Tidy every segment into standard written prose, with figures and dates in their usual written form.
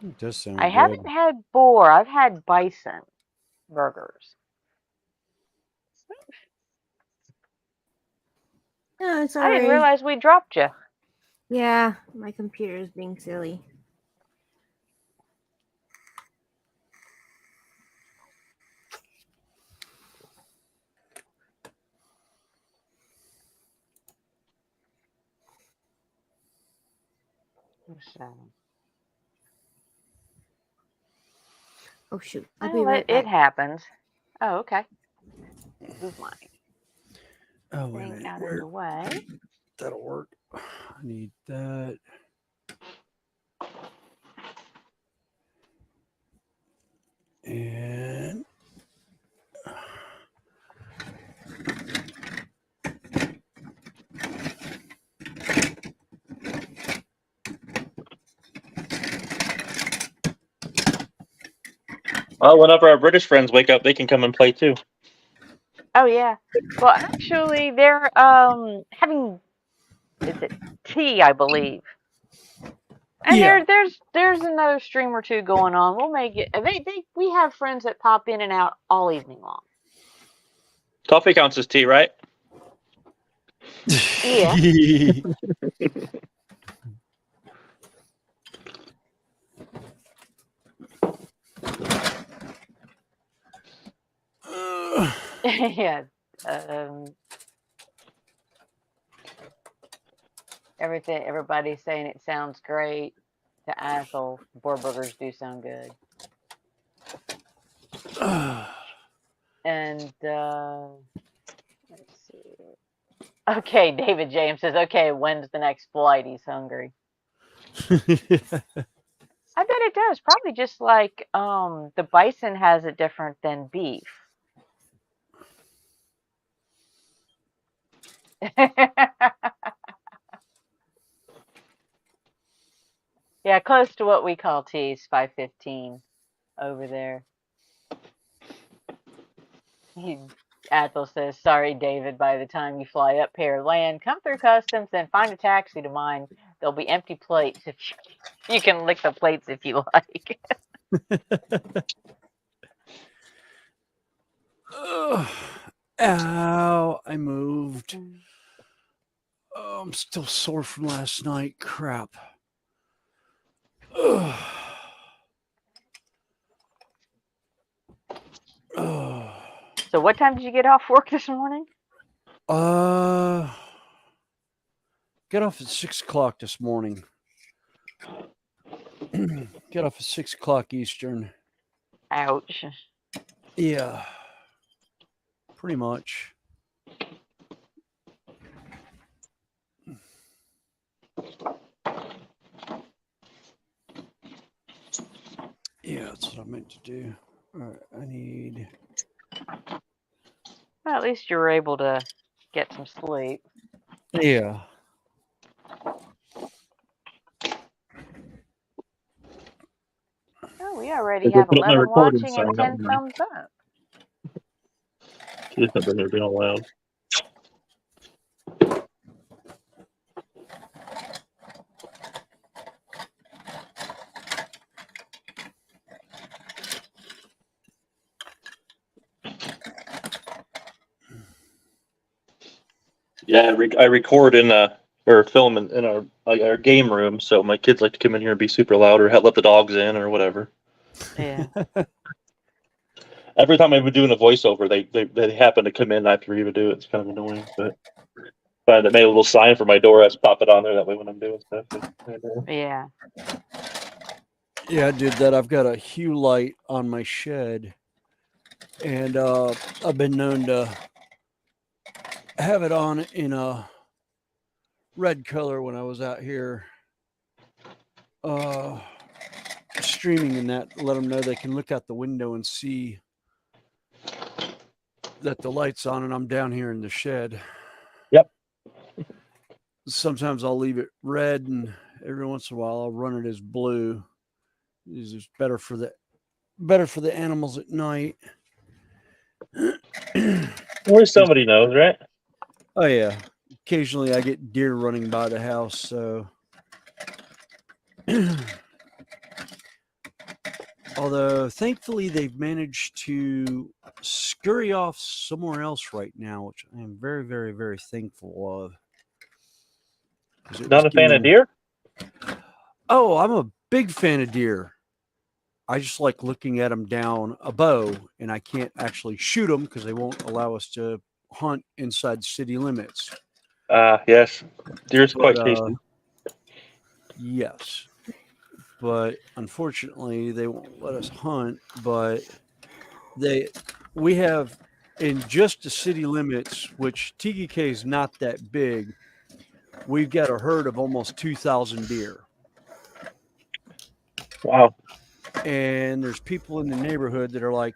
It does I sound haven't good. had boar. I've had bison burgers. No, it's I didn't alright. realize we dropped you. Yeah, my computer is being silly. So, Oh shoot, I'll be well, right it back. happens. Oh, okay. Move my Oh, wait a thing minute. out of Where the way. that'll work. I need that. And Well, whenever our British friends wake up, they can come and play too. Oh yeah. Well, actually, they're having, is it tea, I believe. And yeah. there's another stream or two going on. We'll make it. We have friends that pop in and out all evening long. Coffee counts as tea, right? Yeah. Yeah. Um, everybody's saying it sounds great. To Athel, boar burgers do sound good. And let's see. Okay, David James says, okay, when's the next flight? He's hungry. I bet it does. Probably just like the bison has it different than beef. Yeah, close to what we call teas, 5:15 over there. He, Athel says, sorry, David, by the time you fly up here, land, come through customs, then find a taxi to mine. There'll be empty plates if you can lick the plates if you like. Ow, I moved. Oh, I'm still sore from last night. Crap. Oh. So what time did you get off work this morning? Uh, get off at 6 o'clock this morning. Get off at 6 o'clock Eastern. Ouch. Yeah, pretty much. Yeah, that's what I meant to do. All right, I need. Well, at least you were able to get some sleep. Yeah. Oh, we already They go have put up my 11 recording watching sign. and 10 thumbs up. She just not been here being all loud. Yeah, I record in or film in our game room, so my kids like to come in here and be super loud or let the dogs in or whatever. Yeah. Every time I've been doing a voiceover, they happen to come in after you would do it. It's kind of annoying, but I made a little sign for my door. I just pop it on there that way when I'm doing stuff. Yeah. Yeah, I did that. I've got a hue light on my shed, and I've been known to have it on in a red color when I was out here streaming and that. Let them know they can look out the window and see that the light's on, and I'm down here in the shed. Yep. Sometimes I'll leave it red, and every once in a while I'll run it as blue. It's just better for the animals at night. At least somebody knows, right? Oh yeah. Occasionally I get deer running by the house, so Although, thankfully, they've managed to scurry off somewhere else right now, which I am very, very, very thankful of. 'Cause it was Not a fan of getting- deer? Oh, I'm a big fan of deer. I just like looking at them down a bow, and I can't actually shoot them because they won't allow us to hunt inside city limits. Yes. Deer's But quite tasty. yes, but unfortunately, they won't let us hunt. But we have in just the city limits, which TGK is not that big. We've got a herd of almost 2,000 deer. Wow. And there's people in the neighborhood that are like,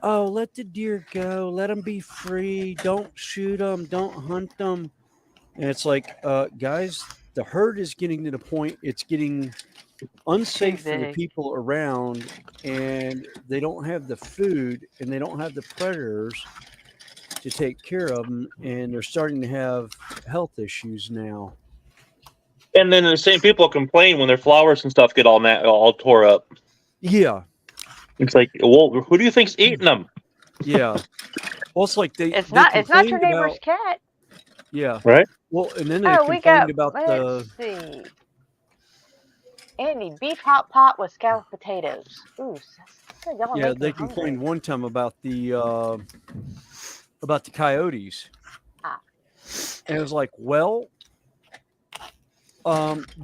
oh, let the deer go, let them be free, don't shoot them, don't hunt them. And it's like, guys, the herd is getting to the point it's getting unsafe for the big. people around, and they don't have the food and they don't have the predators to take care of them, and they're starting to have health issues now. And then the same people complain when their flowers and stuff get all tore up. Yeah, It's like, well, who do you think's eating them? yeah. Well, it's like they It's not your complained neighbor's about, cat. yeah. Right? Well, and then they Oh, we complained got. about Let's see. Andy, beef hot pot with scalloped potatoes. Ooh, y'all yeah, make they me complained hungry. one time about the coyotes. Ah. And it was like, well,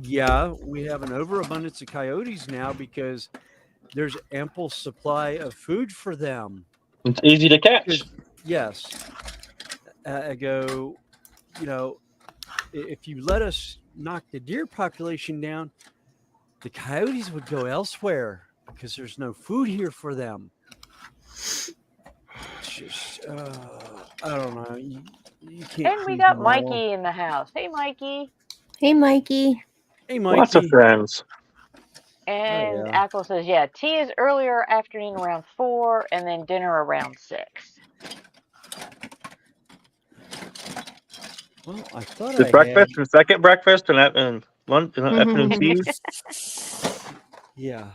yeah, we have an overabundance of coyotes now because there's ample supply of food for them. It's easy to catch. Because yes, I go, you know, if you let us knock the deer population down, the coyotes would go elsewhere because there's no food here for them. It's just, I don't know. You can't. And we please got them all. Mikey in the house. Hey, Mikey. Hey, Mikey. Hey, Lots of Mikey. friends. And yeah. Ackle says, yeah, tea is earlier afternoon around 4, and then dinner around 6. Well, I thought The I breakfast, the second breakfast, and lunch, and afternoon tea. had. Yeah.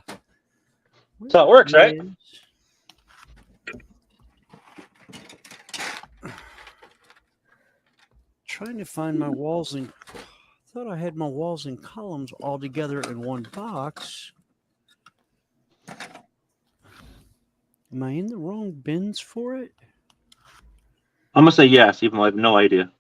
That's how it works, right? Trying to find my walls and thought I had my walls and columns all together in one box. Am I in the wrong bins for it? I'm gonna say yes, even though I have no idea.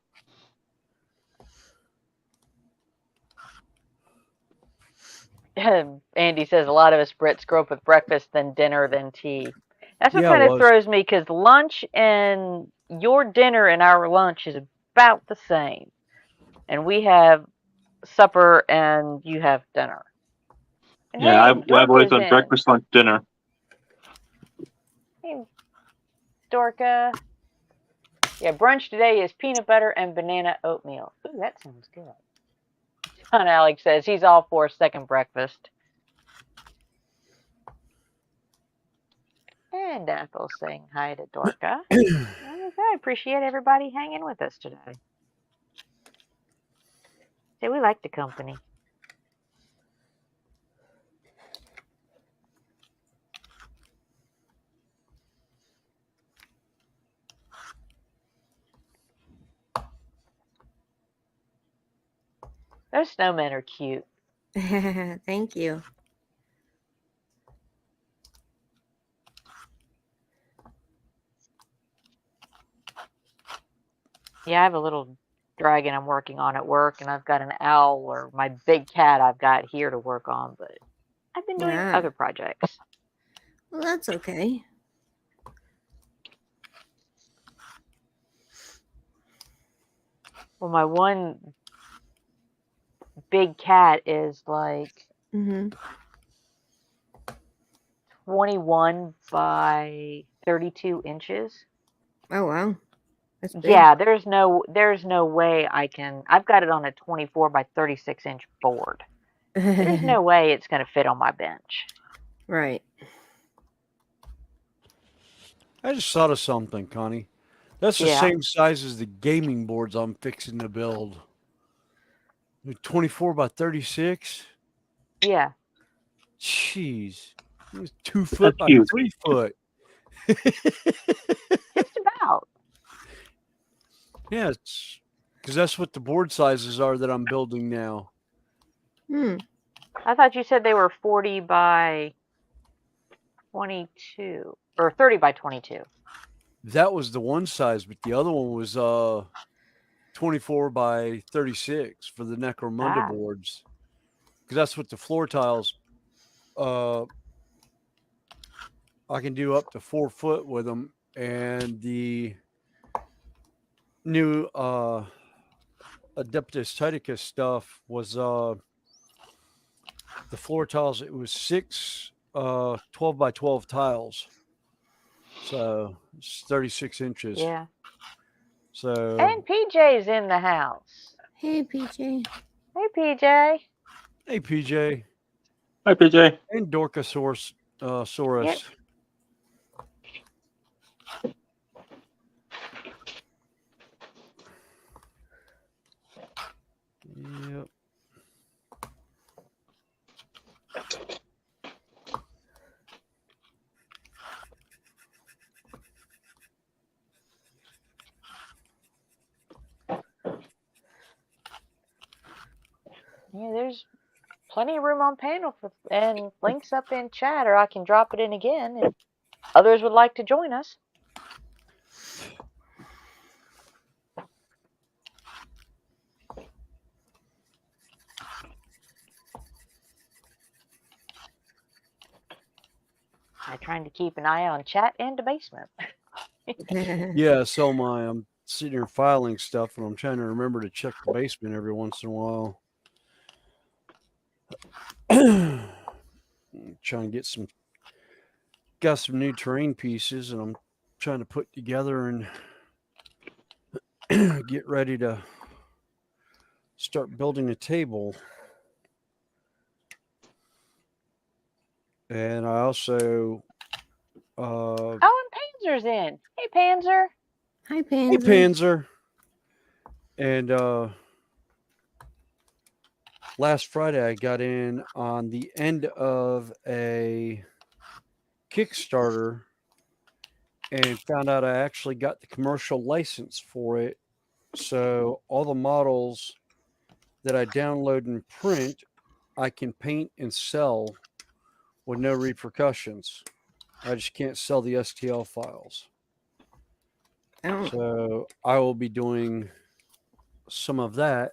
Andy says a lot of us Brits grow up with breakfast, then dinner, then tea. That's what Yeah, kind it of was. throws me because lunch and your dinner and our lunch is about the same. And we have supper and you have dinner. And Yeah, hey, I've Dork always is done in. breakfast, lunch, dinner. Hey, Dorka. Yeah, brunch today is peanut butter and banana oatmeal. Ooh, that sounds good. John Alex says he's all for a second breakfast. And Ethel's saying hi to Dorka. I appreciate everybody hanging with us today. See, we like the company. Those snowmen are cute. Thank you. Yeah, I have a little dragon I'm working on at work, and I've got an owl or my big cat I've got here to work on, but I've been doing Yeah. other projects. Well, that's okay. Well, my one big cat is like 21 by 32 inches. Oh, wow. That's big. Yeah, there's no way I've got it on a 24 by 36 inch board. There's no way it's going to fit on my bench. Right. I just thought of something, Connie. That's the Yeah. same size as the gaming boards I'm fixing to build. 24 by 36. Yeah. Jeez. It's 2 foot That's by huge. 3 foot. Just about. Yeah, it's because that's what the board sizes are that I'm building now. Hmm. I thought you said they were 40 by 22 or 30 by 22. That was the one size, but the other one was 24 by 36 for the Necromunda Ah. boards. Because that's what the floor tiles. I can do up to 4 foot with them, and the new Adeptus Titicus stuff was the floor tiles. It was 12 by 12 tiles, so it's 36 inches. Yeah. So And PJ's in the house. Hey, PJ. Hey, PJ. hey, PJ Hi, PJ. and Dorcosaurus. Saurus. Yep. Yep. Yeah, there's plenty of room on panel and links up in chat, or I can drop it in again if others would like to join us. I'm trying to keep an eye on chat and the basement. Yeah, so I'm sitting here filing stuff, and I'm trying to remember to check the basement every once in a while. Trying to got some new terrain pieces, and I'm trying to put together and get ready to start building a table. And I also Oh, and Panzer's in. Hey, Panzer. Hi, hey, Panzer. Panzer. And last Friday I got in on the end of a Kickstarter and found out I actually got the commercial license for it. So all the models that I download and print, I can paint and sell with no repercussions. I just can't sell the STL files. Oh, So I will be doing some of that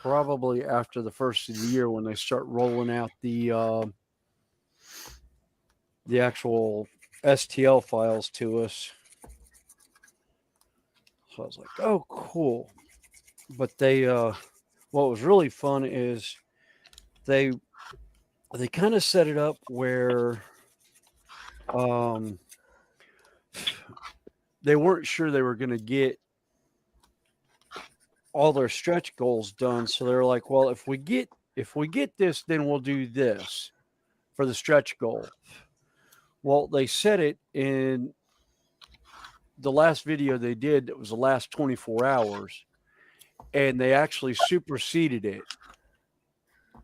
probably after the first of the year when they start rolling out the actual STL files to us. So I was like, oh, cool. But they what was really fun is they kind of set it up where they weren't sure they were going to get all their stretch goals done, so they're like, well, if we get this, then we'll do this for the stretch goal. Well, they said it in the last video they did, that was the last 24 hours, and they actually superseded it.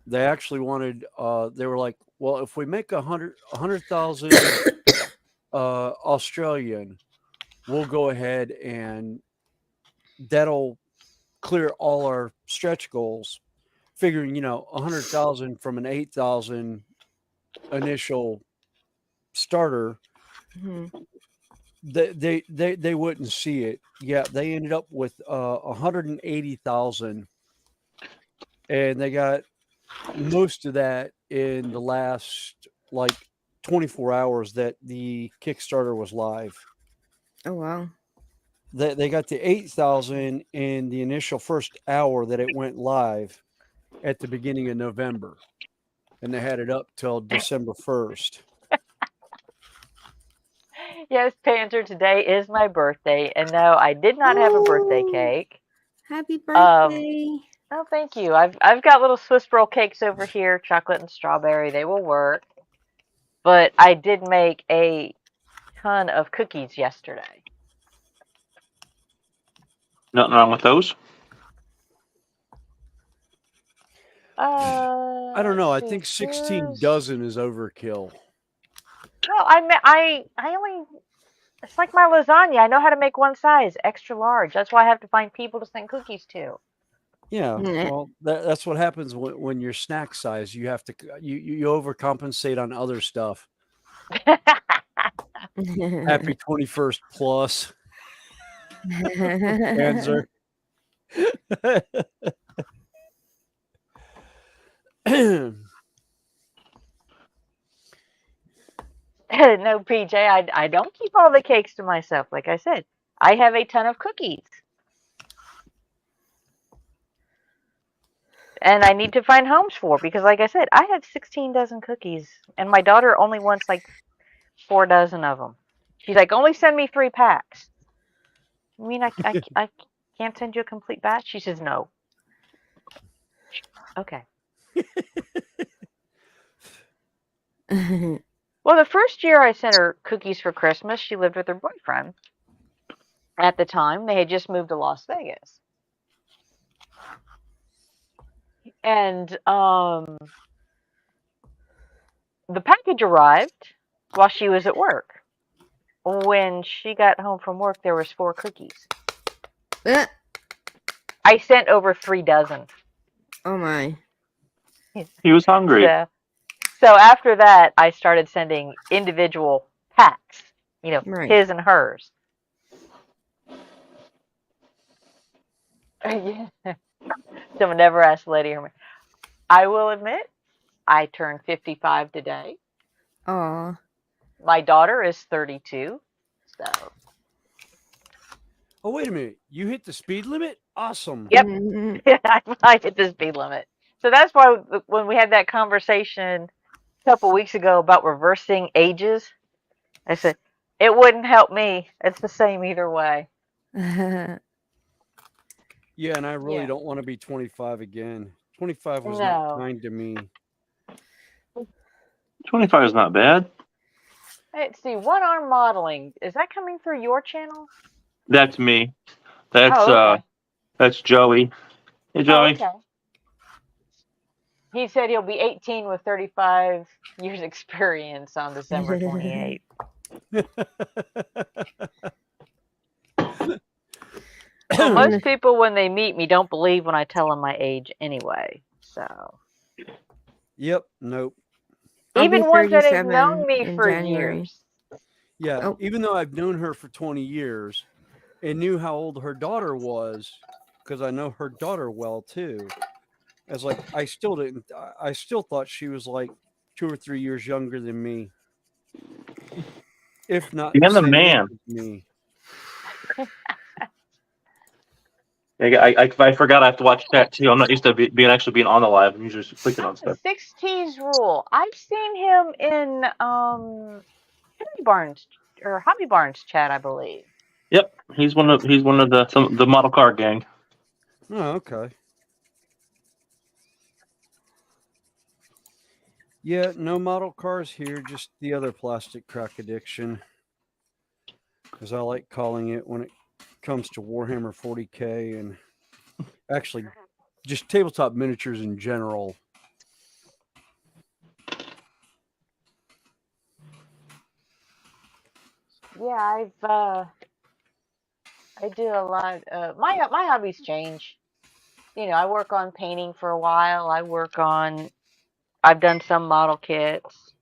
They actually wanted they were like, well, if we make 100,000 Australian, we'll go ahead and that'll clear all our stretch goals, figuring 100,000 from an 8,000 initial starter. hmm. They wouldn't see it. Yeah, they ended up with 180,000, and they got most of that in the last like 24 hours that the Kickstarter was live. Oh, wow. They got the 8,000 in the initial first hour that it went live at the beginning of November, and they had it up till December 1st. Yes, Panzer, today is my birthday, and no, I did not have a birthday Oh. cake. Happy birthday. Oh, thank you. I've got little Swiss roll cakes over here, chocolate and strawberry. They will work. But I did make a ton of cookies yesterday. Nothing wrong with those. I don't know. I Let's see. think 16 Here's- dozen is overkill. No, I only. It's like my lasagna. I know how to make one size, extra large. That's why I have to find people to send cookies to. Yeah, Nah. well, that's what happens when you're snack size. You have to you overcompensate on other stuff. Happy 21st plus answer. No, PJ, I don't keep all the cakes to myself. Like I said, I have a ton of cookies. And I need to find homes for because, like I said, I have 16 dozen cookies, and my daughter only wants like 4 dozen of them. She's like, only send me 3 packs. I mean, I can't send you a complete batch? She says, no. Okay. Well, the first year I sent her cookies for Christmas, she lived with her boyfriend. At the time, they had just moved to Las Vegas. And the package arrived while she was at work. When she got home from work, there was 4 cookies. I sent over 3 dozen. Oh my. He was hungry. So after that, I started sending individual packs, Right. his and hers. Someone never asked Lady Herman. I will admit, I turned 55 today. Aw. My daughter is 32. So. Oh, wait a minute. You hit the speed limit? Awesome. Yep. Mhm. I hit the speed limit. So that's why when we had that conversation a couple weeks ago about reversing ages, I said, it wouldn't help me. It's the same either way. Yeah, and I really Yeah. don't want to be 25 again. 25 was No. not kind to me. 25 is not bad. Let's see, one arm modeling. Is that coming through your channel? That's me. That's okay. that's Joey. Hey, Joey. Okay. He said he'll be 18 with 35 years experience on December 28th. Well, most people, when they meet me, don't believe when I tell them my age anyway. So. Yep. Nope. Even ones that have known me for January. years. Yeah. Oh. Even though I've known her for 20 years and knew how old her daughter was, because I know her daughter well too. I was like, I still thought she was like 2 or 3 years younger than me. If not You're the same man. age as me. I forgot I have to watch chat too. I'm not used to being on the live. I'm usually just clicking on stuff. 6T's rule. I've seen him in Hobby Barnes chat, I believe. Yep, he's one of the model car gang. Oh, okay. Yeah, no model cars here, just the other plastic crack addiction. As I like calling it when it comes to Warhammer 40K and actually just tabletop miniatures in general. Yeah, I do a lot. My hobbies change. I work on painting for a while. I've done some model kits.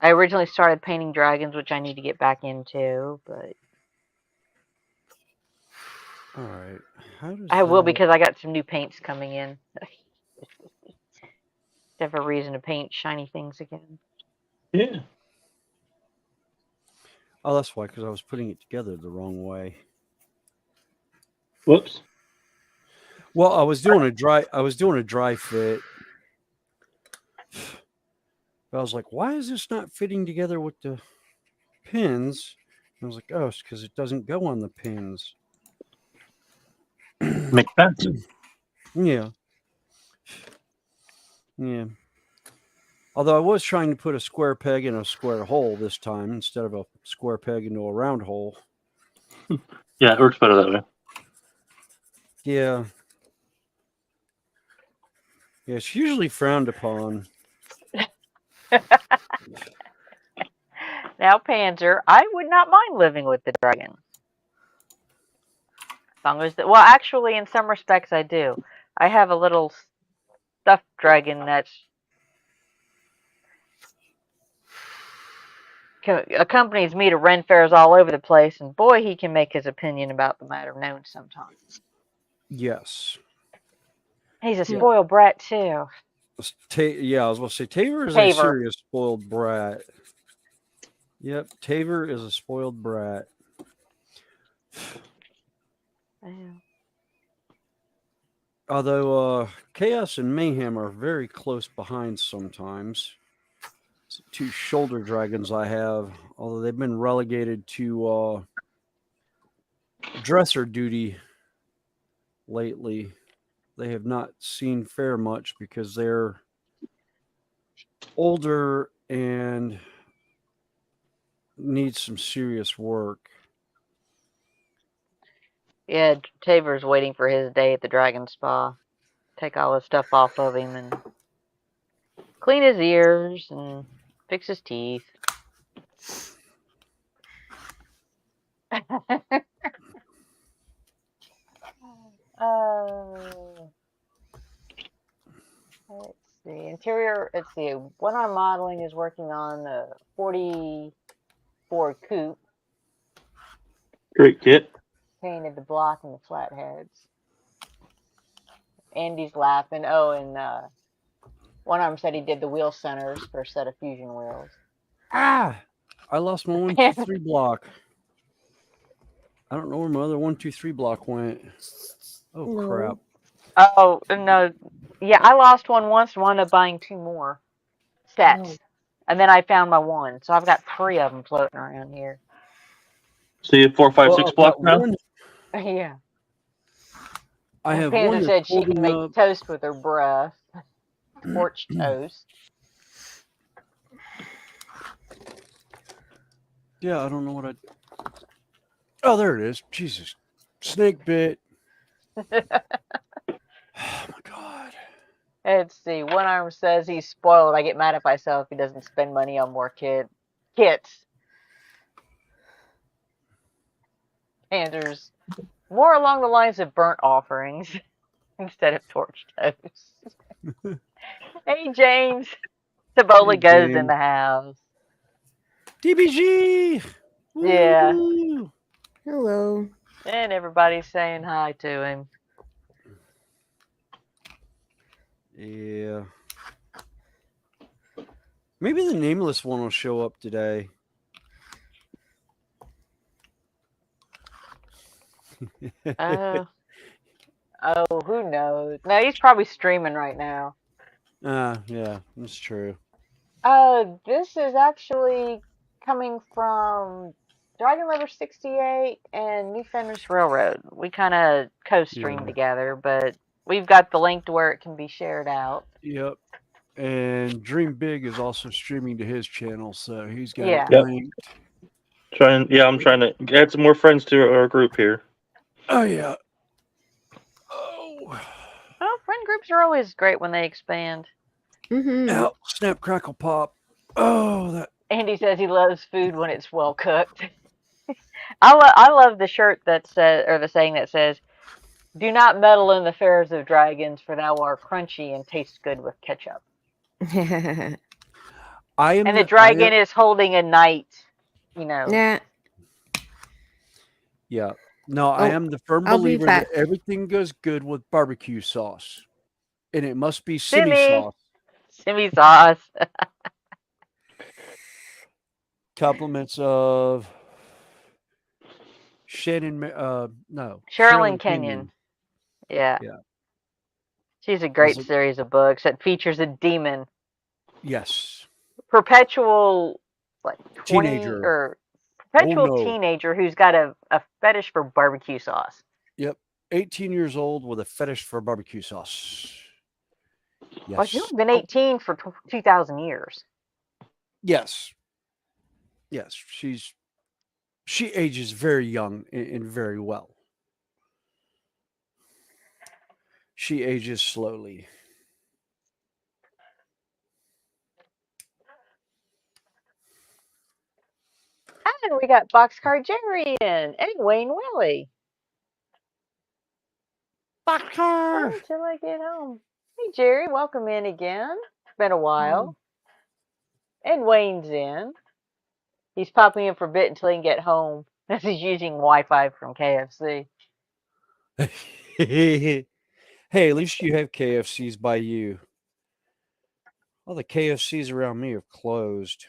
I originally started painting dragons, which I need to get back into, but All right. How does I will because I got some new paints coming in. Have a reason to paint shiny things again. Yeah. Oh, that's why, because I was putting it together the wrong way. Whoops. Well, I was doing a dry fit. But I was like, why is this not fitting together with the pins? And I was like, oh, it's because it doesn't go on the pins. Makes sense. Yeah. Yeah. Although I was trying to put a square peg in a square hole this time instead of a square peg into a round hole. Yeah, it works better that way. Yeah. Yeah, it's usually frowned upon. Now, Panzer, I would not mind living with the dragon. As long as well, actually, in some respects, I do. I have a little stuffed dragon that accompanies me to Ren fairs all over the place, and boy, he can make his opinion about the matter known sometimes. Yes. He's a Yeah. spoiled brat too. Yeah, I was going to say Taver is a Taver. serious spoiled brat. Yep, Taver is a spoiled brat. Yeah. Although Chaos and Mayhem are very close behind sometimes. It's 2 shoulder dragons I have, although they've been relegated to dresser duty lately. They have not seen fair much because they're older and need some serious work. Yeah, Taver's waiting for his day at the Dragon Spa. Take all his stuff off of him and clean his ears and fix his teeth. Let's see. Interior, let's see. What I'm modeling is working on the 44 coupe. Great kit. Painted the block and the flatheads. Andy's laughing. Oh, and one arm said he did the wheel centers for a set of fusion wheels. Ah! I lost my 1, 2, 3 block. I don't know where my other 1, 2, 3 block went. Oh, No. crap. Oh, no. Yeah, I lost one once and wound up buying 2 more sets. Oh. And then I found my one. So I've got 3 of them floating around here. So you have 4, 5, 6 blocks now? Yeah. I have Panda one said that's she can holding make up. toast with her breath. Torch toast. Yeah, I don't know what I. Oh, there it is. Jesus. Snake bit. Oh, my God. Let's see. One arm says he's spoiled. I get mad at myself if he doesn't spend money on more kits. And there's more along the lines of burnt offerings instead of torch toast. Hey, James. Taboli Hey, goes in James. the house. DBG! Yeah. Woo! Hello. And everybody's saying hi to him. Yeah. Maybe the nameless one will show up today. Oh, who knows? No, he's probably streaming right now. Yeah, that's true. This is actually coming from Dragon Lover 68 and New Fenris Railroad. We kind of co-stream Yeah. together, but we've got the link to where it can be shared out. Yep. And Dream Big is also streaming to his channel, so he's got Yeah. it Yep. linked. I'm trying to add some more friends to our group here. Oh, yeah. Oh. Well, friend groups are always great when they expand. Mm-hmm. Ow, snap, crackle, pop. Oh, that. Andy says he loves food when it's well cooked. I love the shirt that says, or the saying that says, "Do not meddle in the affairs of dragons, for thou art crunchy and tastes good with ketchup." I am. And the dragon is holding a knight, Yeah. Yeah. No, I am the firm I'll be believer that back. everything goes good with barbecue sauce. And it must be Simi. sauce. Simi sauce. Compliments of Shannon, Sherilyn Kenyon. Yeah. Yeah. She's a great Also- series of books that features a demon. Yes. Perpetual, 20 Teenager. or perpetual no. teenager who's got a fetish for barbecue sauce. Yep. 18 years old with a fetish for barbecue sauce. Yes. Well, she's been 18 for 2,000 years. Yes. Yes. She ages very young and very well. She ages slowly. And we got Boxcar Jerry in and Wayne Willie. Boxcar! Until I get home. Hey, Jerry, welcome in again. It's been a while. And Wayne's in. He's popping in for a bit until he can get home. As he's using Wi-Fi from KFC. Hey, at least you have KFCs by you. All the KFCs around me have closed.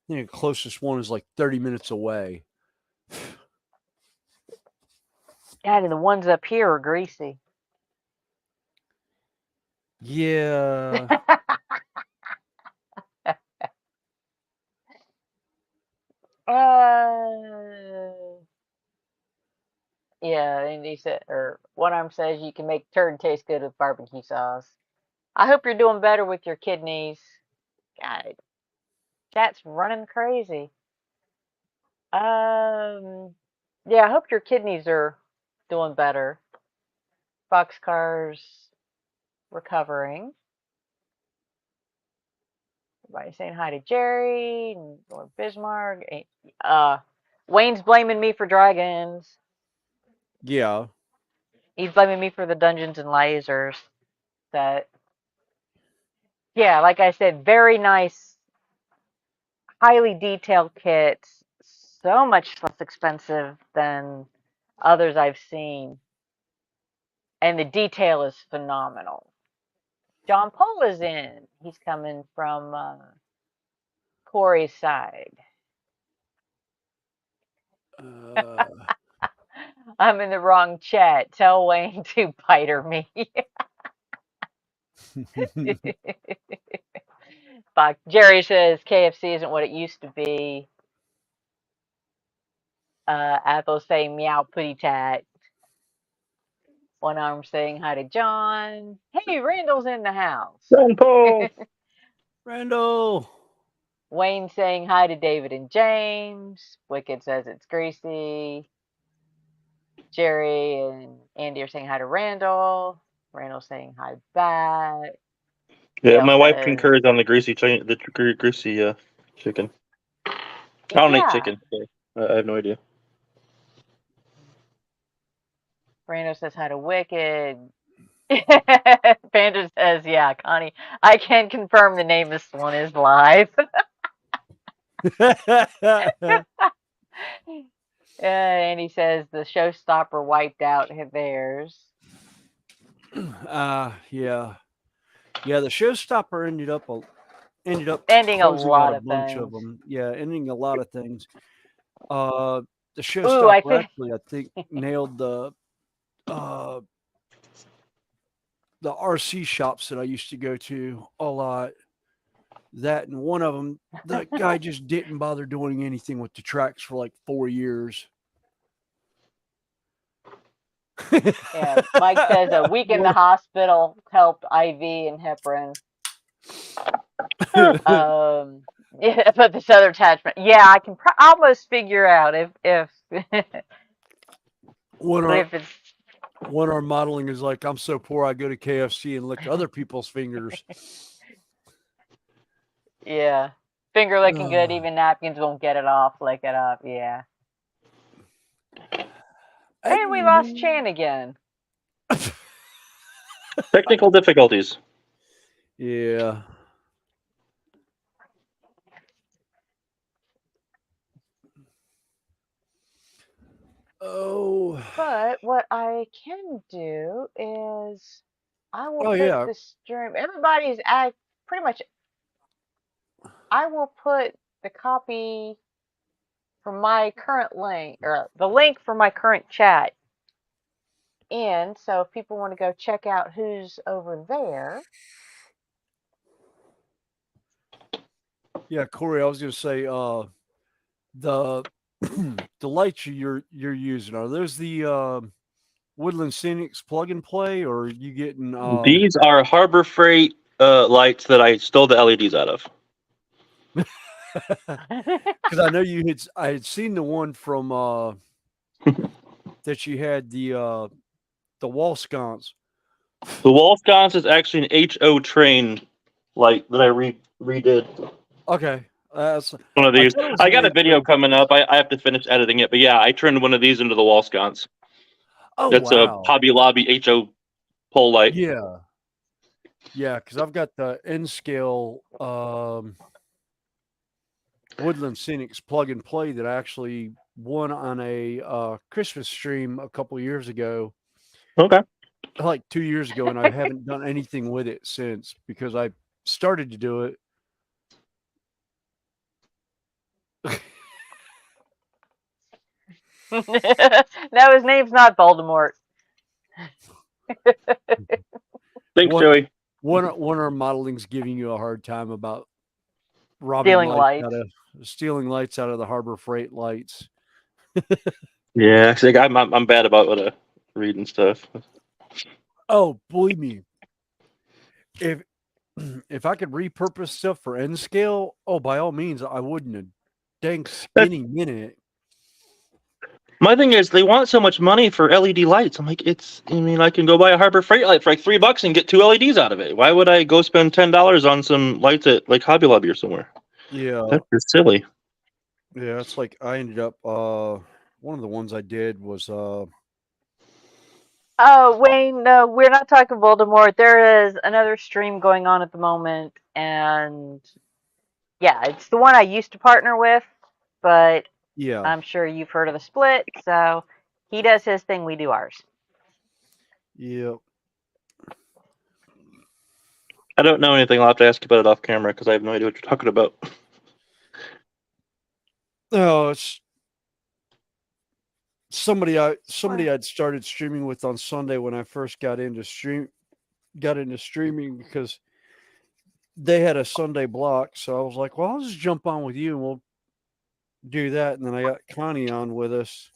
I think the closest one is like 30 minutes away. God, and the ones up here are greasy. Yeah. Yeah, and he said, or one arm says you can make turd taste good with barbecue sauce. I hope you're doing better with your kidneys. God, chat's running crazy. Yeah, I hope your kidneys are doing better. Boxcar's recovering. Everybody saying hi to Jerry and Lord Bismarck. Wayne's blaming me for dragons. Yeah. He's blaming me for the Dungeons and Lasers. That, yeah, like I said, very nice, highly detailed kits. So much less expensive than others I've seen. And the detail is phenomenal. John Paul is in. He's coming from Corey's side. I'm in the wrong chat. Tell Wayne to biter me. Jerry says KFC isn't what it used to be. Athos saying meow putty tat. One arm saying hi to John. Hey, Randall's in the house. John Paul. Randall. Wayne saying hi to David and James. Wicked says it's greasy. Jerry and Andy are saying hi to Randall. Randall saying hi back. Yeah, Dale my wife says, concurs on the greasy chicken. I don't eat chicken. So I have no idea. Randall says hi to Wicked. Panda says, yeah, Connie, I can confirm the name of this one is live. And he says the showstopper wiped out theirs. Yeah. Yeah, the showstopper ended up Ending a closing lot out a of bunch of things. them. Yeah, ending a lot of things. The Ooh, showstopper actually, I think, nailed the RC shops that I used to go to a lot. That and one of them, the guy just didn't bother doing anything with the tracks for like 4 years. Yeah, Mike says a week in the hospital helped IV and heparin. Yeah, but this other attachment, yeah, I can almost figure out if When if it's our modeling is like, I'm so poor I go to KFC and lick other people's fingers. Yeah, finger licking good. Even napkins won't get it off. Lick it up. Yeah. And we lost Chan again. Technical difficulties. Yeah. Oh. But what I can do is I will put the stream. Everybody's at pretty much. I will put the copy from my current link, or the link for my current chat in. So if people want to go check out who's over there. Yeah, Corey, I was going to say the the lights you're using, are those the Woodland Scenics plug and play, or are you getting These are Harbor Freight lights that I stole the LEDs out of. Because I know I had seen the one from that you had the wall sconce. The wall sconce is actually an HO train light that I redid. Okay. One of I these. thought it was I got only a video for- coming up. I have to finish editing it, but yeah, I turned one of these into the wall sconce. Oh That's a wow! Hobby Lobby HO pole light. Yeah, because I've got the N scale Woodland Scenics plug and play that I actually won on a Christmas stream a couple years ago, Okay. like 2 years ago, and I haven't done anything with it since because I started to do it. No, his name's not Voldemort. Thanks, One Joey. one of our modeling's giving you a hard time about robbing Stealing lights lights. stealing lights out of the Harbor Freight lights. Yeah, I'm bad about reading stuff. Oh, believe me, if if I could repurpose stuff for N scale, oh, by all means, I wouldn't a dang skinny minute. My thing is, they want so much money for LED lights. I'm like, I can go buy a Harbor Freight light for like $3 and get 2 LEDs out of it. Why would I go spend $10 on some lights at like Hobby Lobby or somewhere? Yeah, That's just silly. yeah. It's like I ended up. One of the ones I did was. Oh, Wayne, no, we're not talking Voldemort. There is another stream going on at the moment, and yeah, it's the one I used to partner with, but Yeah, I'm sure you've heard of the split. So he does his thing, we do ours. yeah. I don't know anything. I'll have to ask you about it off camera because I have no idea what you're talking about. No, it's somebody I'd started streaming with on Sunday when I first got into streaming because they had a Sunday block. So I was like, well, I'll just jump on with you and we'll do that. And then I got Connie on with us.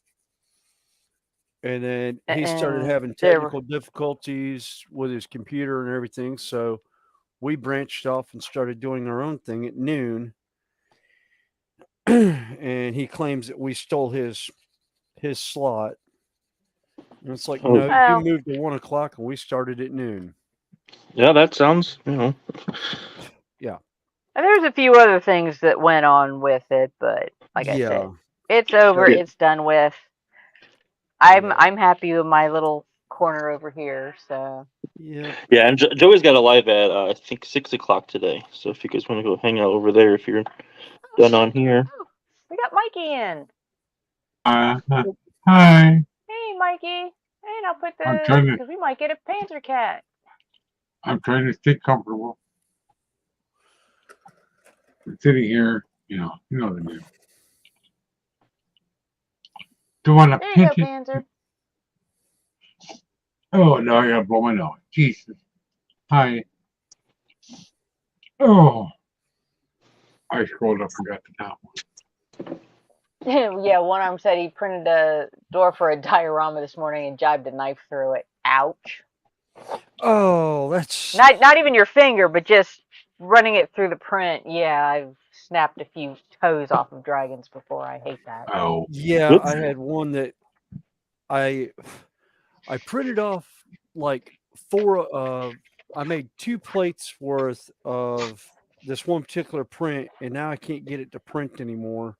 And then he started And having technical difficulties with his computer and everything. So we branched off and started doing our own thing at noon. And he claims that we stole his slot. And it's like, no, you well, moved to 1:00 and we started at noon. Yeah, that sounds, Yeah. there's a few other things that went on with it, but like I Yeah. said, it's over, Yeah. it's done with. I'm happy with my little corner over here, so Yeah. Yeah, and Joey's got a live at I think 6:00 today. So if you guys want to go hang out over there, if you're done on here. oh, we got Mikey in. Hi. Hey, Mikey. And I'll put I'm trying to. because we might get a Panther cat. I'm trying to stay comfortable. I'm sitting here, you know the deal. Don't want to There you go, pinch it. Panther. Oh no, I gotta blow my nose. Jesus. Hi. Oh. I scrolled up, forgot the top one. Yeah, one arm said he printed a door for a diorama this morning and jibed a knife through it. Ouch. Oh, that's Not even your finger, but just running it through the print. Yeah, I've snapped a few toes off of dragons before. I hate that. Oh. yeah. Oops. I had one that I printed off like I made 2 plates worth of this one particular print, and now I can't get it to print anymore.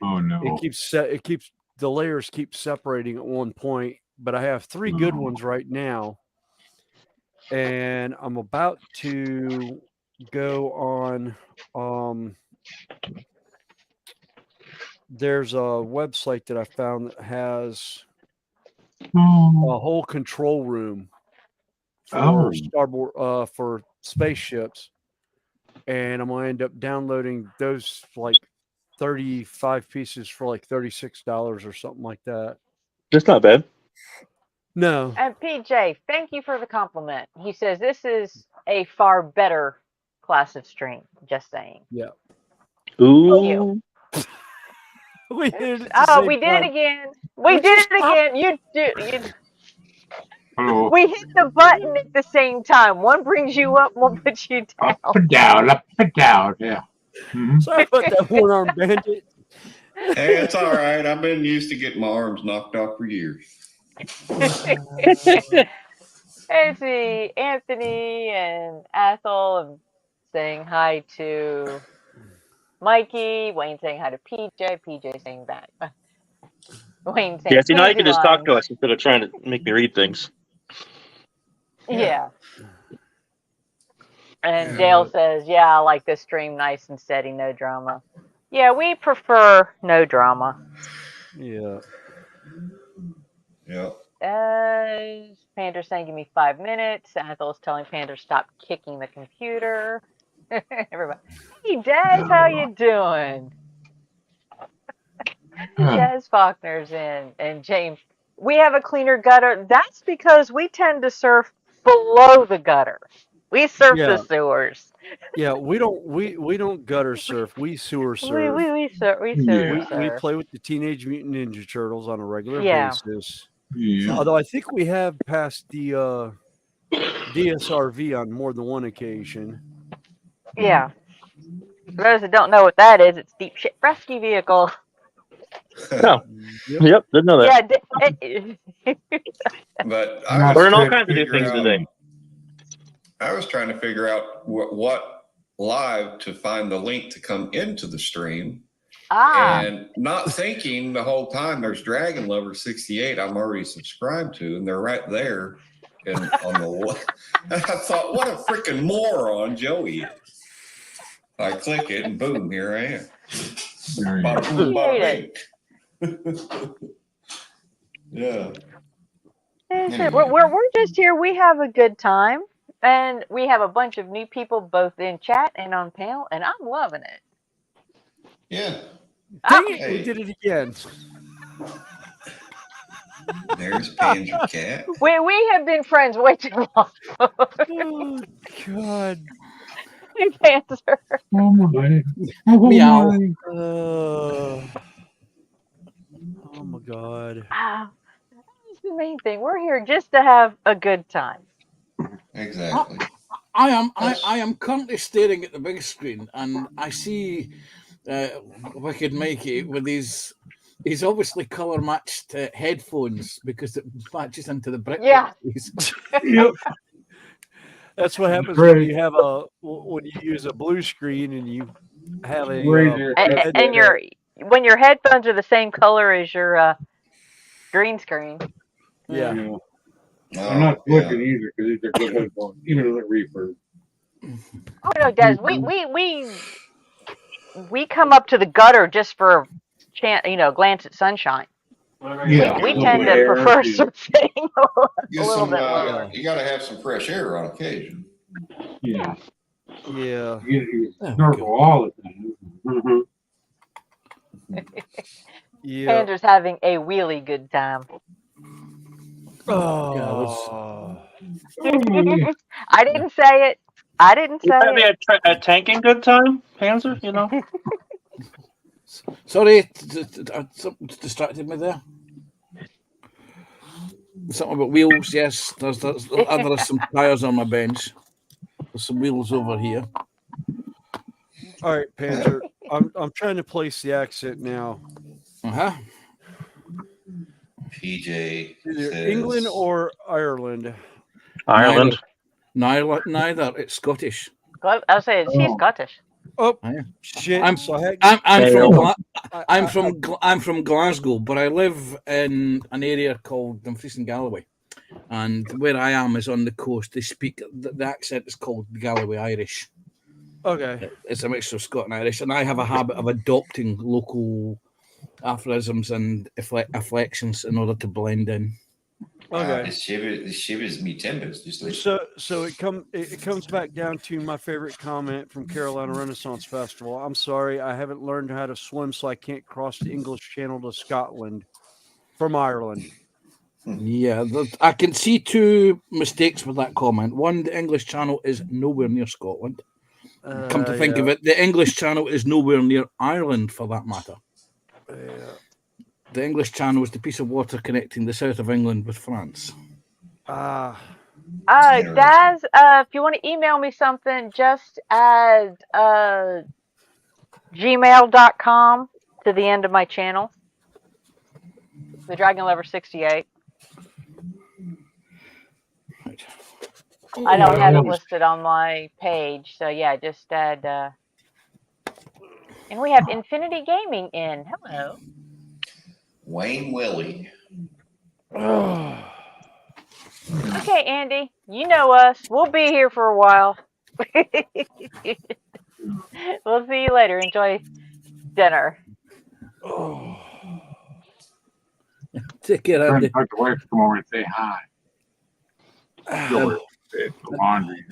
Oh no. It keeps the layers keep separating at one point, but I have 3 good ones right now. And I'm about to go on there's a website that I found that has a whole control room for starboard for spaceships, and I'm gonna end up downloading those like 35 pieces for like $36 or something like that. It's not bad. No. And PJ, thank you for the compliment. He says this is a far better class of stream. Just saying. Yeah. Ooh. We did it we did it again. We did it again. You Hello. We hit the button at the same time. One brings you up, one puts you down. Up and down, yeah. Mm-hmm. Sorry about that one-armed bandit. Hey, it's all right. I've been used to getting my arms knocked off for years. Hey, see Anthony and Athol and saying hi to Mikey. Wayne saying hi to PJ. PJ saying back. Wayne saying Yeah, see, now you fancy can just talk lines. to us instead of trying to make me read things. Yeah. And Dale says, yeah, I like this stream nice and steady, no drama. Yeah, we prefer no drama. Yeah. Yeah. Pander's saying, give me 5 minutes. Ethel's telling Pander, stop kicking the computer. Everybody, hey, Des, how you doing? Des Faulkner's in. And James, we have a cleaner gutter. That's because we tend to surf below the gutter. We surf the Yeah. sewers. Yeah. We don't gutter surf. We sewer surf. We sewer Yeah. We surf. play with the Teenage Mutant Ninja Turtles on a regular Yeah. basis. Yeah. Although I think we have passed the DSRV on more than one occasion. Yeah. For those that don't know what that is, it's deep shit rescue vehicle. No. Yep. Yep, didn't know that. Yeah. But I was Learn all trying kinds to of new figure things out. today. I was trying to figure out what live to find the link to come into the stream. And not thinking the whole time there's Dragon Lover 68 I'm already subscribed to, and they're right there and on the I thought, what a freaking moron Joey is. I click it and boom, here I am. Bada boom, bada bing. Yeah. Anyway. We're just here. We have a good time, and we have a bunch of new people both in chat and on panel, and I'm loving it. Yeah. Dang it, Hey. we did it again. There's Panzer Cat. We have been friends way too long. Oh God. Hey, Panzer. Oh my. Oh Meow. my. Oh my God. That's the main thing. We're here just to have a good time. Exactly. I am currently staring at the big screen, and I see Wicked Mikey with his obviously color matched headphones because it matches into the brick. Yeah. Yep. That's what happens Right. when you have when you use a blue screen and you have a Razor. And when your headphones are the same color as your green screen. yeah. Yeah. Oh, I'm not yeah. switching either because these are good headphones, even with refurb. Oh no, Des, we come up to the gutter just for glance at sunshine. Yeah. We Open tend to air, prefer too. surfing a Get little some, bit lower. you got to have some fresh air on occasion. Yeah. Yeah. You snorkel all the time. Mm-hmm. Yeah. Pander's having a really good time. Oh. I didn't say it. I didn't say Having it. a tanking good time, Panzer, you know? Sorry, something distracted me there. Something about wheels, yes. There are some tires on my bench. There's some wheels over here. All right, Panzer. I'm trying to place the accent now. Uh-huh. PJ Either says, England or Ireland. Ireland. Neither. It's Scottish. I'll say she's Scottish. Oh Yeah. shit! I'm from Glasgow, but I live in an area called Dumfries and Galloway, and where I am is on the coast. They speak the accent is called Galloway Irish. Okay. It's a mixture of Scottish and Irish, and I have a habit of adopting local aphorisms and afflections in order to blend in. Okay. This shivers me timbers. Just like So it comes back down to my favorite comment from Carolina Renaissance Festival. I'm sorry, I haven't learned how to swim, so I can't cross the English Channel to Scotland from Ireland. Yeah, I can see two mistakes with that comment. One, the English Channel is nowhere near Scotland. Come to think of it, the English Channel is nowhere near Ireland, for that matter. Yeah. The English Channel is the piece of water connecting the south of England with France. Daz, if you want to email me something, just add gmail.com to the end of my channel. The Dragon Lover 68. Right. I don't have it listed on my page, so yeah, just add And we have Infinity Gaming in. Hello. Wayne Willie. Okay, Andy, you know us. We'll be here for a while. We'll see you later. Enjoy dinner. Take care, Trying Andy. to talk to the wife to come over and say hi. It's the laundry.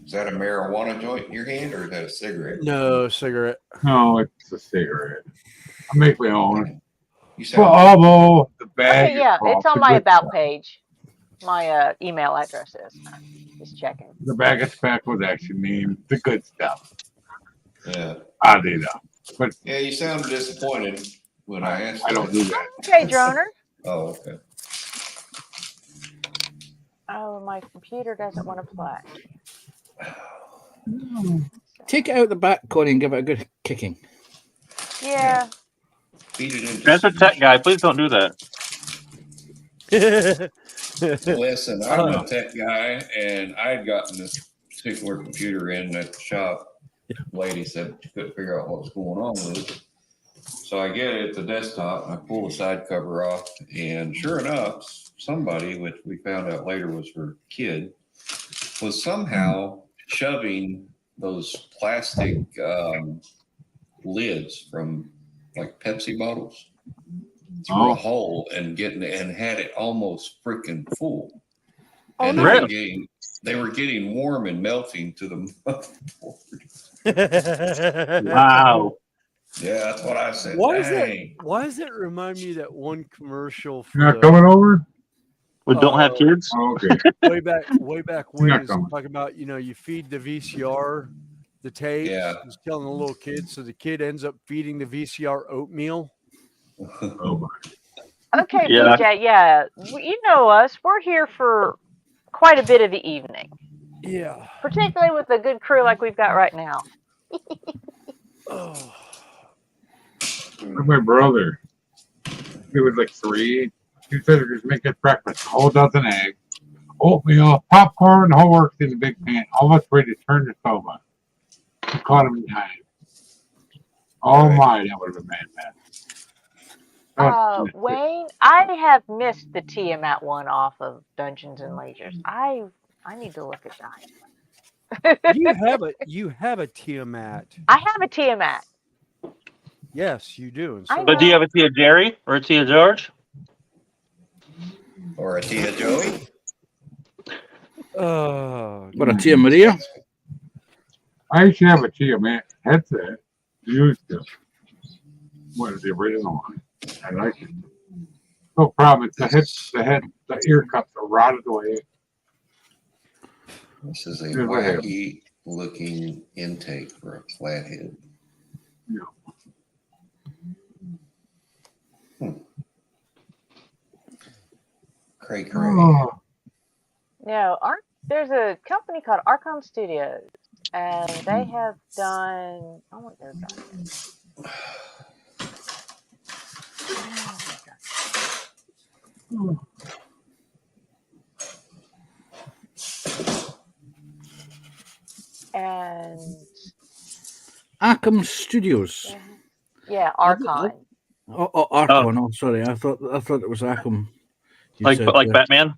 Is that a marijuana joint in your hand or is that a cigarette? No, cigarette. No, it's a cigarette. I make my own. You Well, sound although the bag Okay, yeah, is full, it's on the my good about stuff. page. My email address is. Just checking. The bag of tobacco was actually named the good stuff. yeah. Oddly enough. But Yeah, you sound disappointed when I asked. I don't do that. Okay, Droner. Oh, okay. Oh, my computer doesn't want to play. Take it out the back, Connie, and give it a good kicking. Yeah. Feed it into That's a tech guy. Please don't do that. Listen, I'm a tech guy, and I'd gotten this particular computer in at the shop. Lady said she couldn't figure out what was going on with it. So I get it at the desktop, and I pull the side cover off, and sure enough, somebody, which we found out later was her kid, was somehow shoving those plastic lids from like Pepsi bottles through a hole and had it almost freaking full. Oh, And no. they were getting warm and melting to the motherboard. Wow. Yeah, that's what I said. Why Dang. does that remind me of that one commercial for You're not coming over? We don't have kids. Oh, okay. way back when Not it's coming. talking about, you feed the VCR the tape. Yeah. He's telling the little kid, so the kid ends up feeding the VCR oatmeal. Oh my. Okay, Yeah. BJ. Yeah, you know us. We're here for quite a bit of the evening, Yeah. particularly with a good crew like we've got right now. Oh. Like my brother. He was like 3. He said he was making breakfast, a whole dozen eggs, oatmeal, popcorn, the whole works in the big pan. Almost ready to turn the stove on. He caught him in time. Oh my, that would have been bad. Wayne, I have missed the Tiamat one off of Dungeons and Lasers. I need to look at that. You have a Tiamat. I have a Tiamat. Yes, you do. And I so But do you have a Tia Jerry or a Tia George? Or a Tia Joey? What, a Tia Maria? I used to have a Tiamat headset. Used to. What is the original one? I like it. No problem. It's the ear cups are rotted away. This is a wacky looking intake for a flathead. Yeah. Cray. Oh, No, there's a company called Archon Studios, and they have done. Oh, what they've done. And Arkham Studios. yeah, Archon. Archon. Oh, sorry. I thought it was Arkham. You Like said, Batman?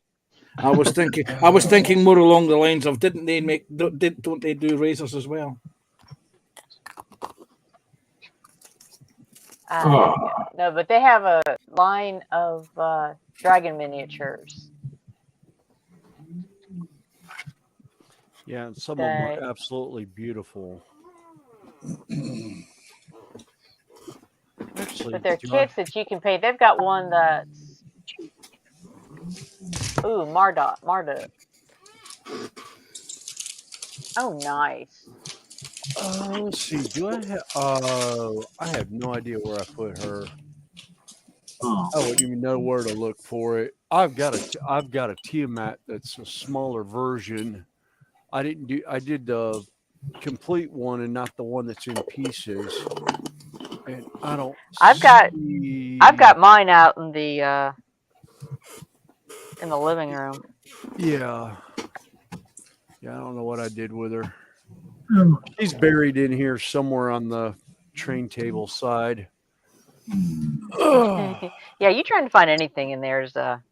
I was thinking more along the lines of don't they do razors as well? No, but they have a line of dragon miniatures. Yeah, and some of them are absolutely beautiful. Actually, but they're kits that you can pay. They've got one that's Marduk. Oh, nice. Let's see. Do I have? I have no idea where I put her. I wouldn't even know where to look for it. I've got a Tiamat that's a smaller version. I did the complete one and not the one that's in pieces. And I don't. I've got mine out in the living room. Yeah. Yeah, I don't know what I did with her. She's buried in here somewhere on the train table side. Yeah, you trying to find anything in there is a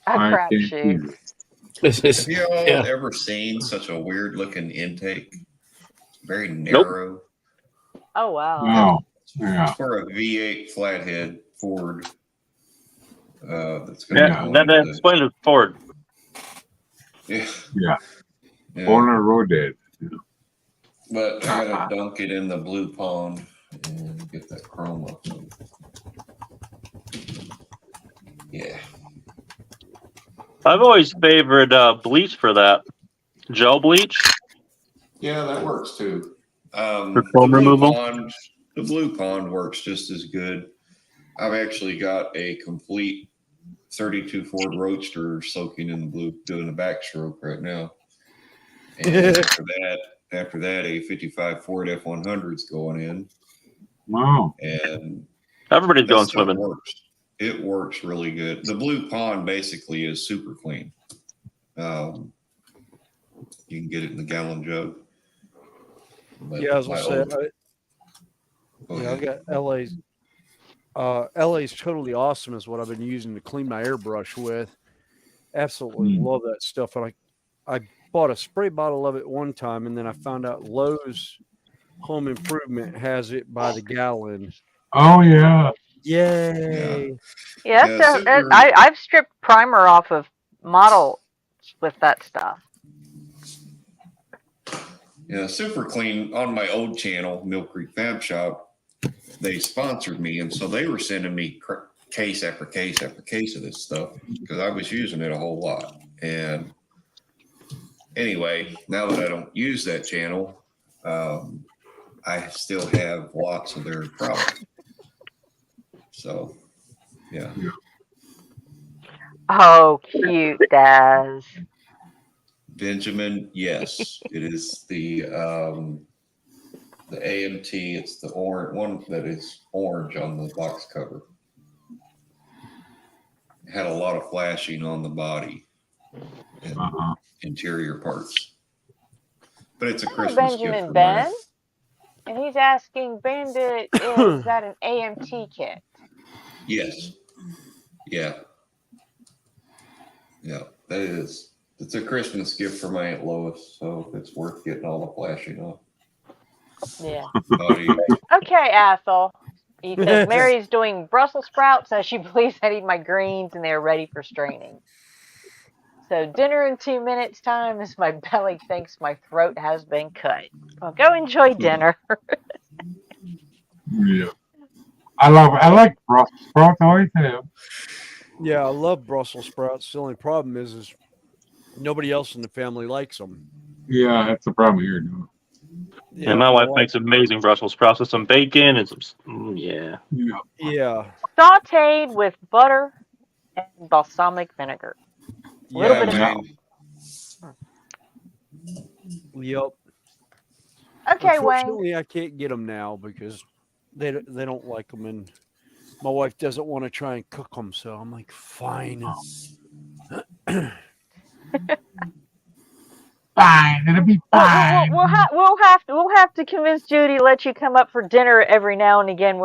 crapshoot. Have you all ever seen such a weird looking intake? Very narrow. Nope. Oh wow. Oh, yeah. It's for a V8 flathead Ford. That's going to go That explains it Ford. Yeah. Yeah. Owner road dead. Yeah. But I gotta dunk it in the blue pond and get that chrome up. Yeah. I've always favored bleach for that. Gel bleach. Yeah, that works too. For foam removal. The blue pond works just as good. I've actually got a complete 32 Ford Roadster soaking in the blue, doing a backstroke right now. And after that, a 55 Ford F100's going in. Wow. And everybody's going swimming. It works really good. The blue pond basically is super clean. You can get it in the gallon jug. But yeah, as I said, I've got LA's. LA's totally awesome is what I've been using to clean my airbrush with. Absolutely love that stuff. And I bought a spray bottle of it one time, and then I found out Lowe's Home Improvement has it by the gallon. Oh yeah. Yay! Yeah, I've stripped primer off of model with that stuff. Yeah, Super Clean on my old channel, Mill Creek Fab Shop, they sponsored me, and so they were sending me case after case after case of this stuff because I was using it a whole lot. And anyway, now that I don't use that channel, I still have lots of their product. So, yeah. Oh, cute, Daz. Benjamin, yes, it is the AMT. It's the orange one that is orange on the box cover. It had a lot of flashing on the body and interior parts. But it's a Christmas gift for Ben, and he's asking, Bandit, is that an AMT kit? Yes. Yeah. Yeah, that is. It's a Christmas gift for my Aunt Lois, so it's worth getting all the flashing off. Yeah. Okay, Athel. He says, Mary's doing Brussels sprouts as she believes I need my greens and they're ready for straining. So dinner in 2 minutes time as my belly thinks my throat has been cut. Well, go enjoy dinner. Yeah. I like Brussels sprouts. I always have. Yeah, I love Brussels sprouts. The only problem is nobody else in the family likes them. Yeah, that's the problem here. Yeah, my wife makes amazing Brussels sprouts with some bacon and some. Yeah. Sauteed with butter and balsamic vinegar. A little bit of salt. Yep. Okay, Unfortunately, I can't get them now because they don't like them, and my wife doesn't want to try and cook them. So I'm like, fine. Fine, it'll be fine. We'll have to convince Judy to let you come up for dinner every now and again.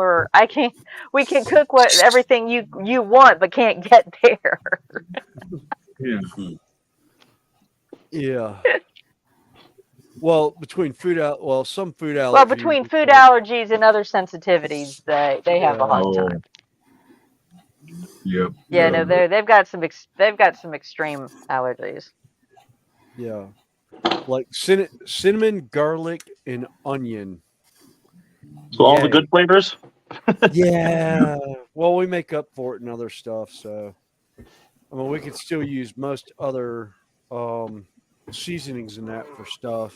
We can cook everything you want, but can't get there. Yeah. Yeah. Well, between some food allergies. Well, between food allergies and other sensitivities, they have a hard time. Yep. Yeah, no, they've got some extreme allergies. Yeah. Like cinnamon, garlic, and onion. So all the good flavors? Yeah. Well, we make up for it in other stuff. So, I mean, we could still use most other seasonings in that for stuff.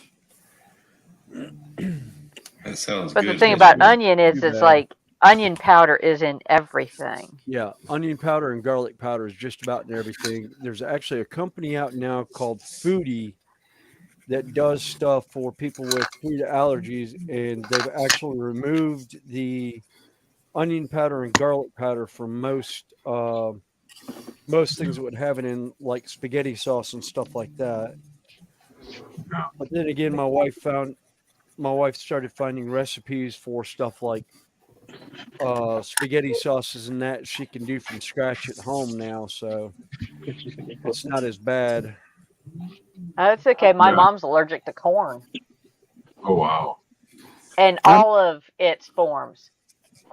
That sounds but good. But the thing about onion is it's like onion powder is in everything. Yeah. Onion powder and garlic powder is just about in everything. There's actually a company out now called Foodie that does stuff for people with food allergies, and they've actually removed the onion powder and garlic powder from most things that would have it in like spaghetti sauce and stuff like that. But then again, my wife started finding recipes for stuff like spaghetti sauces and that she can do from scratch at home now, so it's not as bad. That's okay. My mom's allergic to corn. Oh wow. And all of its forms.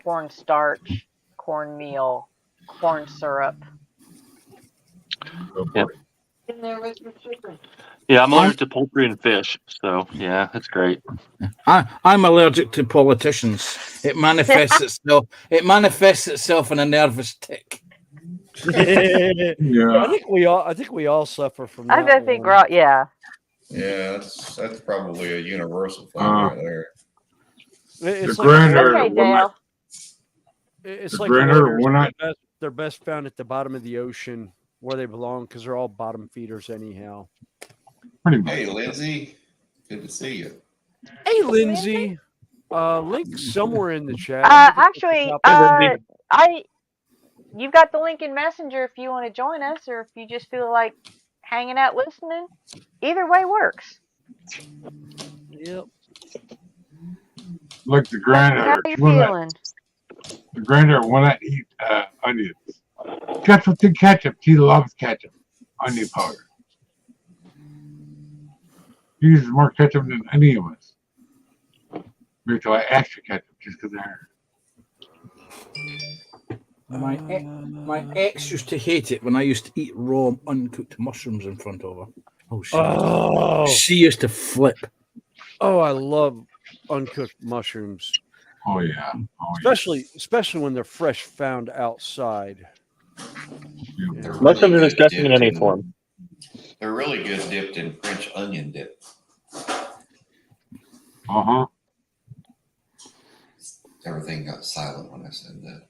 Cornstarch, cornmeal, corn syrup. Yep. Yeah, I'm allergic to poultry and fish, so yeah, that's great. I'm allergic to politicians. It manifests itself. It manifests itself in a nervous tick. Yeah. I think we all suffer from that. I think, yeah. Yeah, that's probably a universal thing right there. It's The like granddaughter Okay, will Dale. not. it's The like granddaughter waders. will not. They're best found at the bottom of the ocean where they belong because they're all bottom feeders anyhow. Pretty much. Hey, Lindsay, good to see you. Hey, Lindsay. Link somewhere in the chat. Actually, you've got the link in Messenger if you want to join us, or if you just feel like hanging out listening. Either way works. Yep. Like the How granddaughter. you feeling? The granddaughter will not eat onions. Ketchup to ketchup. She loves ketchup. Onion powder. She uses more ketchup than any of us. Maybe to like extra ketchup just because of her. My ex used to hate it when I used to eat raw, uncooked mushrooms in front of her. She used to flip. Oh, I love uncooked mushrooms. Oh yeah. Especially when they're fresh found outside. They're Mushrooms are good disgusting in dipped any form. They're really good dipped in French onion dip. Uh-huh. Everything got silent when I said that.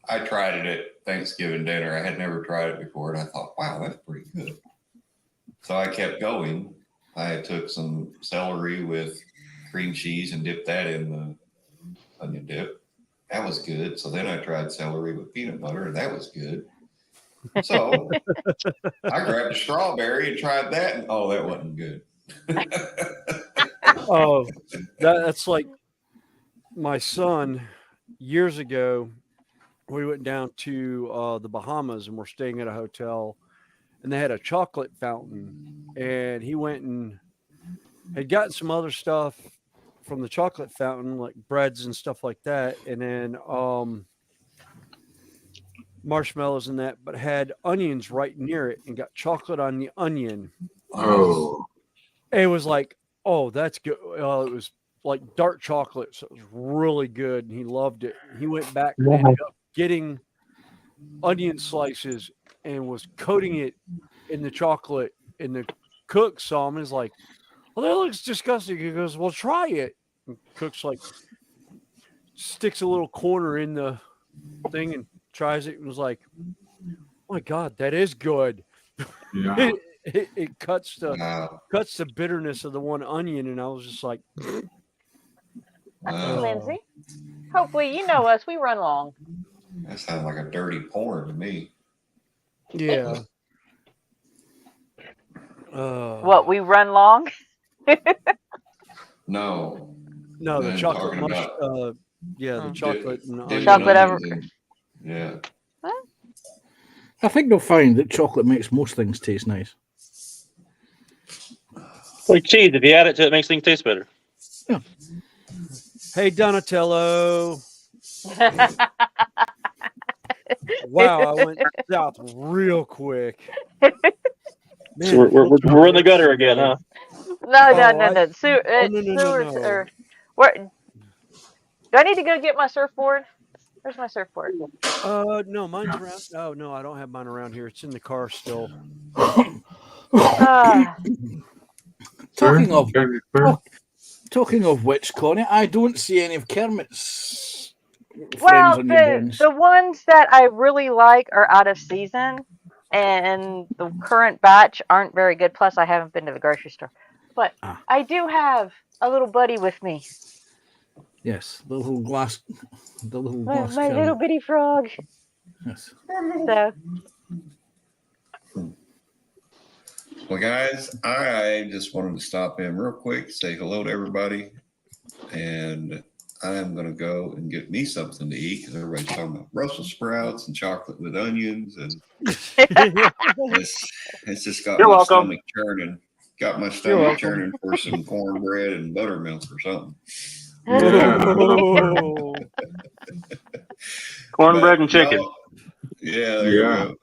I tried it at Thanksgiving dinner. I had never tried it before, and I thought, wow, that's pretty good. So I kept going. I took some celery with cream cheese and dipped that in the onion dip. That was good. So then I tried celery with peanut butter, and that was good. So I grabbed a strawberry and tried that, and oh, that wasn't good. Oh, that's like my son years ago. We went down to the Bahamas and we're staying at a hotel, and they had a chocolate fountain, and he went and had gotten some other stuff from the chocolate fountain, like breads and stuff like that, and then marshmallows and that, but had onions right near it and got chocolate on the onion. Oh. It was like, oh, that's good. It was like dark chocolate, so it was really good, and he loved it. He went back and ended up getting onion slices and was coating it in the chocolate, and the cook saw him and was like, well, that looks disgusting. He goes, well, try it. And cook's like, sticks a little corner in the thing and tries it and was like, oh my God, that is good. Yeah. It cuts the bitterness of the one onion, and I was just like, Hey, Lindsay. Hopefully you know us. We run long. That sounds like a dirty porn to me. yeah. What, we run long? No, the chocolate about, the chocolate and onion. Chocolate ever. Yeah. I think you'll find that chocolate makes most things taste nice. Like cheese, if you add it to it, makes things taste better. Yeah. Hey, Donatello. Wow, I went south real quick. Man, so we're in the gutter again, huh? No. No. Or, where, do I need to go get my surfboard? Where's my surfboard? No, mine's around. Oh, no, I don't have mine around here. It's in the car still. Talking of which, Connie, I don't see any of Kermit's well, friends on your bins. the ones that I really like are out of season, and the current batch aren't very good. Plus, I haven't been to the grocery store. But I do have a little buddy with me. Yes, the little glass. My little bitty frog. Yes. So, Well, guys, I just wanted to stop in real quick, say hello to everybody, and I'm going to go and get me something to eat because everybody's talking about Brussels sprouts and chocolate with onions, and it's just got my stomach churning. Got my stomach churning for some cornbread and buttermilk or something. Cornbread and chicken. Yeah, there you go.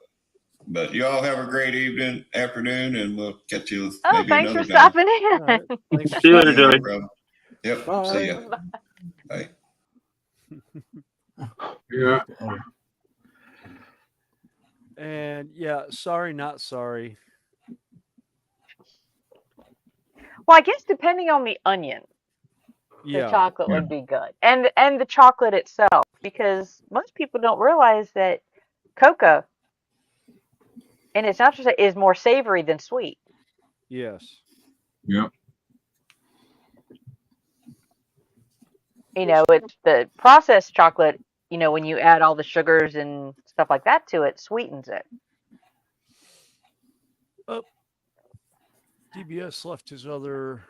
But you all have a great afternoon, and we'll catch you. Oh, thanks for stopping in. Right. Thanks for See you later, stopping Joey. Yep. Bye. See ya. Bye. Yeah. And yeah, sorry, not sorry. Well, I guess depending on the onion, the chocolate would be good, and the chocolate itself, because most people don't realize that cocoa, and it's not just is more savory than sweet. Yes. Yep. You know, it's the processed chocolate. You know, when you add all the sugars and stuff like that to it, sweetens it. Oh, DBS left his other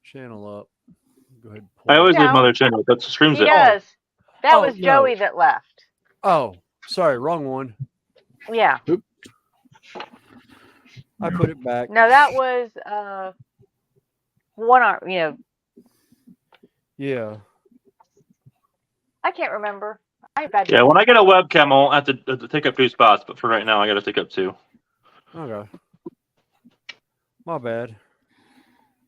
channel up. Go ahead. I always leave Mother channel. That's the streams He it. does. That was no. Joey that left. Oh, sorry, wrong one. Yeah. I put it back. No, that was one arm. You know. Yeah. I can't remember. Yeah, when I get a webcam, I'll have to take up 2 spots, but for right now, I got to take up 2. Okay. My bad.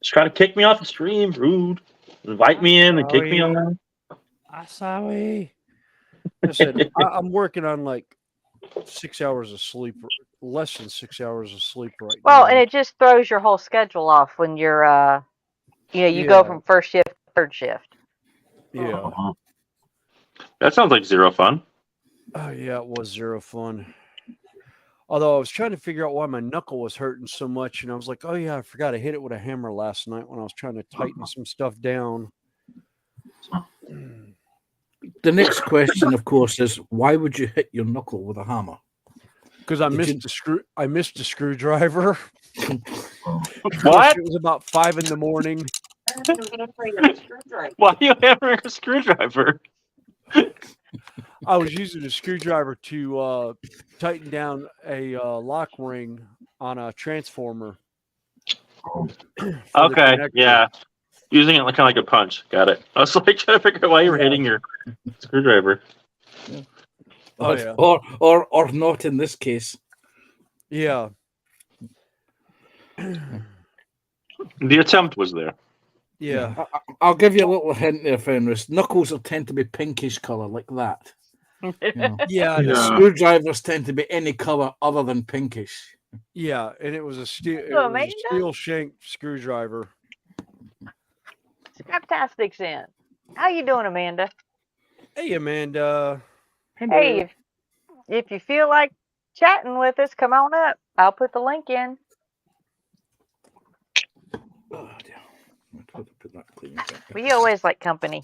Just trying to kick me off the stream, rude. Invite me in and kick me on. Sorry. Listen, I'm working on like 6 hours of sleep, less than 6 hours of sleep right now. Well, and it just throws your whole schedule off when you're, you go from first shift to third shift. Yeah. That sounds like zero fun. Oh, yeah, it was zero fun. Although I was trying to figure out why my knuckle was hurting so much, and I was like, oh, yeah, I forgot I hit it with a hammer last night when I was trying to tighten some stuff down. The next question, of course, is why would you hit your knuckle with a hammer? Because I missed a screwdriver. What? It was about 5 in the morning. Why are you hammering a screwdriver? I was using a screwdriver to tighten down a lock ring on a transformer. Okay, yeah. Using it like kind of like a punch. Got it. I was like trying to figure out why you were hitting your screwdriver. Oh, yeah. Or not in this case. Yeah. The attempt was there. Yeah. I'll give you a little hint there, Fenris. Knuckles will tend to be pinkish color like that. Yeah. Screwdrivers tend to be any color other than pinkish. Yeah, and it was a steel shank screwdriver. Scraptastic's in. How you doing, Amanda? Hey, Amanda. Hey, if you feel like chatting with us, come on up. I'll put the link in. Oh, dear. We always like company.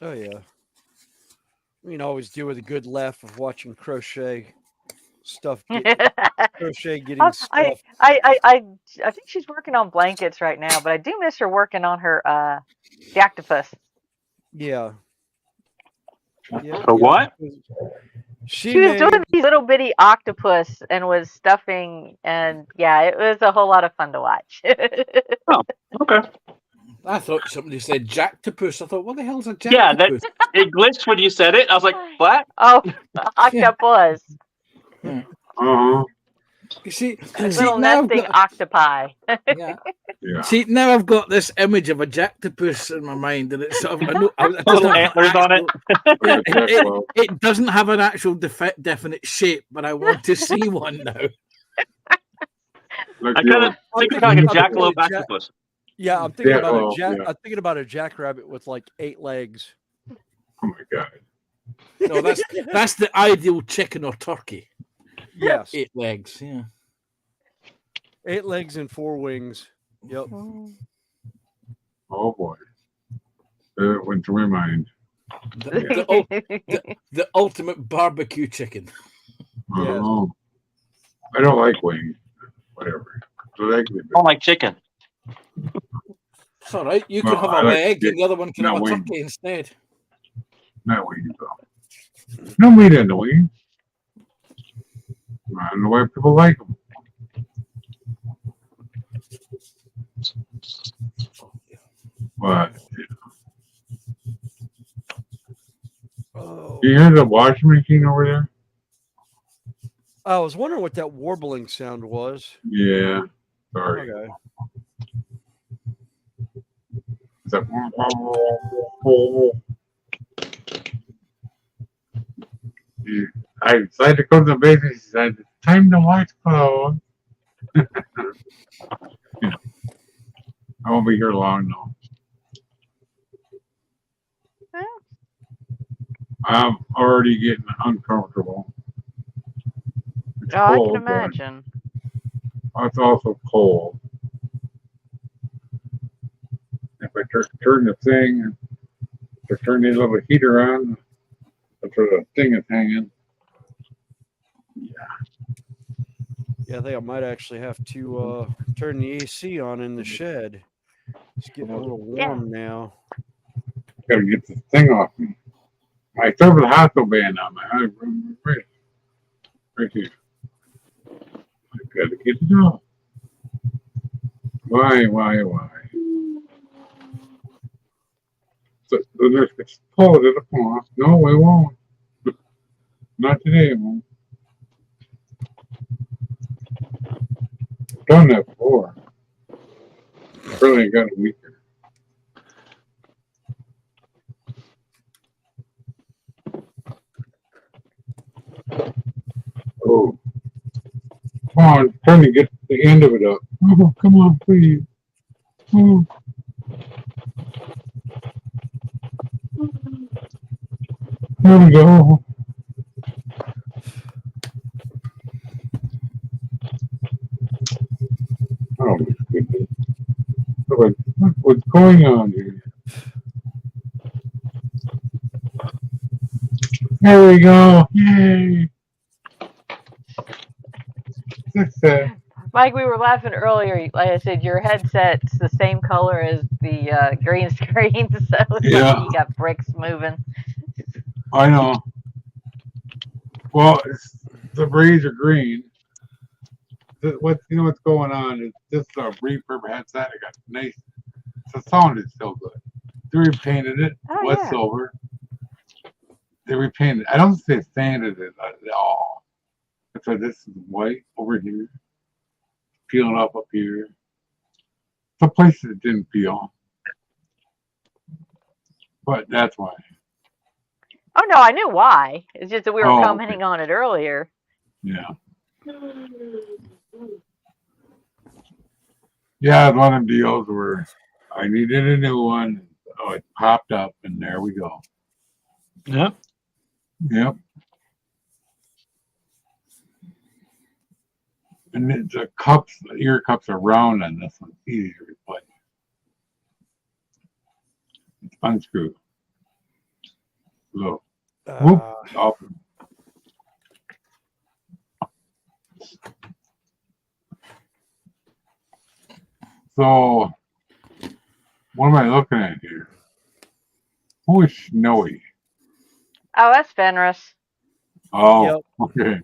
Oh, yeah. We can always do with a good laugh of watching crochet stuff. Crochet getting stuff. I think she's working on blankets right now, but I do miss her working on her the octopus. Yeah. What? She was doing these little bitty octopus and was stuffing, and yeah, it was a whole lot of fun to watch. Oh, okay. I thought somebody said jacktopus. I thought, what the hell's a jacktopus? Yeah, it glitched when you said it. I was like, what? Oh, octopus. Yeah. You see, little nesting octopi. Yeah. See, now I've got this image of a jacktopus in my mind, and it's sort of antlers on it. It doesn't have an actual definite shape, but I want to see one now. I kind of think like a jackalope octopus. Yeah, I'm thinking about I'm thinking about a jackrabbit with like 8 legs. Oh my god! No, that's the ideal chicken or turkey. Yes, 8 legs. Yeah, 8 legs and 4 wings. Yep. Oh boy, it went through my mind. The ultimate barbecue chicken. Yes. I don't like wings. whatever. So they can be I don't like chicken. It's all right. You Well, can have I a like leg, chicken. and the other one can have a No, turkey instead. Not wings though. No meat in the wings. I don't know why people like them. But Oh. you hear the washing machine over there? I was wondering what that warbling sound was. Yeah. Sorry. Okay. It's like, I decided to go to the basement. She said, "Time to wash clothes." Yeah. I won't be here long though. I'm already getting uncomfortable. It's Oh, I cold, can imagine. but it's also cold. If I turn the thing, to turn the little heater on, that's where the thing is hanging. Yeah, I think I might actually have to turn the AC on in the shed. It's getting a little warm now. Gotta get the thing off me. I still have the hospital band on my right here. I gotta get it off. Why? So the nurse gets pulled it off. No, we won't. Not today, it won't. Done that before. Really got it weaker. Oh. Come on, trying to get the end of it up. Oh, come on, please. Oh. There we go. Oh, my goodness. What's going on here? There we go. Yay. Success. Mike, we were laughing earlier. Like I said, your headset's the same color as the green screen, so it's Yeah. like you got bricks moving. I know. Well, the rays are green. What's going on is this reverb headset. I got nice. The sound is still good. They repainted it. Oh, What's yeah. silver? They repainted. I don't think they sanded it at all. So this is white over here, peeling up here. Some places it didn't peel, but that's why. Oh no, I knew why. It's just that we were Oh, commenting on it earlier. Yeah. Yeah, it's one of them deals where I needed a new one. Oh, it popped up, and there we go. Yep. Yep. And the cups, the ear cups are round on this one. Easy to replace. It's unscrewed. Look. Whoop. Off. So, what am I looking at here? Who is Snowy? Oh, that's Fenris. Oh, Yep. okay.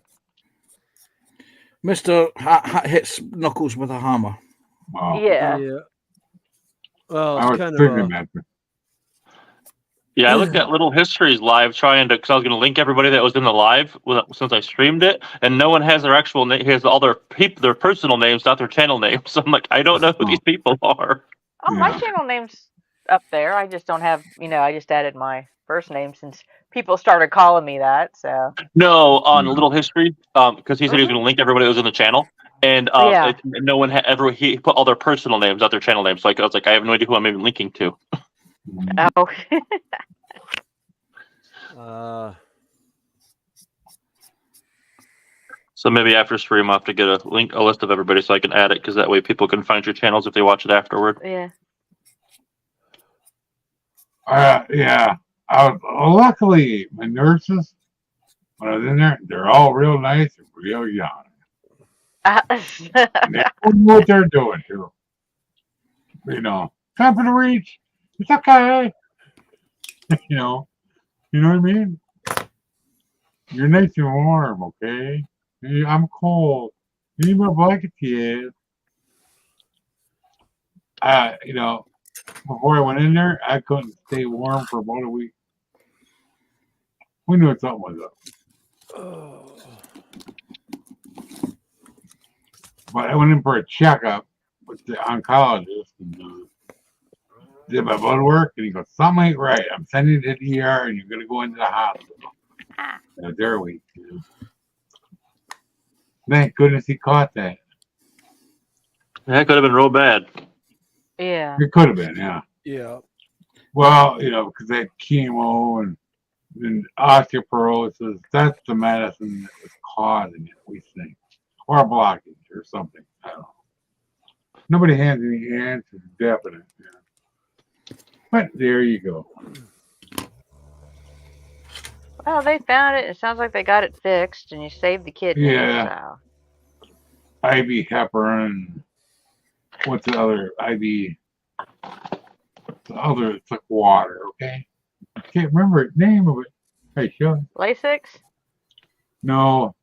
Mr. Hat hits Knuckles with a hammer. Wow. Yeah. Well, I it's was kind thinking of that. Yeah, I looked at Little Histories live trying to, because I was going to link everybody that was in the live since I streamed it, and no one has their actual name. Has all their their personal names, not their channel names. So I'm like, I don't know who these people are. Oh, my Yeah. channel name's up there. I just don't have, I just added my first name since people started calling me that. So No, on Yeah. Little History, because he said he was going to link everybody that was in the channel, and Yeah. no one he put all their personal names, not their channel names. So I was like, I have no idea who I'm even linking to. oh. So maybe after stream, I'll have to get a list of everybody so I can add it, because that way people can find your channels if they watch it afterward. Yeah. Yeah. Luckily, my nurses, when I was in there, they're all real nice and real young. They don't know what they're doing too. You know, time for the reach. It's okay. You know what I mean? You're nice and warm, okay? I'm cold. You need my blanket, kid. You know, before I went in there, I couldn't stay warm for about a week. We knew something was up. But I went in for a checkup with the oncologist and did my blood work, and he goes, "Something ain't right. I'm sending you to the ER, and you're gonna go into the hospital." They're weak. You know? Thank goodness he caught that. That could have been real bad. Yeah. It could have been, yeah. Yeah. Well, you know, because they had chemo and osteoporosis. That's the medicine that was causing it, we think, or a blockage or something. I don't know. Nobody has any answers definite. Yeah. But there you go. Well, they found it. It sounds like they got it fixed, and you saved the kidney. Yeah. So. IV heparin. What's the other IV? The other, it's like water, okay? I can't remember the name of it. Hey, Sean. Lasix? No.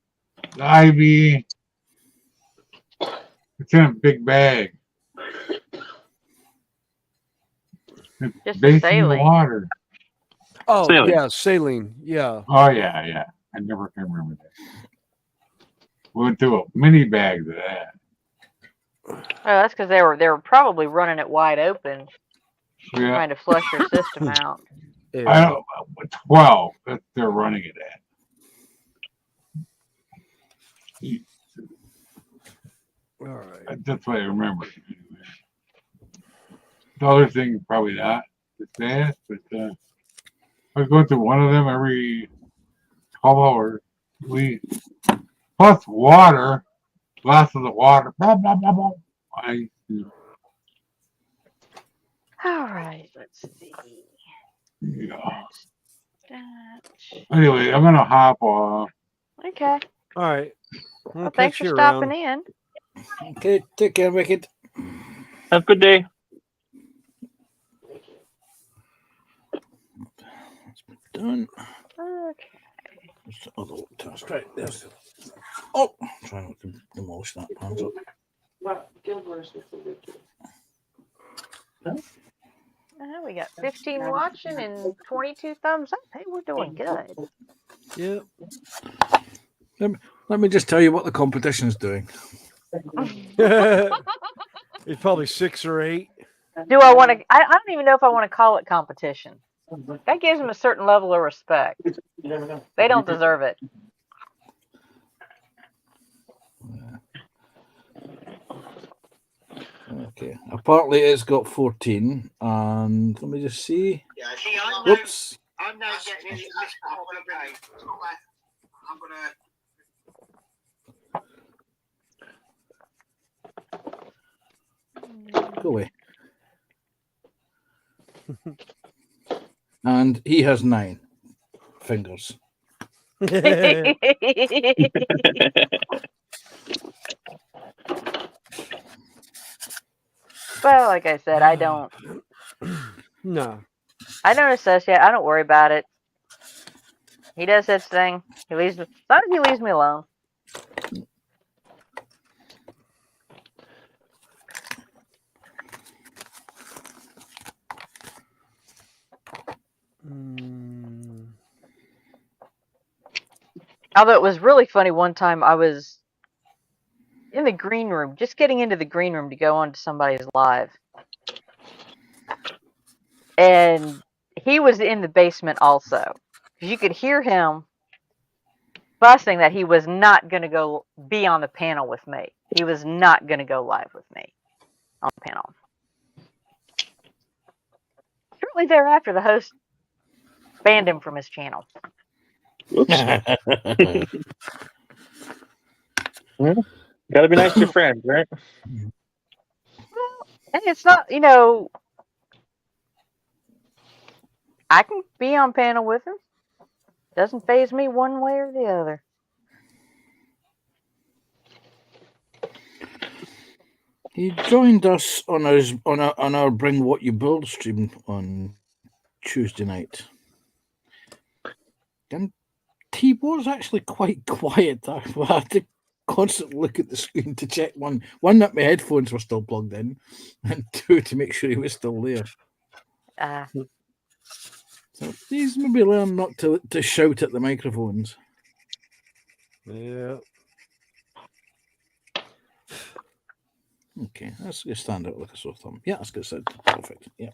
The IV. It's in a big bag. It's Just basically saline. water. Oh, Saline. yeah, saline. Yeah. Oh, yeah. I never can remember that. We went through a mini bag of that. Oh, that's because they were probably running it wide open, Yeah. trying to flush your system out. Yeah. I don't know, 12 that they're running it at. All right. That's what I remember. The other thing, probably not as fast, but I was going through one of them every 12 hours. Plus water, glasses of water, blah, blah, blah, blah. All right, let's see. Yeah. That. Anyway, I'm going to hop off. Okay. All right. Well, thanks for stopping in. Okay, take care, Wicked. Have a good day. Done. Okay. What's the other task? Right, there's the... Oh, try not to demolish that pan's up. We got 15 watching and 22 thumbs up. Hey, we're doing good. Yeah. Let me just tell you what the competition's doing. It's probably 6 or 8. Do I want to? I don't even know if I want to call it competition. That gives them a certain level of respect. They don't deserve it. Okay. Apparently it's got 14, and let me just see. Yeah, see, Whoops. I'm not getting any I'm gonna Go away. And he has 9 fingers. Well, like I said, I don't. No. I don't associate. I don't worry about it. He does his thing. He leaves me. As long as he leaves me alone. Although it was really funny one time, I was in the green room, just getting into the green room to go on to somebody's live. And he was in the basement also. Because you could hear him fussing that he was not going to go be on the panel with me. He was not going to go live with me on the panel. Shortly thereafter, the host banned him from his channel. Oops. Well, gotta be nice to your friends, right? Well, and it's not, I can be on panel with him. Doesn't faze me one way or the other. He joined us on our Bring What You Build stream on Tuesday night, and he was actually quite quiet. I had to constantly look at the screen to check one that my headphones were still plugged in, and two to make sure he was still there. So please maybe learn not to shout at the microphones. Yeah. Okay, let's just stand out like a sore thumb. Yeah, that's good. Said perfect. Yeah.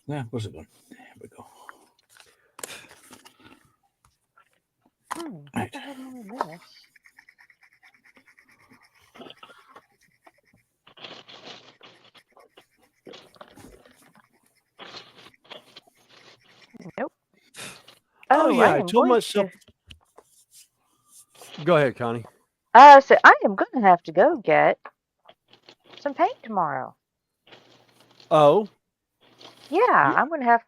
Yeah, where's it gone? There we go. Right. Nope. Oh yeah, I told going myself. Go ahead, Connie. So I am going to have to go get some paint tomorrow. Oh. Yeah, I'm going to have,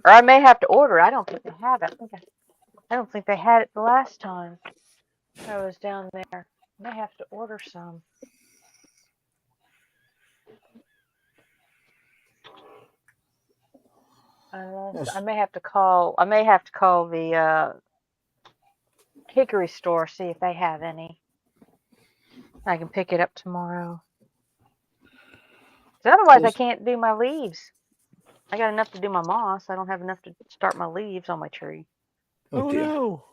or I may have to order. I don't think they have it. I don't think they had it the last time I was down there. I may have to order some. I may have to call. I may have to call the Hickory store, see if they have any. I can pick it up tomorrow. Otherwise, I can't do my leaves. I got enough to do my moss. I don't have enough to start my leaves on my tree. Oh no.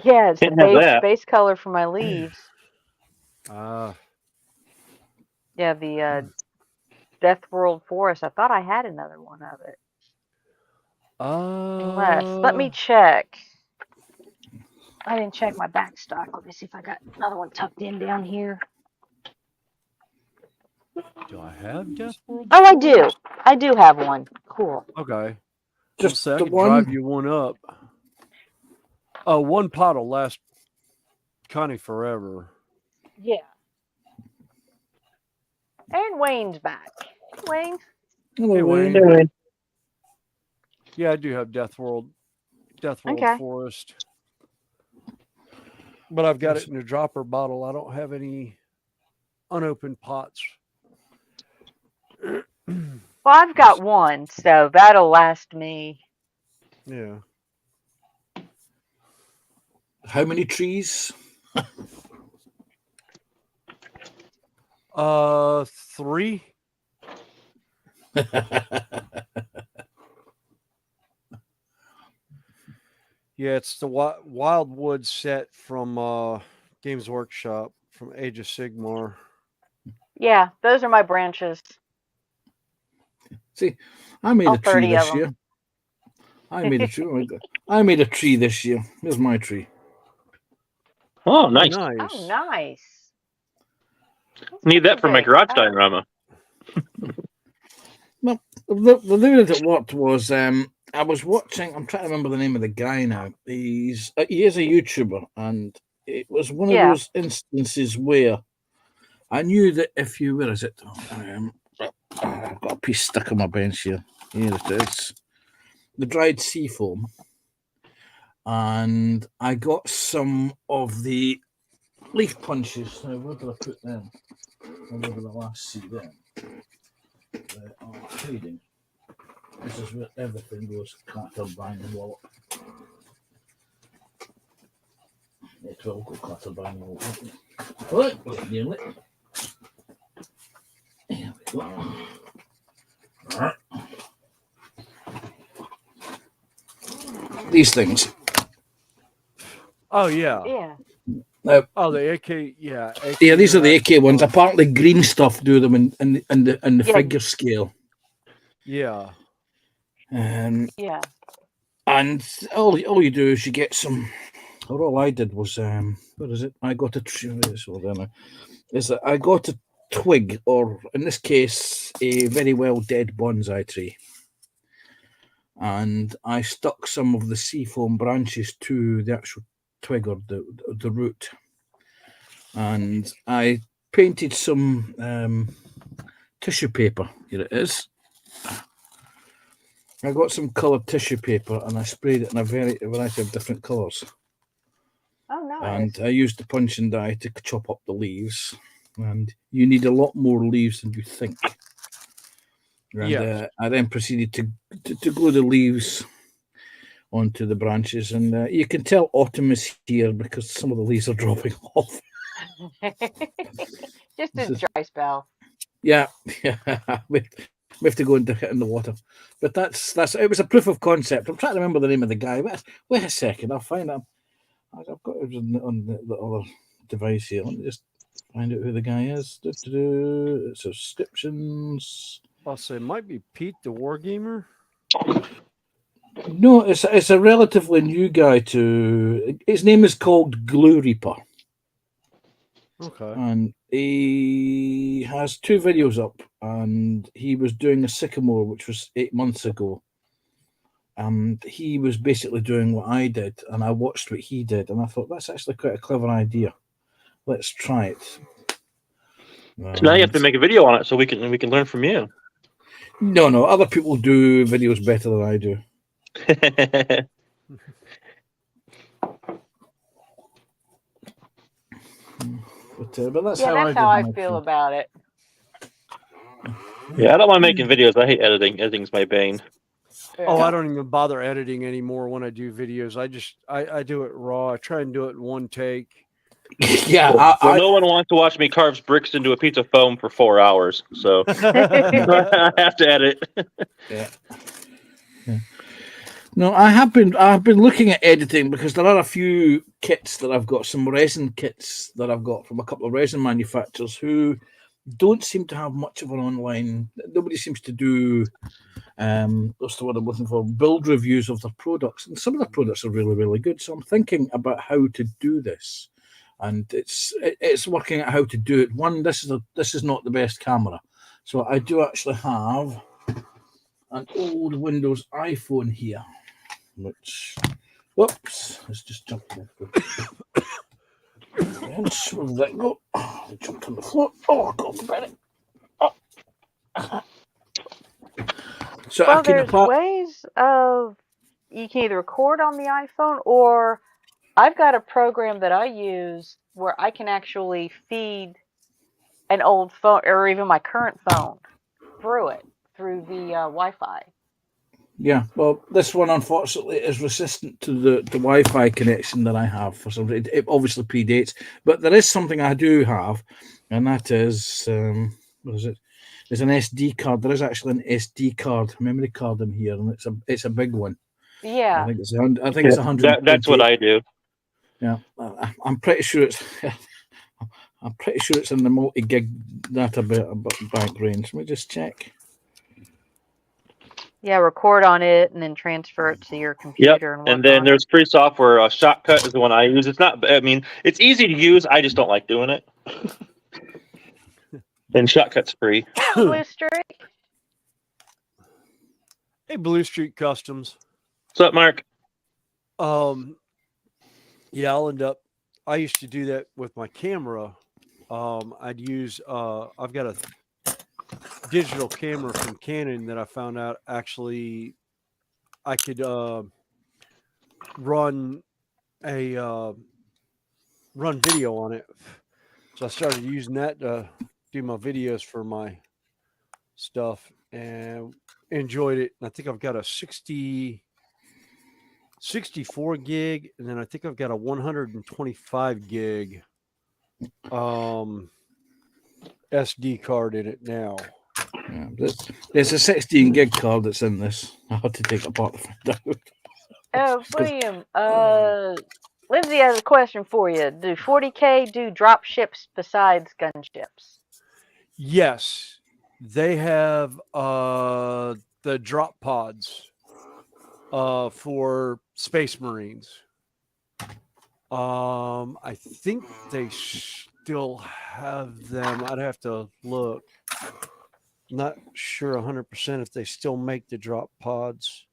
Yeah, it's the base color for my leaves. Yeah, the Death World Forest. I thought I had another one of it. Unless, let me check. I didn't check my back stock. Let me see if I got another one tucked in down here. Do I have Death World? Oh, I do. I do have one. Cool. Okay. Just I can drive you one up. Oh, one pot will last Connie forever. Yeah. And Wayne's back. Wayne. Hello, Wayne. Hey, Wayne. Yeah, I do have Death World Okay. Forest. But I've got it in a dropper bottle. I don't have any unopened pots. Well, I've got one, so that'll last me. Yeah. How many trees? 3. Yeah, it's the Wildwood set from Games Workshop from Age of Sigmar. Yeah, those are my branches. See, I made a tree 30 this of year. them. I made a tree. I made a tree this year. Here's my tree. Oh, nice. Oh, nice. Need that for my garage diorama. Well, the way that it worked was I was watching. I'm trying to remember the name of the guy now. He is a YouTuber, and it was one of those instances where I knew that if you, where is it? I've got a piece stuck on my bench here. Here it is. The dried sea foam. And I got some of the leaf punches. Now, where did I put them? Where did I last see them? They are hiding. This is where everything goes clatter, bang, and wallop. It will go clatter, bang, and wallop. Right, we're nearly. Here we go. Right. These things. Oh yeah. Yeah. The AK. Yeah. AK, yeah, these are the AK ones. Apparently, green stuff do them in the figure scale. Yeah. Yeah. And all you do is you get some. All I did was what is it? I got a tree. Is that I got a twig, or in this case, a very well dead bonsai tree. And I stuck some of the seafoam branches to the actual twig or the root. And I painted some tissue paper. Here it is. I got some coloured tissue paper and I sprayed it in a variety of different colours. Oh, nice. And I used the punch and die to chop up the leaves. and you need a lot more leaves than you think. And Yes. I then proceeded to glue the leaves onto the branches, and you can tell autumn is here because some of the leaves are dropping off. Just a dry spell. Yeah, we have to go and dip it in the water. But that's it was a proof of concept. I'm trying to remember the name of the guy. Wait a second, I'll find out. I've got it on the other device here. Let me just find out who the guy is. Subscriptions. I'll say it might be Pete the Wargamer. No, it's a relatively new guy to. His name is called Glue Reaper. Okay. And he has 2 videos up, and he was doing a sycamore, which was 8 months ago. And he was basically doing what I did, and I watched what he did, and I thought that's actually quite a clever idea. Let's try it. So now you have to make a video on it so we can learn from you. No, other people do videos better than I do. But that's how I feel about it. Yeah, I don't mind making videos. I hate editing. Editing's my bane. Oh, I don't even bother editing anymore when I do videos. I do it raw. I try and do it in one take. Yeah, no one wants to watch me carve bricks into a piece of foam for 4 hours, so I have to edit. Yeah. No, I've been looking at editing because there are a few kits that I've got, some resin kits that I've got from a couple of resin manufacturers who don't seem to have much of an online. Nobody seems to do what's the word I'm looking for? Build reviews of their products, and some of the products are really, really good. So I'm thinking about how to do this, and it's working out how to do it. One, this is not the best camera, so I do actually have an old Windows iPhone here, which, whoops, let's just jump off. And where did that go? Oh, I jumped on the floor. Oh, I got the it. Oh. So well, there's ways of you can either record on the iPhone, or I've got a program that I use where I can actually feed an old phone or even my current phone through the Wi-Fi. Yeah, well, this one unfortunately is resistant to the Wi-Fi connection that I have. For some reason, it obviously predates, but there is something I do have, and that is what is it? There's an SD card. There is actually an SD card, memory card in here, and it's a big one. Yeah, I think it's 100. That's what I do. Yeah, I'm pretty sure it's. I'm pretty sure it's in the multi-gig data bank range. Let me just check. Yeah, record on it and then transfer it to your computer. Yep. And then there's free software. Shotcut is the one I use. It's not. I mean, it's easy to use. I just don't like doing it. And Shotcut's free. Blue Streak. Hey, Blue Streak Customs. What's up, Mark? Yeah, I'll end up. I used to do that with my camera. I'd use. I've got a digital camera from Canon that I found out actually I could run video on it. So I started using that to do my videos for my stuff and enjoyed it. And I think I've got a 64 gig, and then I think I've got a 125 gig SD card in it now. Yeah, there's a 16 gig card that's in this. I had to take it apart to find out. Oh, William, Lindsay has a question for you. Do 40K do drop ships besides gunships? Yes, they have the drop pods for Space Marines. I think they still have them. I'd have to look. Not sure 100% if they still make the drop pods.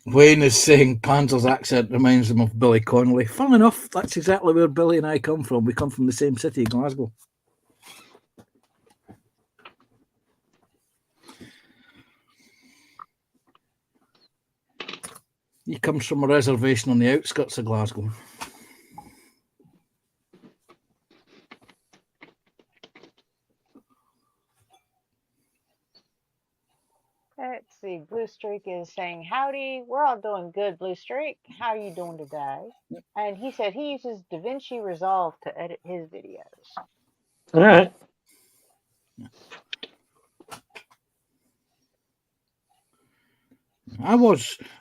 Wayne is saying Panzer's accent reminds him of Billy Connolly. Fun enough, that's exactly where Billy and I come from. We come from the same city, Glasgow. He comes from a reservation on the outskirts of Glasgow. Let's see. Blue Streak is saying, howdy. We're all doing good, Blue Streak. How are you doing today? And he said he uses DaVinci Resolve to edit his videos. All right.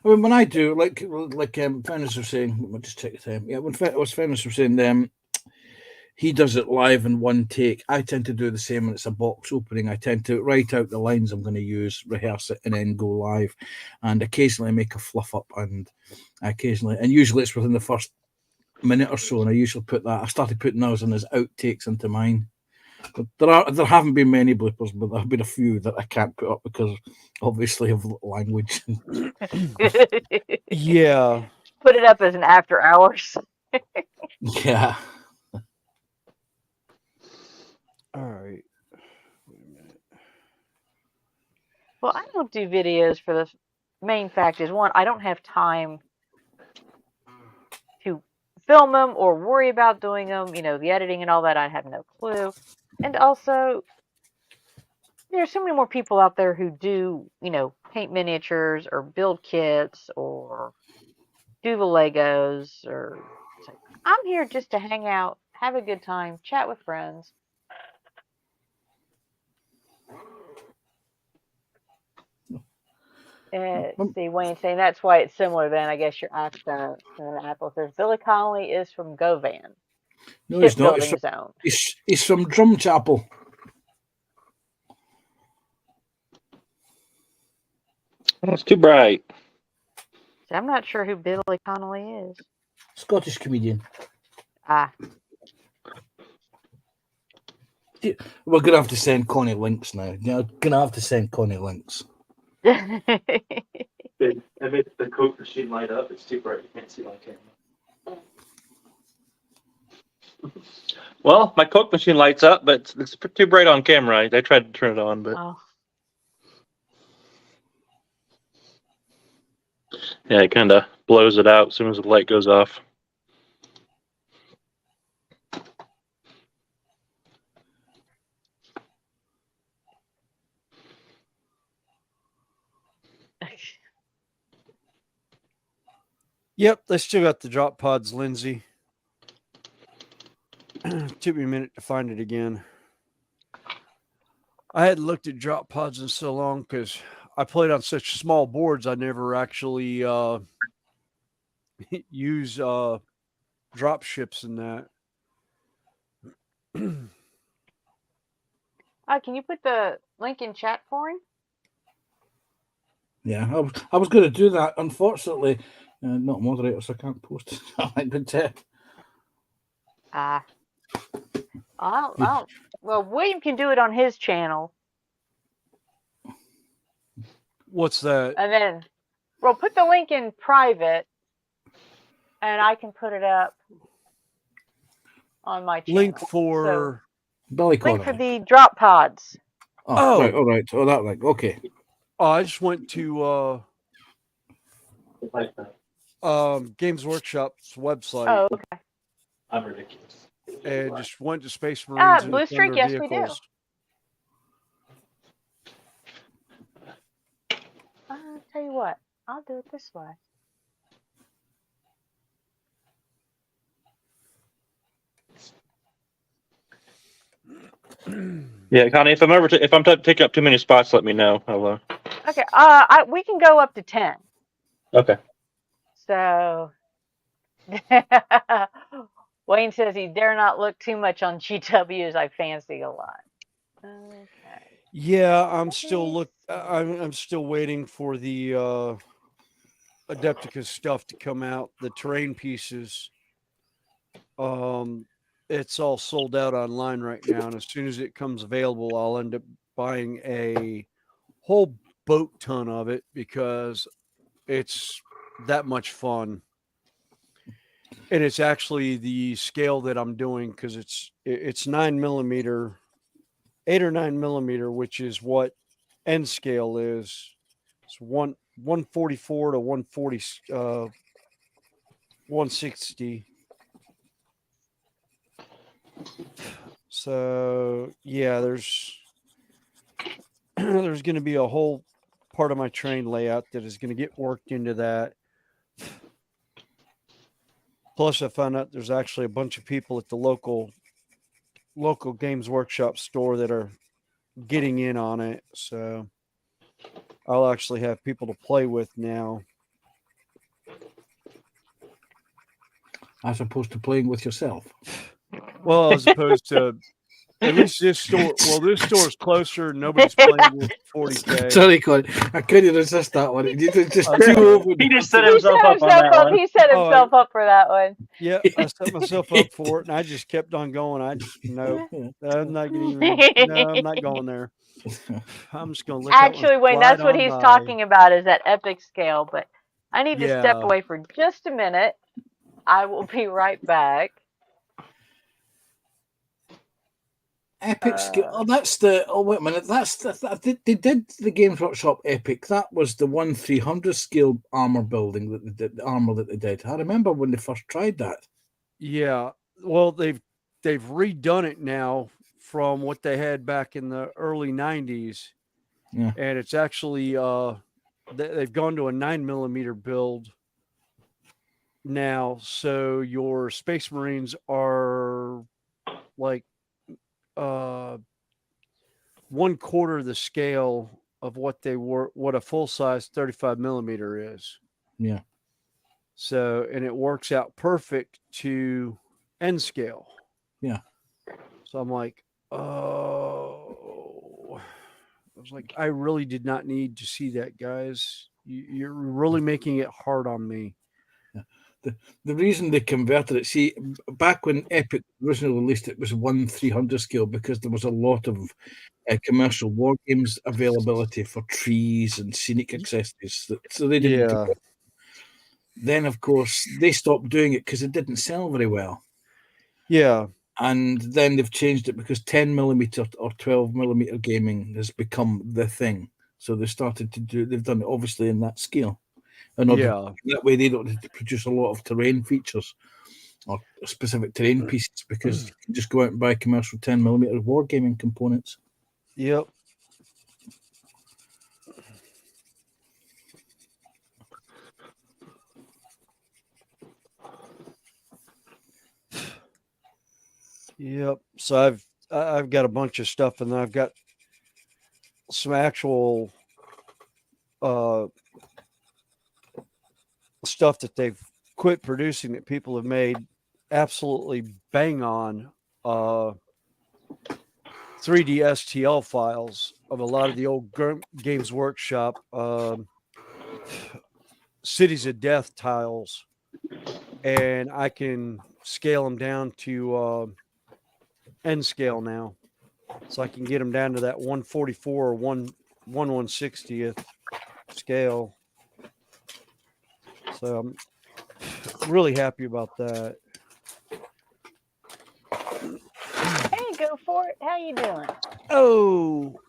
When I do, like Fennis was saying, I'll just take the time. Yeah, when Fennis was saying, he does it live in one take. I tend to do the same when it's a box opening. I tend to write out the lines I'm going to use, rehearse it, and then go live. And occasionally I make a fluff up, and usually it's within the first minute or so. And I usually I started putting those in as outtakes into mine. But there haven't been many bloopers, but there have been a few that I can't put up because obviously of language. Yeah. Put it up as an after hours. Yeah. All right. Wait a minute. Well, I don't do videos for the main fact is, one, I don't have time to film them or worry about doing them. The editing and all that, I have no clue. And also, there's so many more people out there who do, paint miniatures or build kits or do the Legos. I'm here just to hang out, have a good time, chat with friends. Let's see, Wayne saying that's why it's similar then. I guess your accent and Apple says Billy Connolly is from Govan. No, he's not. Zone. He's from Drumchapel. That's too bright. So I'm not sure who Billy Connolly is. Scottish comedian. We're going to have to send Connie links now. You're going to have to send Connie links. I made the Coke machine light up. It's too bright. You can't see my camera. Well, my Coke machine lights up, but it's too bright on camera. I tried to turn it on, but... Yeah, it kind of blows it out as soon as the light goes off. Yep, they still got the drop pods, Lindsay. Took me a minute to find it again. I hadn't looked at drop pods in so long because I played on such small boards. I never actually use drop ships in that. Can you put the link in chat for him? Yeah, I was going to do that. Unfortunately, not moderator, so I can't post it. Well, William can do it on his channel. What's that? And then, put the link in private, and I can put it up on my channel. Link for Billy Link for the drop pods. Oh, right, all right. Oh, that link. Okay. Oh, I just went to Games Workshop's website. Oh, okay. I'm ridiculous. And just went to Space Marines and Blue Streak, yes, vehicles. we do. I'll tell you what, I'll do it this way. Yeah, Connie, if I'm taking up too many spots, let me know. Okay. We can go up to 10. Okay. So Wayne says he dare not look too much on GWs I fancy a lot. Okay. Yeah, I'm still waiting for the Adepticus stuff to come out. The terrain pieces. It's all sold out online right now, and as soon as it comes available, I'll end up buying a whole boat ton of it because it's that much fun. And it's actually the scale that I'm doing because it's 9mm, 8 or 9mm, which is what end scale is. It's 144 to 140, 160. So yeah, there's going to be a whole part of my train layout that is going to get worked into that. Plus, I found out there's actually a bunch of people at the local Games Workshop store that are getting in on it. So I'll actually have people to play with now. As opposed to playing with yourself. Well, as opposed to at least this store. Well, this store's closer. Nobody's playing with 40K. Sorry, Colin. I couldn't resist that one. You just Okay. too over. He just set himself up on that one. He set himself up for that one. Yeah, I set myself up for it, and I just kept on going. No, I'm not going there. I'm just going to let Actually, that one Wayne, that's slide what on he's by. talking about is that epic scale. But I need to step Yeah. away for just a minute. I will be right back. Epic scale. Oh, that's the. Oh, wait a minute. They did the Games Workshop Epic. That was the 1/300 scale armor building that they did. The armor that they did. I remember when they first tried that. Yeah. Well, they've redone it now from what they had back in the early 90s. Yeah. And it's actually they've gone to a 9mm build now. So your Space Marines are like 1/4 the scale of what a full size 35mm is. Yeah. So, and it works out perfect to N scale. Yeah. So I'm like, oh, I was like, I really did not need to see that, guys. You're really making it hard on me. Yeah. The reason they converted it, see, back when Epic originally released it was 1/300 scale because there was a lot of commercial war games availability for trees and scenic accessories. So they didn't. Yeah. Then, of course, they stopped doing it because it didn't sell very well. Yeah. And then they've changed it because 10mm or 12mm gaming has become the thing. So they've done it obviously in that scale. That way they don't have to produce a lot of terrain features or specific terrain pieces because you can just go out and buy commercial 10mm wargaming components. Yep. Yep. So I've got a bunch of stuff, and then I've got some actual stuff that they've quit producing that people have made absolutely bang on 3D STL files of a lot of the old Games Workshop Cities of Death tiles, and I can scale them down to N scale now, so I can get them down to that 144 or 1/160th scale. So I'm really happy about that. Hey, go for it. How you doing? Oh,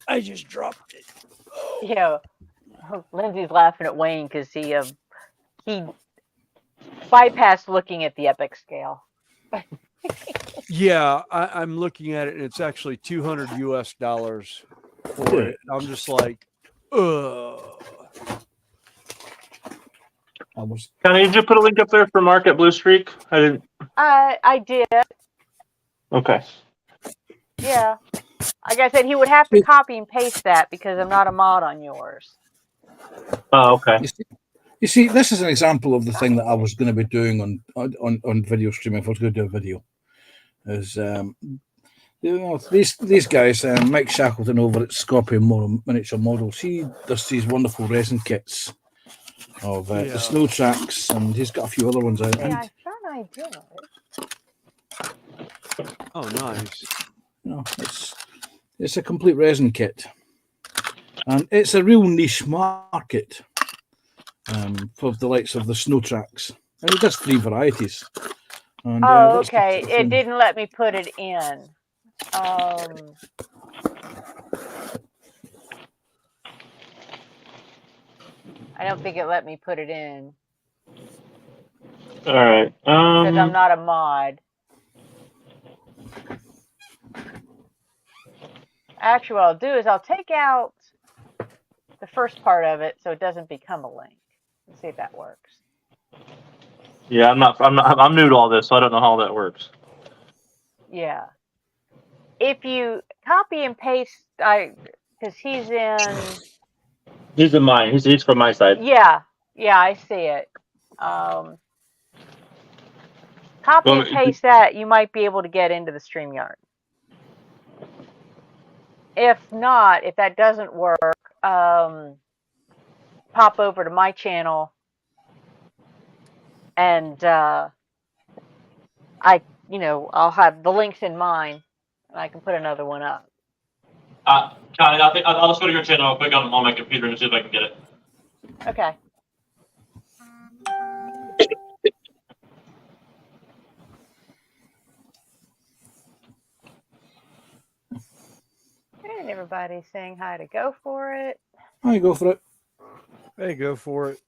I just dropped it. Oh. Yeah, Lindsay's laughing at Wayne because he bypassed looking at the epic scale. Yeah, I'm looking at it, and it's actually $200 for it. I'm just like, ugh. Connie, did you put a link up there for Market Blue Streak? I didn't. I did. Okay. Yeah. Like I said, he would have to copy and paste that because I'm not a mod on yours. Oh, okay. You see, this is an example of the thing that I was going to be doing on video streaming. If I was going to do a video, is these guys, Mike Shackleton over at Scorpion Miniature Models, he does these wonderful resin kits of the snow tracks, and he's got a few other ones out. Yeah, I thought I did. Oh, nice. It's a complete resin kit, and it's a real niche market for the likes of the snow tracks, and it does 3 varieties. And, okay. It didn't let me put it in. I don't think it let me put it in. All right. Because I'm not a mod. Actually, what I'll do is I'll take out the first part of it so it doesn't become a link. Let's see if that works. Yeah, I'm new to all this, so I don't know how that works. Yeah. If you copy and paste, because he's in. He's in mine. He's from my side. Yeah, I see it. Copy and paste that, you might be able to get into the StreamYard. If not, if that doesn't work, pop over to my channel, and I'll have the links in mine, and I can put another one up. Connie, I'll just go to your channel real quick on my computer and see if I can get it. Okay. And everybody's saying hi to go for it. I go for it. Hey, go for it.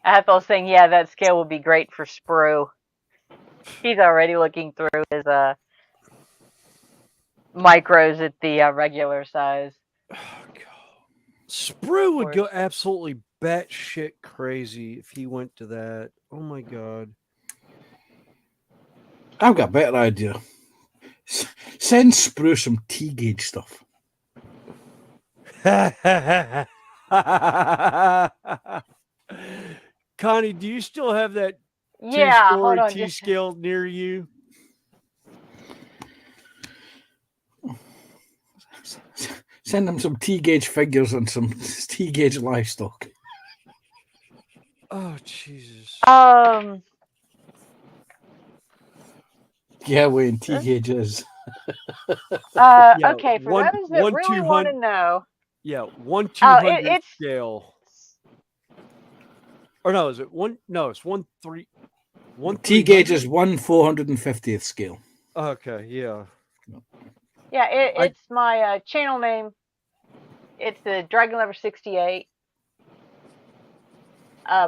Ethel's saying, yeah, that scale would be great for Sprue. He's already looking through his micros at the regular size. Oh, God. Sprue would go absolutely batshit crazy if he went to that. Oh my God. I've got a better idea. Send Sprue some T-gauge stuff. Connie, do you still have that hold on, T-scale near you? Send them some T-gauge figures and some T-gauge livestock. Oh, Jesus. Yeah, Wayne, T-gauge is. Okay, for those that really want to know. Yeah, 1/200 scale. Or no, is it one? No, it's 1/3. T-gauge is 1/450th scale. Okay, yeah. Yeah, it's my channel name. It's the Dragon Lover 68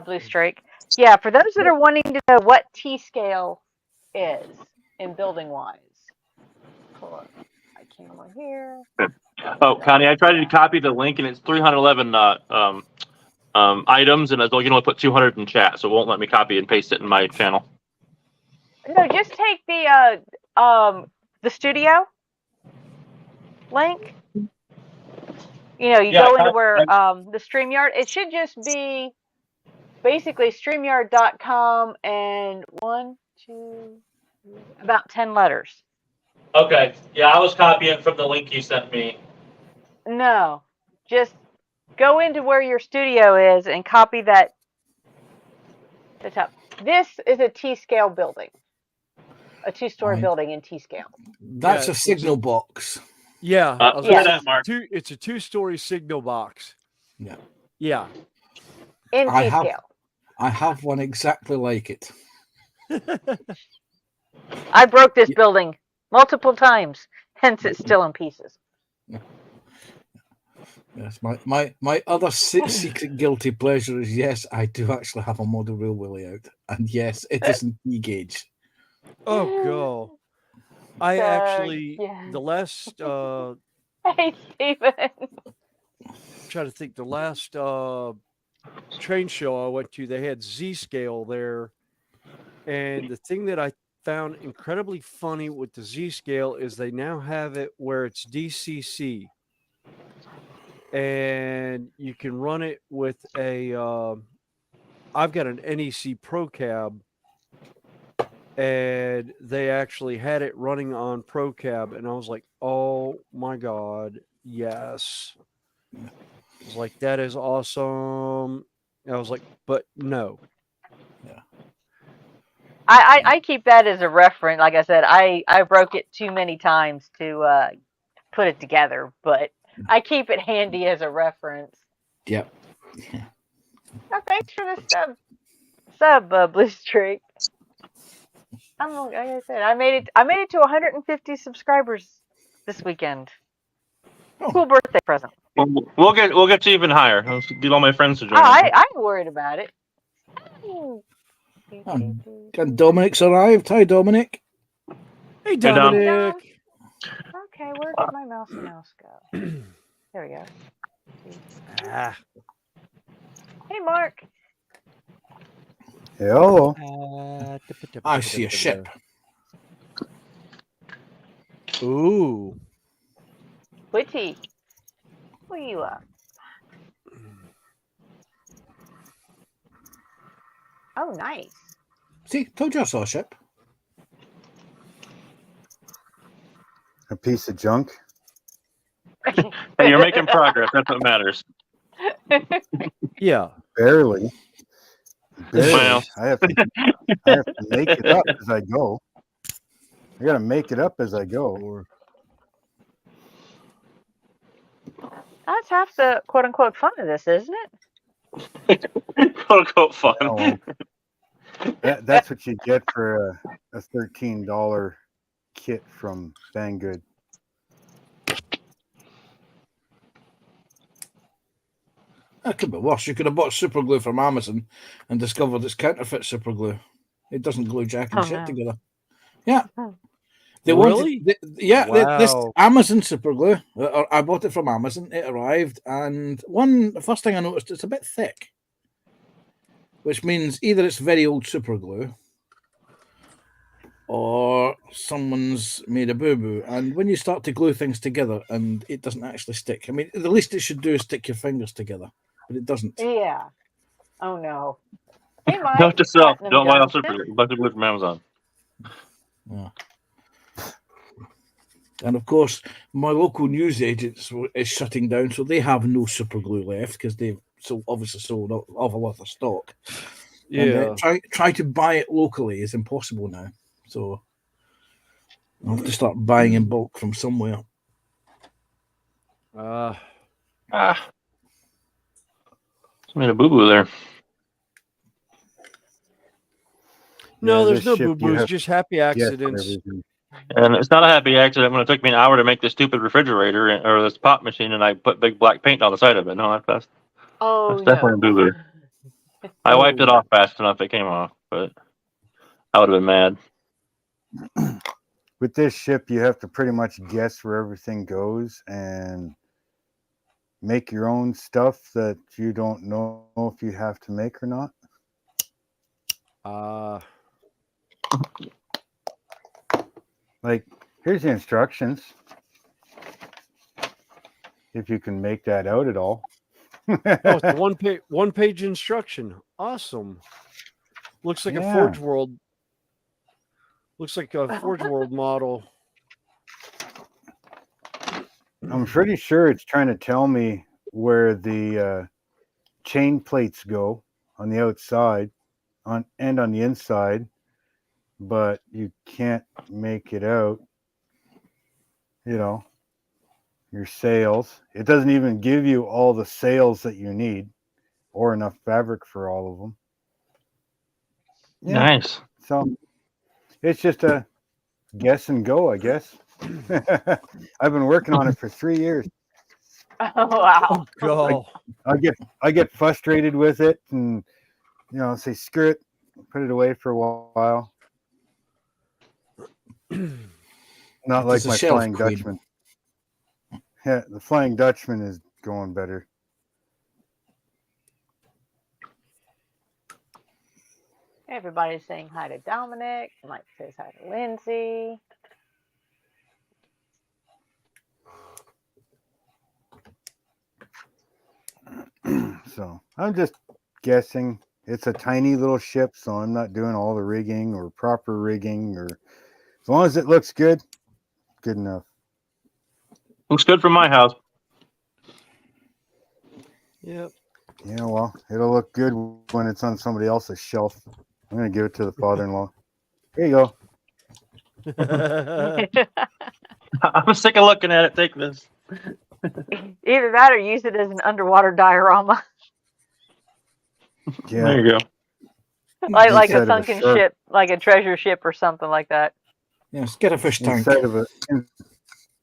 Blue Streak. Yeah, for those that are wanting to know what T-scale is in building wise. Pull up my camera here. Oh, Connie, I tried to copy the link and it's 311 items, and I can only put 200 in chat, so it won't let me copy and paste it in my channel. No, just take the studio link. You go into where the StreamYard. It should just be basically StreamYard.com and about 10 letters. Okay. Yeah, I was copying from the link you sent me. No, just go into where your studio is and copy that. The top. This is a T-scale building, a 2-story building in T-scale. That's a signal box. Yeah, it's a 2-story signal box. Yeah. Yeah. In T-scale. I have one exactly like it. I broke this building multiple times, hence it's still in pieces. Yes, my other secret guilty pleasure is, yes, I do actually have a model railway layout, and yes, it isn't E-gauge. Oh God! I actually the last hey Stephen. I'm trying to think. The last train show I went to, they had Z-scale there, and the thing that I found incredibly funny with the Z-scale is they now have it where it's DCC. And you can run it with a I've got an NEC Pro Cab, and they actually had it running on Pro Cab, and I was like, oh my God, yes. I was like, that is awesome. I was like, but no. Yeah. I keep that as a reference. Like I said, I broke it too many times to put it together, but I keep it handy as a reference. Yep. Oh, thanks for the sub, Blue Streak. Like I said, I made it to 150 subscribers this weekend. Cool birthday present. We'll get you even higher. I'll get all my friends to join. I'm worried about it. And Dominic's arrived. Hi, Dominic. Hey, Dom. Dominic. Okay, where did my mouse go? There we go. Ah. Hey, Mark. Hello. I see a ship. Ooh. Witty. Where you up? Oh, nice. See, told you I saw a ship. A piece of junk. Hey, you're making progress. That's what matters. Yeah. Barely. Well. I have to make it up as I go. I got to make it up as I go. That's half the quote unquote fun of this, isn't it? Quote unquote fun. Oh, that's what you get for a $13 kit from Banggood. That could be worse. You could have bought super glue from Amazon and discovered it's counterfeit super glue. It doesn't glue jack and shit together. Yeah. They really? This Amazon super glue. I bought it from Amazon. It arrived, and the first thing I noticed, it's a bit thick, which means either it's very old super glue or someone's made a boo-boo. And when you start to glue things together and it doesn't actually stick, I mean, the least it should do is stick your fingers together, but it doesn't. Yeah. Oh, no. Hey, Mike. Note to self, Platinum don't buy a Johnson. super bunch of glue from Amazon. Yeah. And of course, my local news agents is shutting down, so they have no super glue left because they've obviously sold off a lot of stock. Yeah. And try to buy it locally is impossible now. So I'll have to start buying in bulk from somewhere. Made a boo-boo there. No, Yeah, there's this no ship, boo-boos, just happy accidents. And it's not a happy accident when it took me an hour to make this stupid refrigerator or this pop machine, and I put big black paint on the side of it. No, that's definitely a boo-boo. I wiped it off fast enough; it came off, but I would have been mad. With this ship, you have to pretty much guess where everything goes and make your own stuff that you don't know if you have to make or not. Like, here's the instructions. If you can make that out at all. It's a one-page instruction. Awesome. Looks like a Forge World. Looks like a Forge World model. I'm pretty sure it's trying to tell me where the chain plates go on the outside and on the inside, but you can't make it out. You know, your sails. It doesn't even give you all the sails that you need or enough fabric for all of them. Yeah. Nice. So it's just a guess and go, I guess. I've been working on it for 3 years. Oh, wow. Oh, I get frustrated with it and say screw it, put it away for a while. Not like my Flying Dutchman. Yeah, the Flying Dutchman is going better. Everybody's saying hi to Dominic. Mike says hi to Lindsay. So I'm just guessing. It's a tiny little ship, so I'm not doing all the rigging or proper rigging, or as long as it looks good, good enough. Looks good from my house. Yep. Yeah, well, it'll look good when it's on somebody else's shelf. I'm going to give it to the father-in-law. Here you go. I'm sick of looking at it. Take this. Either that or use it as an underwater diorama. Yeah. There you go. like a sunken ship, like a treasure ship or something like that. Yes, get a fish tank.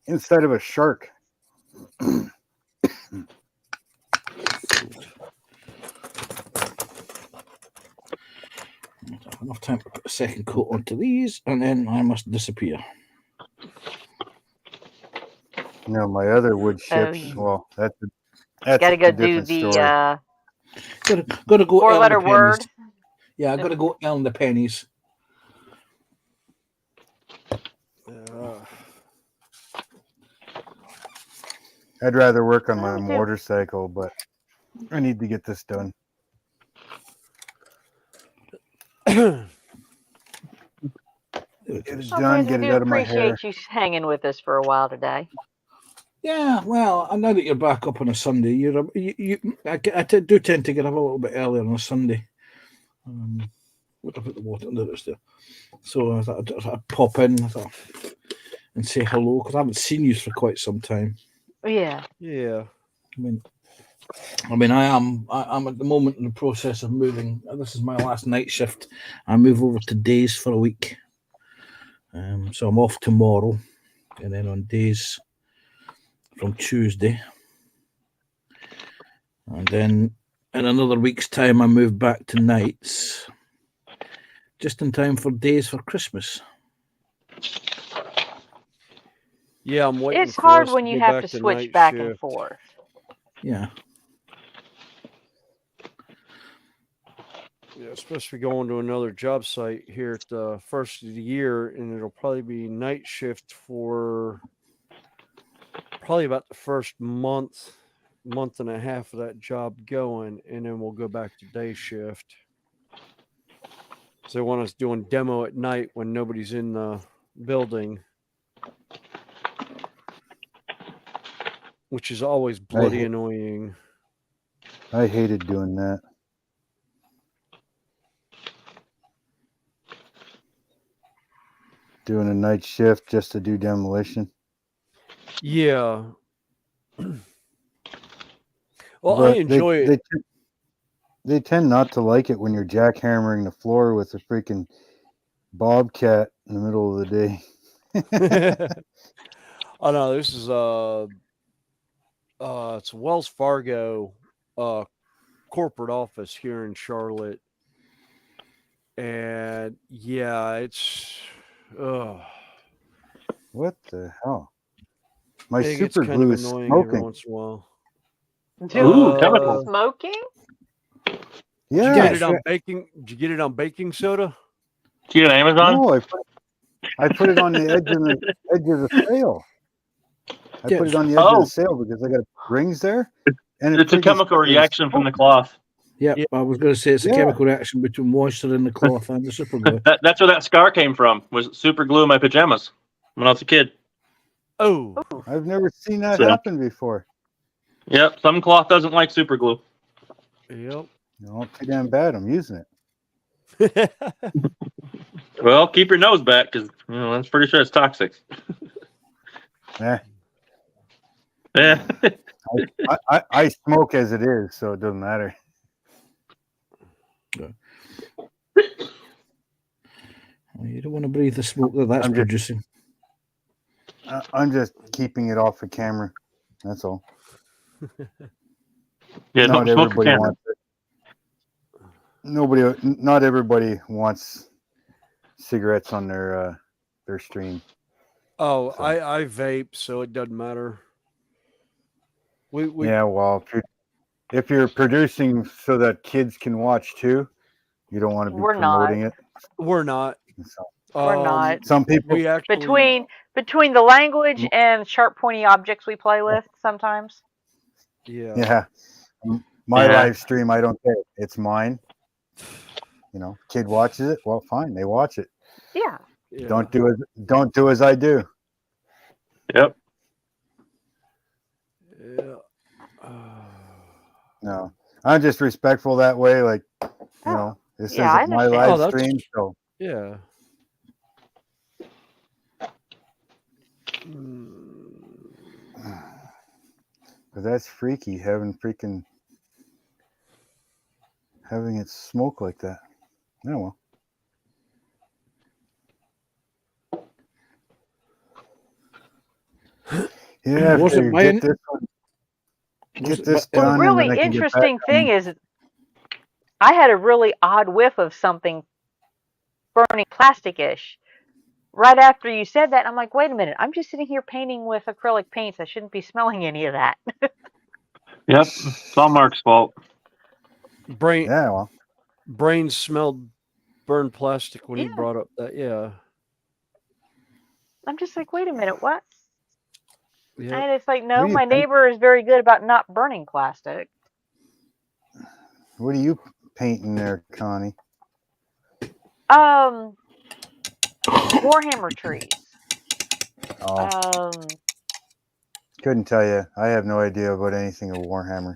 Instead of a shark. enough time to put a second coat onto these, and then I must disappear. No, my other wood Oh, chips. yeah. Well, that's Gotta a go do different the story. Gotta go earn the 4-letter pennies. word. Yeah, I gotta go earn the pennies. I'd rather work on my Me too. motorcycle, but I need to get this done. Get it Well, done, Blaze, get we it do out of my hair. appreciate you hanging with us for a while today. Yeah, well, I know that you're back up on a Sunday. I do tend to get up a little bit earlier on a Sunday. What I put the water under this there. So I thought I'd pop in and say hello because I haven't seen you for quite some time. Yeah. Yeah. I mean, I'm at the moment in the process of moving. This is my last night shift. I move over to days for a week. So I'm off tomorrow, and then on days from Tuesday, and then in another week's time I move back to nights, just in time for days for Christmas. Yeah, I'm waiting. It's for hard us when to you go have back to to switch night back and shift. forth. Yeah. Yeah, it's supposed to be going to another job site here at the first of the year, and it'll probably be night shift for probably about the first month and a half of that job going, and then we'll go back to day shift. So they want us doing demo at night when nobody's in the building, which is always bloody annoying. I hated doing that. Doing a night shift just to do demolition. Yeah. Well, But I enjoy it. They tend not to like it when you're jackhammering the floor with a freaking bobcat in the middle of the day. Oh no, this is it's Wells Fargo corporate office here in Charlotte. And yeah, it's what the hell? My it gets super kind glue of is annoying every smoking. once in a while. Ooh, chemicals. Smoking? Did you Yeah. get it on baking? Did you get it on baking soda? Do you get Amazon? No, I put it on the edge of the sail. I put it on the edge of the sail because I got rings there. And it's a chemical reaction from the cloth. Yep, I was going to say it's a chemical reaction between moisture in the cloth and the super glue. That's where that scar came from. Was super glue in my pajamas when I was a kid. Oh, I've never seen that happen before. Yep, some cloth doesn't like super glue. Yep. No, too damn bad. I'm using it. Well, keep your nose back because I'm pretty sure it's toxic. Yeah. I smoke as it is, so it doesn't matter. You don't want to breathe the smoke that that's producing. I'm just keeping it off the camera. That's all. Yeah, not everybody wants it. Not everybody wants cigarettes on their stream. Oh, so. I vape, so it doesn't matter. Yeah, well, if you're producing so that kids can watch too, you don't want to be promoting it. We're not. So, we're not. Some people between the language and sharp, pointy objects we play with sometimes. Yeah. Yeah. My live stream, I don't care. It's mine. Kid watches it. Well, fine, they watch it. Yeah. Don't do as I do. Yep. Yeah. No, I'm just respectful that way. Like, this isn't my live stream, so yeah. But that's freaky having it smoke like that. Oh well. Yeah, get this done. The really interesting thing is I had a really odd whiff of something burning plastic-ish. Right after you said that, I'm like, wait a minute, I'm just sitting here painting with acrylic paints. I shouldn't be smelling any of that. Yep, it's all Mark's fault. Brain smelled burned plastic when he Yeah. brought up that. Yeah. I'm just like, wait a minute, what? Yep. And it's like, What no, do you my paint? neighbor is very good about not burning plastic. What are you painting there, Connie? Warhammer trees. Oh, couldn't tell you. I have no idea about anything of Warhammer.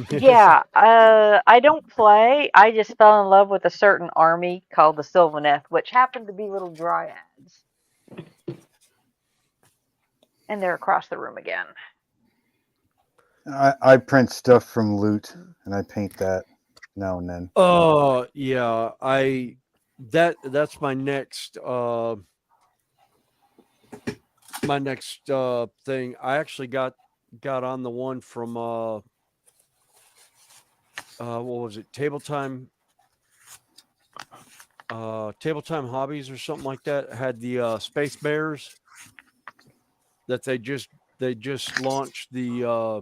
Yeah, I don't play. I just fell in love with a certain army called the Sylvaneth, which happened to be little dryads. And they're across the room again. I print stuff from loot and I paint that now and then. Oh yeah, that's my next thing. I actually got on the one from what was it? Table Time Hobbies or something like that. Had the Space Bears that they just launched the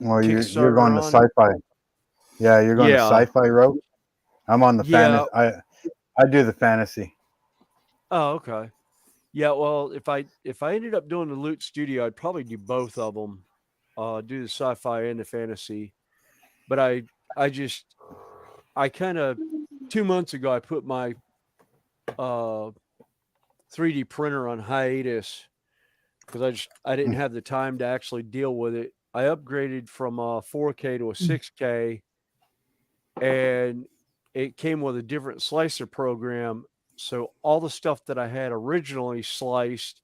Well, you're Kickstarter going to on. sci-fi. Yeah, you're going to sci-fi route. I'm on the fantasy. I do the fantasy. Oh, okay. Yeah, well, if I ended up doing the Loot Studio, I'd probably do both of them. Do the sci-fi and the fantasy. But I kind of 2 months ago I put my 3D printer on hiatus because I didn't have the time to actually deal with it. I upgraded from 4K to a 6K, and it came with a different slicer program. So all the stuff that I had originally sliced,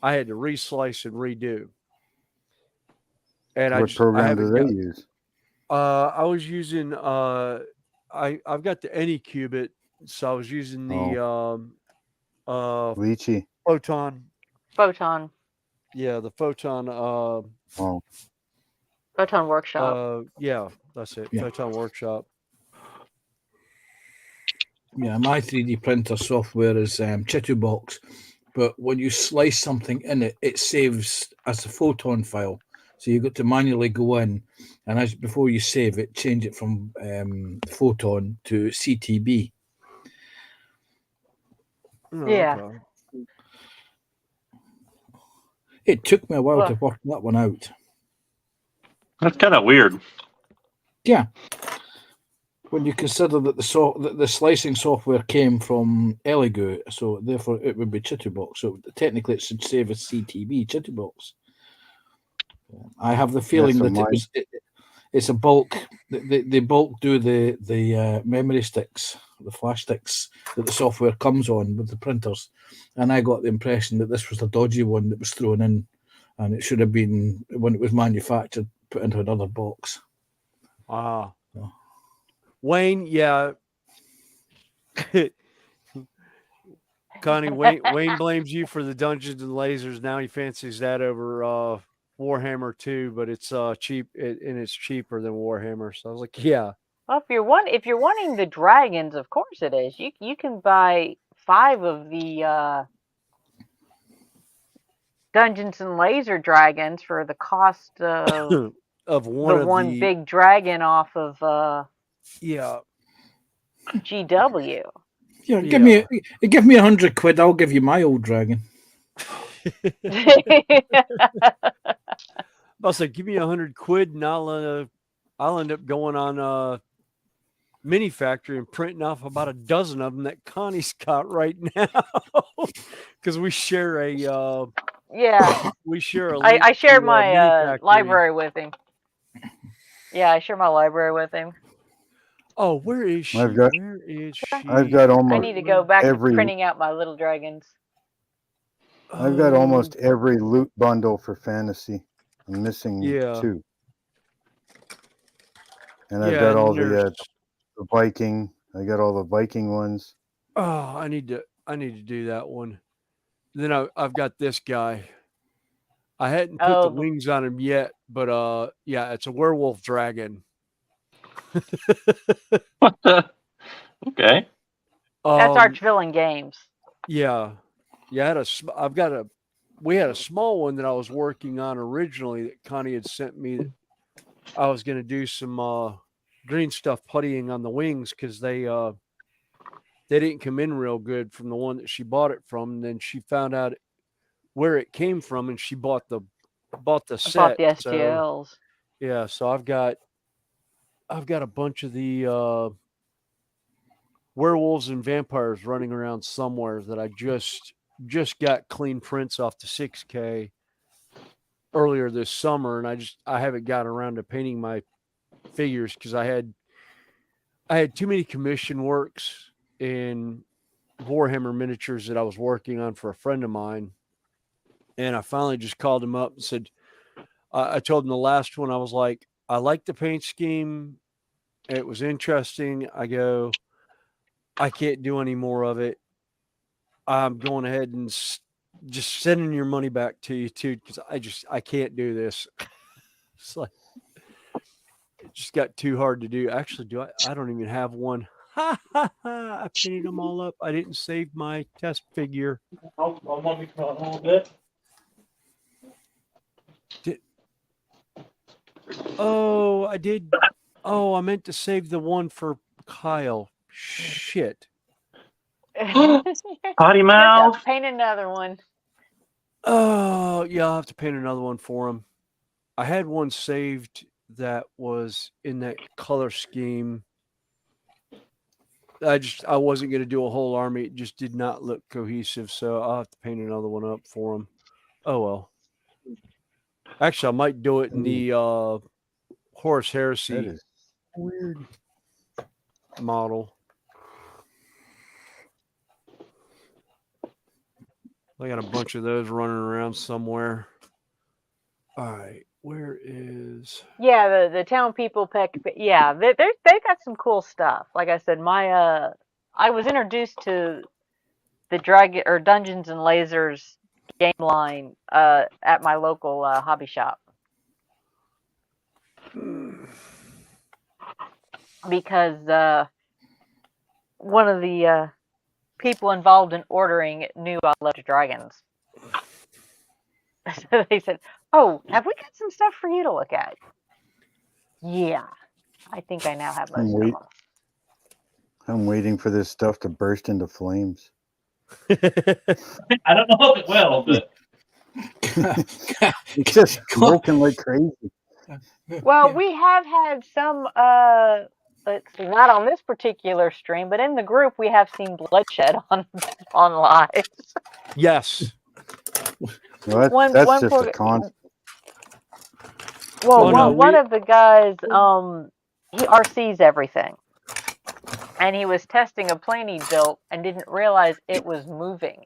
I had to reslice and redo. And what program do they use? I was using I've got the Anycubit, so I was using the Lychee. Photon. Yeah, the Photon Photon Workshop. Yeah, that's it. Yeah. Photon Workshop. Yeah, my 3D printer software is Chitubox, but when you slice something in it, it saves as a photon file. So you've got to manually go in, and before you save it, change it from photon to CTB. Yeah. Okay. It took me a while to work that one out. That's kind of weird. Yeah. When you consider that the slicing software came from Elegoo, so therefore it would be Chitubox. So technically it should save as CTB, Chitubox. I have the feeling that it's a bulk. They bulk do the memory sticks, the flash sticks that the software comes on with the printers, and I got the impression that this was a dodgy one that was thrown in, and it should have been, when it was manufactured, put into another box. Wow. So. Wayne, yeah. Connie, Wayne blames you for the Dungeons and Lasers. Now he fancies that over Warhammer 2, but it's cheap and it's cheaper than Warhammer. So I was like, yeah. Well, if you're wanting the dragons, of course it is. You can buy 5 of the Dungeons and Laser dragons for the cost of one big dragon off of GW. Yeah, give me £100. I'll give you my old dragon. I'll say, give me £100 and I'll end up going on Mini Factory and printing off about a dozen of them that Connie's got right now because we share a we share a I share my library with him. Yeah, I share my library with him. Oh, where is she? Where is she? I've got almost. I need to go back to printing out my little dragons. I've got almost every loot bundle for fantasy. I'm missing 2. And I've got all the Viking. I got all the Viking ones. Oh, I need to do that one. Then I've got this guy. I hadn't put the wings on him yet, but yeah, it's a werewolf dragon. What Okay. That's Archvillain Games. Yeah. Yeah, we had a small one that I was working on originally that Connie had sent me that I was going to do some green stuff puttying on the wings because they didn't come in real good from the one that she bought it from. And then she found out where it came from, and she bought the set. Bought the So STLs. yeah, so I've got a bunch of the werewolves and vampires running around somewhere that I just got clean prints off the 6K earlier this summer, and I haven't gotten around to painting my figures because I had too many commission works in Warhammer miniatures that I was working on for a friend of mine, and I finally just called him up and said, I told him the last one, I was like, I like the paint scheme, it was interesting. I go, I can't do any more of it. I'm going ahead and just sending your money back to you too, because I can't do this. It's like it just got too hard to do. Actually, I don't even have one. I painted them all up. I didn't save my test figure. I'll monitor a little bit. I did. Oh, I meant to save the one for Kyle. Shit. Potty mouth. Paint another one. Oh, yeah, I'll have to paint another one for him. I had one saved that was in that color scheme. I wasn't going to do a whole army. It just did not look cohesive, so I'll have to paint another one up for him. Oh, well. Actually, I might do it in the Horus Heresy That is weird model. I got a bunch of those running around somewhere. All right, where is? Yeah, the town people pick. Yeah, they got some cool stuff. Like I said, I was introduced to the Dungeons and Lasers game line at my local hobby shop because one of the people involved in ordering knew I loved dragons. So they said, "Oh, have we got some stuff for you to look at?" Yeah, I think I now have most of them. I'm waiting for this stuff to burst into flames. I don't know if it will, but it's just smoking like crazy. Well, we have had some, not on this particular stream, but in the group we have seen bloodshed on live. Yes. Well, that's just a con. Well, one of the guys, he RCs everything, and he was testing a plane he built and didn't realize it was moving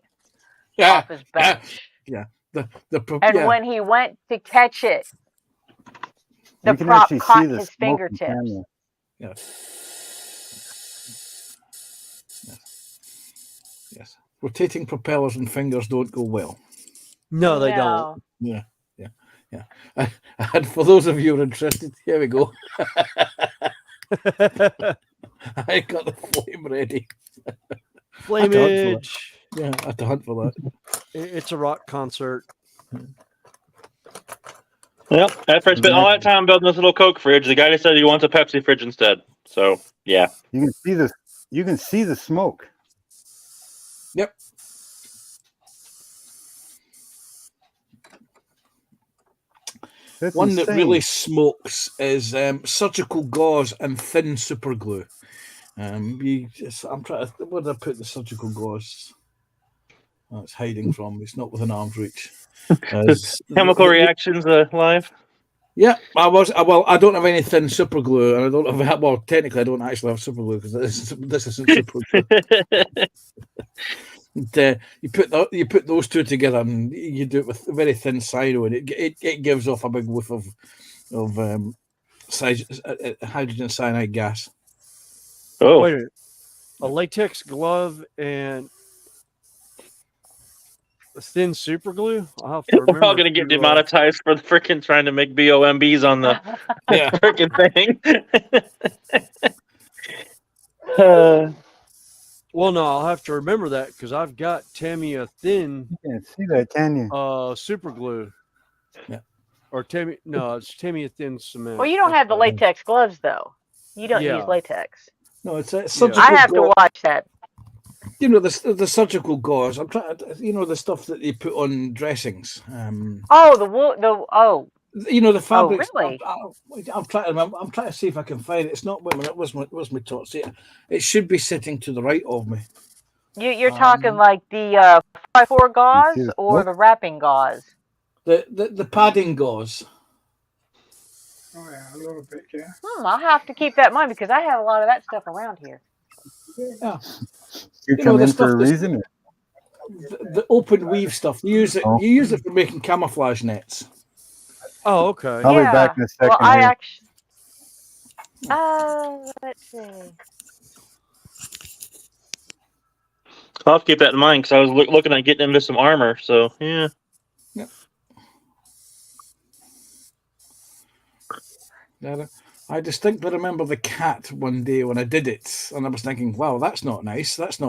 off his bench. Yeah. When he went to catch it, the you can prop actually caught see the his smoke fingertips. Yes. Rotating propellers and fingers don't go well. No, they don't. Yeah. And for those of you who are interested, here we go. I got the flame ready. Flameage. Yeah, I had to hunt for that. It's a rock concert. Well, after I spent all that time building this little Coke fridge, the guy decided he wants a Pepsi fridge instead. So yeah, you can see the smoke. Yep. That's one insane. that really smokes is surgical gauze and thin super glue. I'm trying to. Where did I put the surgical gauze? Oh, it's hiding from me. It's not within arm's reach. Chemical reactions live. Yeah, I don't have any thin super glue, and I don't have. Well, technically, I don't actually have super glue because this isn't super glue. You put those two together, and you do it with very thin cyano, and it gives off a big whiff of hydrogen cyanide gas. Oh, wait a latex glove and a thin super glue. I'll have to remember. We're all gonna get demonetized for the freaking trying to make BOMBs on the freaking thing. Well, no, I'll have to remember that because I've got Tamiya thin You can't see that, can you? super glue. Yeah. Or no, it's Tamiya thin cement. Well, you don't That's have the right. latex gloves though. You don't use Yeah. latex. No, it's Yeah. surgical. I have to gauze. watch that. You know the surgical gauze. I'm trying. You know the stuff that they put on dressings. Oh, the wool. You know the fabrics. really? I'm trying to remember. I'm trying to see if I can find it. It's not. Wait a minute. Where's my torch? See, it should be sitting to the right of me. You're talking like the 4x4 gauze or the wrapping gauze? The padding gauze. Oh yeah, a little bit, yeah. I'll have to keep that in mind because I have a lot of that stuff around here. Yeah. You know come the in stuff for a that's reason. the open weave stuff. You use it. Oh. You use it for making camouflage nets. Oh, okay. I'll be back in a second. Well, I here. actually. Let's see. I'll have to keep that in mind because I was looking at getting into some armor. So yeah. Yep. I distinctly remember the cat one day when I did it, and I was thinking, "Wow, that's not nice. That's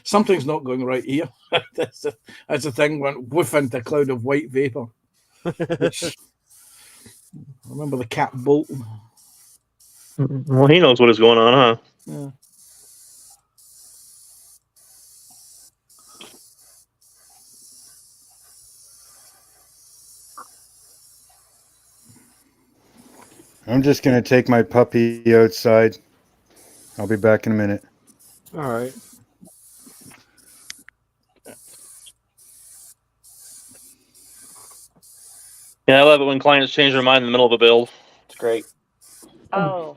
something's not going right here." That's the thing went whiff into a cloud of white vapor. Which, I remember the cat bolting. Well, he knows what is going on, huh? Yeah. I'm just going to take my puppy outside. I'll be back in a minute. All right. Yeah, I love it when clients change their mind in the middle of a build. It's great. Oh.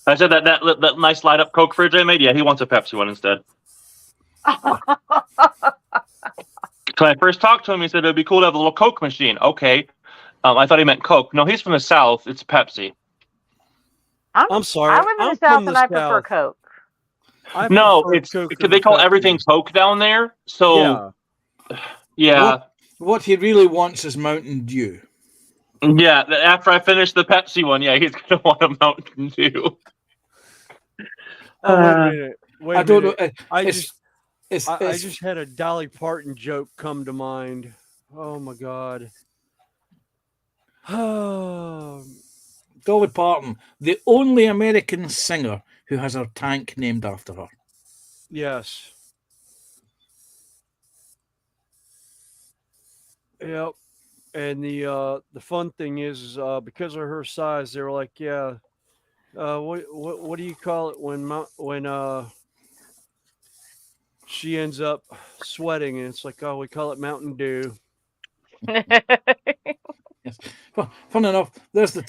I said that nice light up Coke fridge I made. Yeah, he wants a Pepsi one instead. When I first talked to him, he said it'd be cool to have a little Coke machine. Okay. I thought he meant Coke. No, he's from the South. It's Pepsi. I'm sorry. I live in the South and I prefer Coke. No, it's they call everything Coke down there. So yeah. What he really wants is Mountain Dew. Yeah, after I finish the Pepsi one, yeah, he's gonna want a Mountain Dew. Oh, wait a minute. I don't know. I just had a Dolly Parton joke come to mind. Oh my god. Dolly Parton, the only American singer who has her tank named after her. Yes. Yep. And the fun thing is because of her size, they were like, yeah, what do you call it when she ends up sweating, and it's like, oh, we call it Mountain Dew. Yes. Well, fun enough, there's a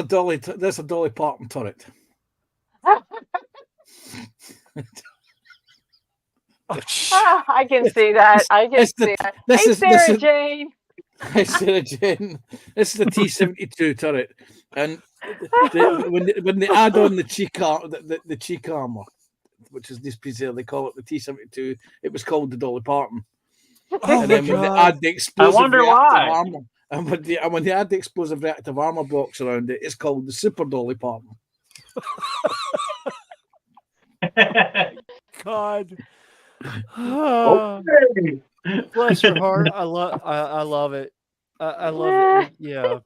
Dolly Parton turret. I can see that. I can see that. Hey, Sarah Jane. Hey, Sarah Jane. This is the T-72 turret, and when they add on the cheek armor, which is this piece here, they call it the T-72. It was called the Dolly Parton. Oh, and then when they add the explosive reactive armor, and when they add the explosive reactive armor box around it, it's called the Super Dolly Parton. God. Okay. Bless her heart. I love it. I love it. Yeah.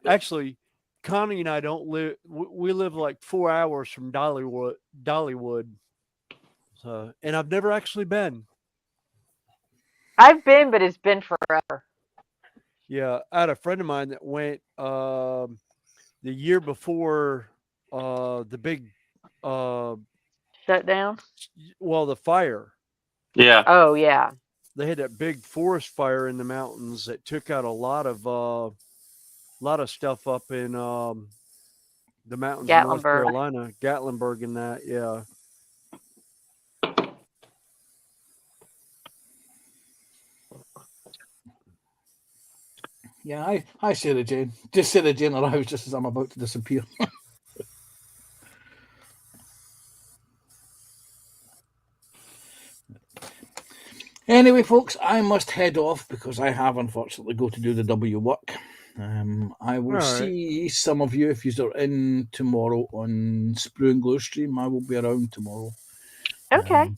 Actually, Connie and I don't live. We live like 4 hours from Dollywood. So, and I've never actually been. I've been, but it's been forever. Yeah, I had a friend of mine that went the year before the big shutdown. Well, the fire. Yeah. Oh yeah. They had that big forest fire in the mountains that took out a lot of stuff up in the mountains of North Carolina, Gatlinburg, and that. Yeah. Yeah, hi Sarah Jane. Just Sarah Jane arrives just as I'm about to disappear. Anyway, folks, I must head off because I have unfortunately got to do the W work. I will see some of you if you are in tomorrow on Sprue and Glow stream. I will be around tomorrow. Okay.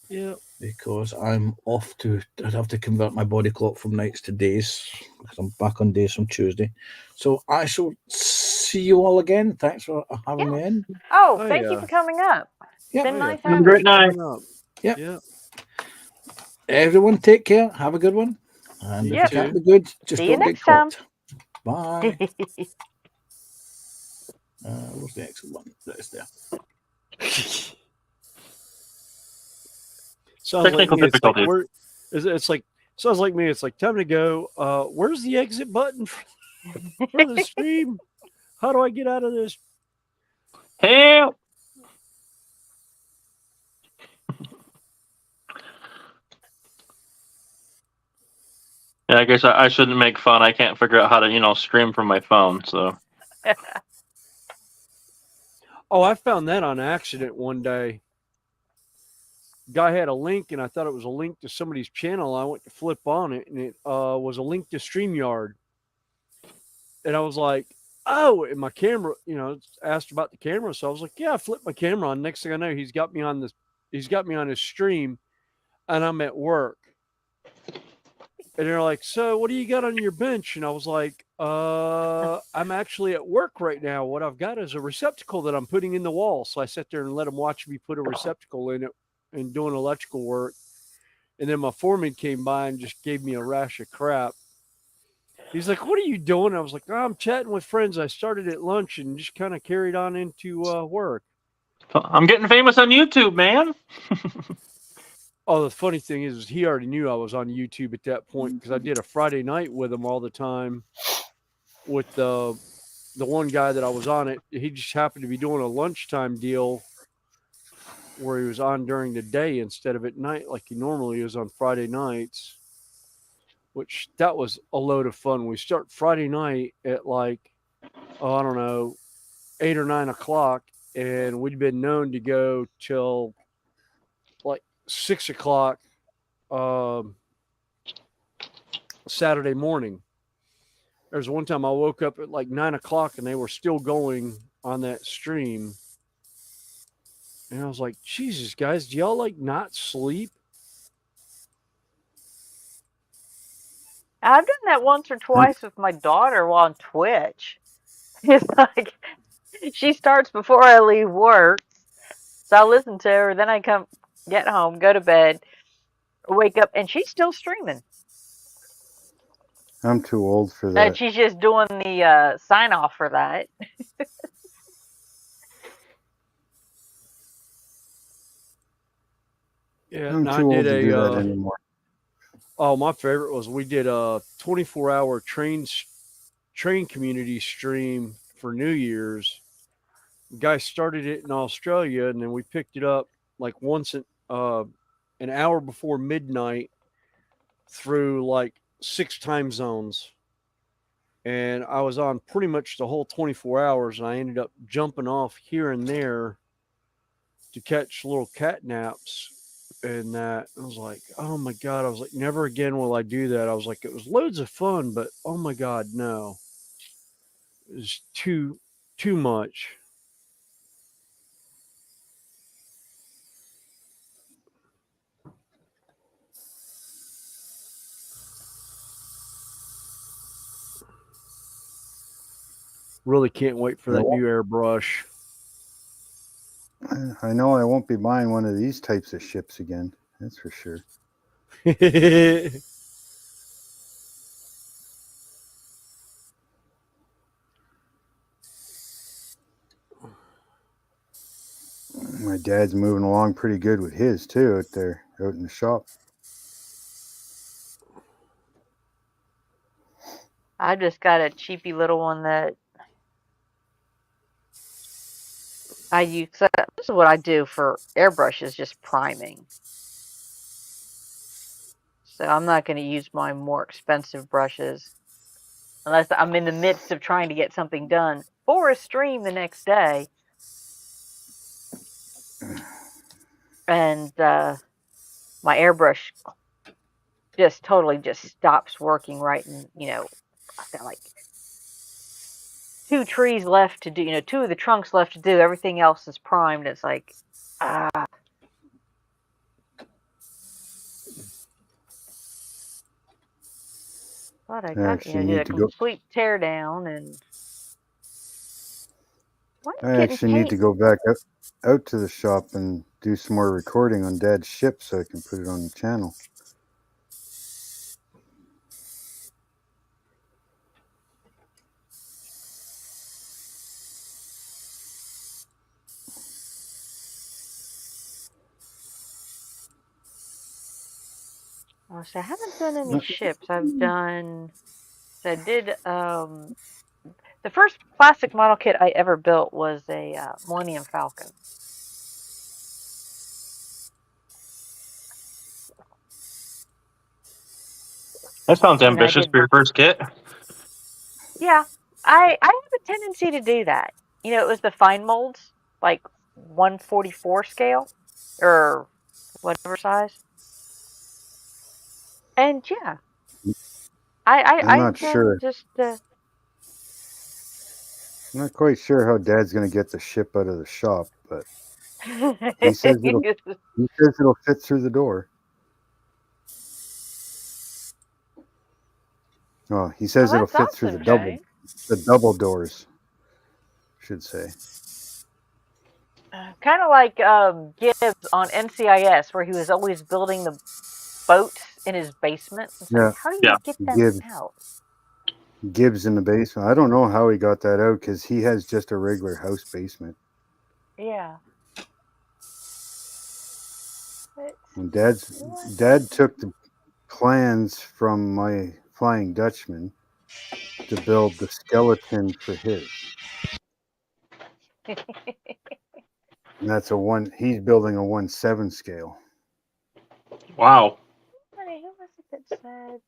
Yeah. Because I'm off to, I'd have to convert my body clock from nights to days because I'm back on days from Tuesday. So I shall see you all again. Thanks for having me in. Oh, thank you for coming up. Yep. Been nice Have a having great you. night. Yep. Yeah. Everyone take care. Have a good one. And You if you Yep. can't too. be good, just See you don't get next time. caught. Bye. What's the next one? That's there. Sounds like Technical me. It's like difficulties. it's like sounds like me. It's like time to go. Where's the exit button for the stream? How do I get out of this? Help! Yeah, I guess I shouldn't make fun. I can't figure out how to, stream from my phone. So Oh, I found that on accident one day. Guy had a link, and I thought it was a link to somebody's channel. I went to flip on it, and it was a link to StreamYard. And I was like, "Oh!" And my camera, asked about the camera, so I was like, "Yeah." I flipped my camera on. Next thing I know, he's got me on his stream, and I'm at work. And they're like, "So, what do you got on your bench?" And I was like, I'm actually at work right now. What I've got is a receptacle that I'm putting in the wall." So I sat there and let him watch me put a receptacle in it and doing electrical work. And then my foreman came by and just gave me a rash of crap. He's like, "What are you doing?" I was like, "Oh, I'm chatting with friends. I started at lunch and just kind of carried on into work." I'm getting famous on YouTube, man. Oh, the funny thing is he already knew I was on YouTube at that point because I did a Friday night with him all the time with the one guy that I was on it. He just happened to be doing a lunchtime deal where he was on during the day instead of at night like he normally is on Friday nights, which that was a load of fun. We start Friday night at like, I don't know, 8 or 9 o'clock, and we'd been known to go till like 6 o'clock Saturday morning. There's one time I woke up at like 9 o'clock and they were still going on that stream. And I was like, "Jesus, guys, do y'all like not sleep?" I've done that once or twice with my daughter on Twitch. It's like she starts before I leave work. So I listen to her, then I get home, go to bed, wake up, and she's still streaming. I'm too old for And that. she's just doing the sign off for that. Yeah, I'm no, I too old did to do that a. anymore. Oh, my favorite was we did a 24-hour train community stream for New Year's. The guy started it in Australia, and then we picked it up like once an hour before midnight through like 6 time zones. And I was on pretty much the whole 24 hours, and I ended up jumping off here and there to catch little cat naps. And that I was like, "Oh my God." I was like, "Never again will I do that." I was like, "It was loads of fun, but oh my God, no. It was too much." Really can't wait for that new airbrush. I know I won't be buying one of these types of ships again. That's for sure. My dad's moving along pretty good with his too out there, out in the shop. I just got a cheapy little one that I use. So this is what I do for airbrushes, just priming. So I'm not going to use my more expensive brushes unless I'm in the midst of trying to get something done for a stream the next day. And my airbrush just totally just stops working right. And, I've got like 2 trees left to do, 2 of the trunks left to do. Everything else is primed. It's like, thought I I got actually did need a to go. complete tear down and why I actually need to go back out to the shop and do some more recording on Dad's ship so I can put it on the channel. Oh, so I haven't done any ships. I've done. So I did. The first plastic model kit I ever built was a Millennium Falcon. That sounds ambitious for your first kit. Yeah, I have a tendency to do that. It was the fine molds, like 144 scale or whatever size. And yeah, I'm I not intend sure. just I'm not quite sure how Dad's going to get the ship out of the shop, but he says it'll fit through the door. Oh, he says it'll fit through the double doors, I should say. kind of like Gibbs on NCIS, where he was always building the boats in his basement. It's like, how do you get them out? Gibbs in the basement. I don't know how he got that out because he has just a regular house basement. Yeah. And Dad took the plans from my Flying Dutchman to build the skeleton for his. And that's he's building a 1/7 scale. Wow. Who was it that said?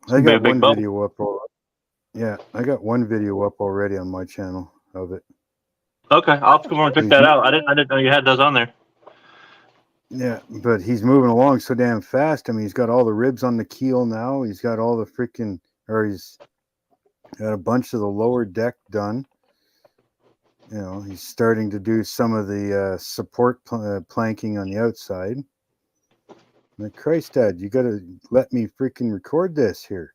I got one video up. Yeah, I got one video up already on my channel of it. Okay, I'll have to come over and check that out. I didn't know you had those on there. Yeah, but he's moving along so damn fast. I mean, he's got all the ribs on the keel now. He's got all the he's got a bunch of the lower deck done. He's starting to do some of the support planking on the outside. Like, Christ, Dad, you got to let me freaking record this here.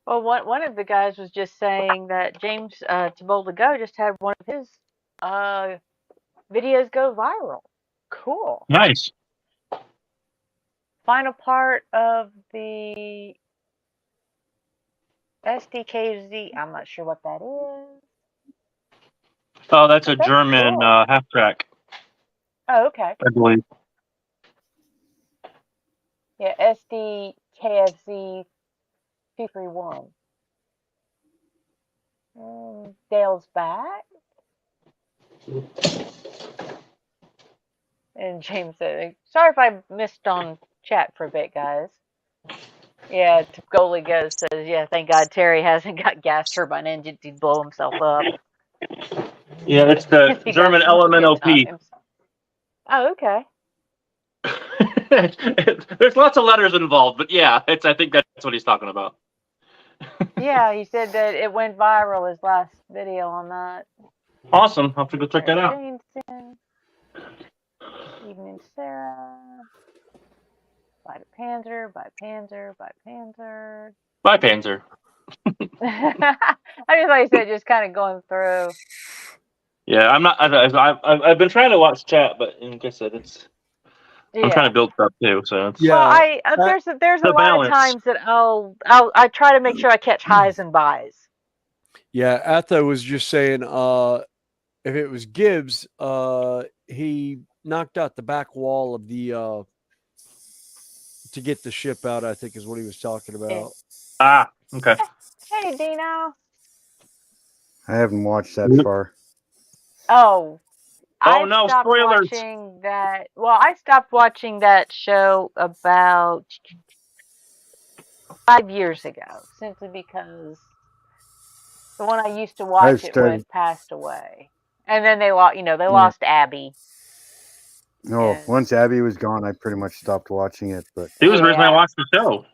Well, one of the guys was just saying that James Tabola Go just had one of his videos go viral. Cool. Nice. Final part of the SDKZ. I'm not sure what that is. Oh, that's a German cool. Half track. Oh, okay. I believe. Yeah, SDKFZ 231. Dale's back. And James said, sorry if I missed on chat for a bit, guys. Yeah, Goalie Goes says, yeah, thank God Terry hasn't got gas turbine engine to blow himself up. Yeah, it's the German LMNOP. Oh, okay. There's lots of letters involved, but yeah, I think that's what he's talking about. Yeah, he said that it went viral, his last video on that. Awesome. I'll have to go check that out. Evening, Sarah. Bye to Panzer, bye Panzer, bye Panzer. Bye, Panzer. I just, like I said, just kind of going through. Yeah, I'm not. I've been trying to watch chat, but like I said, I'm trying to build stuff too. So it's, well, there's a lot of times that I try to make sure I catch highs and buys. Yeah, Atha was just saying, if it was Gibbs, he knocked out the back wall of the to get the ship out, I think is what he was talking about. Okay. Hey, Dino. I haven't watched that far. Oh. Oh, no, spoilers. Watching that. Well, I stopped watching that show about 5 years ago, simply because the one I used to watch it with passed away. And then they lost Abby. No, once Abby was gone, I pretty much stopped watching it. But it was the reason I watched the show.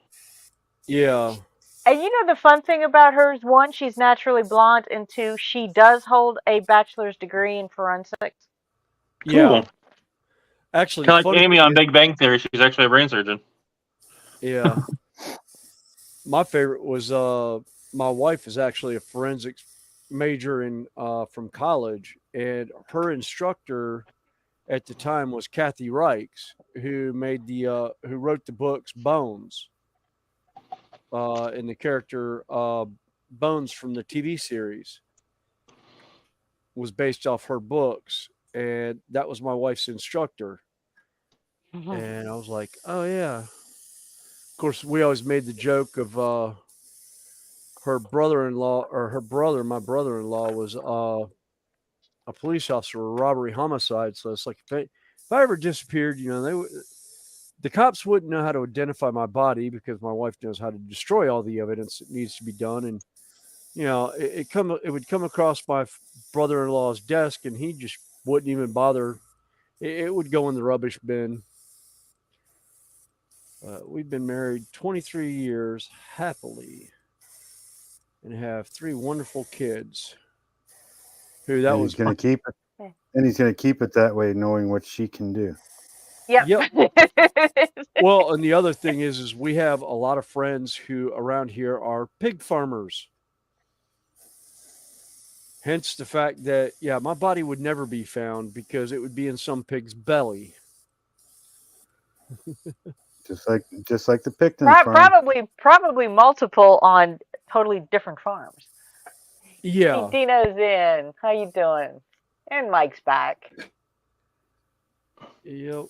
Yeah. And the fun thing about her is, one, she's naturally blonde, and two, she does hold a bachelor's degree in forensics. Yeah. Actually, Kind of like funny Amy thing on is, Big Bang Theory. She's actually a brain surgeon. yeah, my favorite was my wife is actually a forensics major in from college, and her instructor at the time was Kathy Reichs, who made the who wrote the books Bones, and the character Bones from the TV series was based off her books, and that was my wife's instructor. And I was like, oh yeah. Of course, we always made the joke of her brother-in-law or her brother, my brother-in-law was a police officer, a robbery homicide. So it's like if I ever disappeared, you know, the cops wouldn't know how to identify my body because my wife knows how to destroy all the evidence that needs to be done. And you know, it would come across my brother-in-law's desk, and he just wouldn't even bother. It would go in the rubbish bin. We've been married 23 years happily, and have 3 wonderful kids. Who that And he's was? going to keep it. And he's going to keep it that way, knowing what she can do. Yep. Well, and the other thing is we have a lot of friends who around here are pig farmers. Hence the fact that yeah, my body would never be found because it would be in some pig's belly. just like the Picton farm. Probably multiple on totally different farms. Yeah. Hey, Dino's in. How you doing? And Mike's back. Yep.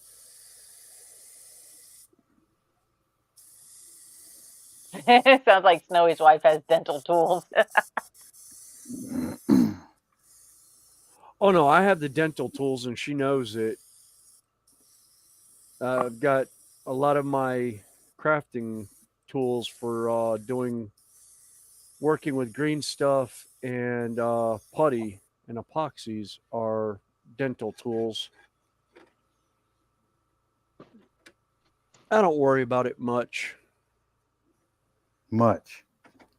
Sounds like Snowy's wife has dental tools. Oh no, I have the dental tools and she knows it. I've got a lot of my crafting tools for working with green stuff and putty and epoxies are dental tools. I don't worry about it much. Much.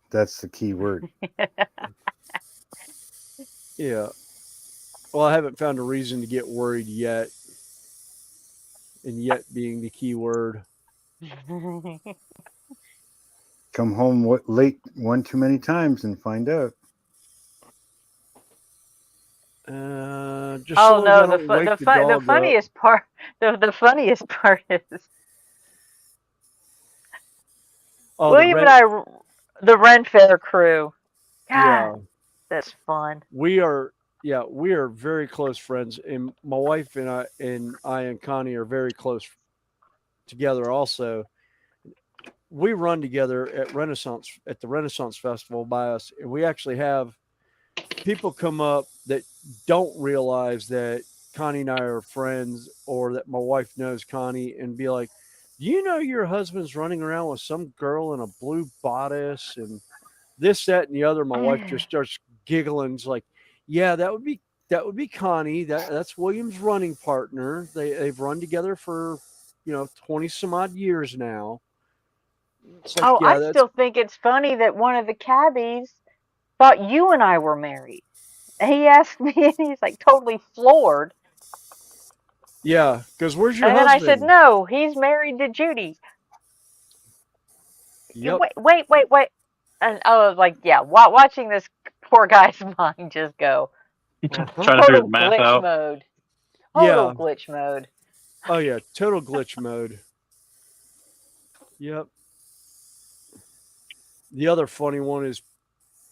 That's the key word. Yeah. Well, I haven't found a reason to get worried yet. And yet being the key word. Come home late one too many times and find out. Just so no, I don't wake the dog the funniest up. part the funniest part is William and I, the Ren Fair crew. God, yeah, that's fun. We are very close friends, and my wife and I and Connie are very close together. Also, we run together at the Renaissance Festival by us, and we actually have people come up that don't realize that Connie and I are friends, or that my wife knows Connie, and be like, "You know, your husband's running around with some girl in a blue bodice and this, that, and the other." My wife just starts giggling. It's like, "Yeah, that would be Connie. That's William's running partner. They've run together for 20 some odd years now." It's like, I still think it's funny that one of the cabbies thought you and I were married. He asked me, and he's like totally floored. Yeah, because where's your husband? And I said, no, he's married to Judy. Yep. Wait. And I was like, yeah, watching this poor guy's mind just go. Trying to figure the math out. Mode. Total glitch mode. Oh yeah, total glitch mode. Yep. The other funny one is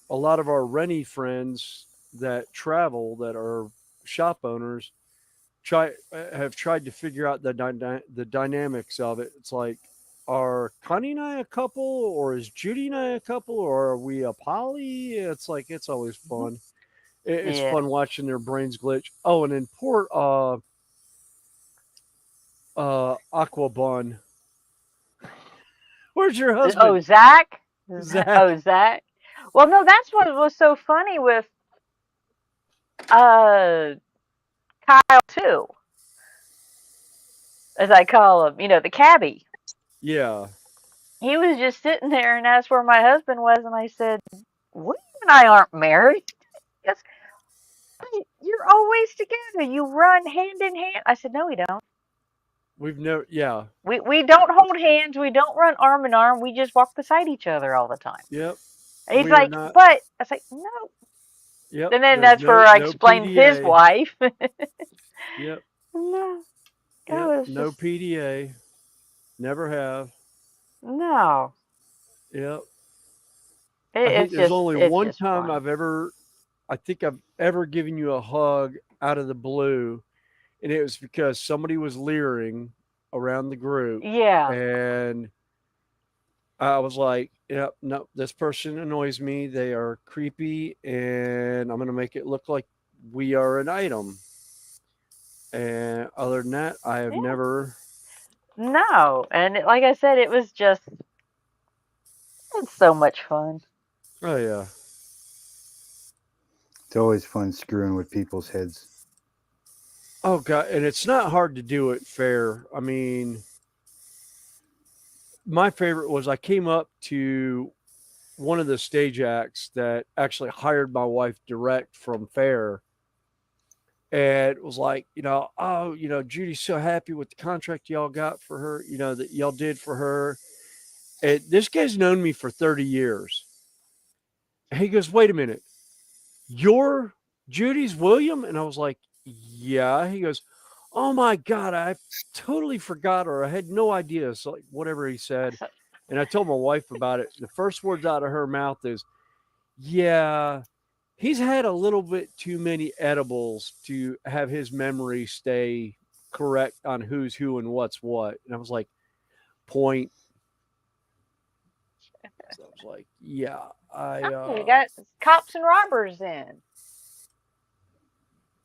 a lot of our Rennie friends that travel that are shop owners have tried to figure out the dynamics of it. It's like, are Connie and I a couple, or is Judy and I a couple, or are we a poly? It's like, it's always fun. It's fun watching their brains glitch. Oh, and in Port Aquabun, where's your husband? Oh, Zach. Oh, Zach. Well, no, that's what was so funny with Kyle too, as I call him. The cabbie. Yeah. He was just sitting there and asked where my husband was, and I said, "We and I aren't married." Yes, you're always together. You run hand in hand. I said, "No, we don't." We've never, yeah. We don't hold hands. We don't run arm in arm. We just walk beside each other all the time. Yep. And he's We are like, not. but I was like, no. Yep. And then There's that's where I no explained his PDA. wife. Yep. No. Yep. It was No just, PDA. Never have. no. Yep. I think there's only It's one just time fun. I think I've ever given you a hug out of the blue, and it was because somebody was leering around the group, Yeah. and I was like, "Yep, no, this person annoys me. They are creepy, and I'm going to make it look like we are an item." And other than that, I have Yeah. never. No. And like I said, it's so much fun. Oh yeah. It's always fun screwing with people's heads. Oh god, and it's not hard to do it fair. I mean, my favorite was I came up to one of the stage acts that actually hired my wife direct from Fair, and was like, oh, Judy's so happy with the contract y'all got for her, that y'all did for her. And this guy's known me for 30 years. And he goes, wait a minute, you're Judy's William? And I was like, yeah. He goes, oh my God, I totally forgot, or I had no idea. So, like, whatever he said. And I told my wife about it. The first words out of her mouth is, yeah, he's had a little bit too many edibles to have his memory stay correct on who's who and what's what. And I was like, point. So I was like, yeah, You got cops and robbers in.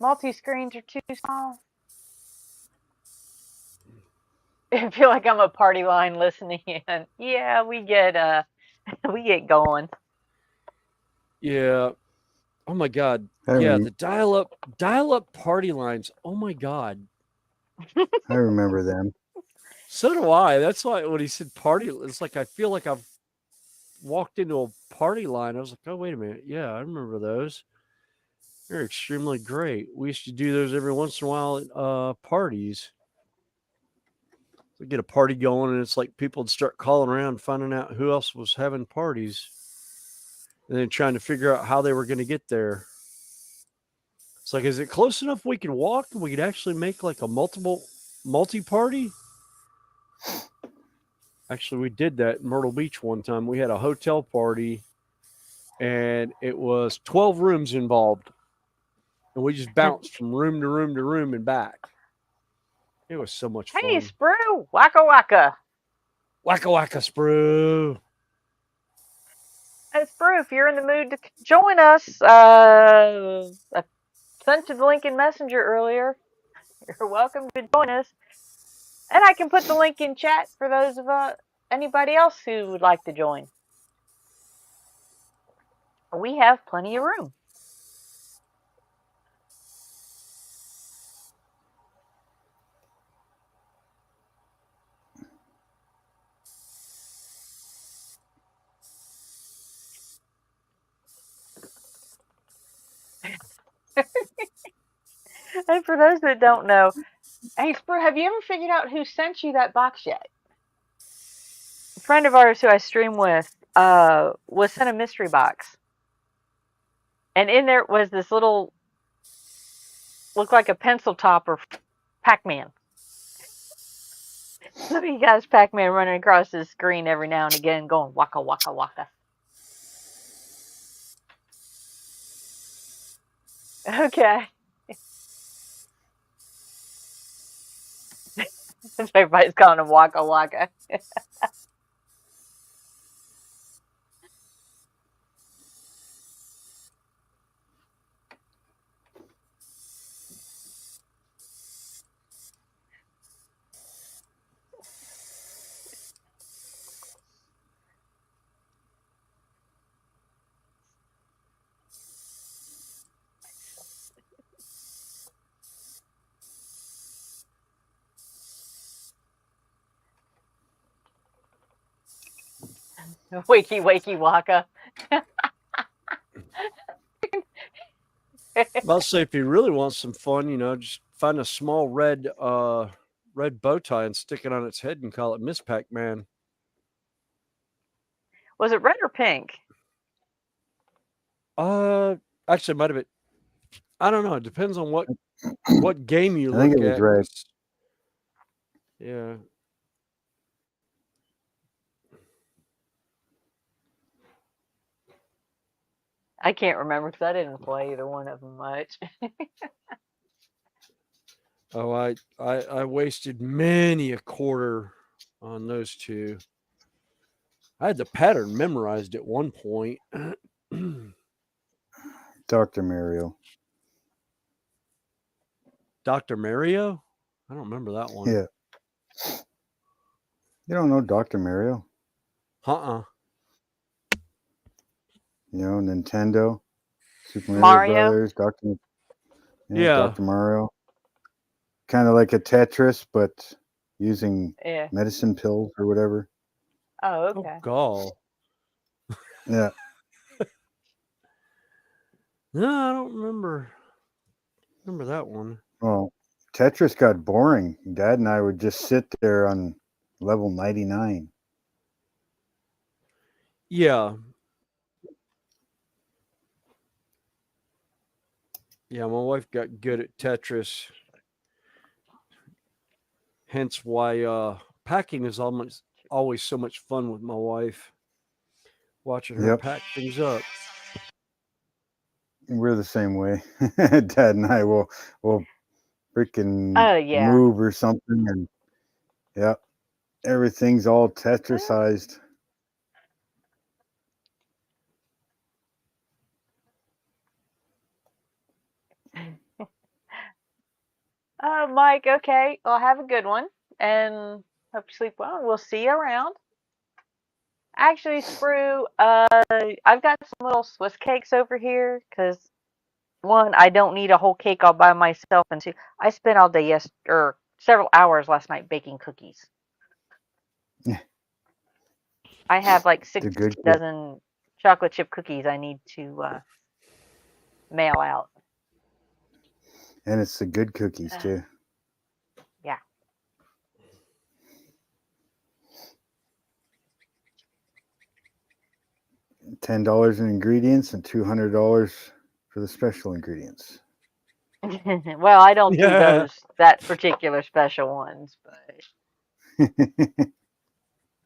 Multi screens are too small. I feel like I'm a party line listening in. Yeah, we get going. Yeah. Oh my God. Yeah, the dial up party lines. Oh my God. I remember them. So do I. That's why when he said party, it's like I feel like I've walked into a party line. I was like, oh wait a minute. Yeah, I remember those. They're extremely great. We used to do those every once in a while at parties. We get a party going, and it's like people would start calling around, finding out who else was having parties, and then trying to figure out how they were going to get there. It's like, is it close enough we can walk and we could actually make like a multi-party? Actually, we did that in Myrtle Beach one time. We had a hotel party, and it was 12 rooms involved, and we just bounced from room to room to room and back. It was so much fun. Hey, Sprue, waka waka. Waka waka, Sprue. Hey, Sprue, if you're in the mood to join us, I sent you the link in Messenger earlier. You're welcome to join us. And I can put the link in chat for those of anybody else who would like to join. We have plenty of room. And for those that don't know, hey, Sprue, have you ever figured out who sent you that box yet? A friend of ours who I stream with was sent a mystery box. And in there was this little, looked like a pencil topper Pac-Man. Look at you guys, Pac-Man running across the screen every now and again going waka waka waka. Okay. Everybody's calling him waka waka. Wakey wakey waka. I'll say if he really wants some fun, just find a small red red bow tie and stick it on its head and call it Miss Pac-Man. Was it red or pink? Actually, it might have been. I don't know. It depends on what game you I think look it was at. red. Yeah. I can't remember because I didn't play either one of them much. Oh, I wasted many a quarter on those two. I had the pattern memorized at one point. Dr. Mario. Dr. Mario? I don't remember that one. Yeah. You don't know Dr. Mario? Uh-uh. You know, Nintendo, Super Mario Mario? Brothers, Yeah. Dr. Mario. Kind of like a Tetris, but using Yeah. medicine pills or whatever. Oh, Oh, okay. gall. Yeah. No, I don't remember that one. Well, Tetris got boring. Dad and I would just sit there on level 99. Yeah. Yeah, my wife got good at Tetris. Hence why packing is always so much fun with my wife. Watching her Yep. pack things up. We're the same way. Dad and I will freaking Oh, yeah. move or something, and yeah, everything's all Tetrisized. Mike, okay. Well, have a good one. And hope you sleep well. We'll see you around. Actually, Sprue, I've got some little Swiss cakes over here because, one, I don't need a whole cake all by myself, and two, I spent all day several hours last night baking cookies. I have like 6 dozen chocolate chip cookies I need to mail out. And it's the good cookies too. Yeah. $10 in ingredients and $200 for the special ingredients. Well, I don't do that particular special ones, but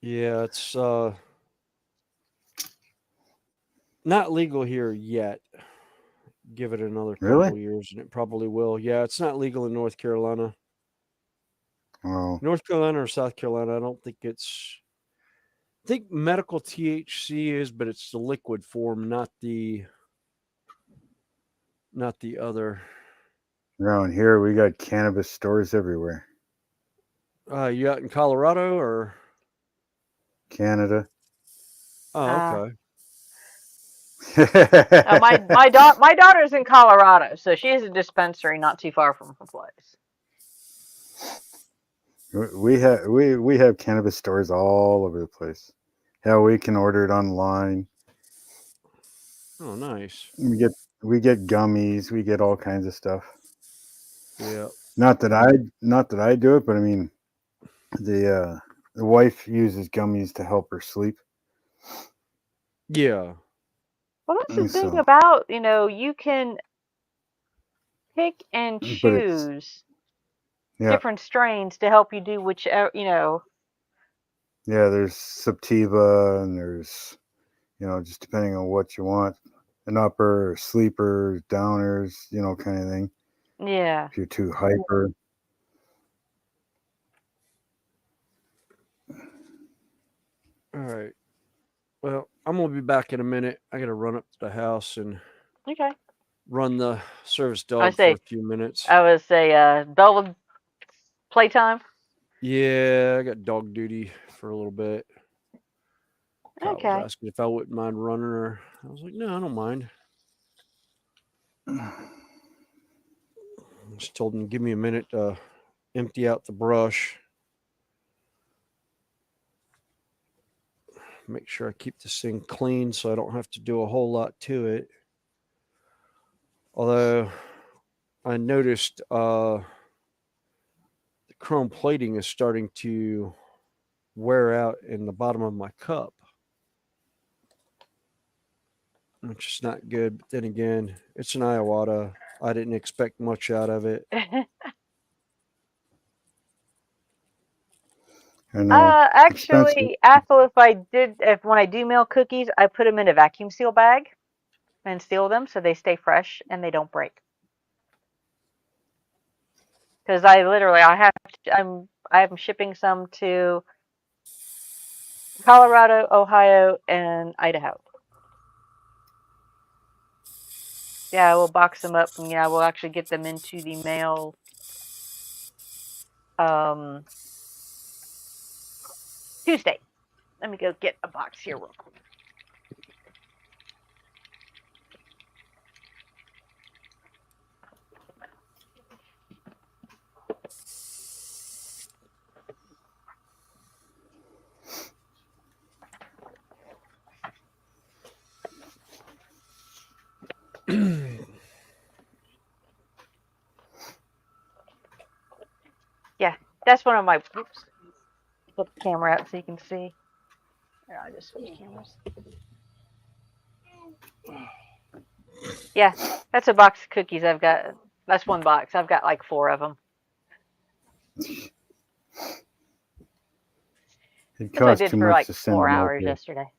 Yeah, it's not legal here yet. Give it another couple years and it probably will. Yeah, it's not legal in North Carolina. Oh. North Carolina or South Carolina, I don't think it's. I think medical THC is, but it's the liquid form, not the other. Around here, we got cannabis stores everywhere. You out in Colorado or Canada? Oh, okay. my daughter's in Colorado, so she has a dispensary not too far from her place. We have cannabis stores all over the place. Hell, we can order it online. Oh, nice. We get gummies. We get all kinds of stuff. Yeah. Not that I do it, but I mean, the wife uses gummies to help her sleep. Yeah. Well, that's the thing about, you can pick and choose different strains to help you do whichever, Yeah, there's Sativa and there's, just depending on what you want, an upper, or sleeper, downers, kind of thing. Yeah. If you're too hyper. All right. Well, I'm going to be back in a minute. I got to run up to the house and run the service dog for a few minutes. I would say, Bella playtime. Yeah, I got dog duty for a little bit. Kyle Okay. was asking if I wouldn't mind running her. I was like, no, I don't mind. I just told him, give me a minute to empty out the brush. Make sure I keep this thing clean so I don't have to do a whole lot to it. Although I noticed the chrome plating is starting to wear out in the bottom of my cup, which is not good. But then again, it's an Iwata. I didn't expect much out of it. Actually, Athel, if when I do mail cookies, I put them in a vacuum seal bag and seal them so they stay fresh and they don't break. Because I'm shipping some to Colorado, Ohio, and Idaho. Yeah, we'll box them up, and we'll actually get them into the mail. Tuesday. Let me go get a box here real quick. Yeah, that's one of my. Oops. Flip the camera out so you can see. Here, I'll just switch cameras. Yeah, that's a box of cookies I've got. That's one box. I've got like 4 of them. It That's what I costs did too for much like to send 4 them hours out. yesterday.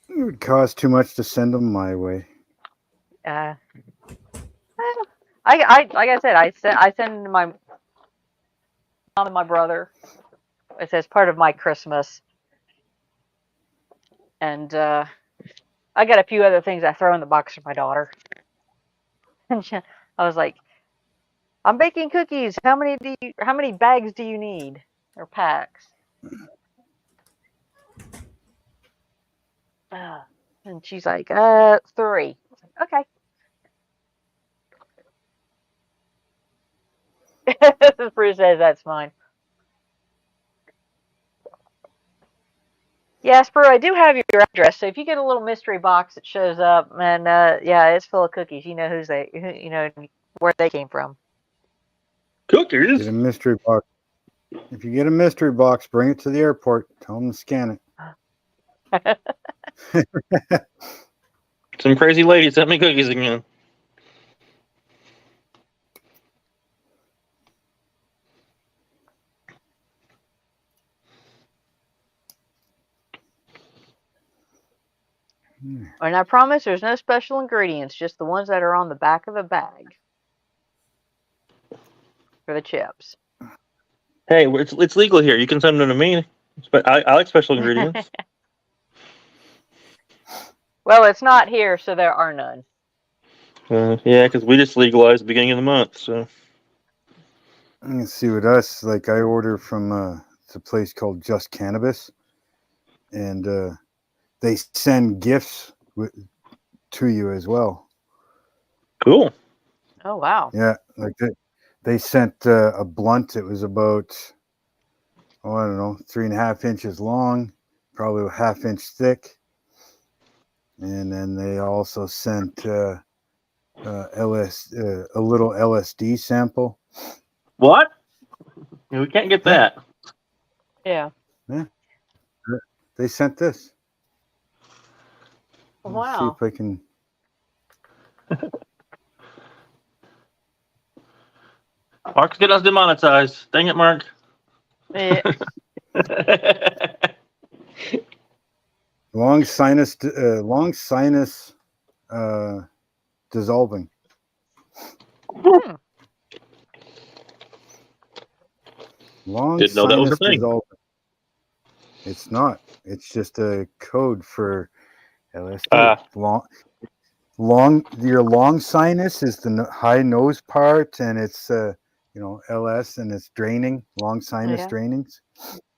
It would cost too much to send them my way. I like I said, I send my mom and my brother. It says part of my Christmas, and I got a few other things I throw in the box for my daughter. And I was like, I'm baking cookies. How many bags do you need or packs? And she's like, 3. I was like, okay. Bruce says that's fine. Yes, Brew, I do have your address. So if you get a little mystery box that shows up, and it's full of cookies, you know where they came from. Cookies? Get a mystery box. If you get a mystery box, bring it to the airport. Tell them to scan it. Some crazy lady sent me cookies again. And I promise there's no special ingredients, just the ones that are on the back of a bag for the chips. Hey, it's legal here. You can send them to me. But I like special ingredients. Well, it's not here, so there are none. Yeah, because we just legalized at the beginning of the month. So You can see with us, like I order from it's a place called Just Cannabis, and they send gifts to you as well. cool. Oh wow! Yeah, like they sent a blunt. It was about I don't know, 3.5 inches long, probably a 1/2 inch thick, and then they also sent a little LSD sample. What? Yeah, we can't get that. Yeah. They sent this. Wow. Let's see if I can. Mark's getting us demonetized. Dang it, Mark. Yeah. Long sinus dissolving. Long Didn't know that was a sinus thing. dissolving. It's not. It's just a code for LSD. Your long sinus is the high nose part, and it's LS, and it's draining. Long sinus drainings.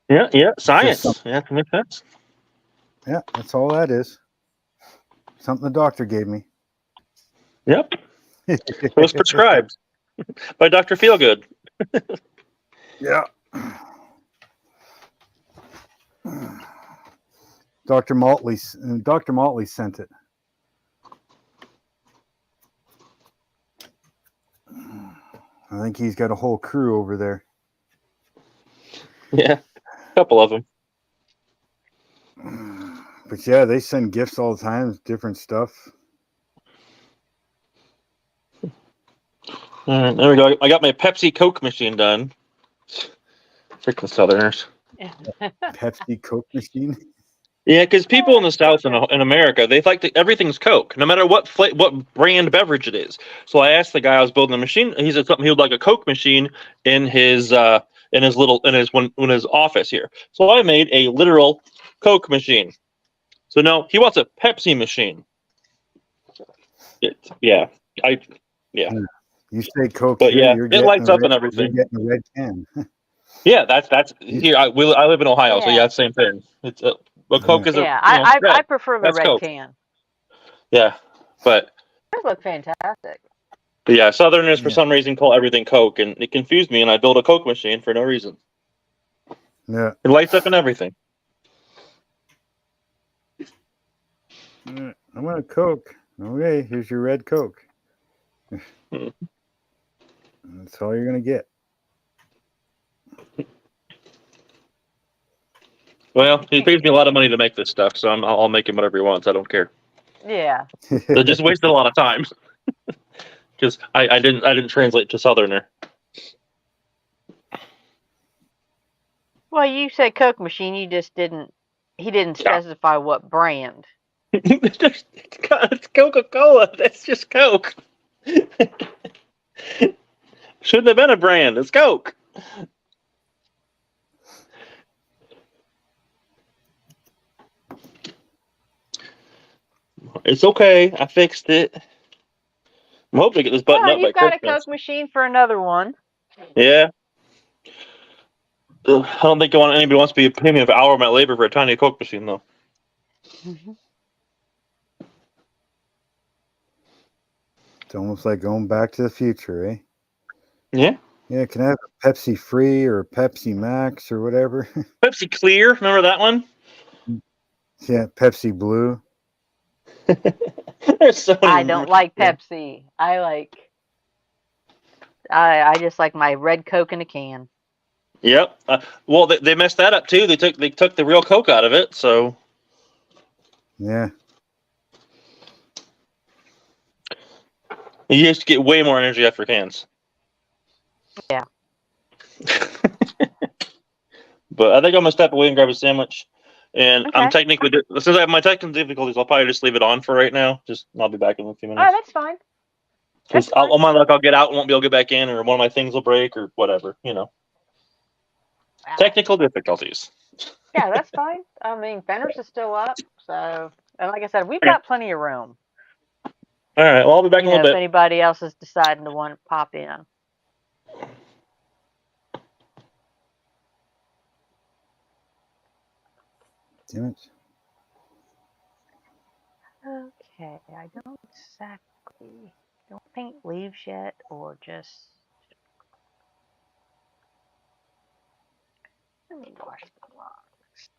Yeah. Science. Yeah, that makes sense. Yeah, that's all that is. Something the doctor gave me. Yep. It was prescribed by Dr. Feelgood. Yeah. Dr. Maltley sent it. think he's got a whole crew over there. Yeah, a couple of them. But yeah, they send gifts all the time, different stuff. All right, there we go. I got my Pepsi Coke machine done. Freaking Southerners. Pepsi Coke machine. Yeah, because people in the South and in America, they like everything's Coke, no matter what brand beverage it is. So I asked the guy I was building the machine. He said something he would like a Coke machine in his office here. So I made a literal Coke machine. So no, he wants a Pepsi machine. Yeah. You say Coke But here, yeah, you're it getting lights a up and red, everything. you're getting a red can. Yeah, that's here. I live in Ohio, so Yeah. yeah, same thing. It's but Coke is Yeah, red. I prefer the That's red Coke. can. Yeah, but Those look fantastic. yeah, Southerners for Yeah. some reason call everything Coke, and it confused me. And I built a Coke machine for no reason. Yeah. It lights up and everything. I want a Coke. Okay, here's your red Coke. That's all you're gonna get. Well, he pays me a lot of money to make this stuff, so I'll make him whatever he wants. I don't care. Yeah. It just wasted a lot of time because I didn't translate to Southerner. Well, you said Coke machine. You just didn't. He didn't Yeah. specify what brand. It's Coca-Cola. That's just Coke. Shouldn't have been a brand. It's Coke. It's okay. I fixed it. I'm hoping to get this button Well, up by you've got a Christmas. Coke machine for another one. Yeah. Ugh, I don't think anybody wants to pay me an hour of my labor for a tiny Coke machine, though. It's almost like going back to the future, eh? Yeah. Yeah, can I have a Pepsi Free or Pepsi Max or whatever? Pepsi Clear. Remember that one? Yeah, Pepsi Blue. There's so many. I don't like Pepsi. I just like my red Coke in a can. Yep. Well, they messed that up too. They took the real Coke out of it. So Yeah. you used to get way more energy after cans. Yeah. But I think I'm gonna step away and grab a sandwich. And Okay. I'm technically, since I have my technical difficulties, I'll probably just leave it on for right now. I'll be back in a few minutes. Oh, that's fine. Because on my luck, I'll get out and won't be able to get back in, or one of my things will break, or whatever. Wow. Technical difficulties. Yeah, that's fine. I mean, Fenner's is still up, so and like I said, we've Okay. got plenty of room. All right. Well, I'll be back in a If little bit. anybody else is deciding to want to pop in. Damn it. Okay, I don't paint leaves yet, or just let me wash the blocks.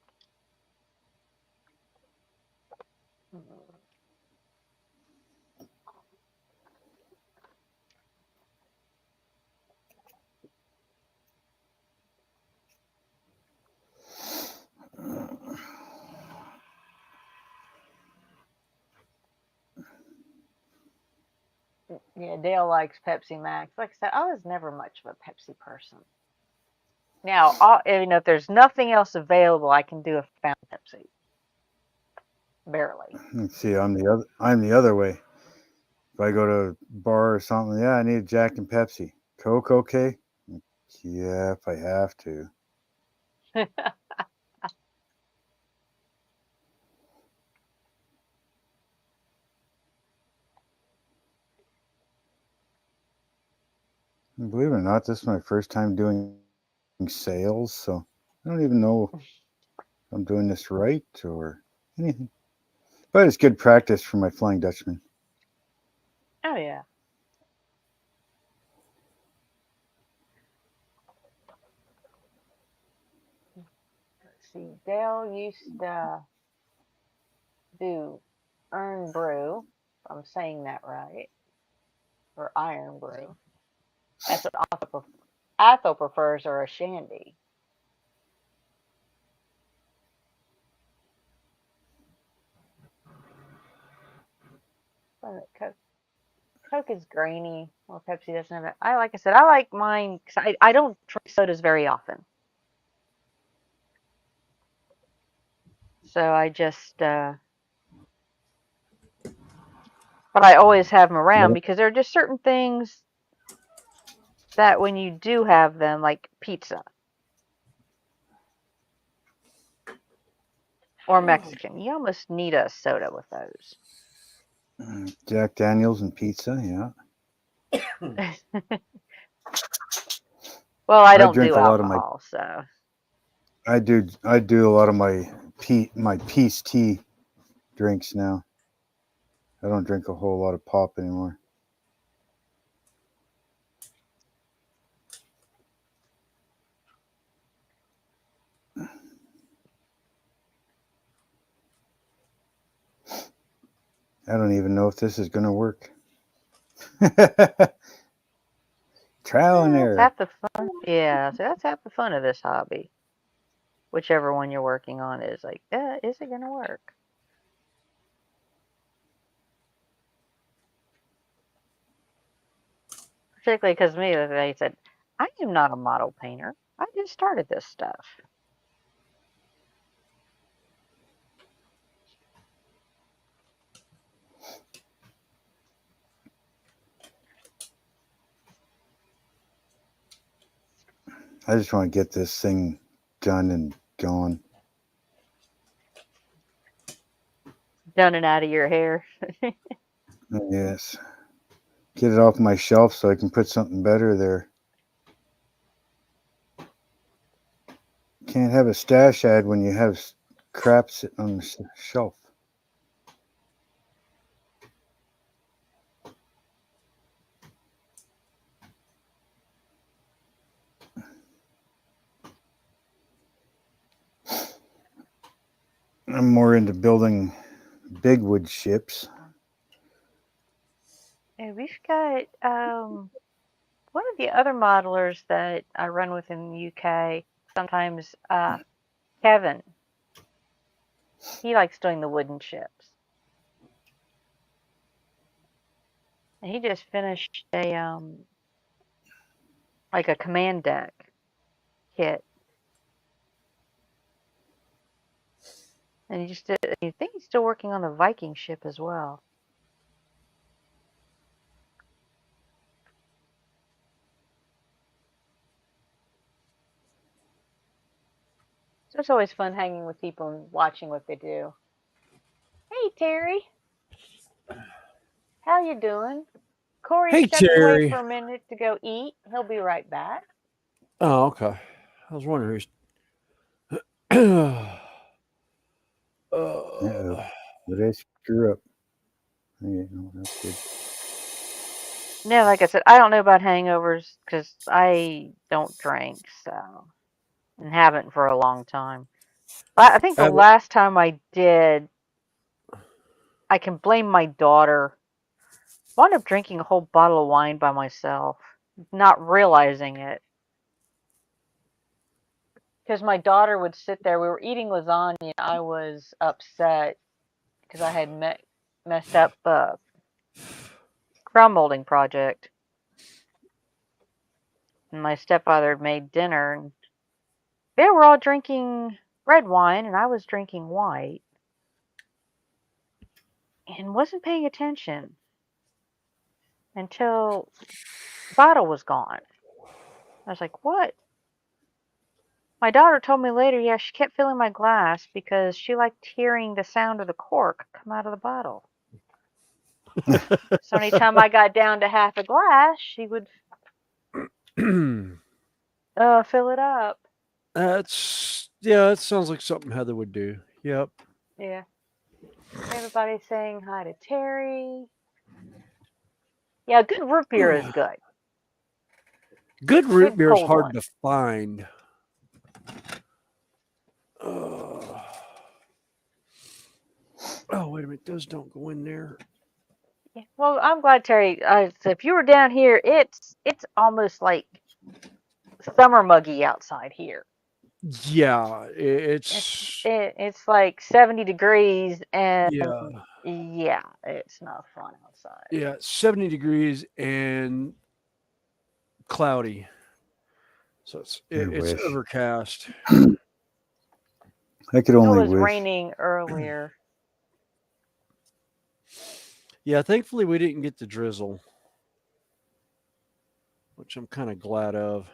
Yeah, Dale likes Pepsi Max. Like I said, I was never much of a Pepsi person. Now, if there's nothing else available, I can do a fountain Pepsi. Barely. Let's see, I'm the other way. If I go to a bar or something, yeah, I need a Jack and Pepsi. Coke, okay? Yeah, if I have to. Believe it or not, this is my first time doing sales, so I don't even know if I'm doing this right or anything. But it's good practice for my Flying Dutchman. Oh yeah. Let's see. Dale used to do Earn Brew, if I'm saying that right, or Iron Brew. That's what Athel prefers, or a shandy. But Coke is grainy. Well, Pepsi doesn't have it. Like I said, I like mine because I don't drink sodas very often. So I just, but I always have them around because there are just certain things that when you do have them, like pizza or Mexican, you almost need a soda with those. Jack Daniels and pizza, yeah. Well, I don't drink do a lot of my. alcohol, so. I do a lot of my peace tea drinks now. I don't drink a whole lot of pop anymore. I don't even know if this is going to work. Trial and error. That's half the fun. Yeah, so that's half the fun of this hobby. Whichever one you're working on is like, is it going to work? Particularly because they said, I am not a model painter. I just started this stuff. I just want to get this thing done and gone. Done and out of your hair. Yes. Get it off my shelf so I can put something better there. Can't have a stash ad when you have crap sitting on the shelf. I'm more into building big wood ships. And we've got one of the other modelers that I run with in the UK. Sometimes Kevin. He likes doing the wooden ships. And he just finished a like a command deck kit. And he just did, I think he's still working on the Viking ship as well. So it's always fun hanging with people and watching what they do. Hey, Terry. How you doing? Corey Hey, stepped away Terry. for a minute to go eat. He'll be right back. Oh, okay. I was wondering who's. Uh-oh. Did I screw up? Okay, no, that's good. No, like I said, I don't know about hangovers because I don't drink, so, and haven't for a long time. I think the last time I did, I can blame my daughter. I wound up drinking a whole bottle of wine by myself, not realizing it. Because my daughter would sit there. We were eating lasagna, and I was upset because I had messed up the crown molding project. And my stepfather had made dinner, and they were all drinking red wine, and I was drinking white, and wasn't paying attention until the bottle was gone. I was like, what? My daughter told me later, yeah, she kept filling my glass because she liked hearing the sound of the cork come out of the bottle. So anytime I got down to half a glass, she would fill it up. That sounds like something Heather would do. Yep. Yeah. Everybody's saying hi to Terry. Yeah, good root beer is good. Good root beer is hard one. to find. Oh, wait a minute. Those don't go in there. Yeah. Well, I'm glad, Terry. So if you were down here, it's almost like summer muggy outside here. Yeah, It's it's like 70 degrees, and yeah, yeah, it's not fun outside. yeah, 70 degrees and cloudy. So it's wish. overcast. I could It only was wish. raining earlier. Yeah, thankfully we didn't get the drizzle, which I'm kind of glad of.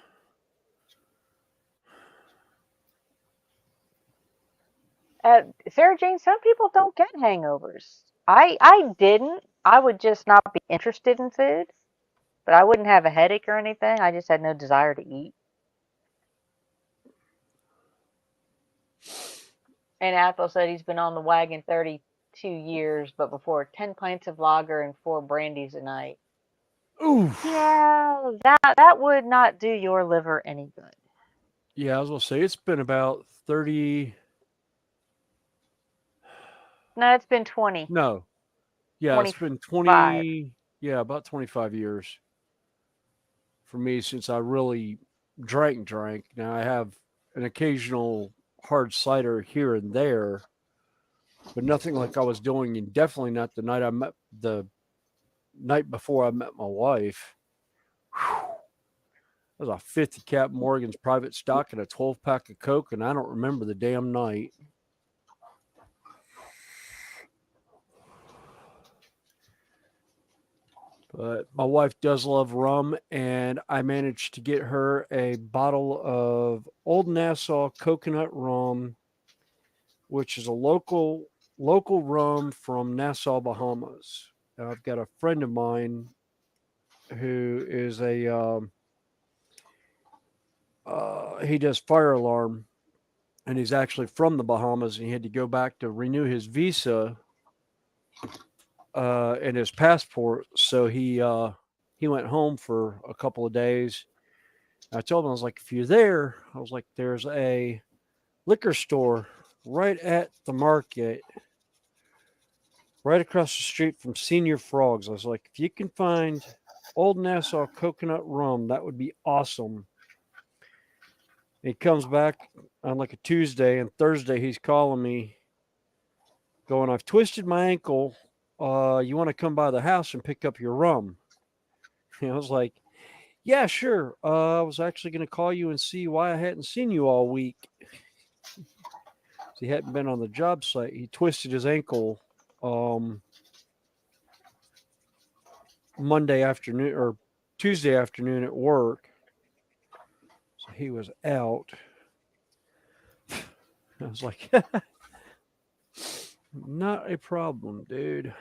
Sarah Jane, some people don't get hangovers. I didn't. I would just not be interested in food, but I wouldn't have a headache or anything. I just had no desire to eat. And Athol said he's been on the wagon 32 years, but before 10 pints of lager and 4 brandies a night. Ooh. Yeah, that would not do your liver any good. Yeah, I was gonna say it's been about 30. No, it's been 20. No, yeah, it's been 25. 20. Yeah, about 25 years for me since I really drank. Now I have an occasional hard cider here and there, but nothing like I was doing, and definitely not the night before I met my wife. Whew. That was a 50 cap Morgan's private stock and a 12-pack of Coke, and I don't remember the damn night. But my wife does love rum, and I managed to get her a bottle of Old Nassau coconut rum, which is a local rum from Nassau, Bahamas. And I've got a friend of mine who is he does fire alarm, and he's actually from the Bahamas, and he had to go back to renew his visa and his passport. So he went home for a couple of days. I told him, I was like, if you're there, I was like, there's a liquor store right at the market, right across the street from Senior Frogs. I was like, if you can find Old Nassau coconut rum, that would be awesome. He comes back on like a Tuesday, and Thursday he's calling me, going, I've twisted my ankle. You want to come by the house and pick up your rum? And I was like, yeah, sure. I was actually going to call you and see why I hadn't seen you all week. He hadn't been on the job site. He twisted his ankle Monday afternoon or Tuesday afternoon at work. So he was out. I was like, not a problem, dude.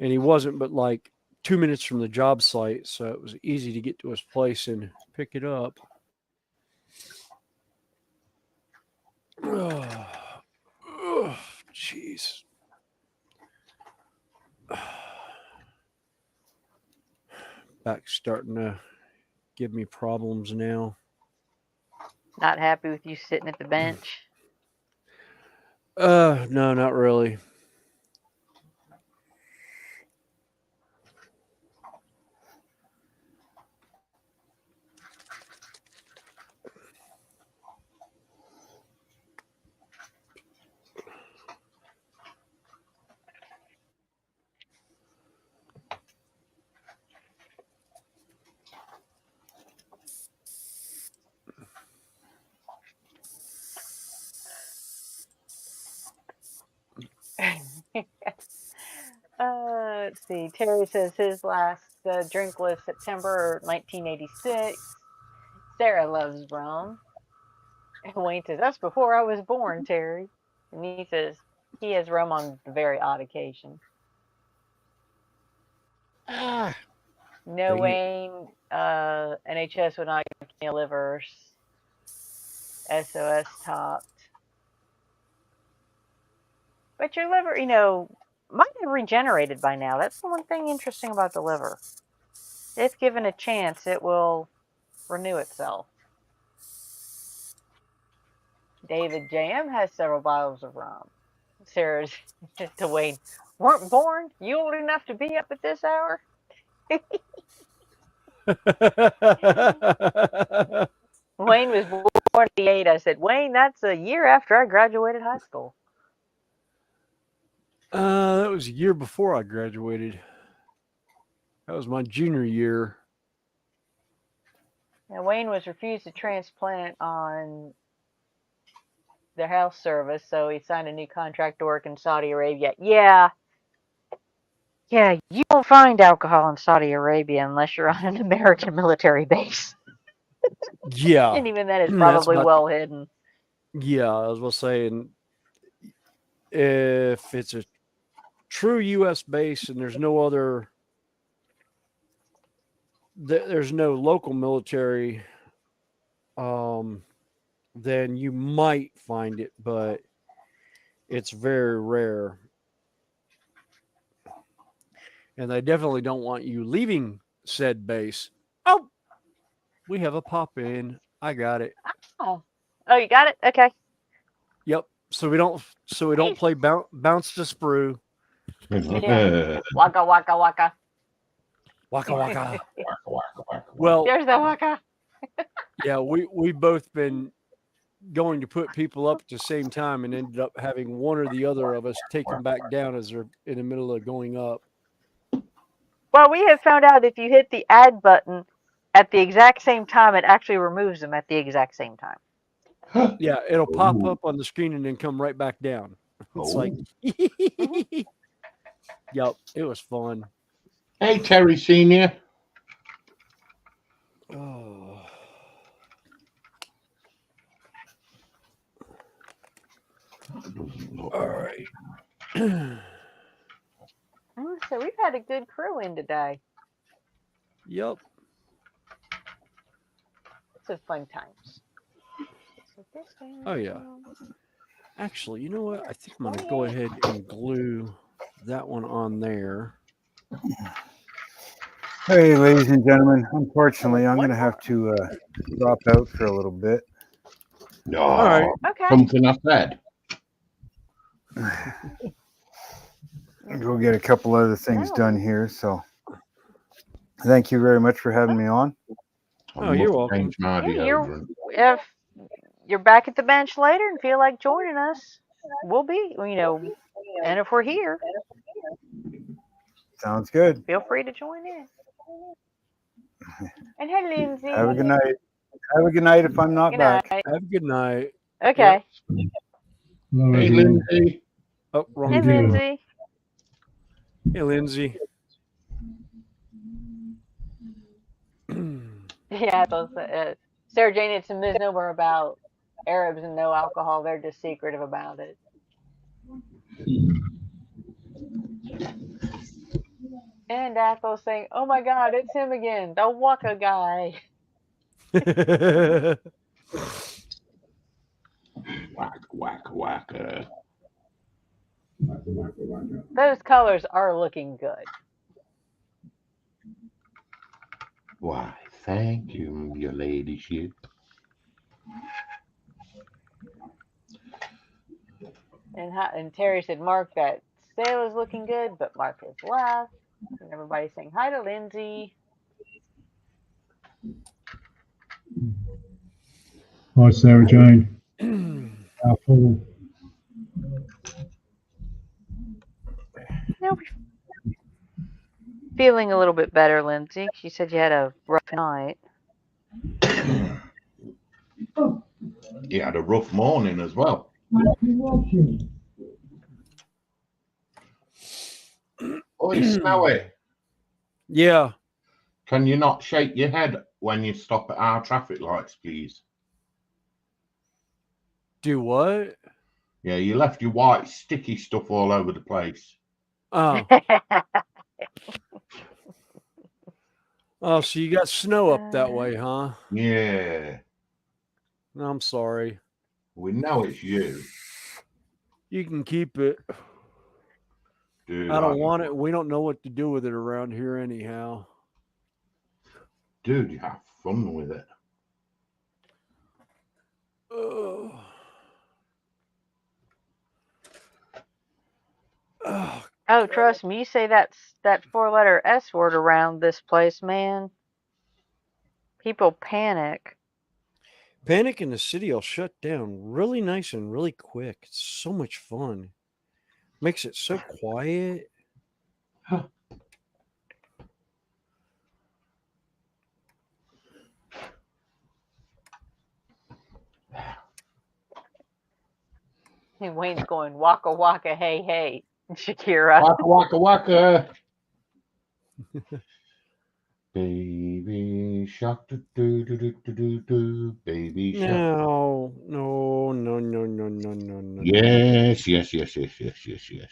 And he wasn't but like 2 minutes from the job site, so it was easy to get to his place and pick it up. Oh, jeez. Back's starting to give me problems now. Not happy with you sitting at the bench? No, not really. Let's see. Terry says his last drink was September 1986. Sarah loves rum. And Wayne says, that's before I was born, Terry. And he says he has rum on very odd occasions. Ah, No, Wayne. NHS would not give me a livers. SOS topped. But your liver, might have regenerated by now. That's the one thing interesting about the liver. If given a chance, it will renew itself. David JM has several bottles of rum. Sarah's to Wayne. Weren't born? You old enough to be up at this hour? Wayne was born in 88. I said, Wayne, that's a year after I graduated high school. That was a year before I graduated. That was my junior year. Now, Wayne was refused a transplant on their health service, so he signed a new contract to work in Saudi Arabia. Yeah, you don't find alcohol in Saudi Arabia unless you're on an American military base. Yeah. And even then, it's probably well hidden. Yeah, I was going to say, and if it's a true U.S. base and there's no other, there's no local military, then you might find it, but it's very rare. And they definitely don't want you leaving said base. Oh, we have a pop in. I got it. Oh, you got it? Okay. Yep. So we don't play bounce to sprue. Yeah. Waka waka waka. Waka waka. Well, there's the waka. Yeah, we've both been going to put people up at the same time and ended up having one or the other of us take them back down as they're in the middle of going up. Well, we have found out if you hit the add button at the exact same time, it actually removes them at the exact same time. Yeah, it'll pop up on the screen and then come right back down. It's like, yep, it was fun. Hey, Terry Senior. Oh. All right. So we've had a good crew in today. Yep. Some fun times. Oh yeah. Actually, you know what? I think I'm going to go ahead and glue that one on there. Hey, ladies and gentlemen. Unfortunately, I'm going to have to drop out for a little bit. No, all right. Okay. Something I said. Go get a couple other things done here. So, thank you very much for having me on. Oh, you're welcome. If you're back at the bench later and feel like joining us, we'll be, and if we're here, sounds good. Feel free to join in. And hi, Lindsay. Have a good night. Have a good night if I'm not back. Have a good night. Okay. Yep. Hey, Lindsay. Oh, wrong. Hey, Lindsay. Hey, Lindsay. Yeah, Sarah Jane had some misnomer about Arabs and no alcohol. They're just secretive about it. And Athel saying, "Oh my God, it's him again, the Waka guy." Waka. Those colors are looking good. Why, thank you, your ladyship. And Terry said, "Mark, that sail is looking good," but Mark has left. And everybody's saying hi to Lindsay. Hi, Sarah Jane. No, feeling a little bit better, Lindsay. She said you had a rough night. You had a rough morning as well. Oi, Snowy. Yeah. Can you not shake your head when you stop at our traffic lights, please? Do what? Yeah, you left your white sticky stuff all over the place. Oh. Oh, so you got snow up that way, huh? Yeah. I'm sorry. We know it's you. You can keep it. Dude, I don't want it. We don't know what to do with it around here anyhow. Dude, you have fun with it. Oh, trust me, you say that 4-letter S word around this place, man. People panic. Panic in the city will shut down really nice and really quick. It's so much fun. Makes it so quiet. Wayne's going waka waka hey hey. Shakira. Waka waka waka. Baby shark do do do do do do do. Baby shark. No. Yes.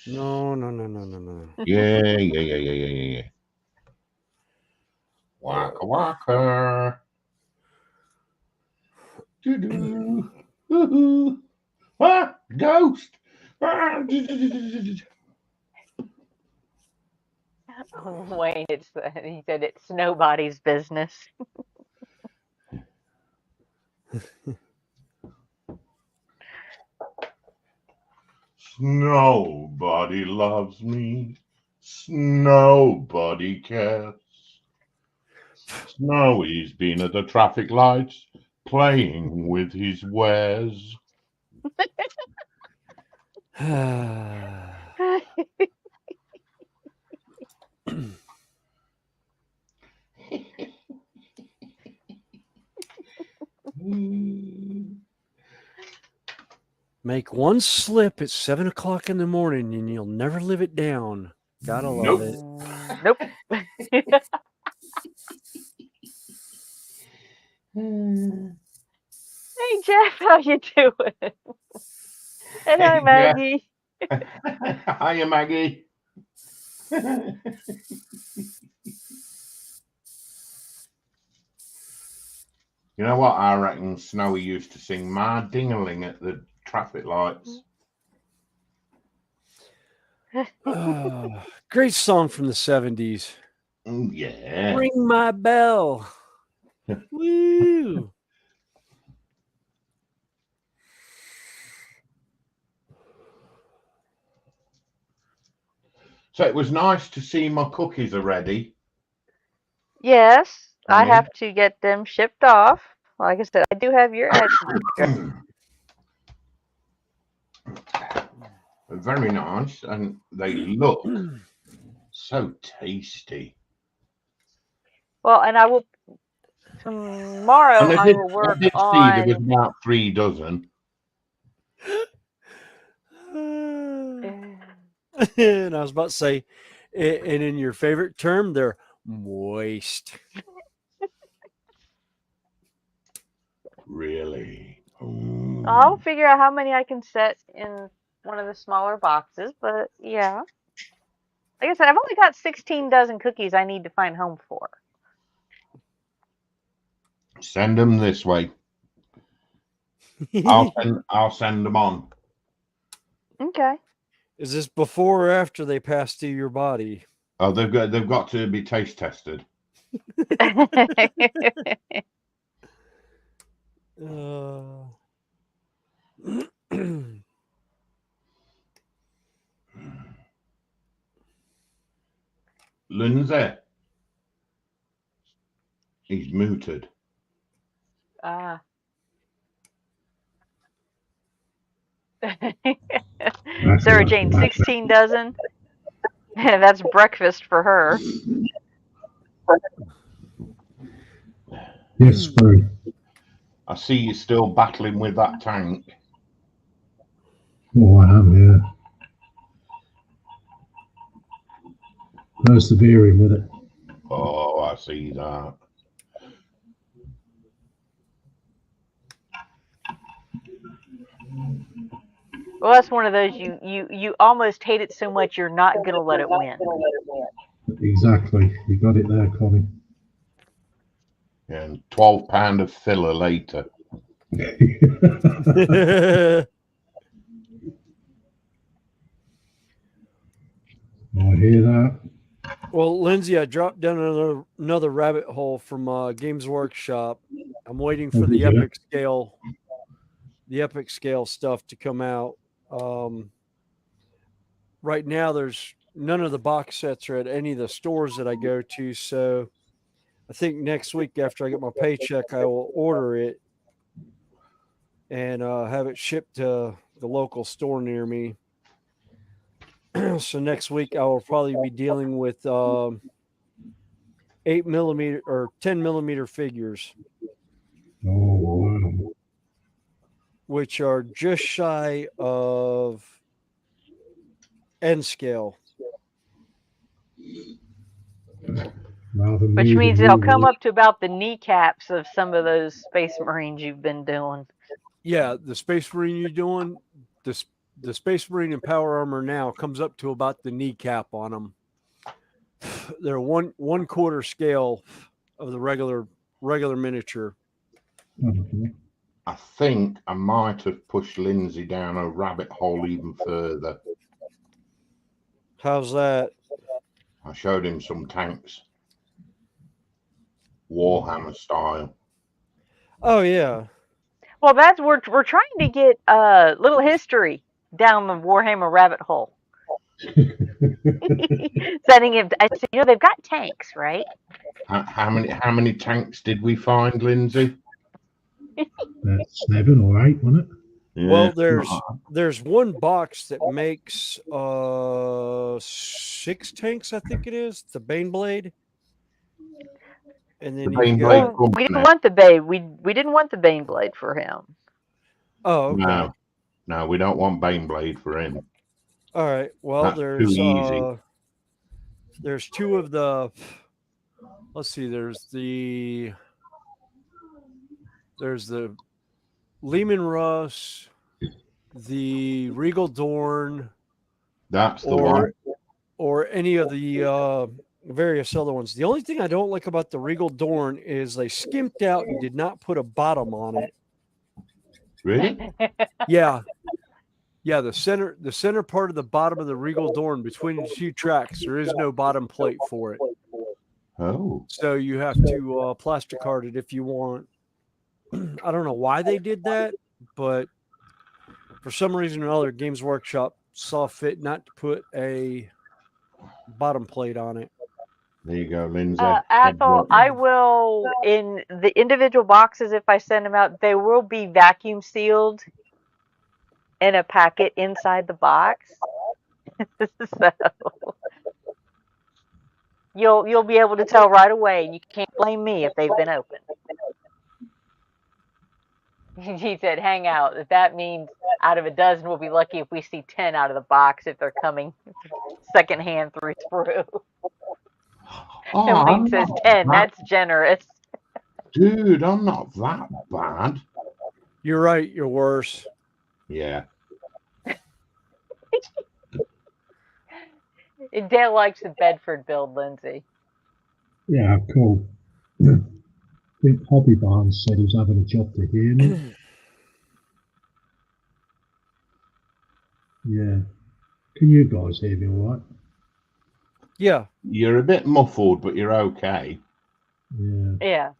No. Yeah. Waka waka. Do do. Woohoo. Ah, ghost. Ah, Wayne, he said it's nobody's business. Nobody loves me. Nobody cares. Snowy's been at the traffic lights playing with his wares. Make one slip at 7 o'clock in the morning and you'll never live it down. Gotta love it. Nope. Hey Jeff, how you doing? And hi Maggie. Hiya, Maggie. You know what? I reckon Snowy used to sing "My Ding-a-ling" at the traffic lights. Great song from the 70s. Yeah. Ring my bell. Woo. So it was nice to see my cookies are ready. Yes, I have to get them shipped off. Like I said, I do have your address. Very nice, and they look so tasty. Well, and I will tomorrow. And I will work I did on. see there was about 3 dozen. And I was about to say, and in your favorite term, they're moist. Really? I'll figure out how many I can set in one of the smaller boxes, but yeah. Like I said, I've only got 16 dozen cookies I need to find home for. Send them this way. I'll send them on. Okay. Is this before or after they pass through your body? Oh, they've got to be taste tested. Lindsay, he's muted. Sarah Jane, 16 dozen. That's breakfast for her. Yes, Barry. I see you still battling with that tank. Oh, I am, yeah. Persevering with it. Oh, I see that. Well, that's one of those you almost hate it so much you're not gonna let it win. Exactly. You got it there, Colin. And £12 of filler later. I hear that. Well, Lindsay, I dropped down another rabbit hole from Games Workshop. I'm waiting for the epic scale stuff to come out. Right now, there's none of the box sets are at any of the stores that I go to. So I think next week after I get my paycheck, I will order it and have it shipped to the local store near me. So next week I will probably be dealing with 8mm or 10mm figures, Oh, wow. which are just shy of N scale. Which means they'll come up to about the kneecaps of some of those Space Marines you've been doing. Yeah, the Space Marine you're doing, the Space Marine in Power Armor now comes up to about the kneecap on them. They're one quarter scale of the regular miniature. I think I might have pushed Lindsay down a rabbit hole even further. How's that? I showed him some tanks, Warhammer style. Oh yeah. Well, that's we're trying to get a little history down the Warhammer rabbit hole. Sending him. I said, they've got tanks, right? How many tanks did we find, Lindsay? 7 or 8, wasn't it? Yeah. Well, there's one box that makes 6 tanks, I think it is, the Baneblade. And then we didn't want the Bane. We didn't want the Baneblade for him. Oh, okay. No, we don't want Baneblade for him. All right. Well, that's there's too easy. There's 2 of the. Let's see. There's the Lehman Russ, the Regal Dorn. That's the one. Or any of the various other ones. The only thing I don't like about the Regal Dorn is they skimped out and did not put a bottom on it. Really? Yeah. Yeah, the center part of the bottom of the Regal Dorn between the 2 tracks, there is no bottom plate for it. Oh. So you have to plastic card it if you want. I don't know why they did that, but for some reason or other, Games Workshop saw fit not to put a bottom plate on it. There you go, Lindsay. Ethel, I will, in the individual boxes, if I send them out, they will be vacuum sealed in a packet inside the box. So you'll be able to tell right away, and you can't blame me if they've been opened. He said, hang out. That means out of a dozen, we'll be lucky if we see 10 out of the box if they're coming secondhand through. Oh, And Wayne says 10. That's generous. Dude, I'm not that bad. You're right. You're worse. Yeah. Dale likes the Bedford build, Lindsay. Yeah, cool. I think Hobby Barnes said he's having a job to hear me. Yeah. Can you guys hear me all right? Yeah. You're a bit muffled, but you're okay. Yeah. Yeah.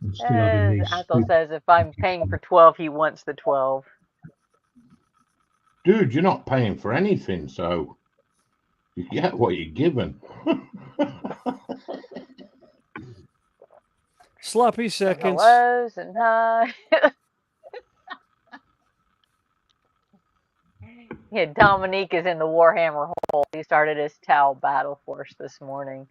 I'm still having these. Ethel says if I'm paying for 12, he wants the 12. Dude, you're not paying for anything, so you get what you're given. Sloppy seconds. Lows and highs. Yeah, Dominique is in the Warhammer hole. He started his Tau battle force this morning.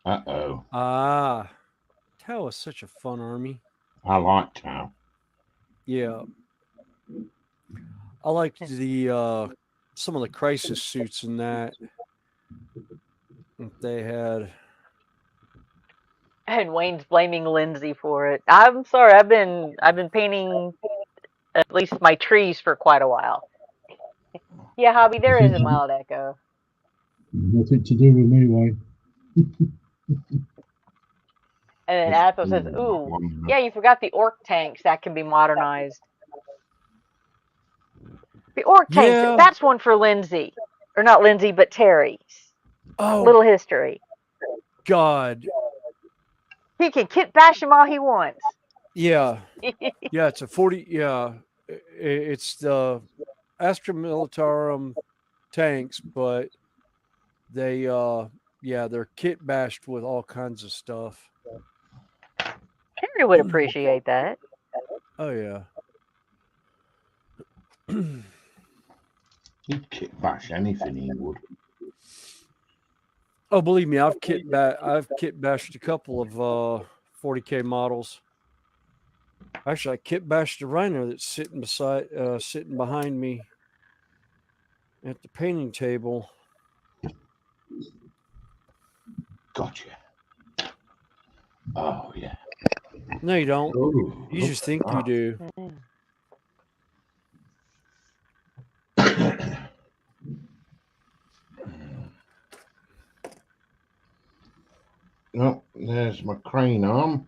Uh-oh. Tau is such a fun army. I like Tau. Yeah. I liked the some of the crisis suits in that they had. And Wayne's blaming Lindsay for it. I'm sorry. I've been painting at least my trees for quite a while. Yeah, Hobby, there is a mild echo. Nothing to do with me, Wayne. And then Athos says, ooh, yeah, you forgot the orc tanks that can be modernized. The orc tanks, that's one for Lindsay. Or not Lindsay, but Terry. Oh. Little history. God. He can kit bash him all he wants. Yeah. Yeah, it's a 40. Yeah. It's the Astra Militarum tanks, but they they're kit bashed with all kinds of stuff. Harry would appreciate that. Oh yeah. He'd kit bash anything, he would. Oh, believe me, I've kit bashed a couple of 40K models. Actually, I kit bashed the Rhino that's sitting behind me at the painting table. Gotcha. Oh yeah. No, you don't. Ooh, You just think you do. No, there's my crane arm.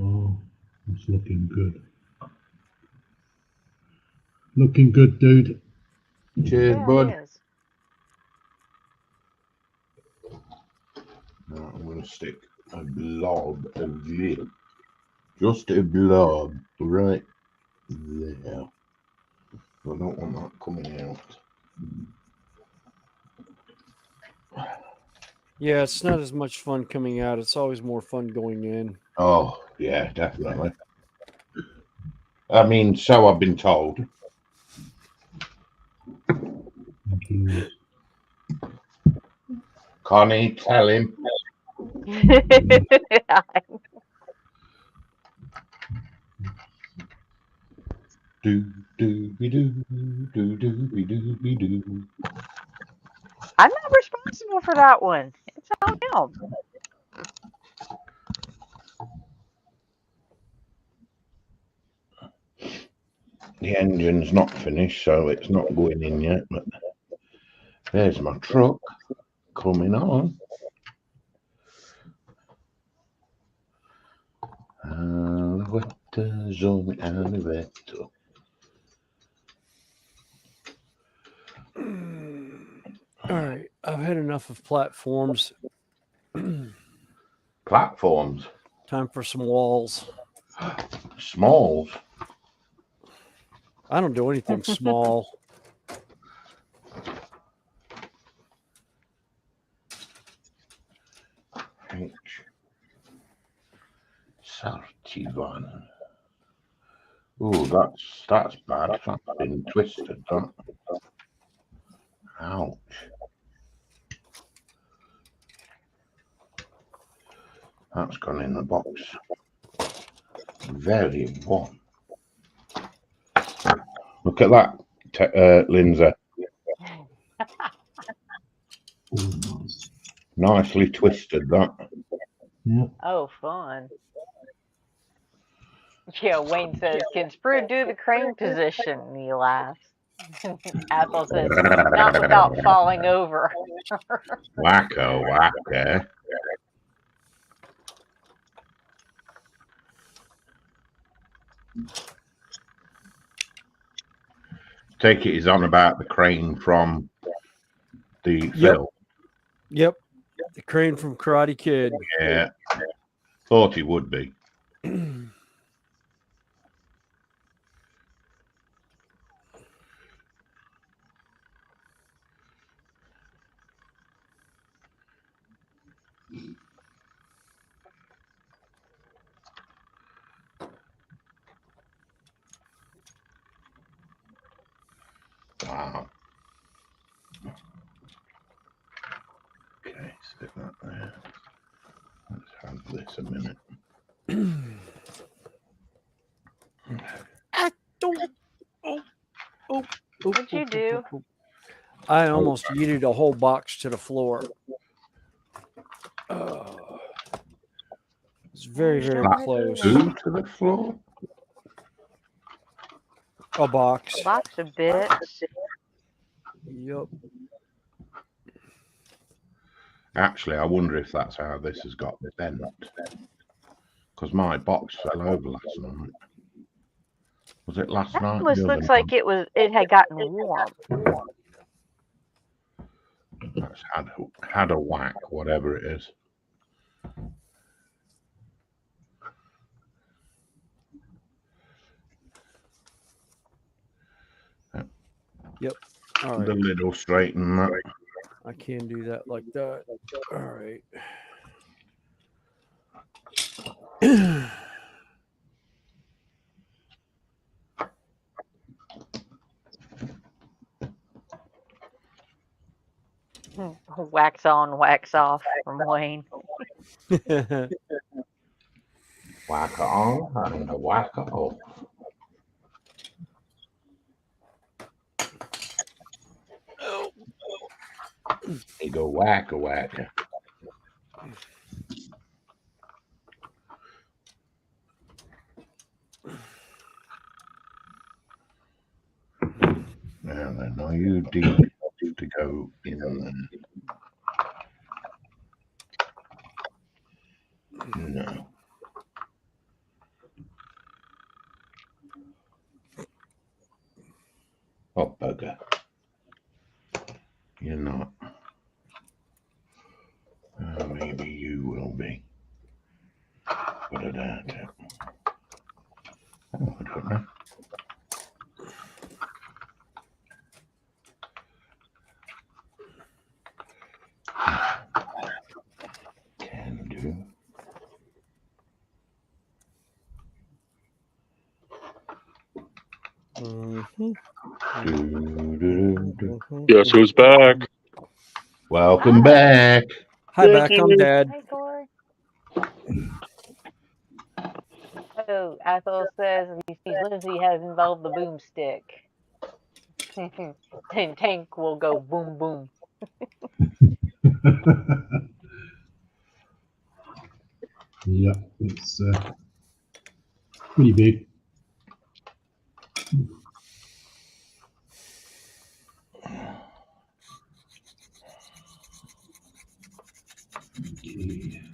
Oh, it's looking good. Looking good, dude. Cheers, Yeah, bud. it is. Now I'm going to stick a blob of glue. Just a blob right there. I don't want that coming out. Yeah, it's not as much fun coming out. It's always more fun going in. Oh, yeah, definitely. I mean, so I've been told. Connie, tell him. Do do be do do do be do. I'm not responsible for that one. It's on him. The engine's not finished, so it's not going in yet. But there's my truck coming on. Zoom elevator. All right, I've had enough of platforms. Platforms. Time for some walls. Smalls. I don't do anything small. H31. Ooh, that's bad. That's been twisted. That. Ouch. That's gone in the box. Very warm. Look at that, Lindsay. Nicely twisted, that. Yeah. Oh, fun. Yeah, Wayne says, can Sprue do the crane position? And he laughs. Athol says, not without falling over. Wacko, wacko. Take it he's on about the crane from the film. Yep. The crane from Karate Kid. Yeah. Thought he would be. Wow. Okay, stick that there. Let's have this a minute. What'd you do? I almost yeeted a whole box to the floor. It's very, very close. Who to the floor? A box. A box of bits. Yep. Actually, I wonder if that's how this has got bent. Because my box fell over last night. Was it last night? Almost looks like it had gotten warm. That's had a whack, whatever it is. Yep. All right. The lid will straighten that. I can do that like that. All right. Wax on, wax off from Wayne. Whack on and a whack off. You go whack a whack. Now then, are you deep to go in there? No. Oh, bugger. You're not. Maybe you will be. But I doubt it. Oh, I don't know. Can do. Guess who's back? Welcome back. Hi, back. I'm Dad. Hi, Corey. Oh, Athol says he sees Lindsay has involved the boomstick. And Tank will go boom boom. Yeah, it's pretty big.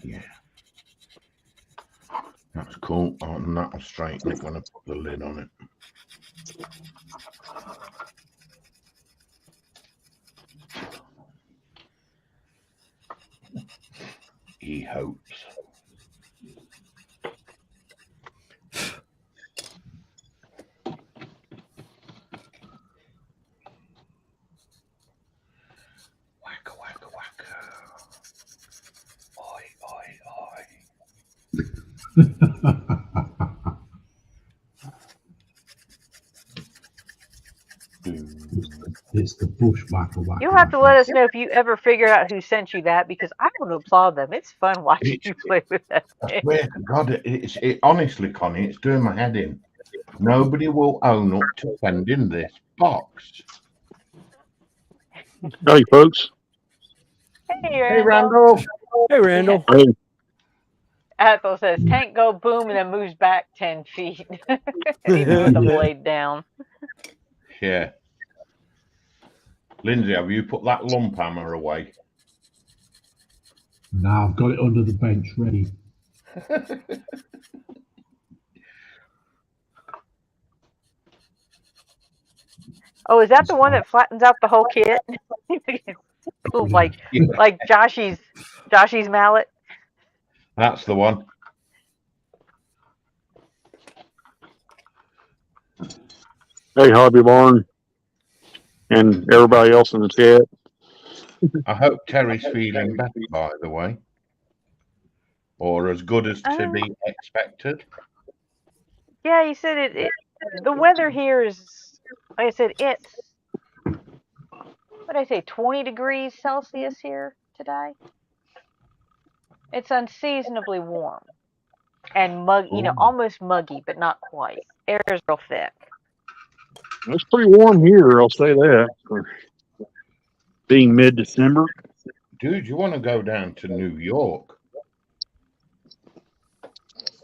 Yeah. That's cool. And that'll straighten it when I put the lid on it. He hopes. Wacka, wacka, wacka. Oi, oi, oi. It's the bushwhacker whacker. You'll have to let us know if you ever figure out who sent you that, because I want to applaud them. It's fun watching you play with that thing. Swear to God, it honestly, Connie, it's doing my head in. Nobody will own up to sending this box. Howdy, folks. Hey, Randall. Hey, Randall. Hey. Athol says, Tank go boom and then moves back 10 feet. Even with the blade down. Yeah. Lindsay, have you put that lump hammer away? Now I've got it under the bench ready. Oh, is that the one that flattens out the whole kit? Boom, like Joshy's mallet. That's the one. Hey, Hobby Barn. And everybody else in the chat. I hope Terry's feeling better, by the way. Or as good as to be expected. Yeah, he said the weather here is, like I said, it's, what did I say, 20 degrees Celsius here today. It's unseasonably warm and almost muggy, but not quite. Air is real thick. It's pretty warm here, I'll say that. For being mid-December. Dude, you want to go down to New York?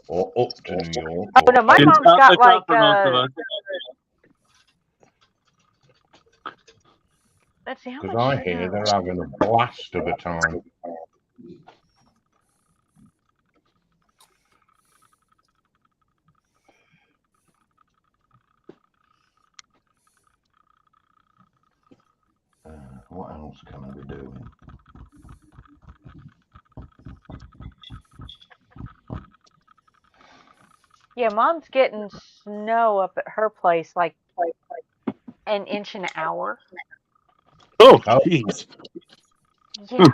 Or up to New York? Oh, no, my mom's got like... Let's see, how much... Because I hear they're having a blast of a time. What else can I be doing? Yeah, Mom's getting snow up at her place like an inch an hour. Oh, jeez. Yeah.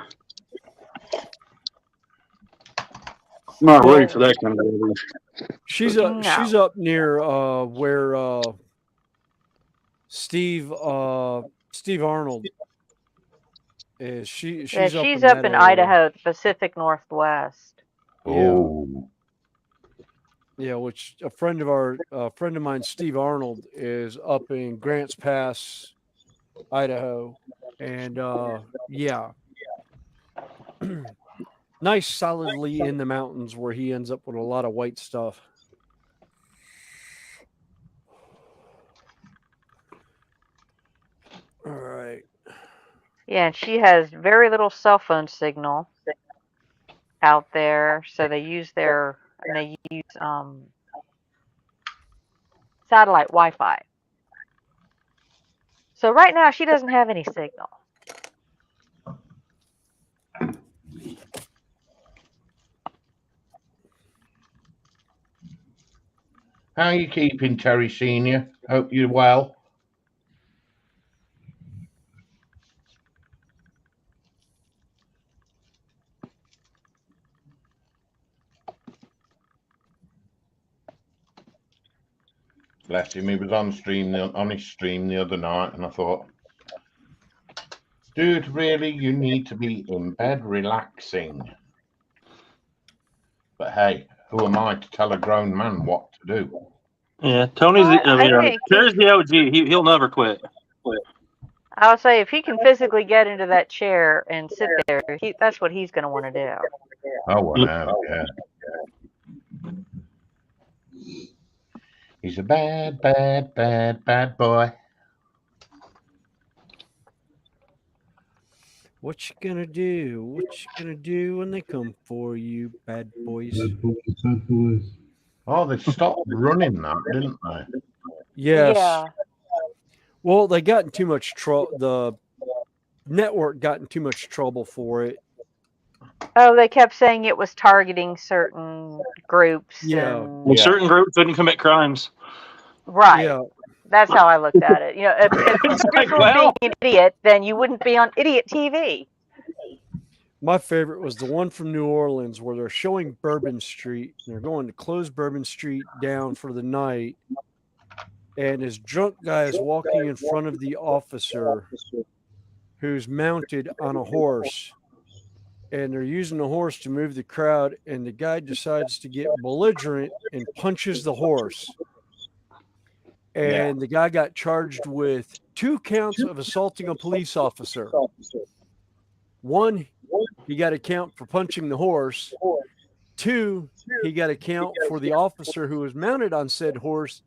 Not ready Well, for that kind of weather. she's No. up near where Steve Arnold is. Yeah, She's up she's in up that in area. Idaho, the Pacific Northwest. Yeah. Oh, Yeah, which a friend of mine, Steve Arnold, is up in Grants Pass, Idaho, and yeah, nice, solidly in the mountains where he ends up with a lot of white stuff. All right. Yeah, and she has very little cell phone signal out there, so they use satellite Wi-Fi. So right now she doesn't have any signal. how are you keeping, Terry Senior? Hope you're well. Bless him. He was on his stream the other night, and I thought, dude, really, you need to be in bed relaxing. But hey, who am I to tell a grown man what to do? Yeah, Tony's. Well, I think Terry's the OG. He'll never quit. I'll say if he can physically get into that chair and sit there, that's what he's going to want to do. Oh, well, yeah. He's a bad, bad, bad, bad boy. What you gonna do? What you gonna do when they come for you, bad boys? Bad boys, bad boys. Oh, they stopped running that, didn't they? Yes. Yeah. Well, they got in too much trouble. The network got in too much trouble for it. Oh, they kept saying it was targeting certain groups. Yeah. And Well, certain groups didn't commit crimes. right. Yeah. That's how I looked at it. You know, if It's you're like, for well, being an idiot, then you wouldn't be on idiot TV. My favorite was the one from New Orleans where they're showing Bourbon Street. They're going to close Bourbon Street down for the night. And this drunk guy is walking in front of the officer who's mounted on a horse. And they're using the horse to move the crowd. And the guy decides to get belligerent and punches the horse. And the guy got charged with 2 counts of assaulting a police officer. One, he got a count for punching the horse. 2, he got a count for the officer who was mounted on said horse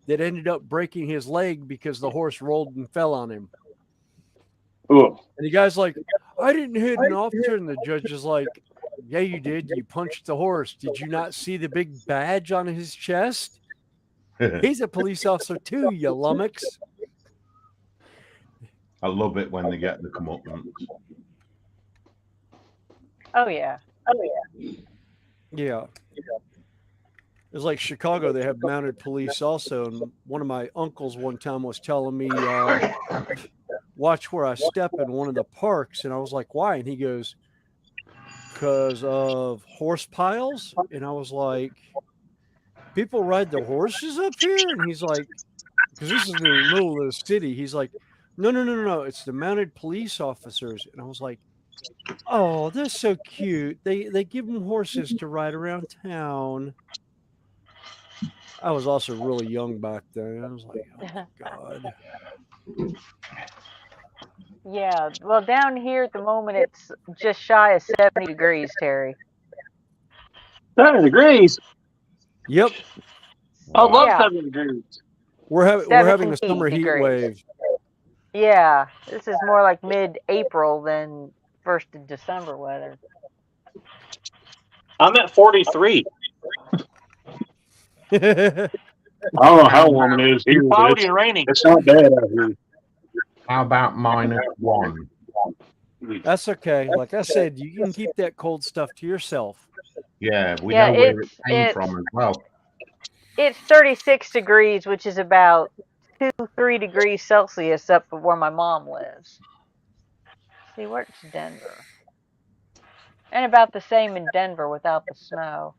that ended up breaking his leg because the horse rolled and fell on him. Ugh. And the guy's like, I didn't hit an officer. And the judge is like, yeah, you did. You punched the horse. Did you not see the big badge on his chest? He's a police officer too, you lummox. I love it when they get the comeuppance. Oh yeah. Yeah. It's like Chicago, they have mounted police also. And one of my uncles one time was telling me, watch where I step in one of the parks. And I was like, why? And he goes, because of horse piles. And I was like, people ride their horses up here? And he's like, because this is in the middle of the city. He's like, no. It's the mounted police officers. And I was like, oh, they're so cute. They give them horses to ride around town. I was also really young back then. I was like, oh my God. Yeah. Well, down here at the moment, it's just shy of 70 degrees, Terry. 70 degrees. Yep. I love Yeah. 70 degrees. We're having a summer heat wave. Yeah. This is more like mid-April than 1st of December weather. I'm at 43. I don't know how warm it is here. Cloudy and raining. It's not bad out here. How about -1? That's okay. Like I said, you can keep that cold stuff to yourself. Yeah, we Yeah, know where it came from as well. It's 36 degrees, which is about 2-3 degrees Celsius up from where my mom lives. See, where's Denver? And about the same in Denver without the snow.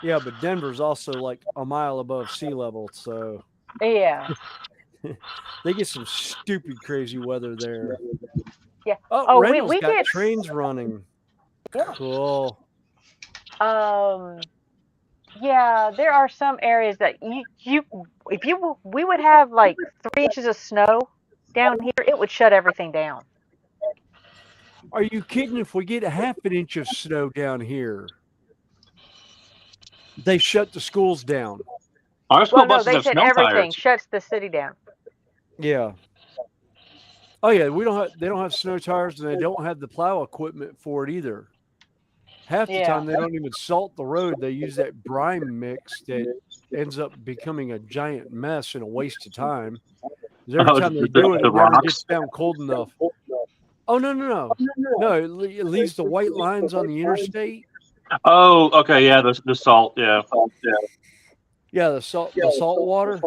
Yeah, but Denver's also like a mile above sea level, so Yeah. they get some stupid, crazy weather there. Yeah. Oh, Randall's we got get trains running. Yeah. Cool. Yeah, there are some areas that we would have like 3 inches of snow down here, it would shut everything down. Are you kidding? If we get a half an inch of snow down here, they shut the schools down. Our school Well, no, buses they have said snow everything tires. shuts the city down. Yeah. Oh yeah, they don't have snow tires, and they don't have the plow equipment for it either. Half the time they don't even salt the road. They use that brine mix that ends up becoming a giant mess and a waste of time. 'Cause every time they do it, the it never rocks. gets down cold enough. Oh no! It leaves the white lines on the interstate. Oh, okay, yeah, the salt, yeah. Yeah, the salt water,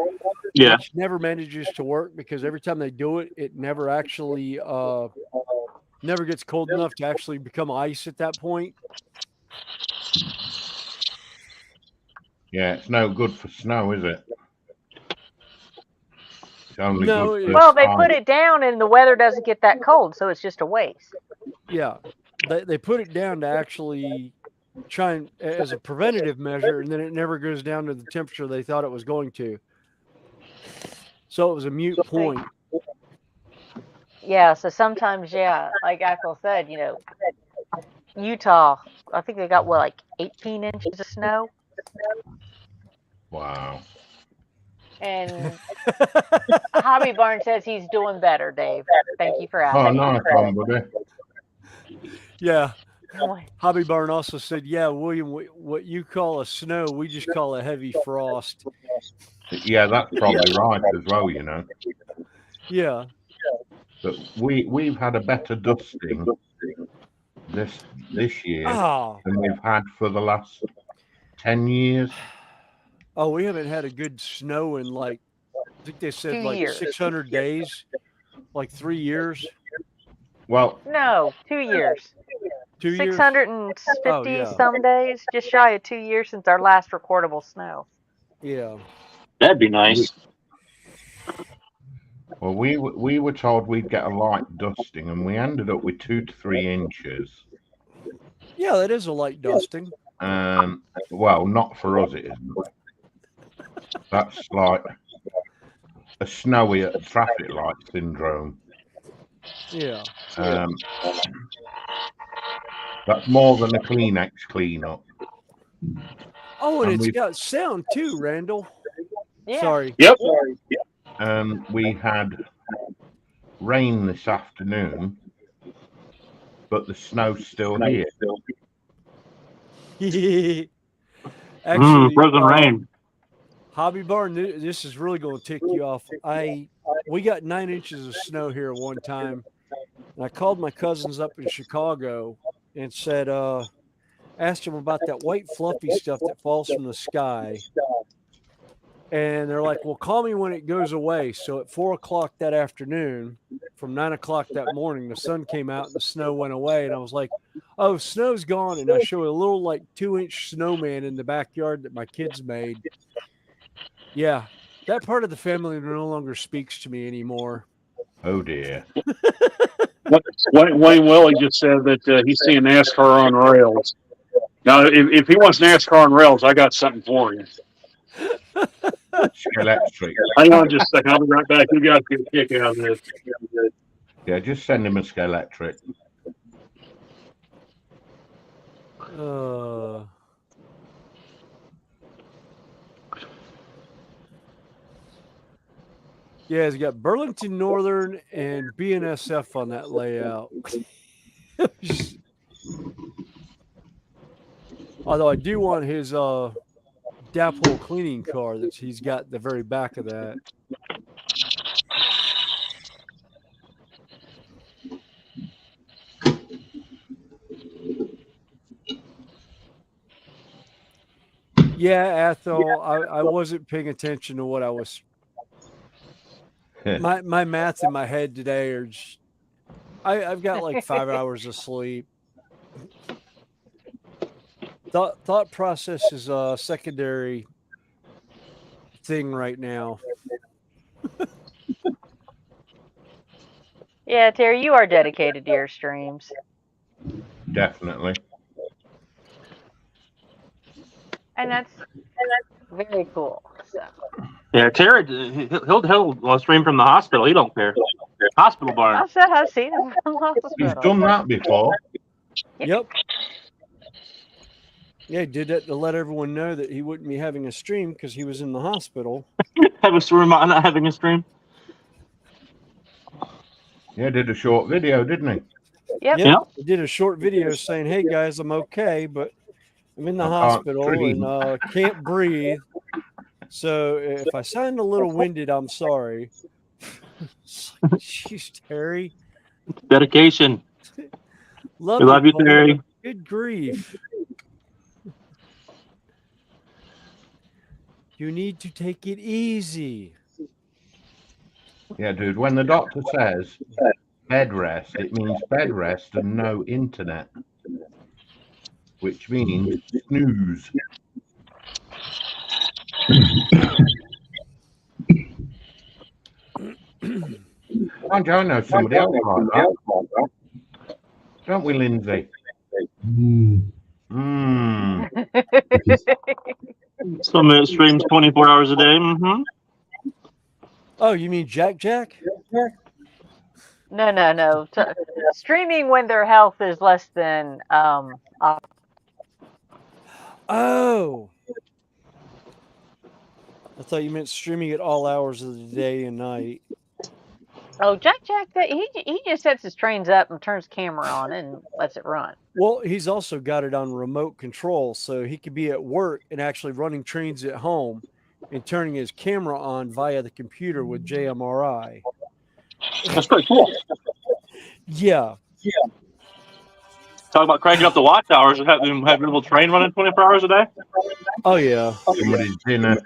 Yeah. which never manages to work because every time they do it, it never actually never gets cold enough to actually become ice at that point. Yeah, it's no good for snow, is it? It's only No, good for Well, they ice. put it down and the weather doesn't get that cold, so it's just a waste. Yeah, they put it down to actually try and as a preventative measure, and then it never goes down to the temperature they thought it was going to. So it was a mute point. Yeah, so sometimes, like Axel said, Utah, I think they got like 18 inches of snow. Wow. And Hobby Barn says he's doing better, Dave. Thank you for asking. Oh, nice one, buddy. Yeah. Hobby Barn also said, "Yeah, William, what you call a snow, we just call a heavy frost." Yeah, that's probably right as well. Yeah. But we've had a better dusting this year than we've had for the last 10 years. Oh, we haven't had a good snow in I think they said 2 years. 600 days, like 3 years. Well, no, 2 years. 2 years. 650 some days, just shy of 2 years since our last recordable snow. Yeah, that'd be nice. Well, we were told we'd get a light dusting, and we ended up with 2 to 3 inches. Yeah, that is a light dusting. Well, not for us, it isn't. That's like a snowy at a traffic light syndrome. Yeah. That's more than a Kleenex cleanup. Oh, and it's got sound too, Randall. Yeah. Sorry. Yep. We had rain this afternoon, but the snow's still here. Actually, frozen rain. Hobby Barn, this is really going to tick you off. We got 9 inches of snow here at one time. And I called my cousins up in Chicago and said, asked them about that white fluffy stuff that falls from the sky. And they're like, well, call me when it goes away. So at 4 o'clock that afternoon, from 9 o'clock that morning, the sun came out and the snow went away. And I was like, oh, snow's gone. And I show a little 2-inch snowman in the backyard that my kids made. Yeah, that part of the family no longer speaks to me anymore. Oh, dear. Wayne Willie just said that he's seeing NASCAR on rails. Now, if he wants NASCAR on rails, I got something for you. Electric. Hang on just a second. I'll be right back. You guys get a kick out of this. Yeah, just send him a Electric. Yeah, he's got Burlington Northern and BNSF on that layout. Although I do want his Dapple cleaning car that he's got at the very back of that. Yeah, Ethel, I wasn't paying attention to what I was. My maths in my head today are just, I've got like 5 hours of sleep. Thought process is a secondary thing right now. Yeah, Terry, you are dedicated to your streams. Definitely. And that's very cool. So Yeah, Terry, he'll stream from the hospital. He don't care. Hospital barn. I said I've seen him from the He's hospital. done that before. Yep. Yeah, he did that to let everyone know that he wouldn't be having a stream because he was in the hospital. Have a stream, not having a stream. Yeah, did a short video, didn't he? Yep. He did a short video saying, "Hey guys, I'm okay, but I'm in the I can't hospital breathe." and can't breathe. So if I sound a little winded, I'm sorry." Jeez, Terry. Dedication. Love We love you, buddy, Terry. but good grief. You need to take it easy. Yeah, dude, when the doctor says bed rest, it means bed rest and no internet, which means snooze. I know somebody else like that. Don't we, Lindsay? Some that streams 24 hours a day. Mm-hmm. Oh, you mean Jack? No. Streaming when their health is less than Oh. I thought you meant streaming at all hours of the day and night. Oh, Jack, he just sets his trains up and turns the camera on and lets it run. Well, he's also got it on remote control, so he could be at work and actually running trains at home and turning his camera on via the computer with JMRI. That's pretty cool. Yeah. Talk about cranking up the watch hours and having a little train running 24 hours a day. Oh, yeah. Somebody's dinner.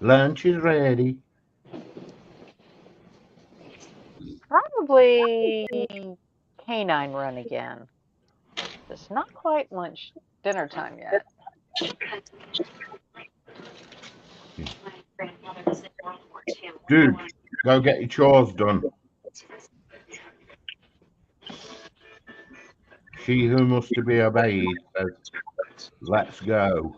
Lunch is ready. Probably canine run again. It's not quite dinner time yet. Dude, go get your chores done. She who must be obeyed says, let's go.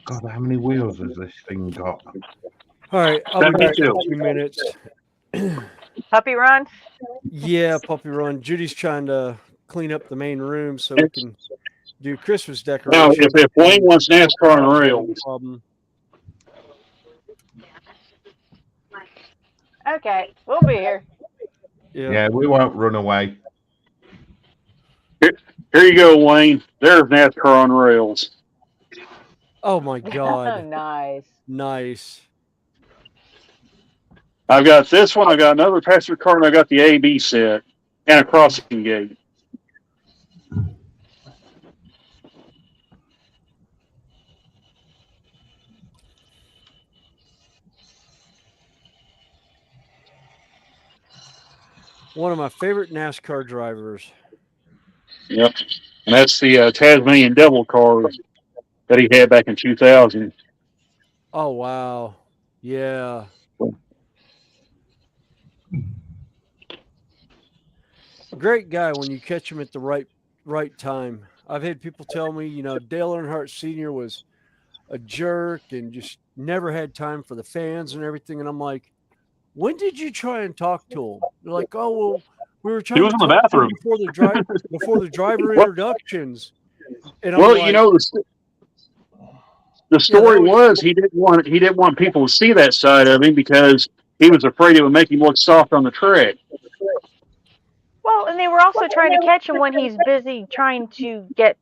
God, how many wheels has this thing got? All right, I'll be back in a few minutes. Puppy run? Yeah, puppy run. Judy's trying to clean up the main room so we can do Christmas decorations. Now, if Wayne wants NASCAR on rails. Okay, we'll be here. Yeah, we won't run away. Here you go, Wayne. There's NASCAR on rails. Oh my God. Nice. I've got this one, I got another passenger car, and I got the AB set and a crossing gate. One of my favorite NASCAR drivers. Yep. And that's the Tasmanian Devil car that he had back in 2000. Oh, wow. Yeah. Great guy when you catch him at the right time. I've had people tell me, Dale Earnhardt Sr. was a jerk and just never had time for the fans and everything. And I'm like, when did you try and talk to him? They're like, oh, well, we were trying to talk to him before the driver introductions. And well, the story was he didn't want people to see that side of him because he was afraid it would make him look soft on the track. Well, and they were also trying to catch him when he's busy trying to get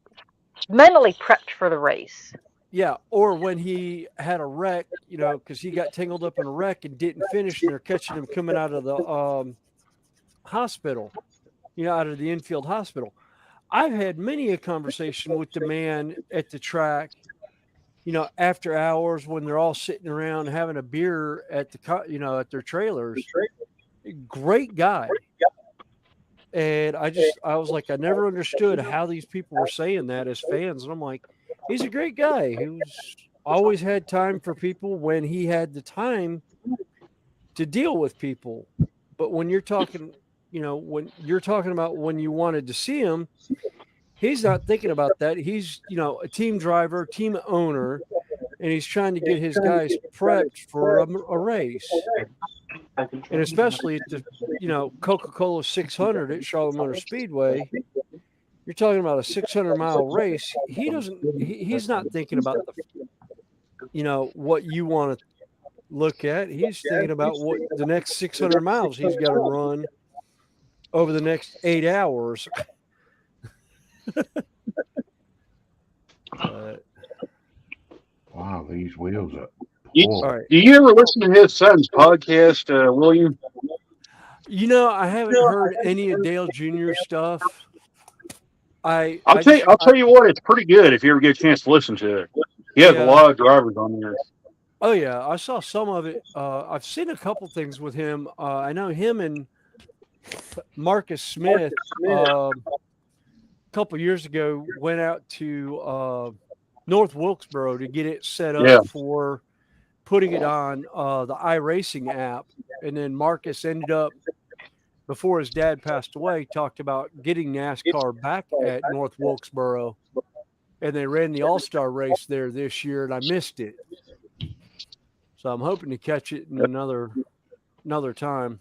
mentally prepped for the race. Yeah, or when he had a wreck, because he got tangled up in a wreck and didn't finish, and they're catching him coming out of the hospital, out of the infield hospital. I've had many a conversation with the man at the track, after hours when they're all sitting around having a beer at at their trailers. Great guy. And I was like, I never understood how these people were saying that as fans. And I'm like, he's a great guy who's always had time for people when he had the time to deal with people. But when you're talking, about when you wanted to see him, he's not thinking about that. He's, a team driver, team owner, and he's trying to get his guys prepped for a race. And especially at the, Coca-Cola 600 at Charlotte Motor Speedway, you're talking about a 600-mile race. He's not thinking about what you want to look at. He's thinking about what the next 600 miles he's got to run over the next 8 hours. Wow, these wheels are. Do you ever listen to his son's podcast, William? I haven't heard any of Dale Jr. stuff. I'll tell you what, it's pretty good if you ever get a chance to listen to it. He has a lot of drivers on there. Oh yeah, I saw some of it. I've seen a couple things with him. I know him and Marcus Smith a couple years ago went out to North Wilkesboro to get it set up for putting it on the iRacing app. And then Marcus ended up, before his dad passed away, talked about getting NASCAR back at North Wilkesboro. And they ran the All-Star race there this year, and I missed it. So I'm hoping to catch it in another time.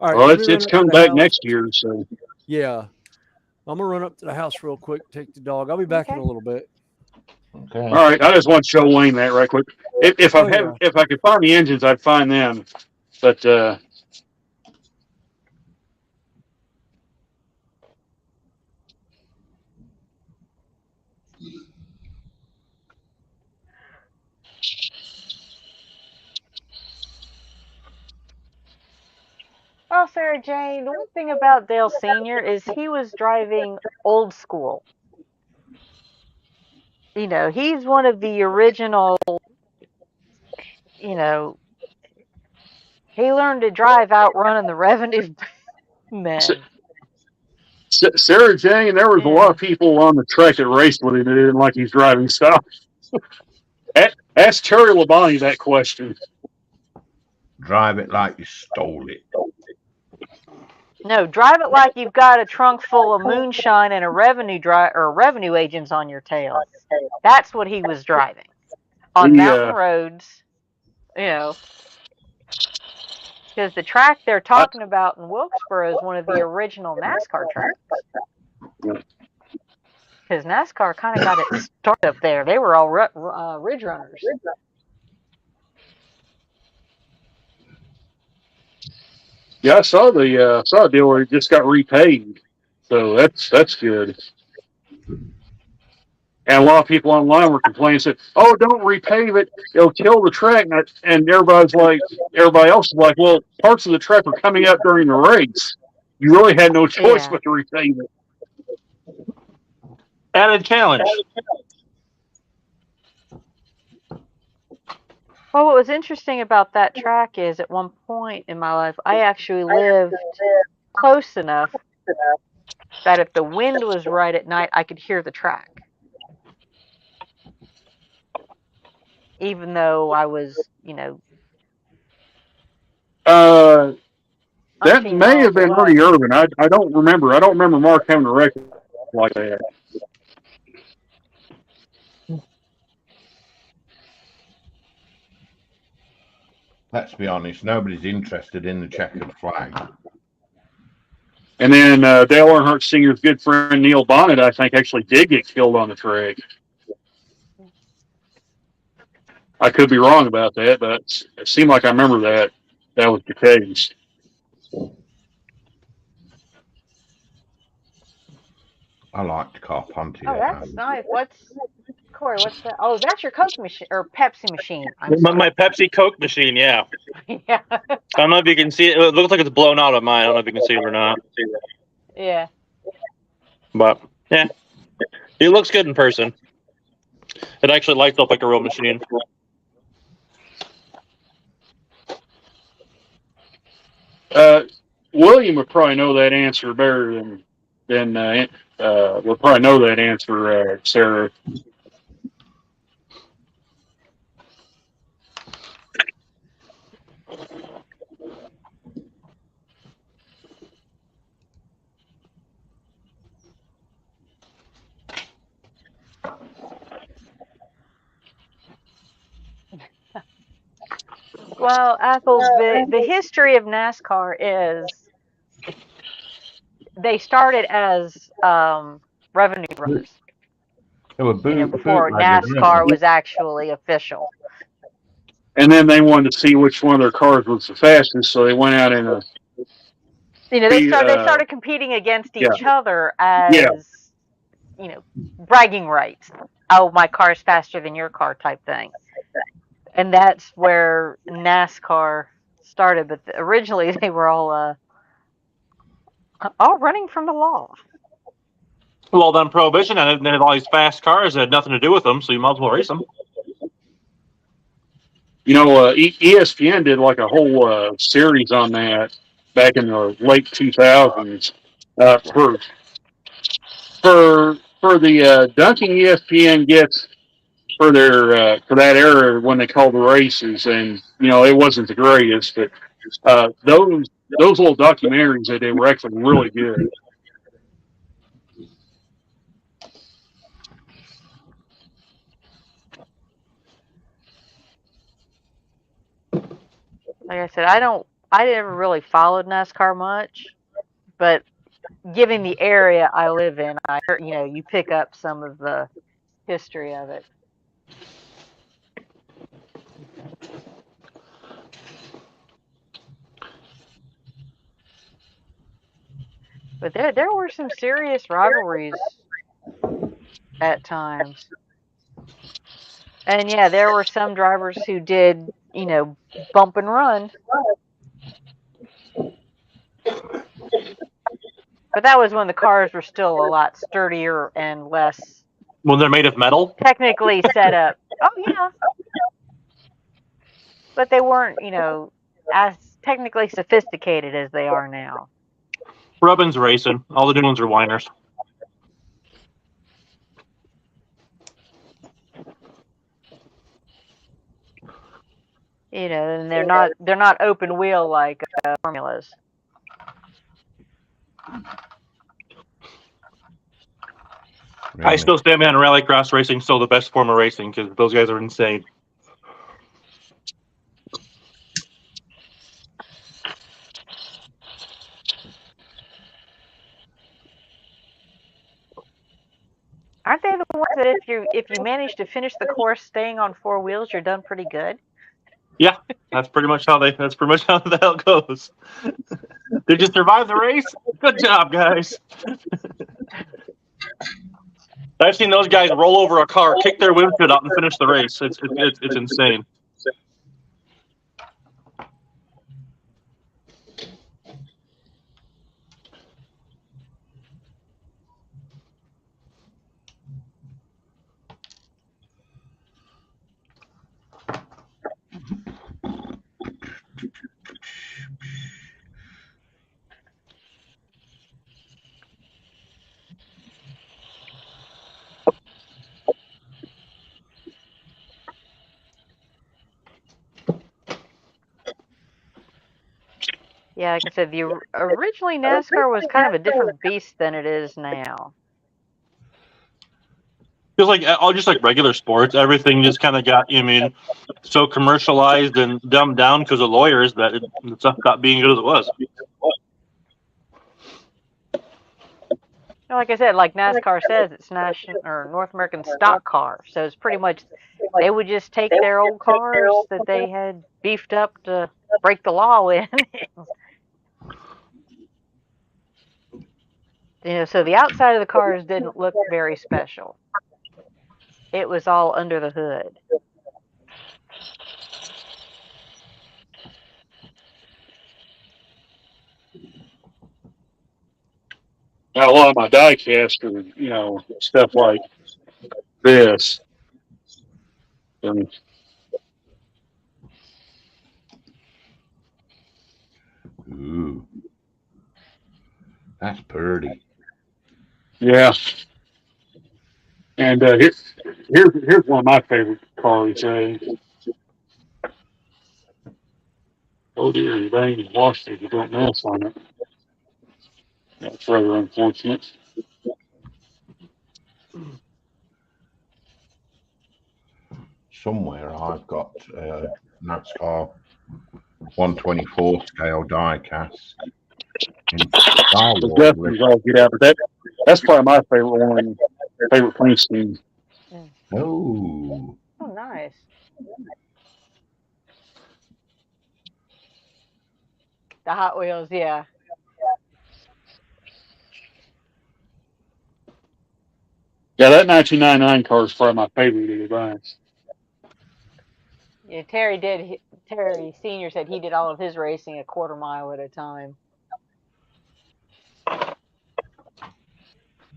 All right, well, it's coming back next year. So yeah. I'm going to run up to the house real quick, take the dog. I'll be back in a little bit. Okay. All right, I just want to show Wayne that right quick. If I could find the engines, I'd find them. But Well, Sarah Jane, the one thing about Dale Sr. is he was driving old school. He's one of the original, he learned to drive out running the revenue men. Sarah Jane, there was a lot of people on the track that raced with him that didn't like his driving style. Ask Terry Labonte that question. Drive it like you stole it. No, drive it like you've got a trunk full of moonshine and a revenue agents on your tail. That's what he was driving on mountain roads. Because the track they're talking about in Wilkesboro is one of the original NASCAR tracks. Because NASCAR kind of got it started up there. They were all ridge runners. Yeah, I saw the deal where it just got repaid, so that's good. And a lot of people online were complaining, said, "Oh, don't repave it; it'll kill the track." And everybody else is like, "Well, parts of the track were coming up during the race. You really had no choice but to repave it." Added challenge. Well, what was interesting about that track is at one point in my life, I actually lived close enough that if the wind was right at night, I could hear the track. Even though I was, that may have been pretty urban. I don't remember. I don't remember Mark having a record like that. Let's be honest, nobody's interested in the checkered flag. And then Dale Earnhardt Sr.'s good friend Neil Bonnet, I think, actually did get killed on the track. I could be wrong about that, but it seemed like I remember that was the case. I like to car Pontiac. Oh, that's nice. Corey, what's that? Oh, that's your Coke machine or Pepsi machine. I'm My, sorry. my Pepsi Coke machine, yeah. Yeah. I don't know if you can see it. It looks like it's blown out of mine. I don't know if you can see it or not. Yeah. But yeah, it looks good in person. It actually lights up like a real machine. William would probably know that answer better than would probably know that answer, Sarah. Well, Ethel, the history of NASCAR is they started as revenue runners. It was Before bootleggers, NASCAR really. was actually official. And then they wanted to see which one of their cars was the fastest, so they went out in a They started competing against yeah, each other yeah. as bragging rights. Oh, my car's faster than your car type thing. And that's where NASCAR started. But originally they were all running from the law. Well, then Prohibition and they had all these fast cars that had nothing to do with them, so you might as well race them. ESPN did like a whole series on that back in the late 2000s for the dunking ESPN gets for their for that era when they called the races, and it wasn't the greatest, but those little documentaries they did were actually really good. Like I said, I never really followed NASCAR much, but given the area I live in, I heard, you pick up some of the history of it. But there were some serious rivalries at times. And yeah, there were some drivers who did, bump and run. But that was when the cars were still a lot sturdier and less When they're made of metal? technically set up. Oh yeah. But they weren't, as technically sophisticated as they are now. Rubbin's racing. All the new ones are whiners. And they're not open wheel like formulas. Really. I still stand behind rallycross racing, still the best form of racing because those guys are insane. Aren't they the ones that if you manage to finish the course staying on four wheels, you're done pretty good? Yeah, that's pretty much how the hell goes. Did you survive the race? Good job, guys. I've seen those guys roll over a car, kick their windshield out, and finish the race. It's insane. Yeah, like I said, originally NASCAR was kind of a different beast than it is now. Just like regular sports, everything just kind of got, so commercialized and dumbed down because of lawyers that it stopped being good as it was. Like I said, like NASCAR says, it's national or North American stock car, so it's pretty much they would just take their old cars that they had beefed up to break the law in. So the outside of the cars didn't look very special. It was all under the hood. Now, a lot of my die casts are, stuff like this. And Ooh, that's pretty. yeah. And here's one of my favorite cars. Oh dear, they ain't washed it. You don't mess on it. That's rather unfortunate. Somewhere I've got NASCAR 124 scale die cast in Star The Wars. Dustin's all get out, but that's probably my favorite one. Favorite paint scheme. Oh. Oh, nice. The Hot Wheels, yeah. Yeah, that 1999 car is probably my favorite of the bunch. Yeah, Terry Senior said he did all of his racing a quarter mile at a time.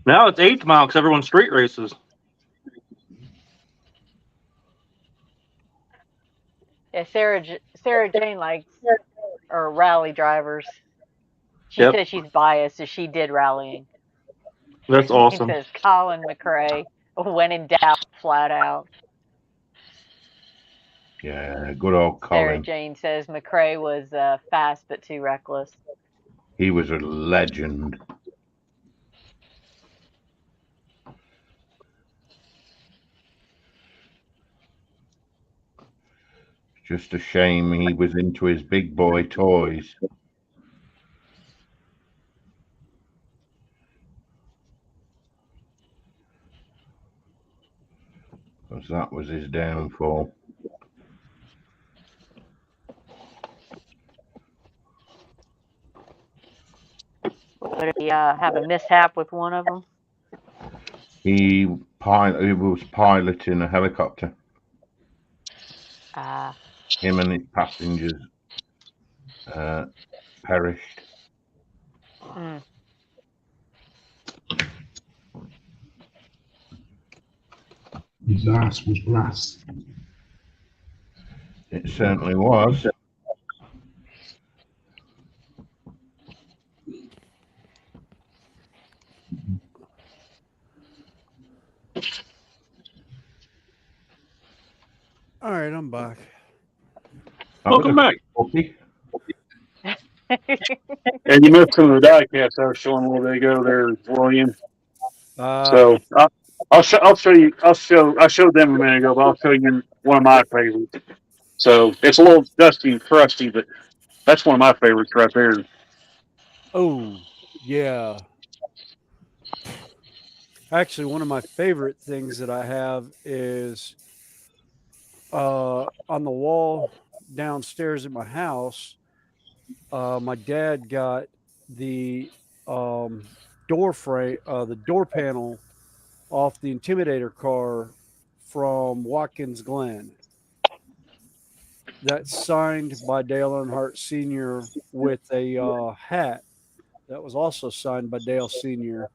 Now it's 8 mile because everyone's street races. Yeah, Sarah Jane likes or rally drivers. She Yep, says she's biased, so she did rallying. that's He awesome. says Colin McRae, when in doubt, flat out. Yeah, good old Sarah Colin. Jane says McRae was fast but too reckless. He was a legend. Just a shame he was into his big boy toys. Because that was his downfall. Did he have a mishap with one of them? He was piloting a helicopter. Him and his passengers perished. His ass was grass. It certainly was. All right, I'm back. Welcome back. Puppy. And you missed some of the die casts I was showing a little bit ago there, William. So I showed them a minute ago, but I'll show you one of my favorites. So it's a little dusty and crusty, but that's one of my favorites right there. Oh, yeah. Actually, one of my favorite things that I have is on the wall downstairs at my house. My dad got the door frame, the door panel off the Intimidator car from Watkins Glen. That's signed by Dale Earnhardt Sr. with a hat that was also signed by Dale Sr.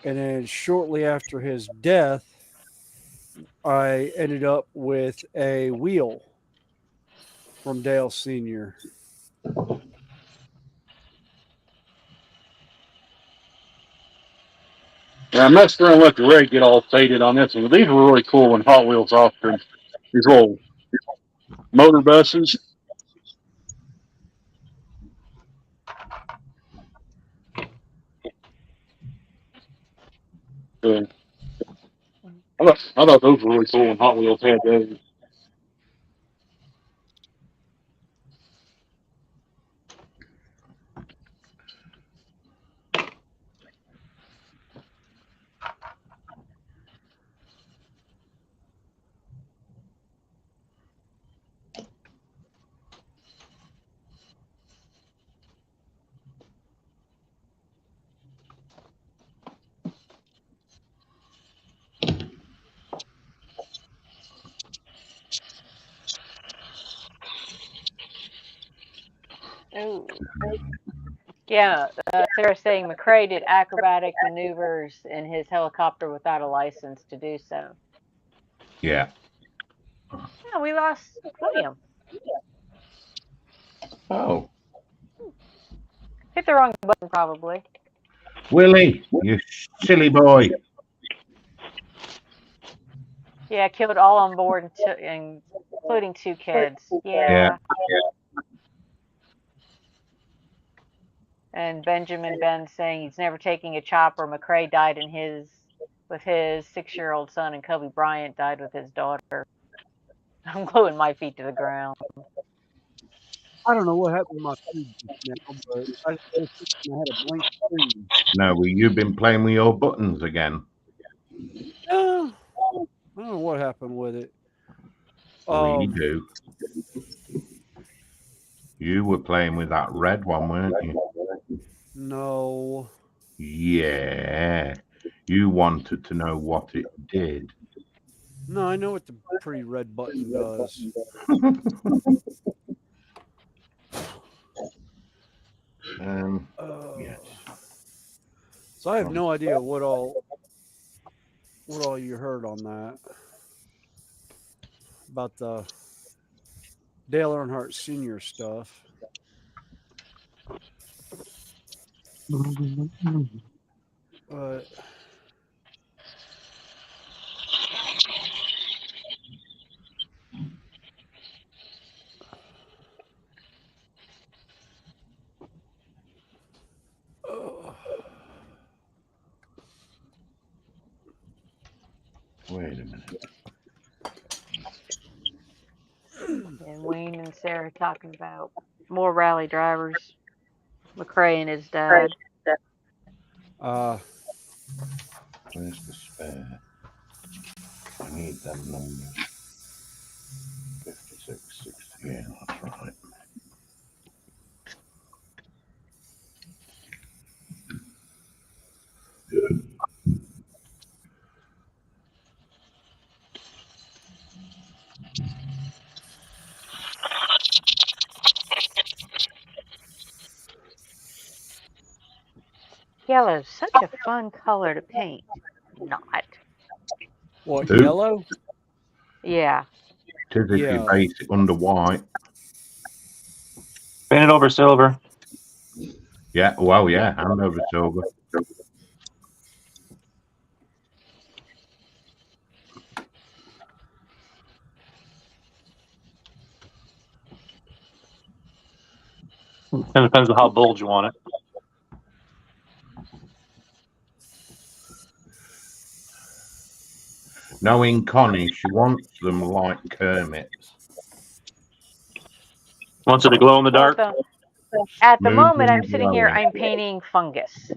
And then shortly after his death, I ended up with a wheel from Dale Sr. And I messed around and let the rig get all faded on this one. But these were really cool when Hot Wheels offered these little motor buses. So, I thought those were really cool when Hot Wheels had those. Ooh. Yeah, Sarah's saying McCrae did acrobatic maneuvers in his helicopter without a license to do so. Yeah. Yeah, we lost William. Oh. Hit the wrong button, probably. Willie, you silly boy. Yeah, killed all on board, including 2 kids. Yeah. And Benjamin Ben saying he's never taking a chopper. McCrae died with his 6-year-old son, and Kobe Bryant died with his daughter. I'm gluing my feet to the ground. I don't know what happened to my feed just now, but I had a blank screen. No, well, you've been playing with your buttons again. I don't know what happened with it. We do. You were playing with that red one, weren't you? No. Yeah. You wanted to know what it did. No, I know what the pretty red button does. Yes. So I have no idea what all you heard on that about the Dale Earnhardt Sr. stuff. But wait a minute. And Wayne and Sarah talking about more rally drivers. McCrae and his dad. Where's the spare? I need them numbers. 56, 60. Yeah, that's right. Yellow's such a fun color to paint. Not. What, Who? yellow? Yeah. Tis if you base it under white. Paint it over silver. Yeah, well, yeah, and over silver. It depends on how bold you want it. Knowing Connie, she wants them like Kermit's. Wants it to glow in the dark? At the moment, I'm sitting here, I'm painting fungus.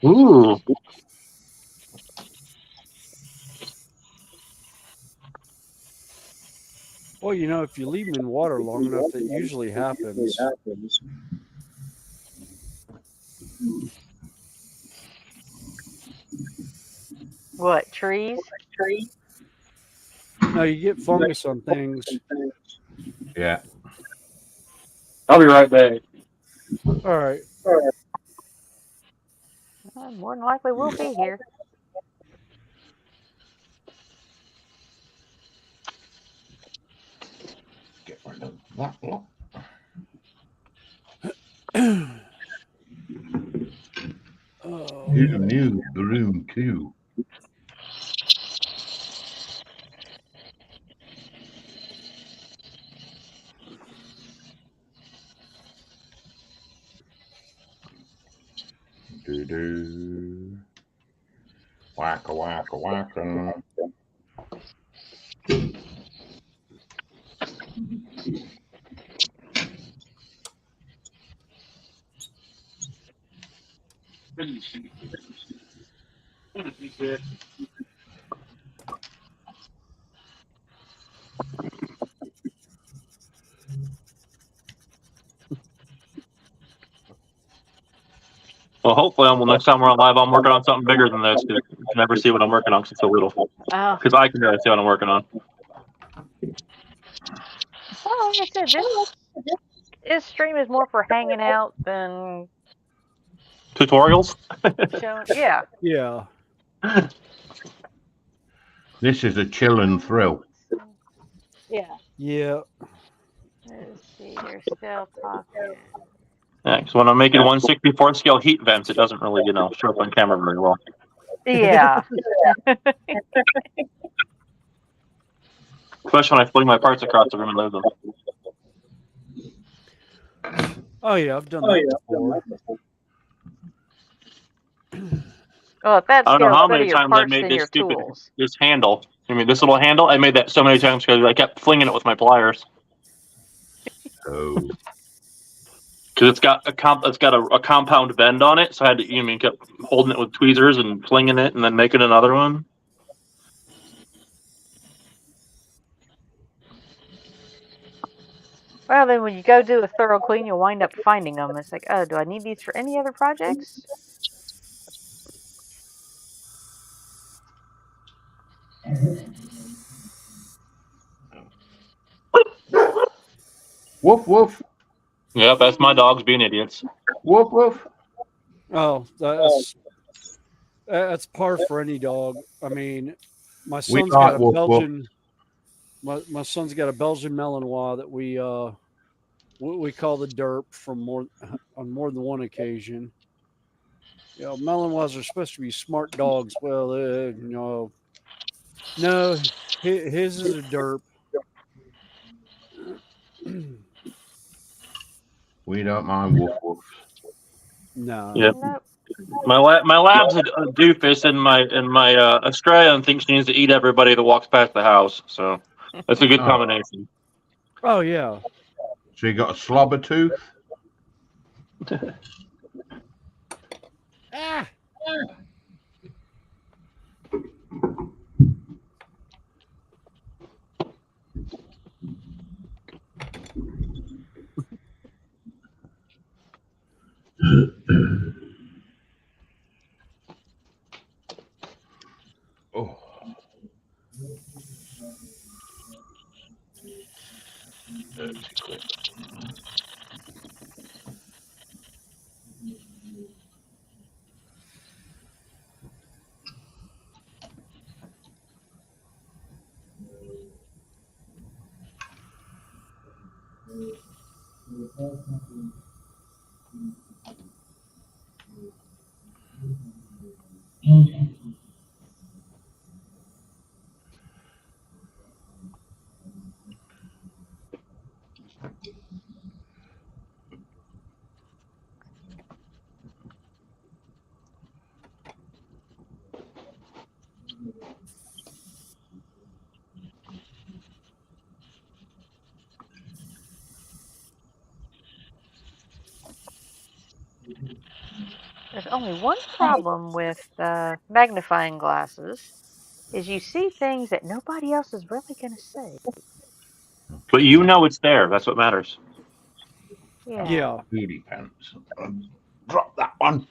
Ooh. Well, you know, if you leave them in water long enough, that usually happens. What, trees? No, you get fungus on things. Yeah. I'll be right back. All right. Well, more than likely we'll be here. Get rid of that lot. Who knew the room too? Do-do. Wacka, wacka, wacka. Well, hopefully, next time we're on live, I'm working on something bigger than this. You can never see what I'm working on because it's so little. Because I can see what I'm working on. Well, like I said, his stream is more for hanging out than tutorials. showing. Yeah. Yeah. This is a chill and thrill. Yeah. Yeah. Let's see here. Still pocket. Yeah, because when I'm making 1/64 scale heat vents, it doesn't really, show up on camera very well. Yeah. Especially when I fling my parts across the room and load them. Oh yeah, I've done that before. Well, at that I don't know scale, how it's better many your times I parts made than this your stupid tools. this handle. I mean, this little handle. I made that so many times because I kept flinging it with my pliers. Oh. Because it's got a compound bend on it, so I had to kept holding it with tweezers and flinging it, and then making another one. Well, then when you go do a thorough clean, you'll wind up finding them. It's like, oh, do I need these for any other projects? Woof woof. Yep, that's my dogs being idiots. Woof woof. Oh, that's par for any dog. I mean, my son's like got a woof woof. Belgian. My son's got a Belgian Malinois that we call the derp on more than one occasion. Malinois are supposed to be smart dogs. Well, no, his is a derp. We don't mind woof woof. No. Yep. Nope. My lab's a doofus, and my Australian thinks she needs to eat everybody that walks past the house. So that's a good combination. Oh yeah. So you got a slobber tooth? Ah. Oh. There's only one problem with magnifying glasses, is you see things that nobody else is really going to see. But it's there. That's what matters. Yeah. Booty pants. Drop that one.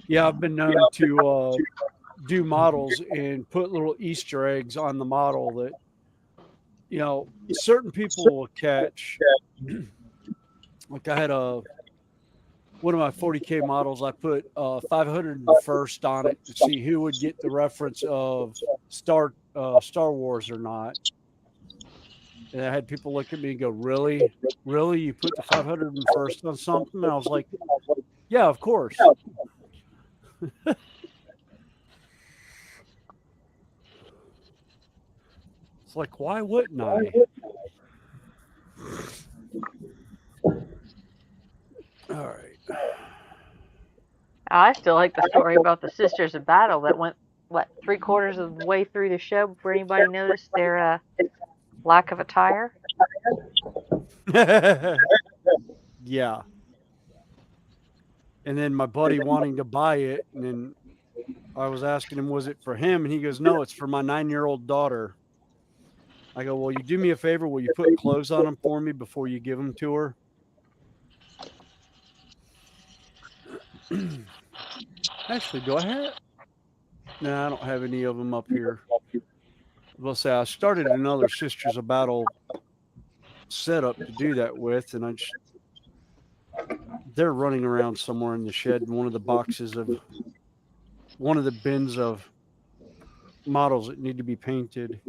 Yeah, I've been known to do models and put little Easter eggs on the model that certain people will catch. Like I had one of my 40K models, I put 501st on it to see who would get the reference of Star Wars or not. And I had people look at me and go, "Really? Really? You put the 501st on something?" And I was like, "Yeah, of course." It's like, why wouldn't I? All right. I still like the story about the Sisters of Battle that went, 3/4 of the way through the show before anybody noticed their lack of attire. Yeah. And then my buddy wanting to buy it, and then I was asking him, was it for him? And he goes, "No, it's for my 9-year-old daughter." I go, "Well, you do me a favor. Will you put clothes on them for me before you give them to her?" Actually, do I have? No, I don't have any of them up here. Well, say I started another Sisters of Battle setup to do that with, and they're running around somewhere in the shed in one of the boxes of one of the bins of models that need to be painted.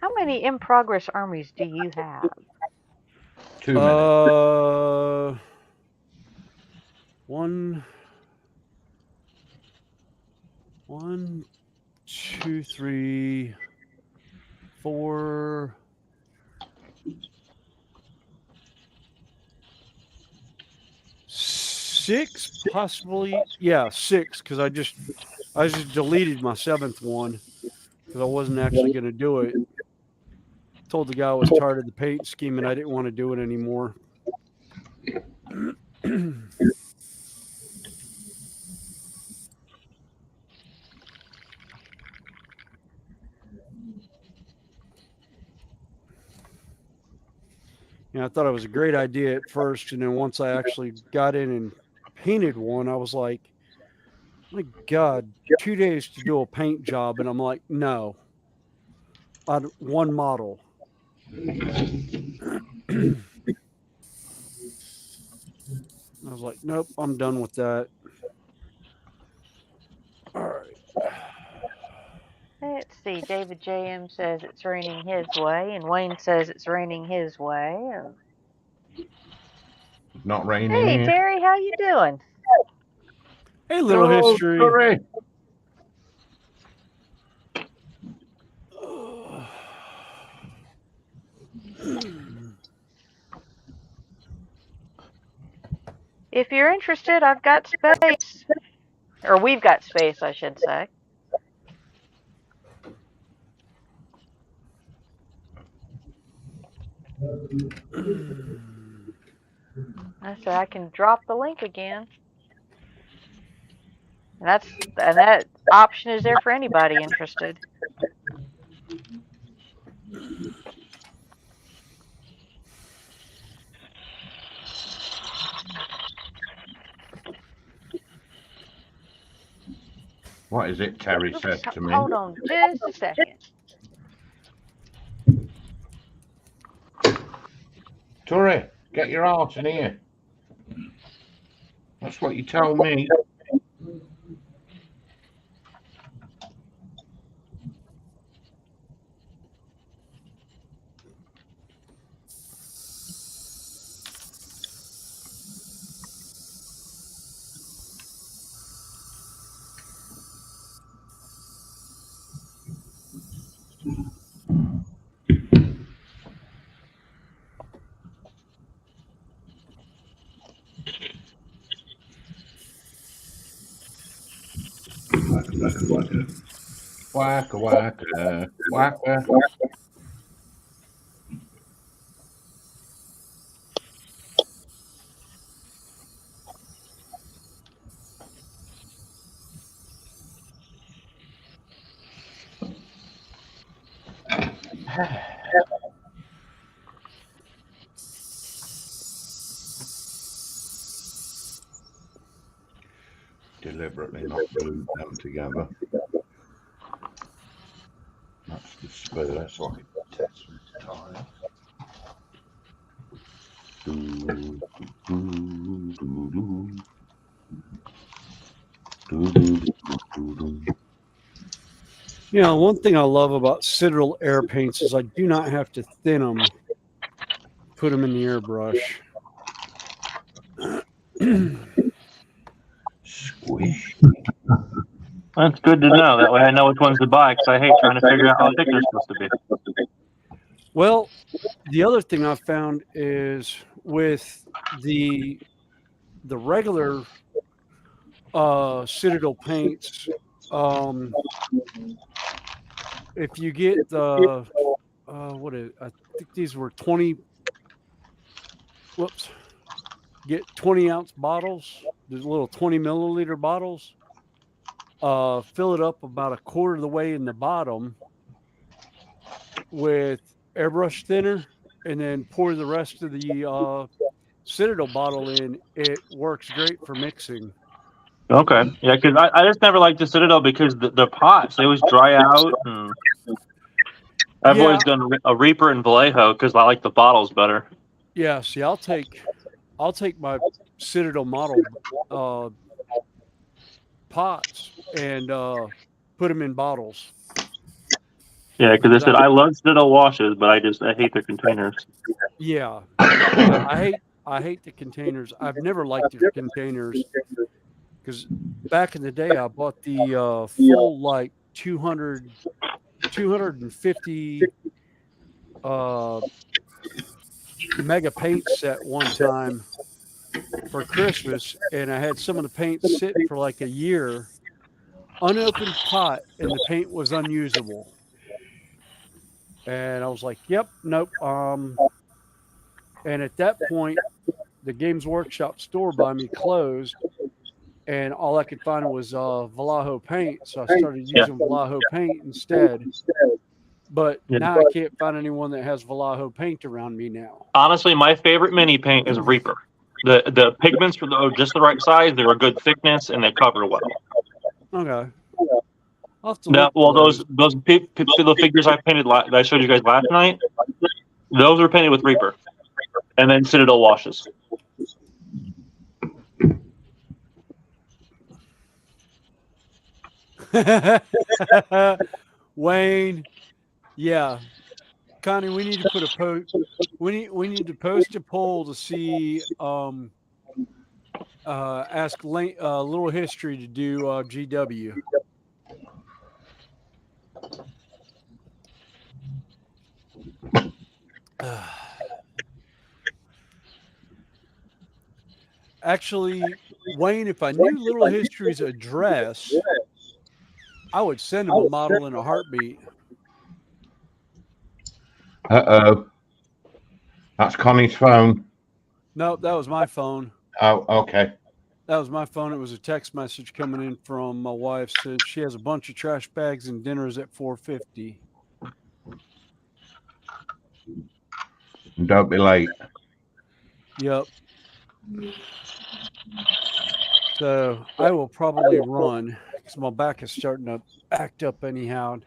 How many in progress armies do you have? 2 minutes. One, 2, 3, 4, 6, possibly. Yeah, 6, because I just deleted my 7th one because I wasn't actually going to do it. Told the guy I was tired of the paint scheme and I didn't want to do it anymore. I thought it was a great idea at first, and then once I actually got in and painted one, I was like, my God, 2 days to do a paint job, and I'm like, no, on one model. I was like, nope, I'm done with that. All right. Let's see. David J.M. says it's raining his way, and Wayne says it's raining his way. And Not raining hey, here. Terry, how you doing? Hey, little history. Sorry. If you're interested, I've got space. Or we've got space, I should say. I said I can drop the link again. And that option is there for anybody interested. What is it Terry Oops, said to me? hold on just a second. Torre, get your arse in here. That's what you told me. Waka waka waka. Deliberately not glued them together. That's the spur, so I can test with the tile. One thing I love about Citadel air paints is I do not have to thin them, put them in the airbrush. Squish. That's good to know. That way I know which ones to buy, because I hate trying to figure out how thick they're supposed to be. Well, the other thing I found is with the regular Citadel paints, if you get the I think these were 20. Whoops. Get 20-ounce bottles, the little 20 milliliter bottles. Fill it up about a quarter of the way in the bottom with airbrush thinner, and then pour the rest of the Citadel bottle in, it works great for mixing. Okay, yeah, because I just never liked the Citadel because the pots they always dry out, and I've Yeah, always done a Reaper and Vallejo because I like the bottles better. yeah. See, I'll take my Citadel model uh, pots and put them in bottles Yeah, because I because said I love Citadel washes, but I hate their containers. yeah, yeah. I hate the containers. I've never liked the containers because back in the day I bought the full like 250 mega paint set one time for Christmas, and I had some of the paint sit for like a year, unopened pot, and the paint was unusable. And I was like, "Yep, nope." And at that point, the Games Workshop store by me closed, and all I could find was Vallejo paint. So I started Yeah, using Vallejo paint instead. But yeah. now I can't find anyone that has Vallejo paint around me now. Honestly, my favorite mini paint is Reaper. The pigments for just the right size. They're a good thickness and they cover well. Okay, I'll have to Now, look for well, those. those the figures I painted that I showed you guys last night, those were painted with Reaper, and then Citadel washes. Wayne, yeah, Connie, we need to put a post. We need to post a poll to see. Ask Little History to do GW. Actually, Wayne, if I knew Little History's address, I would send him a model in a heartbeat. Uh-oh. That's Connie's phone. Nope, that was my phone. Oh, okay. That was my phone. It was a text message coming in from my wife. Said she has a bunch of trash bags and dinner's at 4:50. Don't be late. Yep. So I will probably run because my back is starting to act up anyhow.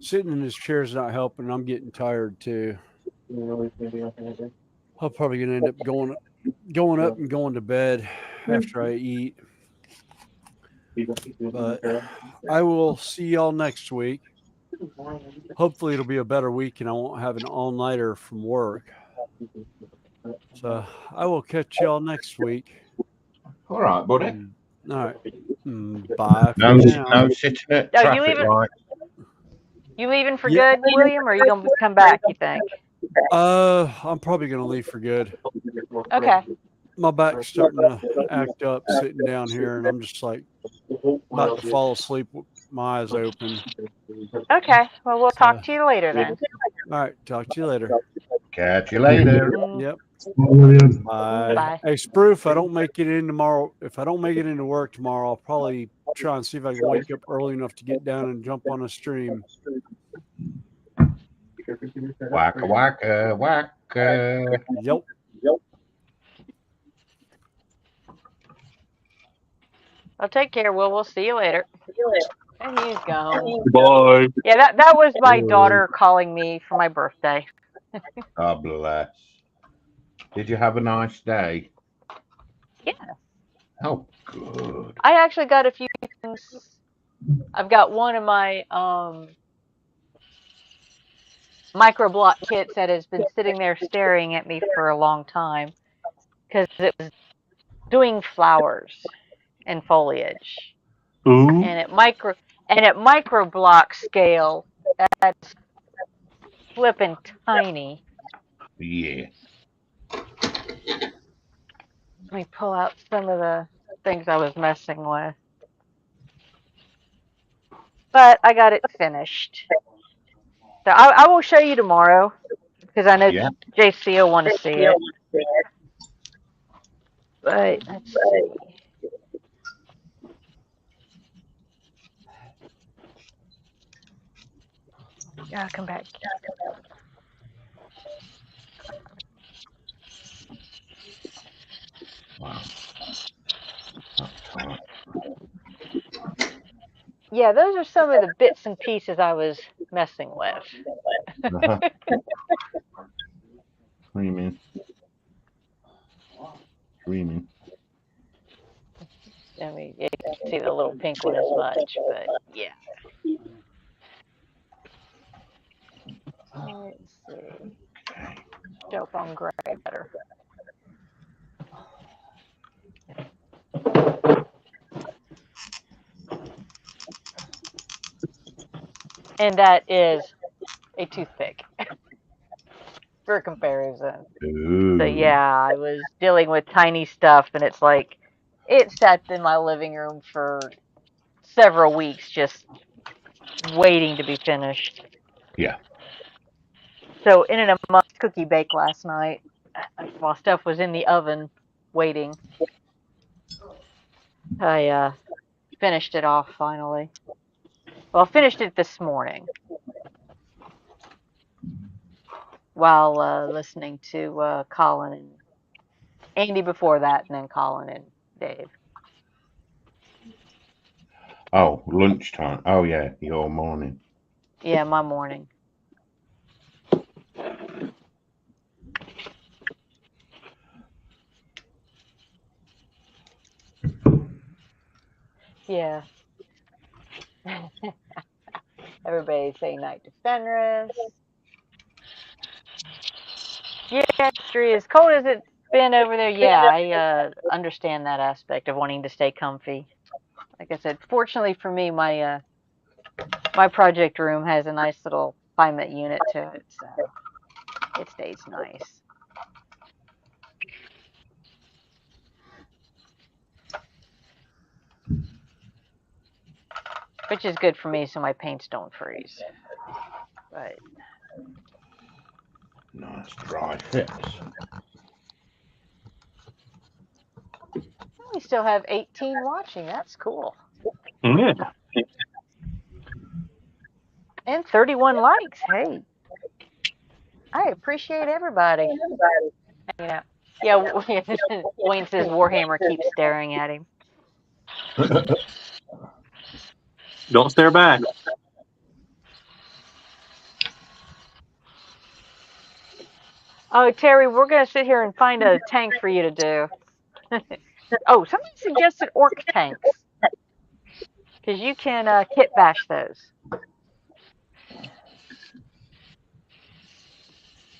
Sitting in this chair is not helping. I'm getting tired too. I'm probably gonna end up going up and going to bed after I eat. But I will see y'all next week. Hopefully it'll be a better week and I won't have an all-nighter from work. So I will catch y'all next week. All right, buddy. All right. Bye for No, now. no sitting at Oh, traffic light. You leaving for Yeah. good, William, or are you gonna come back? You think? I'm probably gonna leave for good. Okay. My back's starting to act up sitting down here, and I'm just like about to fall asleep with my eyes open. Okay. Well, we'll talk to you later then. All right, talk to you later. Catch you later. Yep. William. Bye. Bye. Hey, Sprue, if I don't make it in tomorrow, if I don't make it into work tomorrow, I'll probably try and see if I can wake up early enough to get down and jump on a stream. Waka waka waka. Yep. Well, take care, Will. We'll see you later. And he's gone. Bye. Yeah, that was my daughter calling me for my birthday. God bless. Did you have a nice day? Yeah. Oh, good. I actually got a few things. I've got one of my micro block kits that has been sitting there staring at me for a long time because it was doing flowers and foliage. Ooh. And at micro block scale, that's flipping tiny. Yeah. Let me pull out some of the things I was messing with. But I got it finished. So I will show you tomorrow because I know Yeah. JC will want to see it. But let's see. Yeah, come back. Yeah, those are some of the bits and pieces I was messing with. What do you mean? Screaming. I mean, you can see the little pink one as much, but yeah. Let's see. Dope on gray better. And that is a toothpick for comparison. Ooh. So yeah, I was dealing with tiny stuff, and it's like it sat in my living room for several weeks just waiting to be finished. Yeah. So in and amongst cookie bake last night, while stuff was in the oven waiting, I finished it off finally. Well, I finished it this morning while listening to Colin and Andy before that, and then Colin and Dave. Oh, lunchtime. Oh yeah, your morning. Yeah, my morning. Yeah. Everybody say night to Fenris. Yeah, history. As cold as it's been over there, yeah, I understand that aspect of wanting to stay comfy. Like I said, fortunately for me, my project room has a nice little climate unit to it, so it stays nice. Which is good for me, so my paints don't freeze. But Nice dry fix. we still have 18 watching. That's cool. Yeah. And 31 likes. Hey, I appreciate everybody. You know, yeah. Wayne says Warhammer keeps staring at him. Don't stare back. Oh, Terry, we're gonna sit here and find a tank for you to do. Oh, somebody suggested orc tanks because you can kit bash those.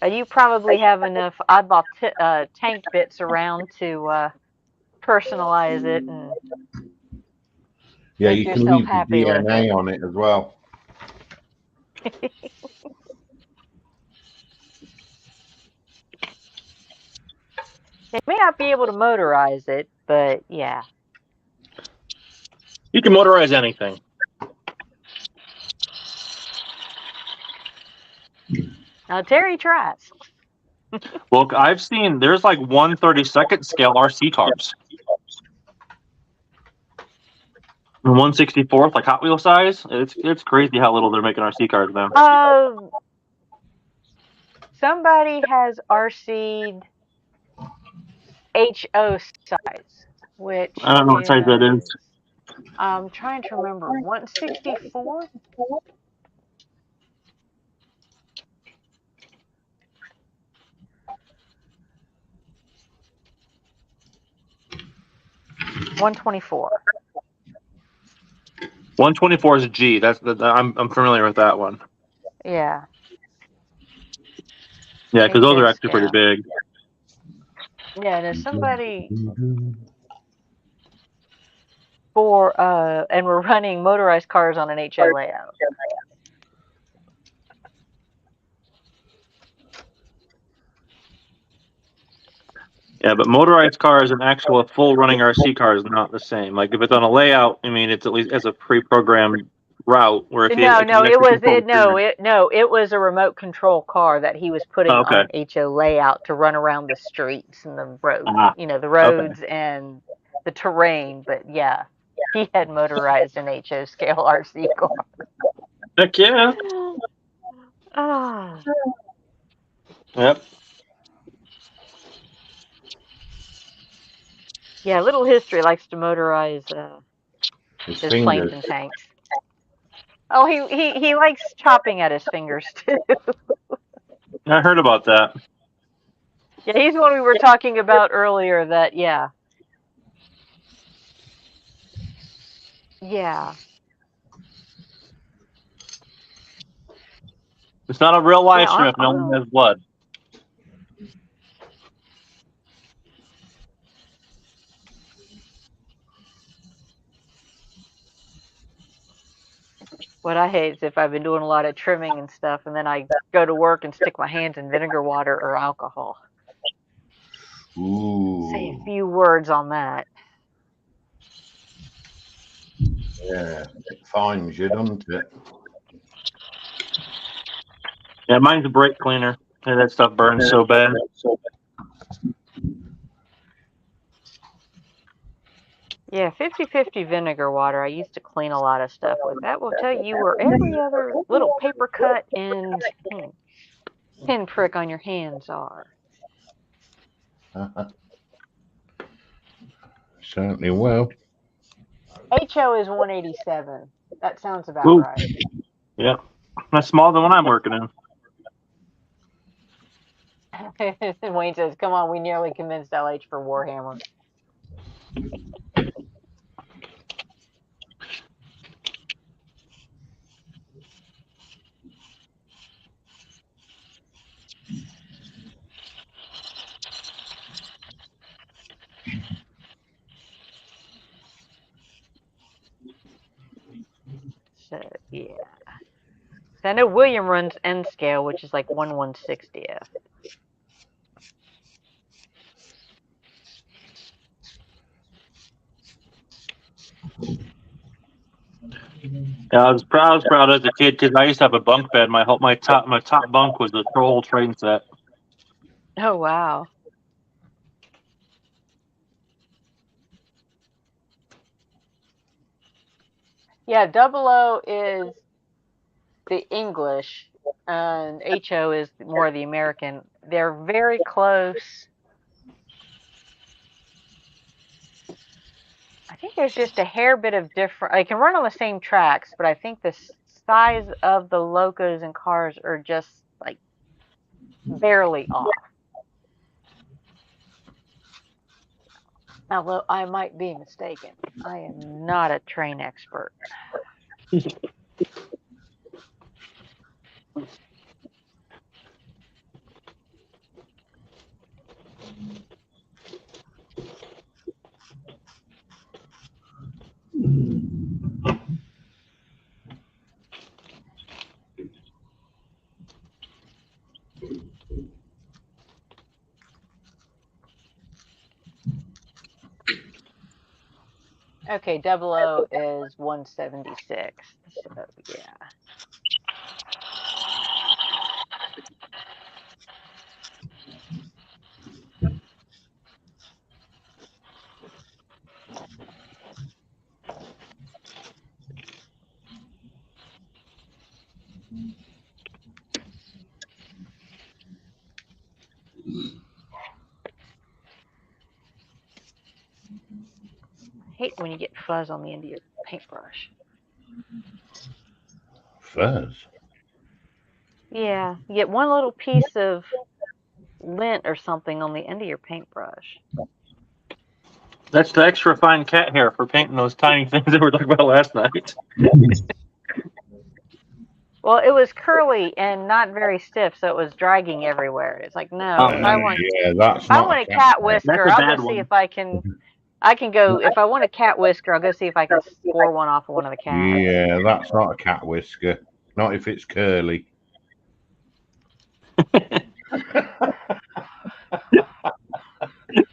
You probably have enough oddball tank bits around to personalize it and Yeah, make you can yourself leave the happy with it. DNA on it as well. They may not be able to motorize it, but yeah. You can motorize anything. Now Terry tries. Well, I've seen there's like 1/32 scale RC cars. And 1/64, like Hot Wheel size. It's crazy how little they're making RC cars now. Somebody has RC'd HO size, which I don't know what size that is. I'm trying to remember. 164? $124. 124 is a G. I'm familiar with that one. Yeah. Yeah, because those are HO actually pretty scale. big. Yeah, there's somebody and we're running motorized cars on an HO layout. Yeah, but motorized cars and actual full running RC car is not the same. Like if it's on a layout, I mean, it's at least as a pre-programmed route. Where if No, it was a remote control car that he was putting on an HO layout to run around the streets and the road, the roads and the terrain. But yeah, he had motorized an HO scale RC car. Heck yeah. Ah. Yep. Yeah, Little History likes to motorize his planes and tanks. Oh, he likes chopping at his fingers too. I heard about that. Yeah, he's the one we were talking about earlier. That yeah. It's not a real live Yeah, stream if no one has blood. What I hate is if I've been doing a lot of trimming and stuff, and then I go to work and stick my hands in vinegar water or alcohol. Ooh. Say a few words on that. Yeah, it finds you, doesn't it? Yeah, mine's a brake cleaner. And that stuff burns so bad. Yeah, 50-50 vinegar water I used to clean a lot of stuff with. That will tell you where every other little paper cut and pinprick on your hands are. Certainly will. HO is 187. That sounds about right. Yeah. That's smaller than what I'm working in. Wayne says, come on, we nearly convinced LH for Warhammer. So, yeah. So I know William runs N scale, which is like 1/160th. Yeah, I was proud as a kid because I used to have a bunk bed. My top bunk was the whole train set. Oh, wow. Yeah, 00 is the English, and HO is more the American. They're very close. I think there's just a hair bit of different. I can run on the same tracks, but I think the size of the locos and cars are just like barely off. Although I might be mistaken. I am not a train expert. Okay, 00 is 176. So yeah. I hate when you get fuzz on the end of your paintbrush. Fuzz. Yeah, you get one little piece of lint or something on the end of your paintbrush. That's the extra fine cat hair for painting those tiny things that we were talking about last night. Well, it was curly and not very stiff, so it was dragging everywhere. It's like, no, if I want a cat whisker, I'll go see if I can go. If I want a cat whisker, I'll go see if I can score one off of one of the cats. Yeah, that's not a cat whisker. Not if it's curly.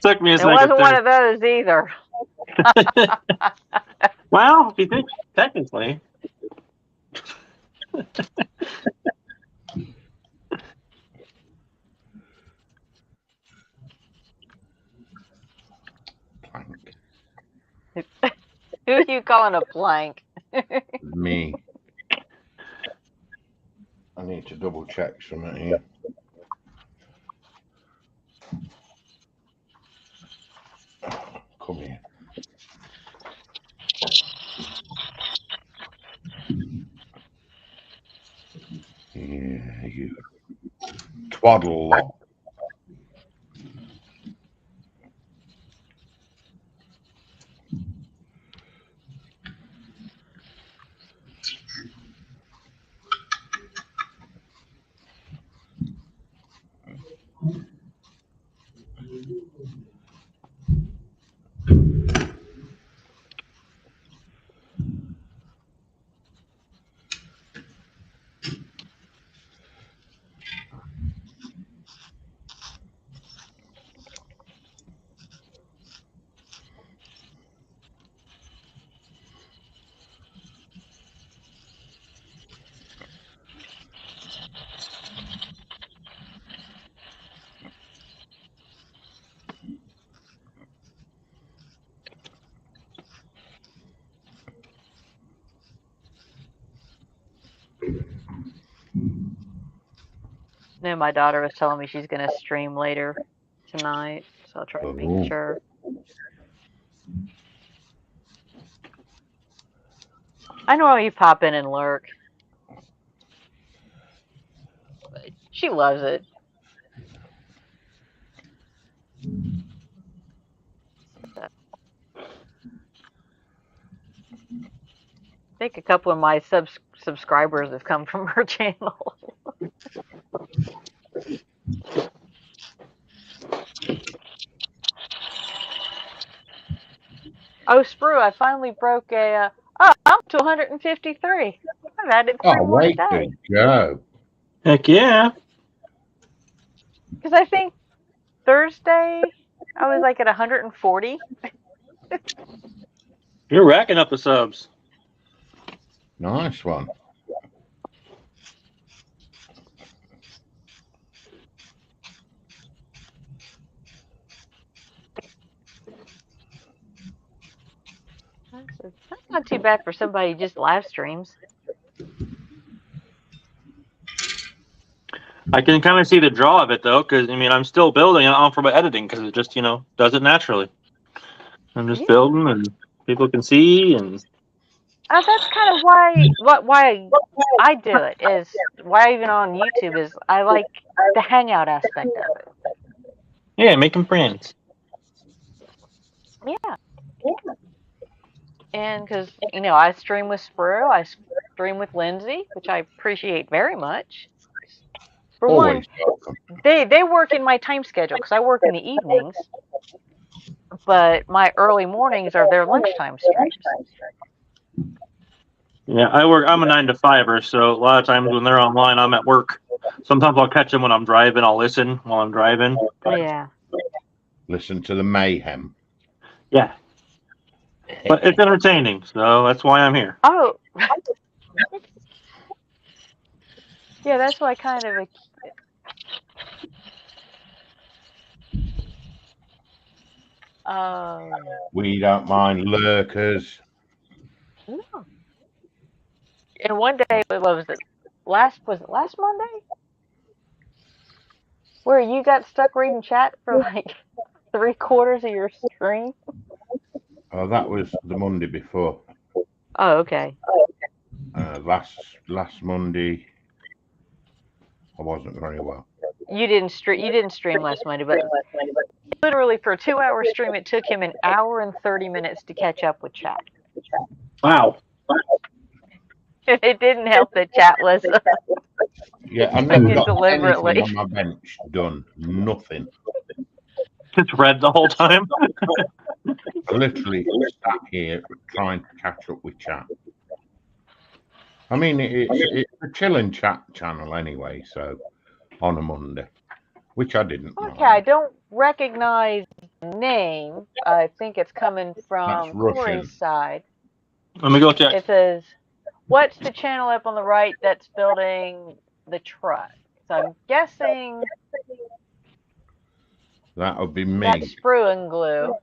Took me a It second. wasn't one of those either. Well, if you think technically. Who are you calling a plank? Me. I need to double check something here. Come here. Yeah, you twaddle lot. No, my daughter was telling me she's going to stream later tonight, so I'll try to make Oh, sure. I normally pop in and lurk. She loves it. So, I think a couple of my subscribers have come from her channel. Oh, Sprue, I finally broke a. Oh, I'm to 153. I've added 3 oh, more way to today. go. Heck yeah. Because I think Thursday I was like at 140. You're racking up the subs. Nice one. That's not too bad for somebody who just live streams. I can kind of see the draw of it though, because I mean I'm still building on for my editing because it just does it naturally. I'm just building and people can see and. That's kind of why I do it is why even on YouTube is I like the hangout aspect of it. Yeah, making friends. Yeah, and because I stream with Sprue, I stream with Lindsay, which I appreciate very much. For one, Always welcome. they work in my time schedule because I work in the evenings, but my early mornings are their lunchtime streams. Yeah, I'm a 9 to 5er, so a lot of times when they're online, I'm at work. Sometimes I'll catch them when I'm driving. I'll listen while I'm driving. Yeah. Listen to the mayhem. Yeah. But it's entertaining, so that's why I'm here. Oh. Yeah, that's why kind of We don't mind lurkers. No. And one day, what was it? Was it last Monday? Where you got stuck reading chat for like 3/4 of your stream? Oh, that was the Monday before. Oh, okay. Last Monday, I wasn't very well. You didn't stream last Monday, but literally for a 2-hour stream, it took him 1 hour and 30 minutes to catch up with chat. Wow. It didn't help that chat was. Yeah, I never got deliberately anything on my bench done. Nothing. Just read the whole time. I literally sat here trying to catch up with chat. I mean, it's a chilling chat channel anyway, so on a Monday, which I didn't Okay, mind. I don't recognize the name. I think it's coming from Corey's side. Let me go check. It says, what's the channel up on the right that's building the truck? So I'm guessing that would be me. That's Sprue and Glue.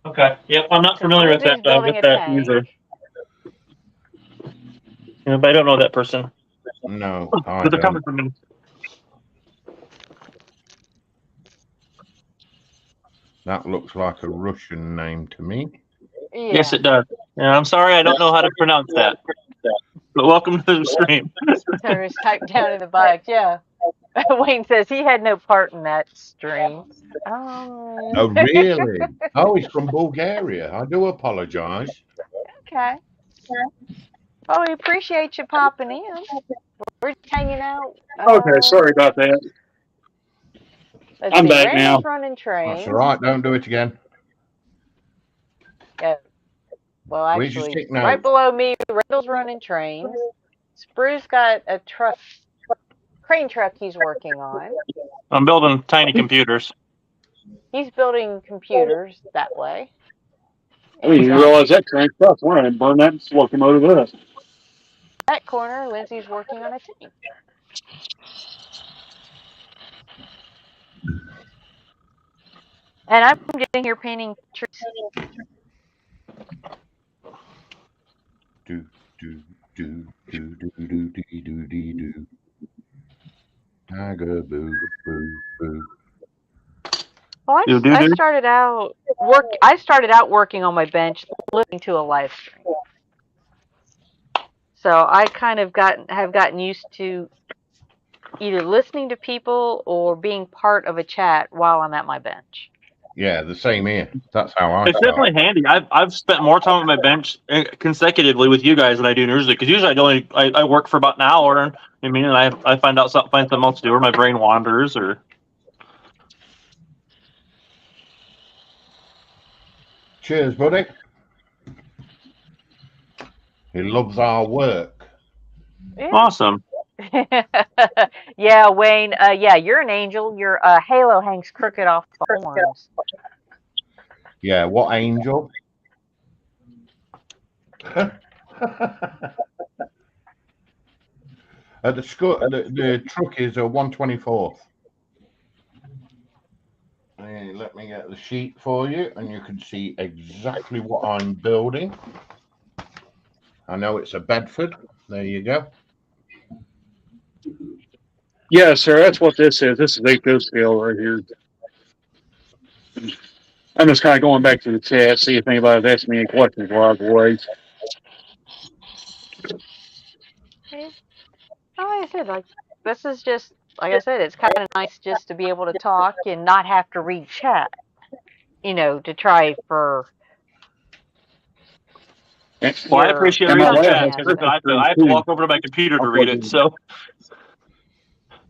Okay. Yep, I'm not familiar with that. Building a that tank. user. Yeah, but I don't know that person. No, They're coming from me. That looks like a Russian name to me. Yeah. Yes, it does. Yeah, I'm sorry, I don't know how to pronounce that. But welcome to the stream. Service typed down in the box. Yeah. Wayne says he had no part in that stream. Oh, really? Oh, he's from Bulgaria. I do apologise. Okay. Well, we appreciate you popping in. We're just hanging out. Okay, sorry about that. Let's I'm see. back now. Randall's running trains. That's all right. Don't do it again. Yeah. Well, Where's your actually, stick now? right below me, Randall's running trains. Spruce got a crane truck he's working on. I'm building tiny computers. He's building computers that way. I didn't even realize that train stuff. We're going to burn that locomotive up. That corner, Lindsay's working on a tank. And I'm getting here painting trees. Do do do do do do do do do do. Tiger boo boo boo. Well, I started out working on my bench, listening to a live stream. So I kind of have gotten used to either listening to people or being part of a chat while I'm at my bench. Yeah, the same here. That's how I. It's definitely handy. I've spent more time on my bench consecutively with you guys than I do usually, because usually I work for about an hour, and I find something else to do, or my brain wanders, or. Cheers, buddy. He loves our work. Yeah. Awesome. Yeah, Wayne. Yeah, you're an angel. Your halo hangs crooked off the horns. Yeah, what angel? The truck is a 124th. Let me get the sheet for you, and you can see exactly what I'm building. I know it's a Bedford. There you go. Yeah, sir, that's what this is. This is 8 scale right here. I'm just kind of going back to the chat, see if anybody's asking me any questions while I was away. Yeah. Like I said, this is just like I said, it's kind of nice just to be able to talk and not have to read chat. To try for. Well, I appreciate reading the chat. I have to walk over to my computer to read it, so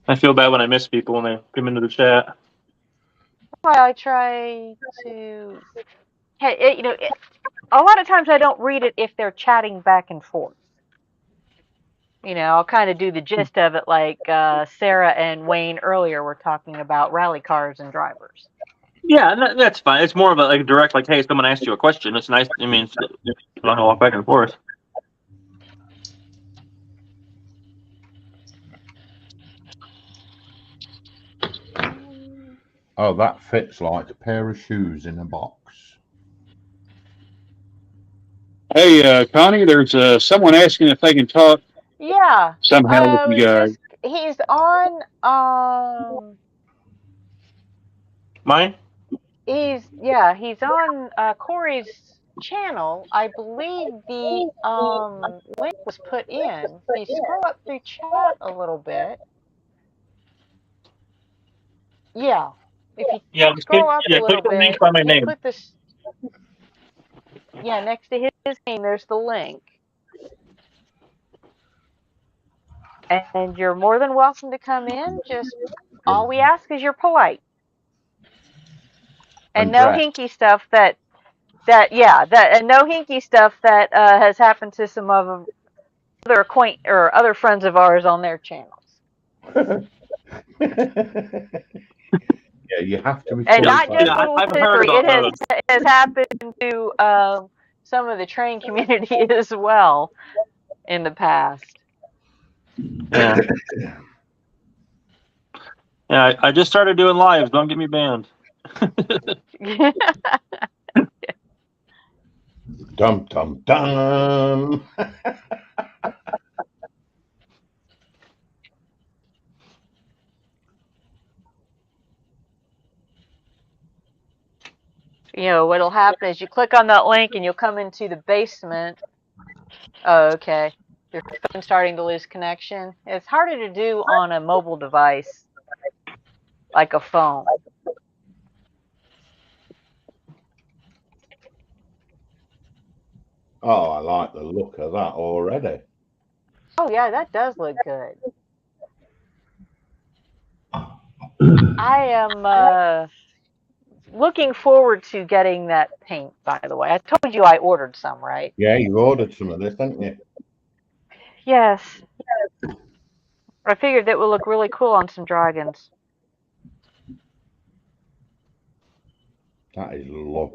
I feel bad when I miss people when they come into the chat. Why I try to. Hey, a lot of times I don't read it if they're chatting back and forth. I'll kind of do the gist of it, like Sarah and Wayne earlier were talking about rally cars and drivers. Yeah, that's fine. It's more of a direct, hey, someone asked you a question. It's nice. I mean, I'm gonna walk back and forth. Oh, that fits like a pair of shoes in a box. Hey, Connie, there's someone asking if they can talk. Yeah. Somehow with you guys. He's on. Mine? He's on Corey's channel. I believe the link was put in. If you scroll up through chat a little bit. Yeah. If you scroll up a little bit, by my name. Put this. Yeah, next to his name, there's the link. And you're more than welcome to come in. Just all we ask is you're polite. And no hinky stuff and no hinky stuff that has happened to some of other friends of ours on their channels. Yeah, you have to be. And not just Little Hickory. It has happened to some of the train community as well in the past. Yeah. Yeah, I just started doing lives. Don't get me banned. Dum dum dum. What'll happen is you click on that link and you'll come into the basement. Oh, okay. Your phone's starting to lose connection. It's harder to do on a mobile device like a phone. Oh, I like the look of that already. Oh yeah, that does look good. I am looking forward to getting that paint, by the way. I told you I ordered some, right? Yeah, you ordered some of this, didn't you? Yes. I figured that would look really cool on some dragons. That is lush.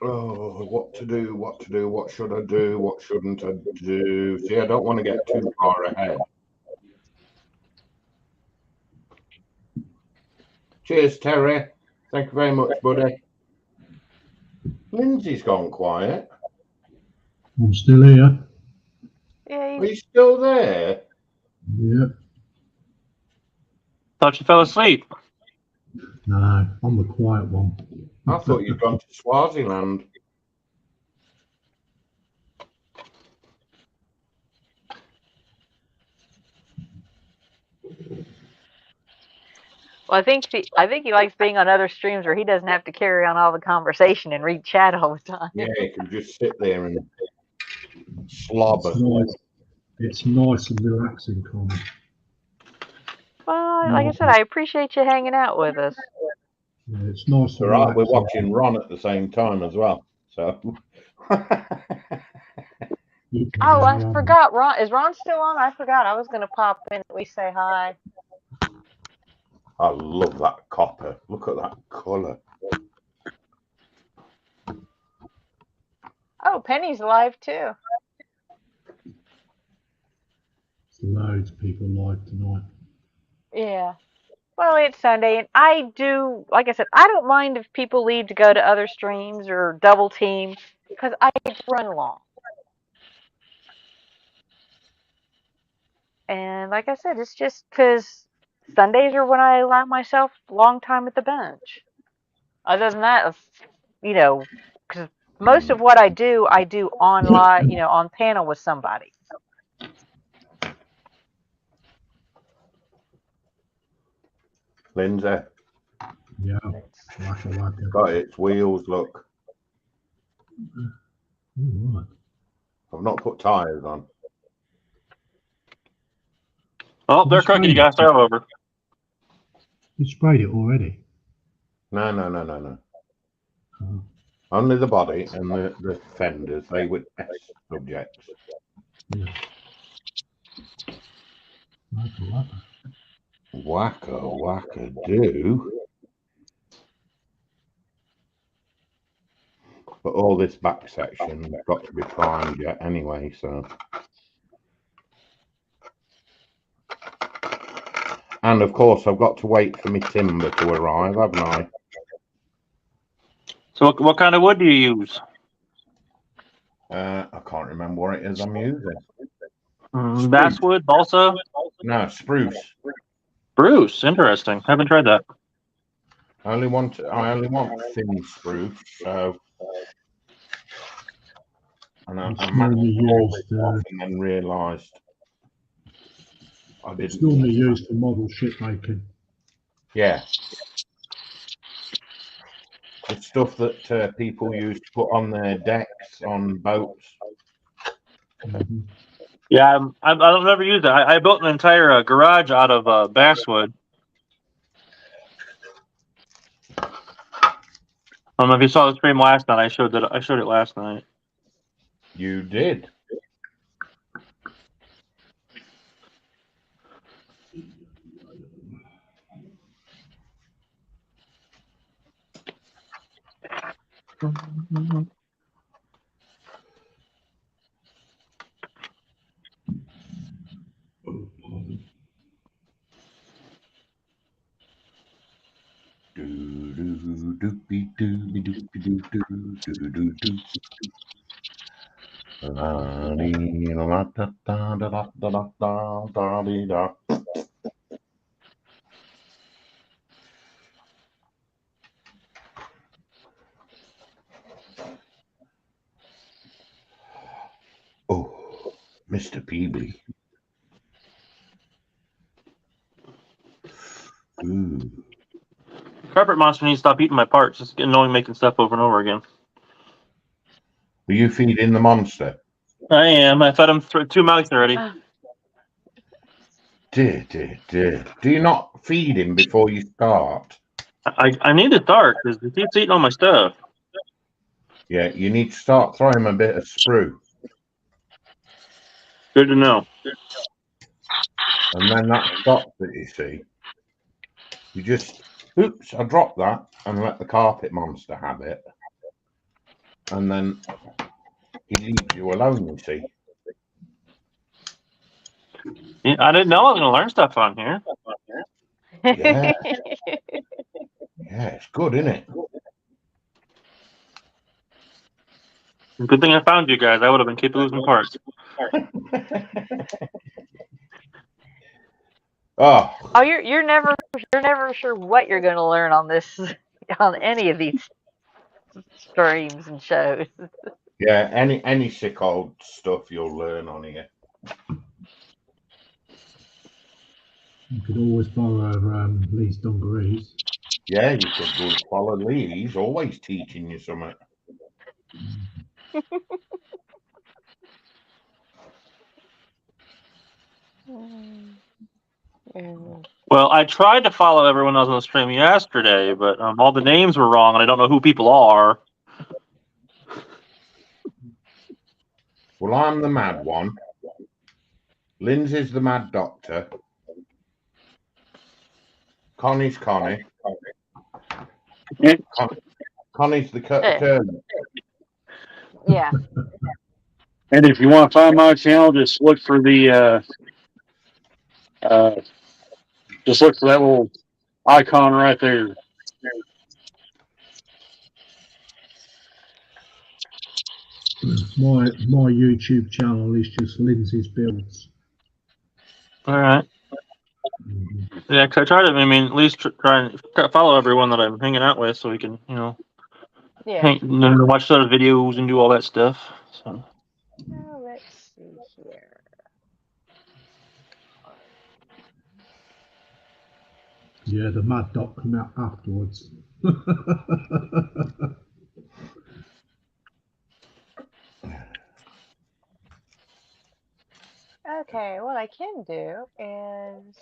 Oh, what to do, what to do, what should I do, what shouldn't I do? See, I don't want to get too far ahead. Cheers, Terry. Thank you very much, buddy. Lindsay's gone quiet. I'm still here. Are you still there? Yep. Thought you fell asleep. No, I'm the quiet one. I thought you'd gone to Swaziland. Well, I think he likes being on other streams where he doesn't have to carry on all the conversation and read chat all the time. Yeah, you can just sit there and slobber. It's nice and relaxing, Connie. Well, like I said, I appreciate you hanging out with us. Yeah, it's nice and All right, we're relaxing. watching Ron at the same time as well. So. Oh, I forgot. Ron is Ron still on? I forgot. I was gonna pop in at least say hi. I love that copper. Look at that colour. Oh, Penny's live too. Loads of people live tonight. Yeah. Well, it's Sunday, and I do, like I said, I don't mind if people leave to go to other streams or double team because I get to run along. And like I said, it's just because Sundays are when I allow myself a long time at the bench. Other than that, you know, because most of what I do online, on panel with somebody. Lindsay. Yeah. Got its wheels, look. Right. I've not put tyres on. Oh, they're cooking. You got to start over. You sprayed it already? No. Oh. Only the body and the fenders. They were test subjects. Yeah. Wacka do. But all this back section has got to be primed yet anyway, so. And of course, I've got to wait for my timber to arrive, haven't I? So what kind of wood do you use? I can't remember what it is I'm using. Basswood, balsa? No, spruce. Spruce, interesting. Haven't tried that. I only want thin spruce, so. And I and then realised I didn't. It's normally used for model ship making. Yeah. It's stuff that people use to put on their decks on boats. Mm-hmm. Yeah, I've never used it. I built an entire garage out of basswood. I don't know if you saw the stream last night. I showed it last night. You did. doopy doopy doopy doo doo doo doo doo. La dee la da da da da da da da dee da. Oh, Mr. Peebly. Ooh. Carpet monster needs to stop eating my parts. It's getting annoying making stuff over and over again. Are you feeding the monster? I am. I fed him 2 mice already. Dear, dear, dear. Do you not feed him before you start? I need to start because he keeps eating all my stuff. Yeah, you need to start throwing him a bit of sprue. Good to know. And then that stops it, you see. You just, oops, I dropped that, and let the carpet monster have it. And then he leaves you alone, you see. I didn't know I was going to learn stuff on here. Yeah. Yeah, it's good, isn't it? Good thing I found you guys. I would have been keep losing parts. Oh, You're never sure what you're going to learn on this on any of these streams and shows. yeah, any sick old stuff you'll learn on here. You could always borrow Lee's dungarees. Yeah, you could go follow Lee. He's always teaching you something. Well, I tried to follow everyone else on the stream yesterday, but all the names were wrong, and I don't know who people are. Well, I'm the mad one. Lindsay's the mad doctor. Connie's Connie. Connie's the Colonel. Yeah. And if you want to find my channel, just look for the just look for that little icon right there. My YouTube channel is just Lindsay's Builds. All right. Yeah, cause I try to. I mean, at least try and follow everyone that I'm hanging out with, so we can, Yeah. watch those videos and do all that stuff. So. Now let's see here. Yeah, the Mad Doc come out afterwards. Okay, what I can do is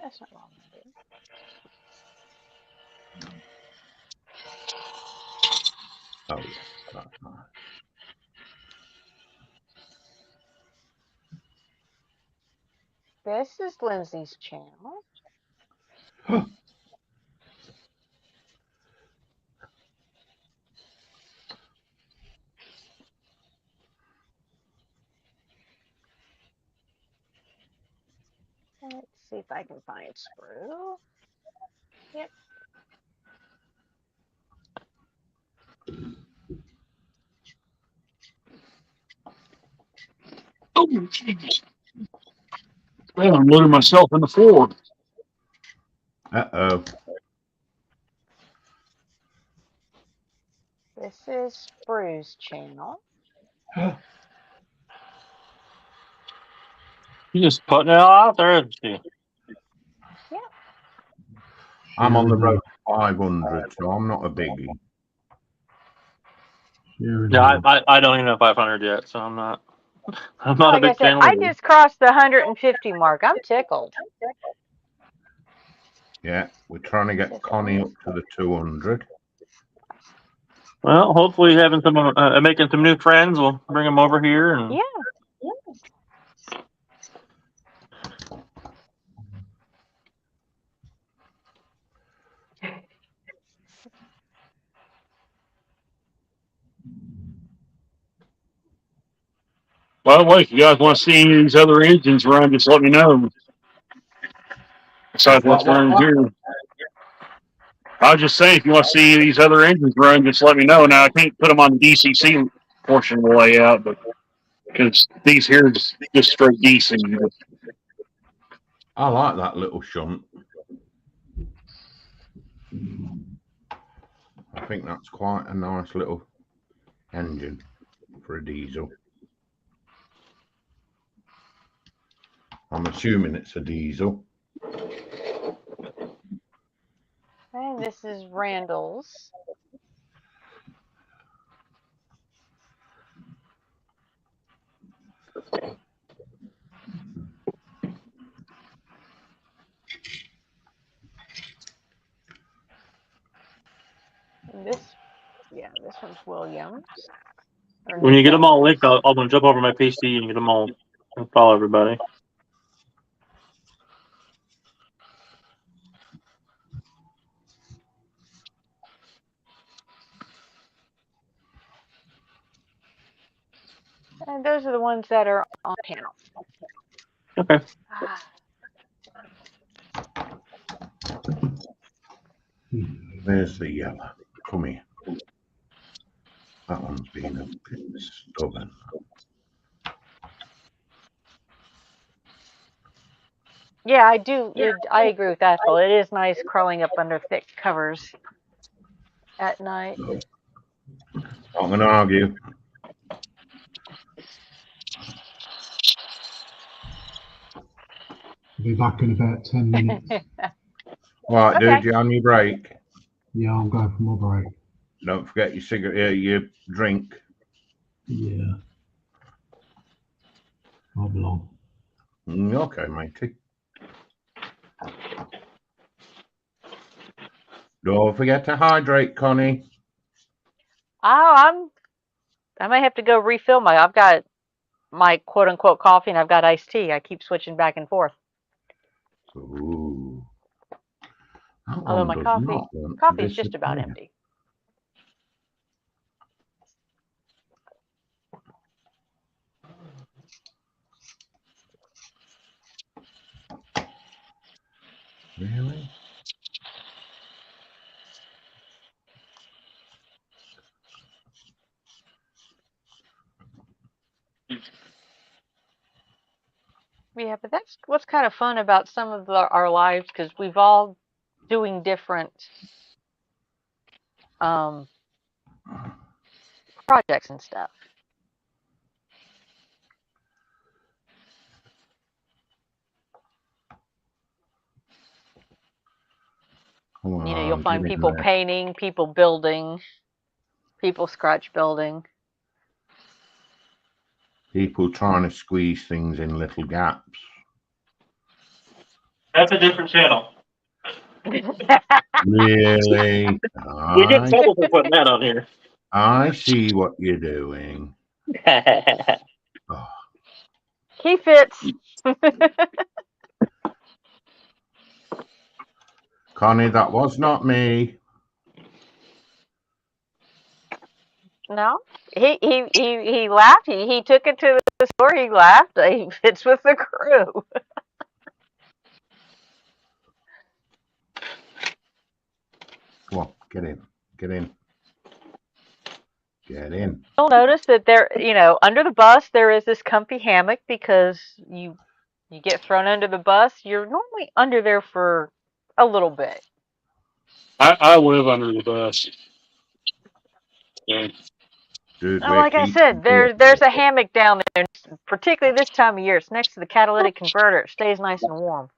that's not what I'm gonna do. Oh, yes, that's nice. This is Lindsay's channel. Let's see if I can find Sprue. Yep. Oh, jeez. Well, I'm looting myself in the floor. Uh-oh. This is Sprue's channel. You just putting it all out there, isn't she? Yeah. I'm on the road to 500, so I'm not a biggie. Yeah, I don't even know 500 yet, so I'm not. I'm not a Like I big said, fan I of it. just crossed the 150 mark. I'm tickled. Yeah, we're trying to get Connie up to the 200. Well, hopefully having some making some new friends will bring them over here and. Yeah. By the way, if you guys want to see any of these other engines run, just let me know. Besides what's running here. I was just saying, if you want to see these other engines run, just let me know. Now, I can't put them on the DCC portion of the layout, but because these here is just straight DC. I like that little shunt. I think that's quite a nice little engine for a diesel. I'm assuming it's a diesel. And this is Randall's. And this one's Williams. When you get them all linked, I'm going to jump over my PC and get them all and follow everybody. And those are the ones that are on panel. Okay. There's the yellow. Come here. That one's been a bit stubborn. Yeah, I do. I agree with that, Phil. It is nice crawling up under thick covers at night. I'm going to argue. I'll be back in about 10 minutes. Right, Okay. dude, you on your break? Yeah, I'm going for my break. Don't forget your cigarette, your drink. Yeah. I'll be long. Okay, matey. Don't forget to hydrate, Connie. Oh, I might have to go refill I've got my quote unquote coffee and I've got iced tea. I keep switching back and forth. Ooh. That Although one my does coffee not want coffee's to just about disappear. empty. Really? Yeah, but that's what's kind of fun about some of our lives because we've all doing different projects and stuff. You'll find people painting, people building, people scratch building. People trying to squeeze things in little gaps. That's a different channel. Really? We get in trouble for putting that on here. I see what you're doing. Oh. He fits. Connie, that was not me. No, he laughed. He took it to the store. He laughed. He fits with the crew. Come on, get in. Get in. Get in. You'll notice that there, under the bus there is this comfy hammock because you get thrown under the bus. You're normally under there for a little bit. I live under the bus. Yeah. Dude, Like I said, there's a hammock down there, particularly this time of year. It's next to the catalytic converter. It stays nice and warm.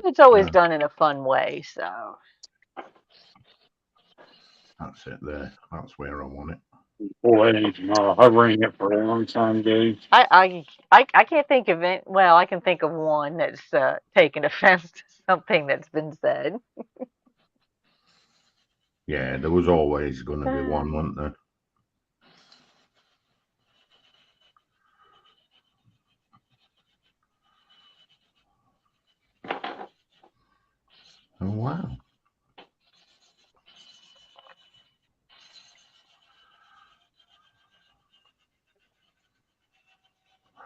It's always done in a fun way, so. That's it there. That's where I want it. Boy, that ain't tomorrow. I ran it for a long time, Dave. I can't think of it. Well, I can think of one that's taken offense to something that's been said. Yeah, there was always going to be one, wasn't there?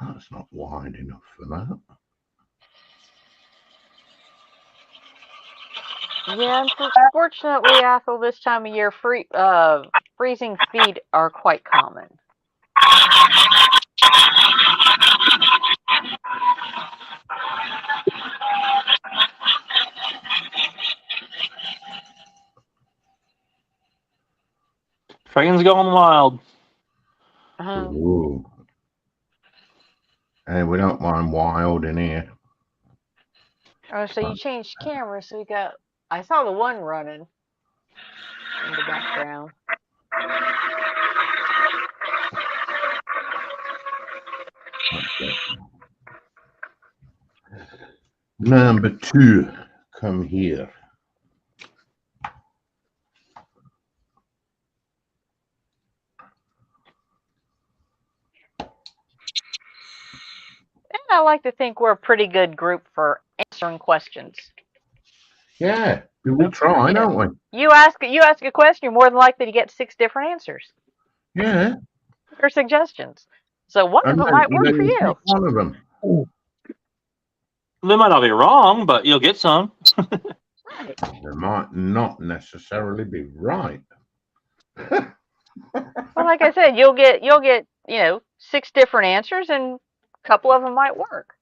That's not wide enough for that. Yeah, unfortunately, Ethel, this time of year, freezing feet are quite common. Train's going wild. Ooh. Hey, we don't mind wild in here. Oh, so you changed cameras, so we got. I saw the one running in the background. Number 2, come here. And I like to think we're a pretty good group for answering questions. Yeah, we try, don't we? You ask a question, you're more than likely to get 6 different answers. Yeah. Or suggestions. So one of them might work for you. Pick one of them. They might not be wrong, but you'll get some. Right. They might not necessarily be right. Well, like I said, you'll get 6 different answers, and a couple of them might work.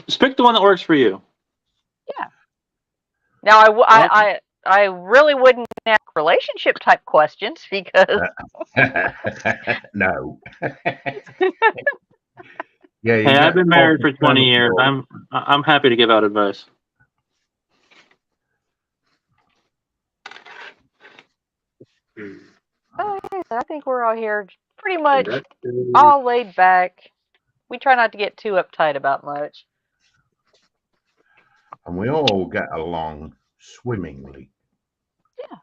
Just pick the one that works for you. Yeah. Now, I really wouldn't ask relationship type questions because No. Yeah. Hey, I've been married for 20 years. I'm happy to give out advice. I think we're all here pretty much all laid back. We try not to get too uptight about much. And we all get along swimmingly. Yeah.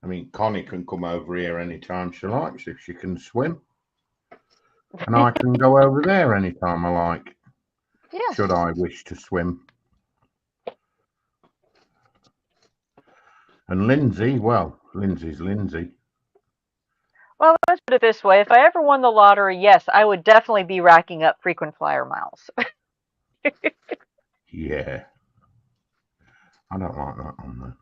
I mean, Connie can come over here anytime she likes if she can swim. And I can go over there anytime I like. Yeah. Should I wish to swim. And Lindsay, well, Lindsay's Lindsay. Well, let's put it this way. If I ever won the lottery, yes, I would definitely be racking up frequent flyer miles. Yeah. I don't like that on there.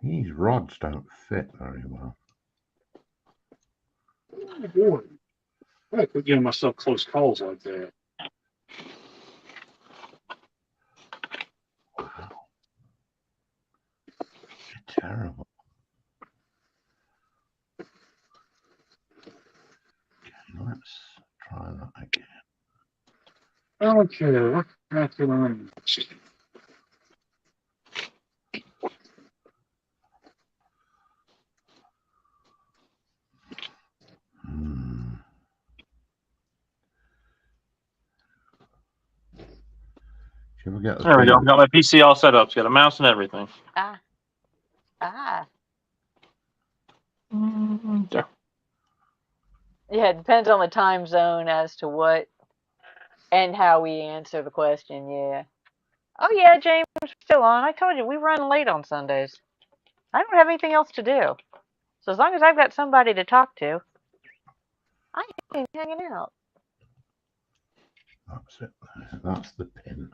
These rods don't fit very well. Oh boy. I quit giving myself close calls like that. Wow. You're terrible. Okay, let's try that again. Okay, what can I do? Should we get There we go. Got my PC all set up. It's got a mouse and everything. There. Yeah, it depends on the time zone as to what and how we answer the question. Yeah. Oh yeah, James, we're still on. I told you we run late on Sundays. I don't have anything else to do. So as long as I've got somebody to talk to, I ain't hanging out. That's it. That's the pin.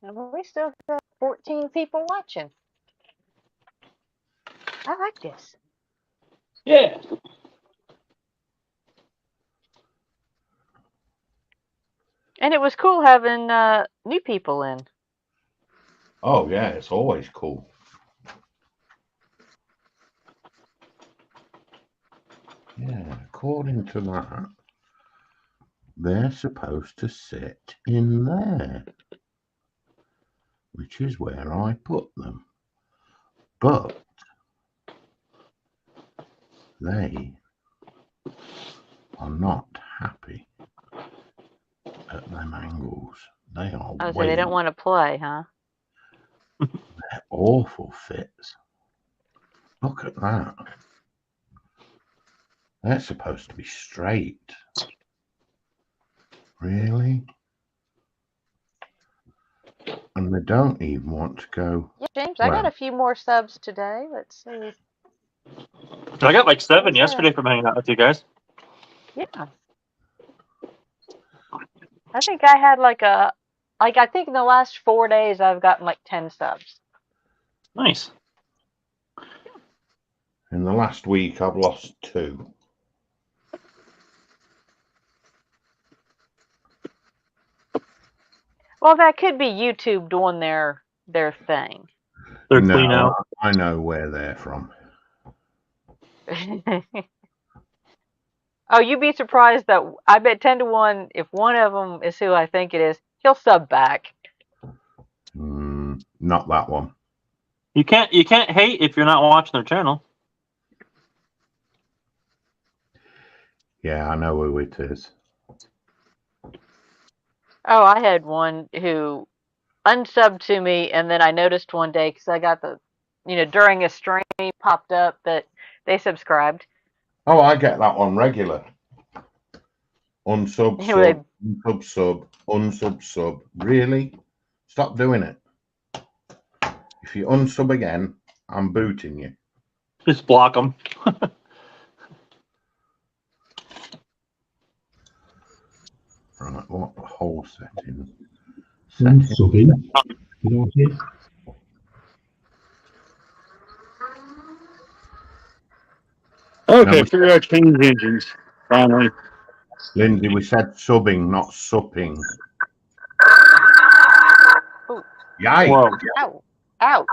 And we still got 14 people watching. I like this. Yeah. And it was cool having new people in. Oh yeah, it's always cool. Yeah, according to that, they're supposed to sit in there, which is where I put them. But they are not happy at them angles. They are Oh, so they don't want to play, huh? They're awful fits. Look at that. They're supposed to be straight. Really? And And I don't even want to go. Yeah, James, I got a few more subs today. Let's see. I got like 7 yesterday from hanging out with you guys. Yeah. I think I had I think in the last 4 days I've gotten like 10 subs. Nice. In the last week, I've lost 2. Well, that could be YouTube doing their thing. They're clean out. I know where they're from. Oh, you'd be surprised that I bet 10 to 1 if one of them is who I think it is, he'll sub back. Not that one. You can't hate if you're not watching their channel. Yeah, I know who it is. Oh, I had one who unsubbed to me, and then I noticed one day because I got during a stream popped up that they subscribed. Oh, I get that one regular. Unsub, Anyway, sub, unsub, sub. Really? Stop doing it. If you unsub again, I'm booting you. Just block them. Right, what whole setting? Unsubbing. You know what it is? Okay, figure out change engines. Finally. Lindsay, we said subbing, not supping. Ooh. Yikes. Whoa. Ow. Ouch.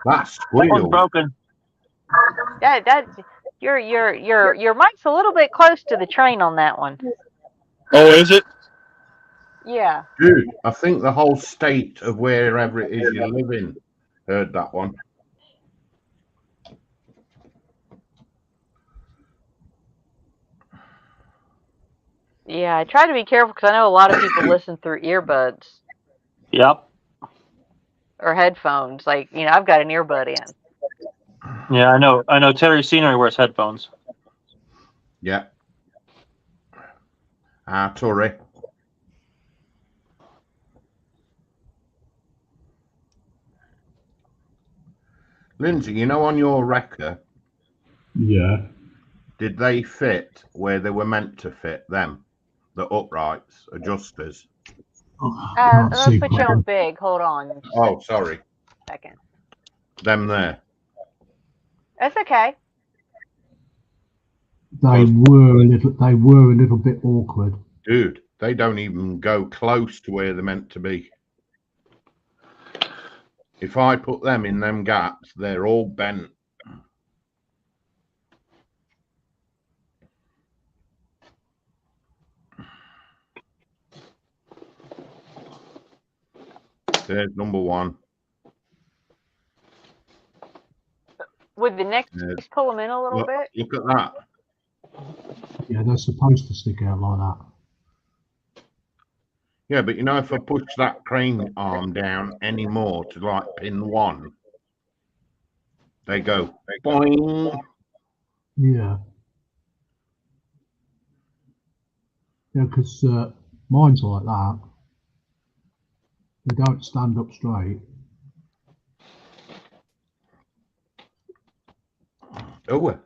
That's That one's squeal. broken. That's your mic's a little bit close to the train on that one. Oh, is it? Yeah. Dude, I think the whole state of wherever it is you live in heard that one. Yeah, I try to be careful because I know a lot of people listen through earbuds. Yep. Or headphones. Like, I've got an earbud in. Yeah, I know Terry Scenery wears headphones. Yeah. Torre. Lindsay, you know on your wrecker, Yeah. did they fit where they were meant to fit, them? The uprights, adjusters? Let's put you on big. Hold on. Oh, sorry. Second. Them there. That's okay. They were a little bit awkward. Dude, they don't even go close to where they're meant to be. If I put them in them gaps, they're all bent. There's number 1. Would the next piece pull them in a little bit? Look at that. Yeah, they're supposed to stick out like that. Yeah, but if I push that crane arm down any more to like pin 1, they go boing. Yeah. Yeah, because mine's like that. They don't stand up straight. Oh.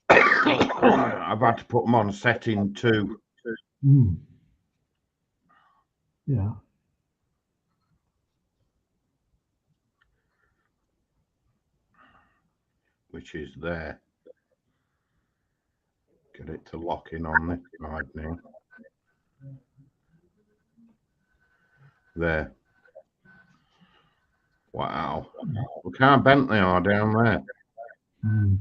I've had to put them on setting 2. Yeah. Which is there. Get it to lock in on this side now. There. Wow. Look how bent they are down there. There's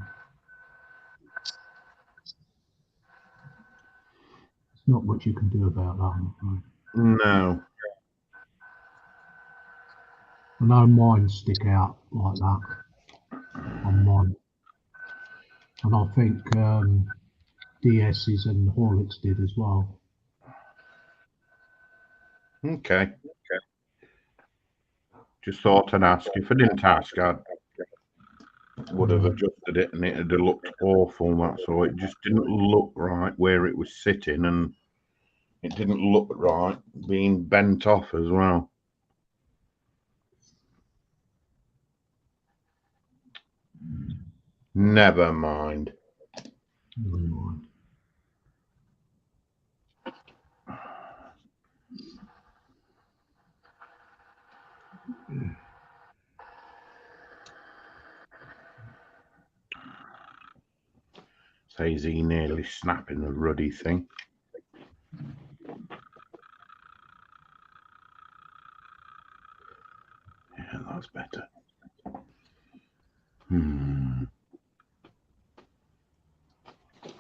not much you can do about that. No. I know mine stick out like that on mine. And I think DS's and Horlicks did as well. Okay. Just thought I'd ask. If I didn't ask, I would have adjusted it and it'd have looked awful. That's all. It just didn't look right where it was sitting, and It didn't look right, being bent off as well. Never mind. Never mind. Says he nearly snapping the ruddy thing. Yeah, that's better.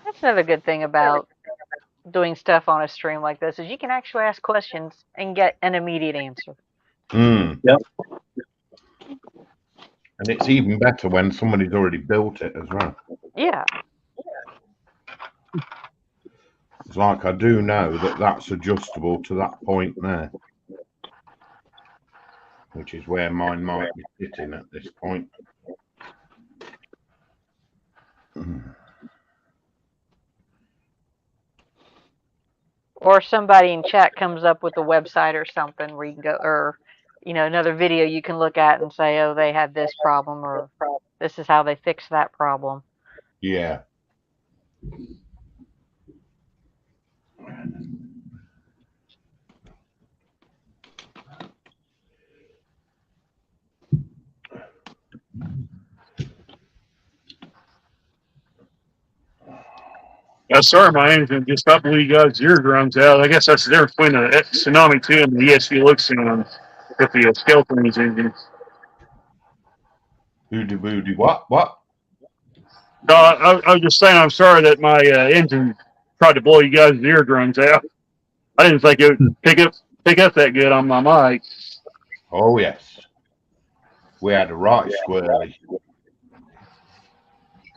That's another good thing about doing stuff on a stream like this is you can actually ask questions and get an immediate answer. Yep. And it's even better when somebody's already built it as well. Yeah. It's like I do know that that's adjustable to that point there, which is where mine might be sitting at this point. Or somebody in chat comes up with a website or something where you can go, or another video you can look at and say, oh, they had this problem, or this is how they fixed that problem. Yeah. Sorry, my engine just not believe you guys' eardrums out. I guess that's the difference between a Tsunami 2 and the ESV Luxion with the Skeleton's engine. Booty booty what? No, I was just saying I'm sorry that my engine tried to blow you guys' eardrums out. I didn't think it would pick up that good on my mic. Oh yes. We had a right squirrely.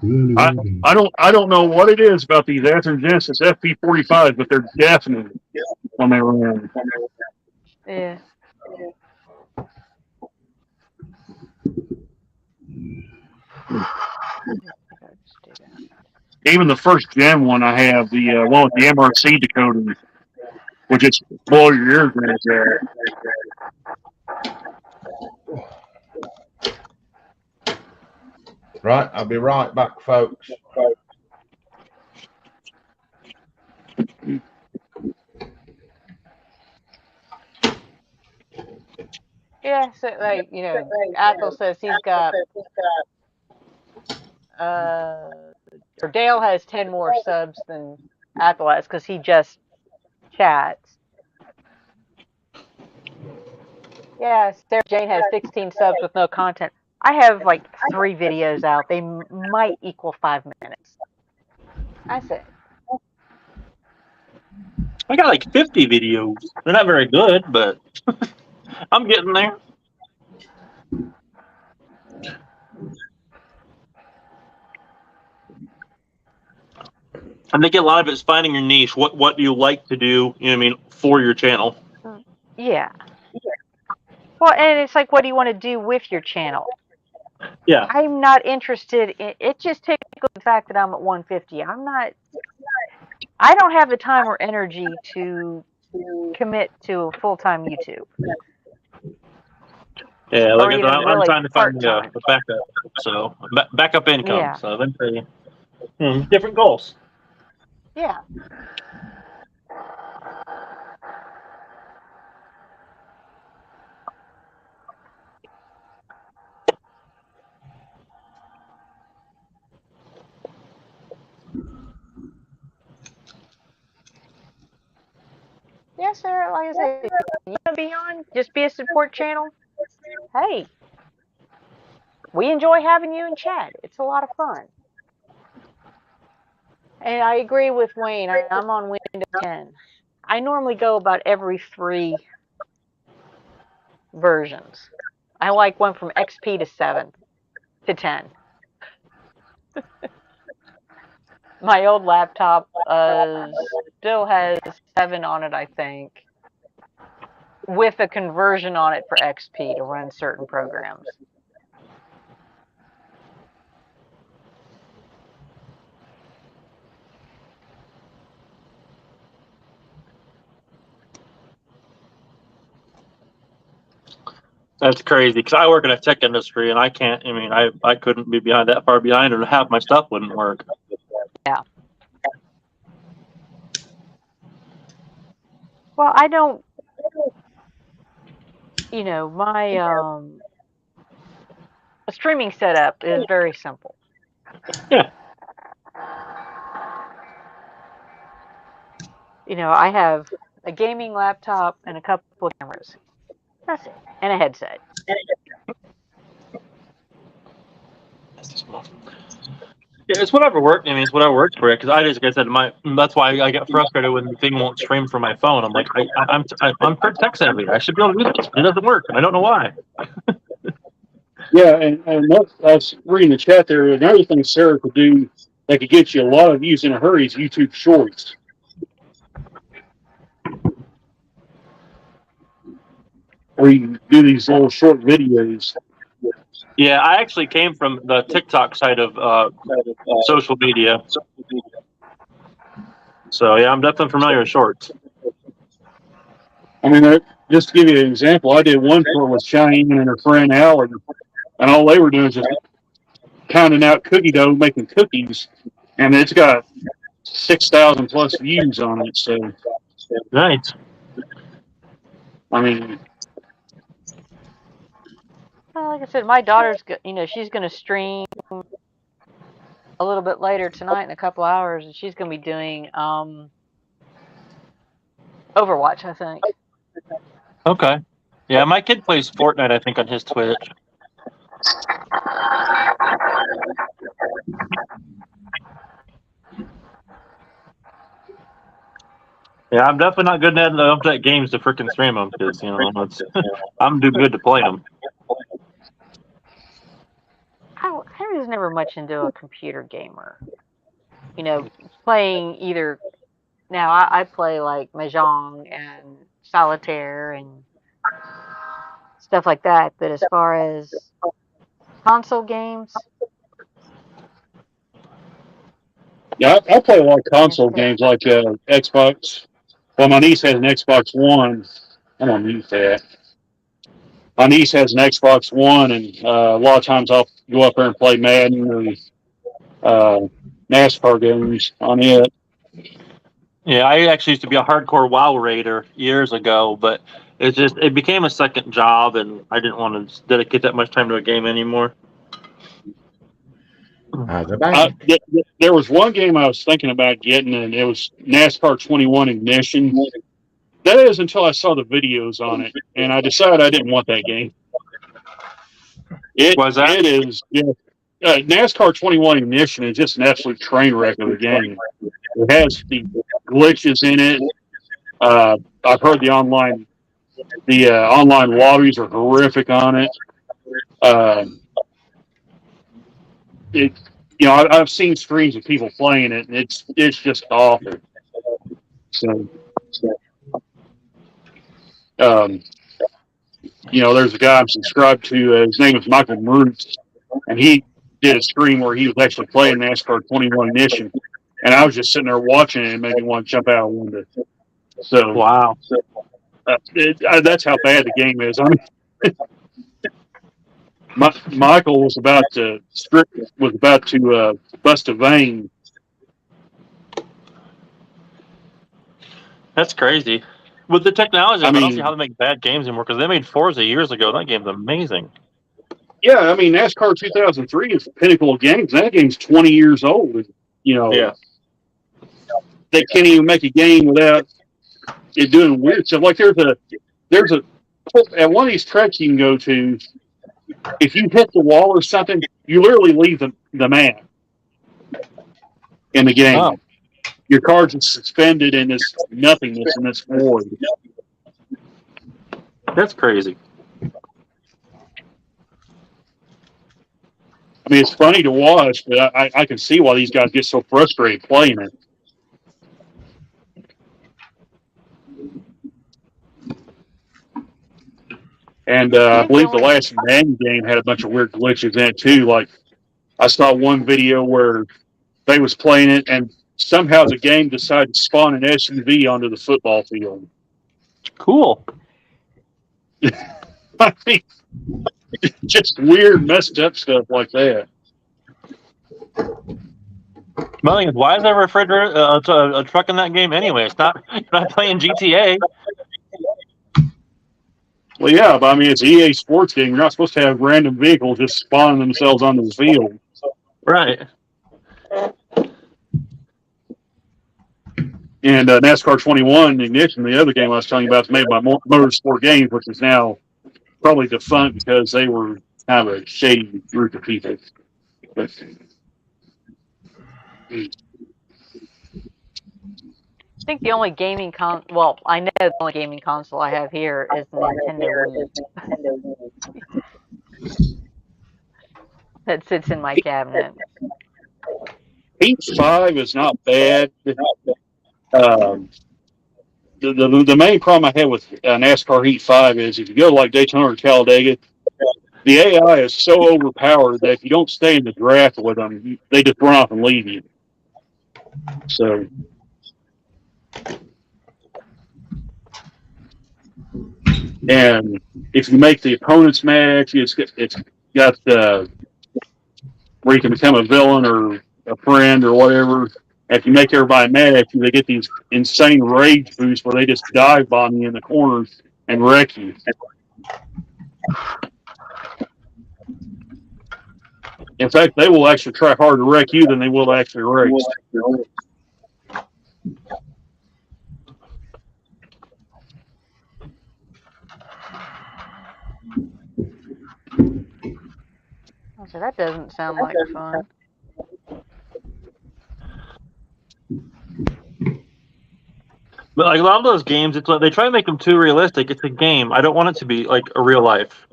I don't know what it is about these Athearn Genesis FP45s, but they're deafening when they run. Yeah. Even the first gen one I have, the one with the MRC decoder, will just blow your eardrums out. Right, I'll be right back, folks. Yeah, so Athel says he's got or Dale has 10 more subs than Athel has because he just chats. Yeah, Sarah Jane has 16 subs with no content. I have like 3 videos out. They might equal 5 minutes. That's it. I got like 50 videos. They're not very good, but I'm getting there. I think a lot of it is finding your niche. What do you like to do? You know what I mean, for your channel. Yeah. Well, and it's like, what do you want to do with your channel? Yeah. I'm not interested in it. Just tickles the fact that I'm at 150. I don't have the time or energy to commit to full-time YouTube. Yeah, Or like even I'm really trying to find a part-time. backup, so backup income. Yeah. So eventually, different goals. Yeah. Yes, sir. Like I said, you want to be on? Just be a support channel. Hey, we enjoy having you in chat. It's a lot of fun. And I agree with Wayne. I'm on Windows 10. I normally go about every 3 versions. I like one from XP to 7 to 10. My old laptop still has 7 on it, I think, with a conversion on it for XP to run certain programs. That's crazy because I work in a tech industry and I can't. I mean, I couldn't be that far behind, or half my stuff wouldn't work. Yeah. Well, I don't. My streaming setup is very simple. Yeah. I have a gaming laptop and a couple of cameras. That's it, and a headset. Yeah, it's whatever works. I mean, it's whatever works for you. Because like I said, that's why I get frustrated when the thing won't stream from my phone. I'm like, I'm tech savvy. I should be able to do this. It doesn't work, and I don't know why. Yeah, and what I was reading the chat there. Another thing Sarah could do that could get you a lot of views in a hurry is YouTube Shorts. Where you do these little short videos. Yeah, I actually came from the TikTok side of social media. So yeah, I'm definitely familiar with shorts. I mean, just to give you an example, I did one short with Cheyenne and her friend Allie, and all they were doing is just pounding out cookie dough, making cookies, and it's got 6,000 plus views on it. So nice. I mean, Well, like I said, my daughter's, she's going to stream a little bit later tonight in a couple hours, and she's going to be doing Overwatch, I think. Okay. Yeah, my kid plays Fortnite, I think, on his Twitch. Yeah, I'm definitely not good enough at games to freaking stream them because I'm too good to play them. I was never much into a computer gamer. Playing either. Now I play like Mahjong and Solitaire and stuff like that. But as far as console games, yeah, I play a lot of console games like Xbox. Well, my niece has an Xbox One. I don't use that. My niece has an Xbox One, and a lot of times I'll go up there and play Madden or NASCAR games on it. Yeah, I actually used to be a hardcore WoW raider years ago, but it became a second job, and I didn't want to dedicate that much time to a game anymore. There was one game I was thinking about getting, and it was NASCAR 21 Ignition. That is until I saw the videos on it, and I decided I didn't want that game. It is NASCAR 21 Ignition is just an absolute train wreck of a game. It has the glitches in it. I've heard the online lobbies are horrific on it. I've seen streams of people playing it, and it's just awful. So, there's a guy I'm subscribed to. His name is Michael Mertz, and he did a stream where he was actually playing NASCAR 21 Ignition, and I was just sitting there watching it, and it made me want to jump out a window. So, wow, that's how bad the game is. I mean, Michael was about to bust a vein. That's crazy. With the technology, I don't see how they make bad games anymore because they made Forza years ago. That game's amazing. Yeah, I mean, NASCAR 2003 is the pinnacle of games. That game's 20 years old. Yeah. They can't even make a game without it doing weird stuff. Like there's a at one of these tracks you can go to. If you hit the wall or something, you literally leave the map in the game. Oh. Your car's suspended in this nothingness in this void. That's crazy. I mean, it's funny to watch, but I can see why these guys get so frustrated playing it. And I believe the last Madden game had a bunch of weird glitches in it too. Like I saw one video where they was playing it, and somehow the game decided to spawn an SUV onto the football field. Cool. I mean, Just weird, messed up stuff like that. My thing is, why is there a refrigerator, a truck in that game anyway? You're not playing GTA. Well, yeah, but I mean, it's an EA Sports game. You're not supposed to have random vehicles just spawning themselves onto the field. Right. And NASCAR 21 Ignition, the other game I was telling you about, is made by Motorsport Games, which is now probably defunct because they were kind of a shady group of people. But, I think the only gaming well, I know the only gaming console I have here is the Nintendo Wii. That sits in my cabinet. Heat 5 is not bad. The main problem I had with NASCAR Heat 5 is if you go to like Daytona or Talladega, the AI is so overpowered that if you don't stay in the draft with them, they just run off and leave you. So, and if you make the opponent's match, it's got where you can become a villain or a friend or whatever. If you make everybody mad at you, they get these insane rage boosts where they just dive bomb you in the corners and wreck you. In fact, they will actually try harder to wreck you than they will actually race. So that doesn't sound like fun. But like a lot of those games, it's like they try to make them too realistic. It's a game. I don't want it to be like a real life.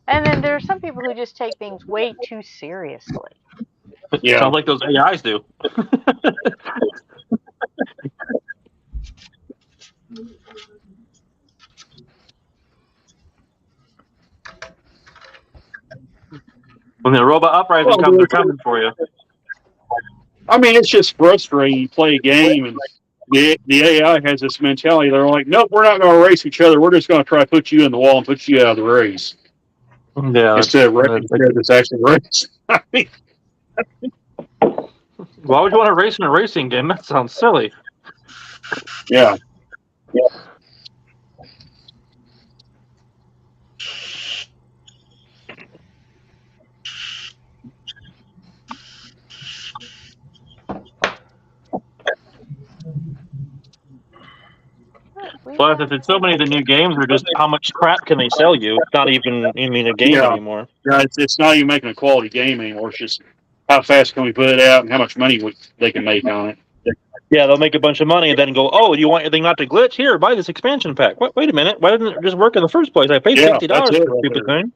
And then there are some people who just take things way too seriously. Yeah. Sounds like those AIs do. When the robot uprising comes, they're coming for you. I mean, it's just frustrating. You play a game and the AI has this mentality. They're like, nope, we're not going to race each other. We're just going to try to put you in the wall and put you out of the race. Yeah. Instead of racing, it's actually race. I mean, why would you want to race in a racing game? That sounds silly. Yeah. Yeah. Plus, if it's so many of the new games are just how much crap can they sell you? It's not even, a game anymore. Yeah, it's not even making a quality game anymore. It's just how fast can we put it out and how much money they can make on it. Yeah, they'll make a bunch of money and then go, oh, you want your thing not to glitch? Here, buy this expansion pack. Wait a minute. Why didn't it just work in the first place? I paid $60 for a stupid thing.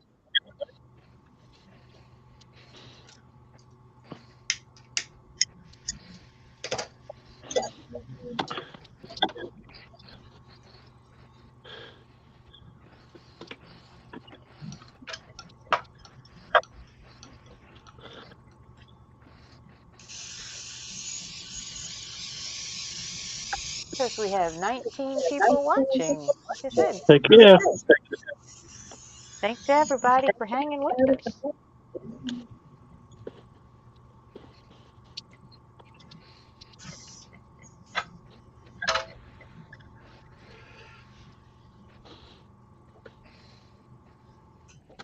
Says we have 19 people watching. Like I said. Heck yeah. Thanks to everybody for hanging with us.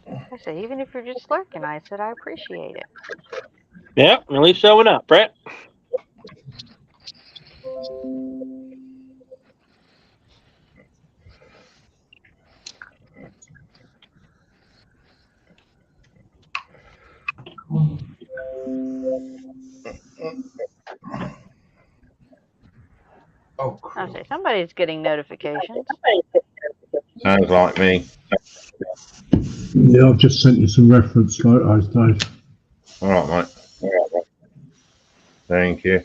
I said, even if you're just lurking, I said, I appreciate it. Yeah, at least showing up, Brett. I say somebody's getting notifications. Sounds like me. Yeah, I've just sent you some reference photos, Dave. All right, mate. Thank you.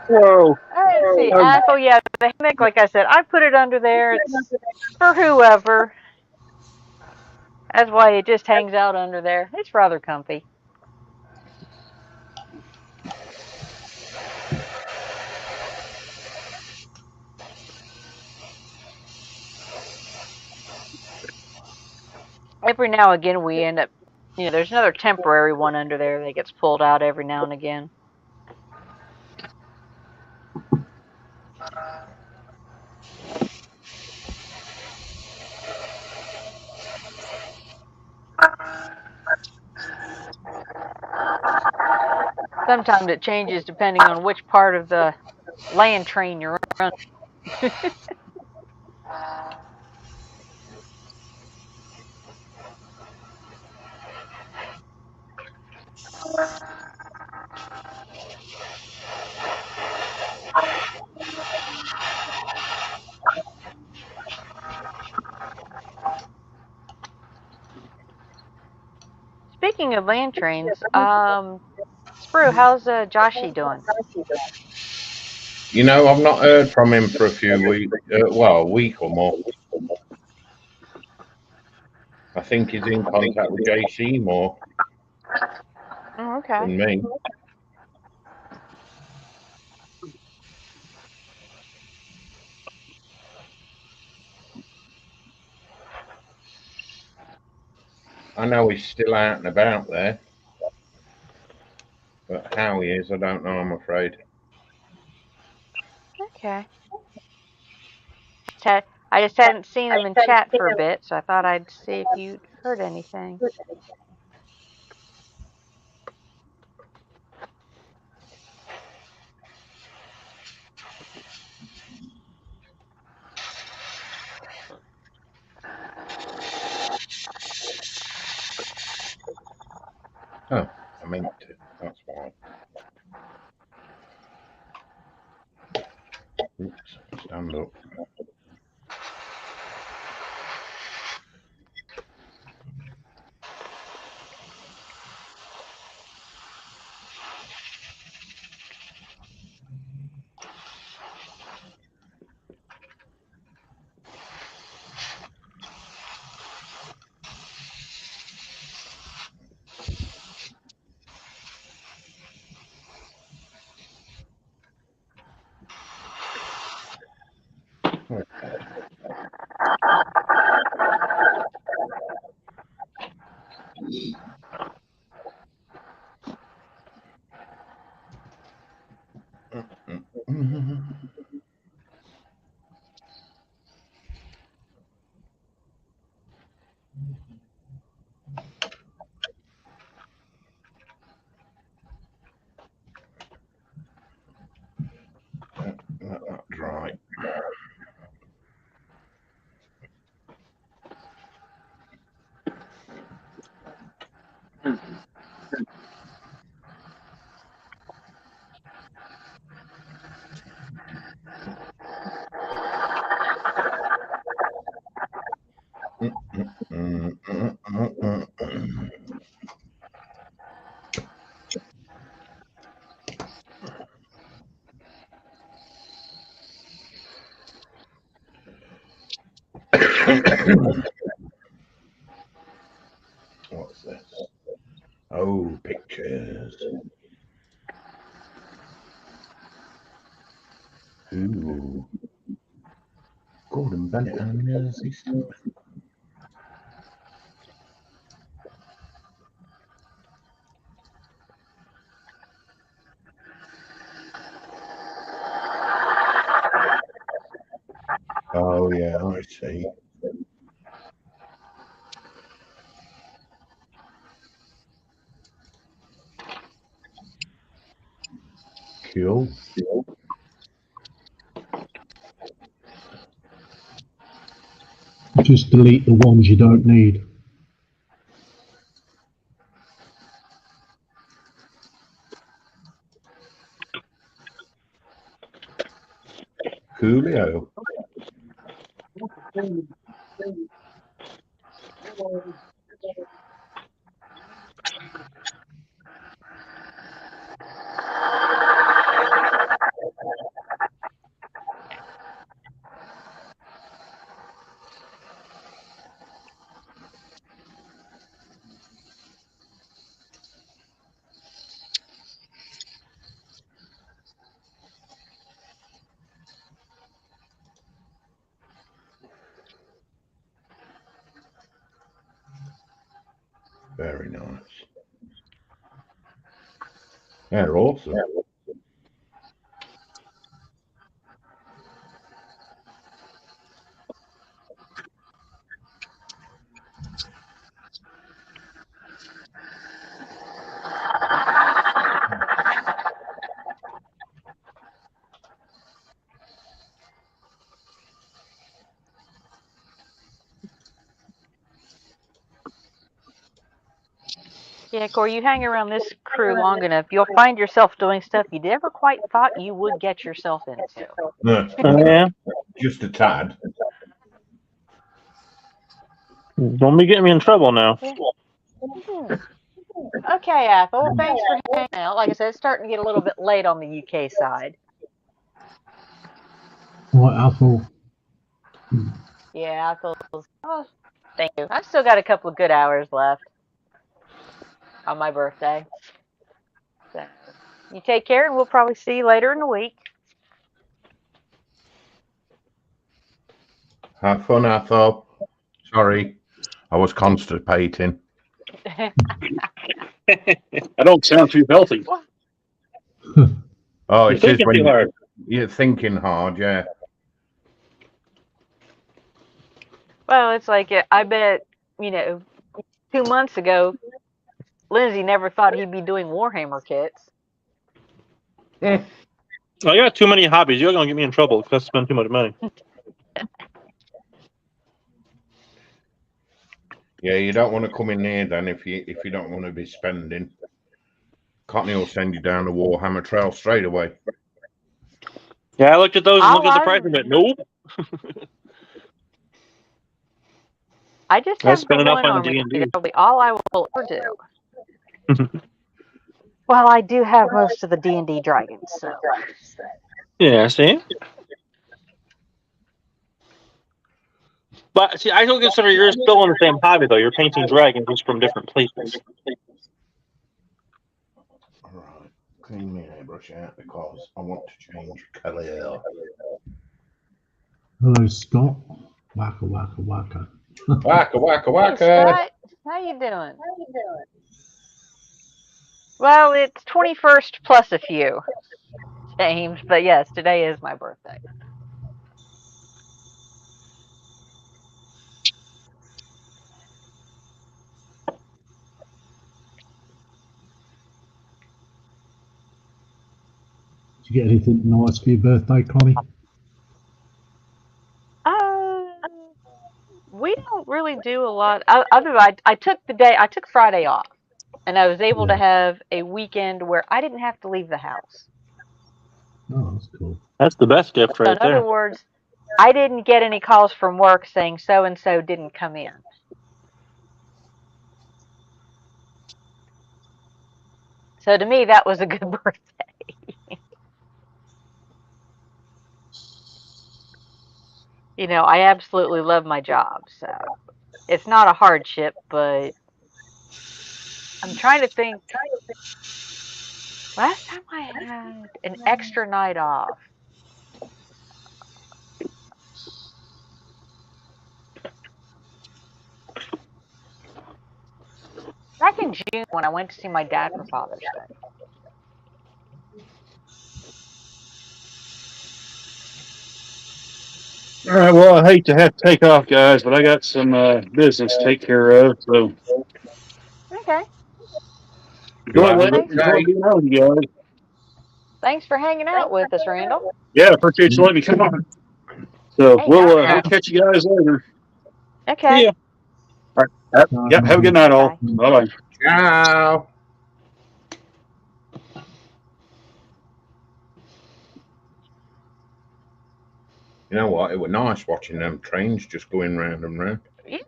Whoa. Let's see, Ethel. Yeah, the hammock. Like I said, I put it under there. It's for whoever. That's why it just hangs out under there. It's rather comfy. Every now and again, we end up, there's another temporary one under there that gets pulled out every now and again. Sometimes it changes depending on which part of the land train you're on. Speaking of land trains, Sprue, how's Joshy doing? You know, I've not heard from him for a few weeks. Well, a week or more. I think he's in contact with JC more Okay. than me. I know he's still out and about there, but how he is, I don't know, I'm afraid. Okay. I just hadn't seen him in chat for a bit, so I thought I'd see if you'd heard anything. Oh, I meant to. That's why. Oops, stand up. Let that dry. What's this? Oh, pictures. Ooh. Gordon Bennett and Mersey Stone. Oh, yeah, I see. Cool. Just delete the ones you don't need. Coolio. Very nice. They're awesome. Yeah, Corey, you hang around this crew long enough, you'll find yourself doing stuff you never quite thought you would get yourself into. Yeah. Just a tad. Don't be getting me in trouble now. Okay, Ethel. Well, thanks for hanging out. Like I said, it's starting to get a little bit late on the UK side. Right, Ethel. Yeah, Ethel's. Oh, thank you. I've still got a couple of good hours left on my birthday. So, you take care, and we'll probably see you later in the week. Have fun, Ethel. Sorry, I was constipating. I don't sound too healthy. Oh, You're it is thinking when too hard. you're thinking hard, yeah. Well, it's like I bet 2 months ago, Lindsay never thought he'd be doing Warhammer kits. I got too many hobbies. You're gonna get me in trouble because I spend too much money. Yeah, you don't want to come in here then if you don't want to be spending. Courtney will send you down the Warhammer Trail straight away. Yeah, I looked at those and looked at the price and went, nope. I just I have spent the enough one on army. D&D. That'll be all I will ever do. Well, I do have most of the D&D dragons, so. Yeah, see? But see, I don't consider you're still in the same hobby though. You're painting dragons just from different places. All right, clean my airbrush out because I want to change colour. Hello, Scott. Waka, waka, waka. Waka, waka, waka. Hey, Scott. How you doing? Well, it's 21st plus a few, James. But yes, today is my birthday. Did you get anything nice for your birthday, Connie? We don't really do a lot. Other than I took Friday off, and I was able to have a weekend where I didn't have to leave the house. Oh, that's cool. That's the best gift So right in other words, I didn't get any calls from work saying so and so didn't come in. So to me, that was a good birthday. I absolutely love my job, so it's not a hardship, but I'm trying to think. Last time I had an extra night off. Back in June when I went to see my dad for Father's Day. All right. Well, I hate to have to take off, guys, but I got some business to take care of. So Okay. enjoy being out with you guys. Thanks for hanging out with us, Randall. Yeah, appreciate you letting me come on. So we'll catch you guys later. Okay. See ya. All right. Yeah. Have a good night, all. Bye bye. Ciao. You know what? It was nice watching them trains just going round and round. Yeah.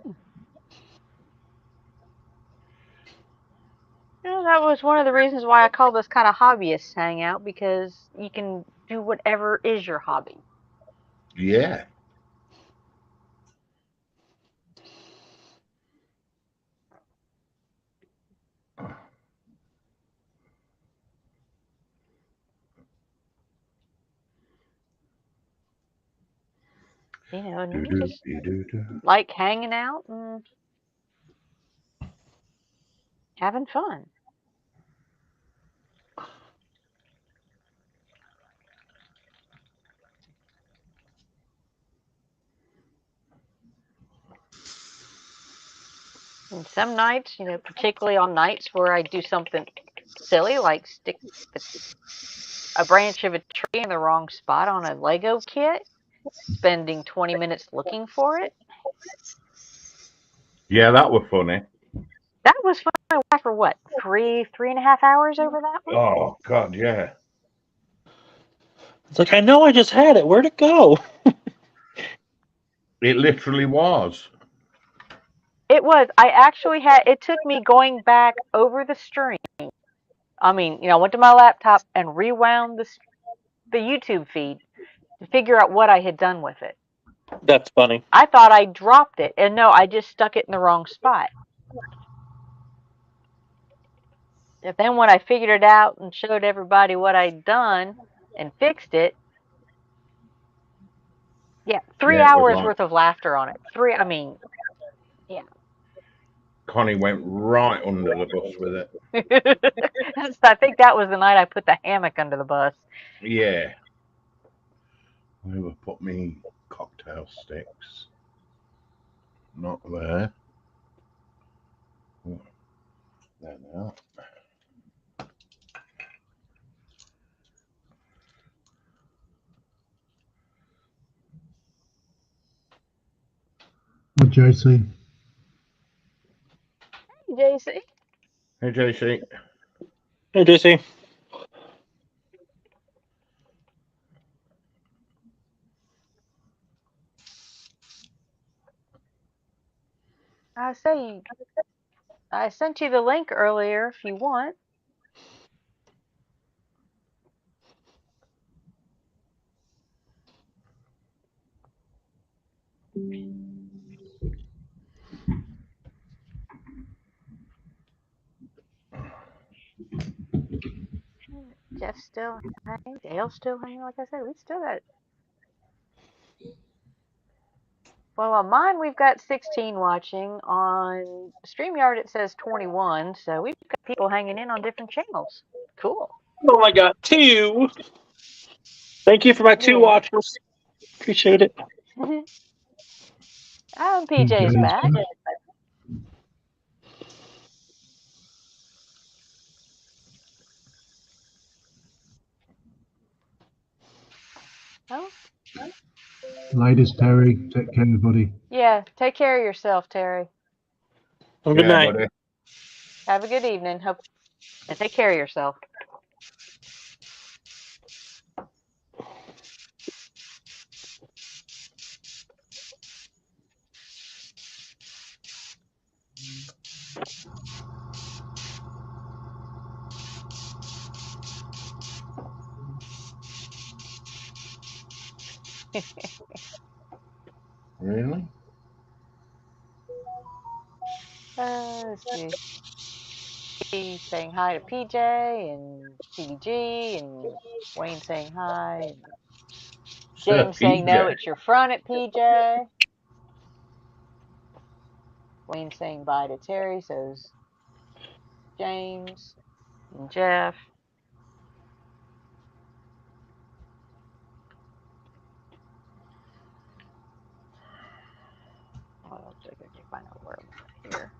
That was one of the reasons why I call this kind of hobbyist hangout, because you can do whatever is your hobby. Yeah. And you just like hanging out and having fun. And some nights, particularly on nights where I do something silly, like stick a branch of a tree in the wrong spot on a Lego kit, spending 20 minutes looking for it. Yeah, that was funny. That was fun. I watched for what, 3.5 hours over that one? Oh, God, yeah. It's like, I know I just had it. Where'd it go? It literally was. It was. It took me going back over the stream. I mean, I went to my laptop and rewound the YouTube feed to figure out what I had done with it. That's funny. I thought I dropped it, and no, I just stuck it in the wrong spot. And then when I figured it out and showed everybody what I'd done and fixed it, yeah, 3 Yeah, it was hours like worth of laughter on it. Yeah. Connie went right under the bus with it. I think that was the night I put the hammock under the bus. Yeah. Where would put me cocktail sticks? Not there. Oh, there they are. Hi, JC. Hey, JC. Hey, JC. Hey, JC. I sent you the link earlier if you want. Jeff's still hanging. Dale's still hanging. Like I said, we still got. Well, on mine we've got 16 watching. On StreamYard it says 21. So we've got people hanging in on different channels. Cool. Oh my God, 2. Thank you for my 2 Yeah. watchers. Appreciate it. PJ's back. Oh. Ladies, Terry, take care, buddy. Yeah. Take care of yourself, Terry. Well, good night. Buddy. Have a good evening. And take care of yourself. Really? Let's see. Saying hi to PJ and CBG and Wayne saying hi. And Sir James saying no, PJ. it's your front at PJ. Wayne saying bye to Terry, says James and Jeff. Oh, I'll check if I can find out where I'm at here.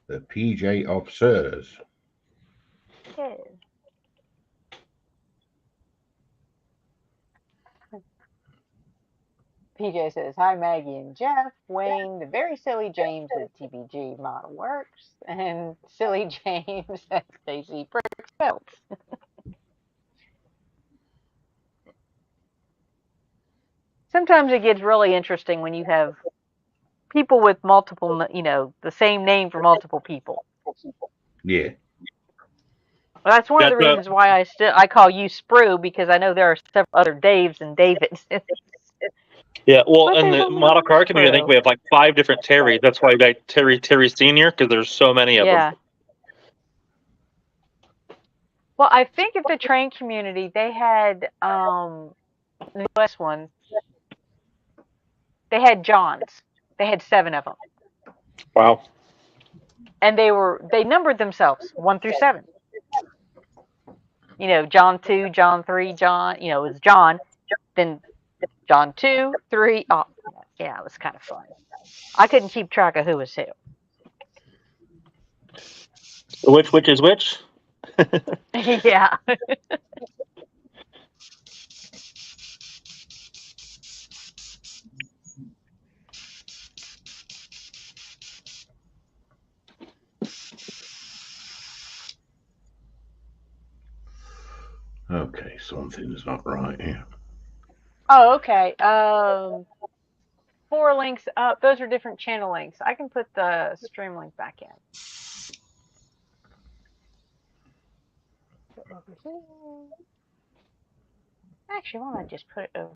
The PJ of Sirs. Yeah. PJ says, "Hi, Maggie and Jeff. Wayne, the very silly James at TBG Model Works, and silly James at Stacy Bricks Belts." Sometimes it gets really interesting when you have people with multiple, the same name for multiple people. Yeah. Well, that's one of the reasons why I call you Sprue, because I know there are several other Daves and Davids. Yeah, well, But in there's the only model one car community, I think Sprue. we have like 5 different Terrys. That's why we got Terry Senior, because there's so many of them. Yeah. Well, I think at the train community they had the US one. They had Johns. They had 7 of them, Wow. and they numbered themselves 1 through 7. John 2, John 3, John. It was John, then John 2, 3. Oh, yeah, it was kind of fun. I couldn't keep track of who was who. Which is which? Yeah. Okay, something's not right here. Oh, okay. 4 links up. Those are different channel links. I can put the stream link back in. Over here. Actually, why don't I just put it over?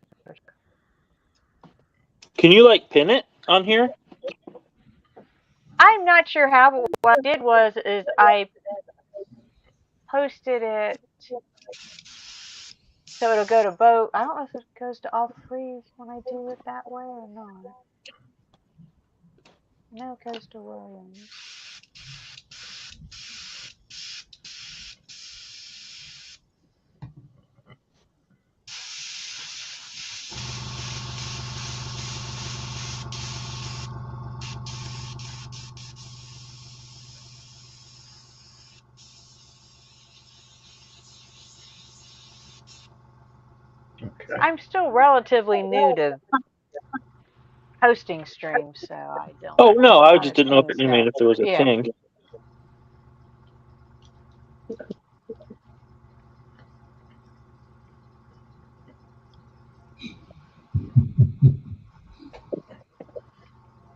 Can you pin it on here? I'm not sure how, but what I did was I posted it so it'll go to both. I don't know if it goes to all 3 when I do it that way or not. No, it goes to Williams. Okay. I'm still relatively new to hosting streams, so I don't Oh no, know a I lot just of didn't know if things you mean that. if there was a Yeah. thing.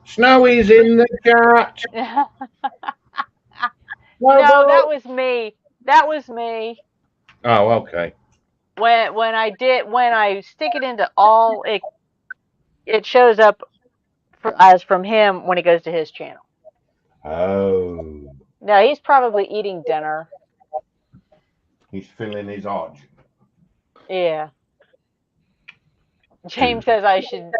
Snowy's in the chat. No, that was me. That was me. Oh, okay. When I stick it into all, it shows up as from him when it goes to his channel. Oh. No, he's probably eating dinner. He's filling his odge. Yeah. James says I should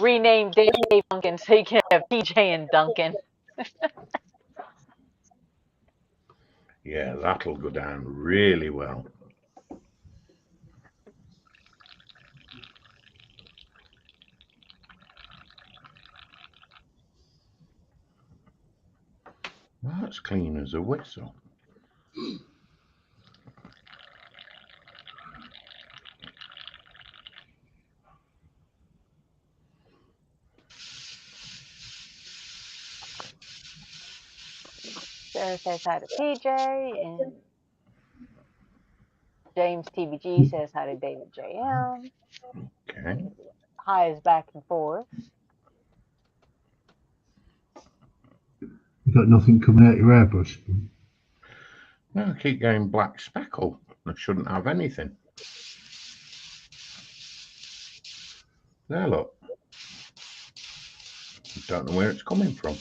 rename Dave Duncan so he can have TJ and Duncan. Yeah, that'll go down really well. That's clean as a whistle. Sarah says hi to PJ, and James TBG says hi to David JM. Okay. Hi is back and forth. You got nothing coming out your airbrush? No, I keep going black speckle. I shouldn't have anything. There, look. Don't know where it's coming from.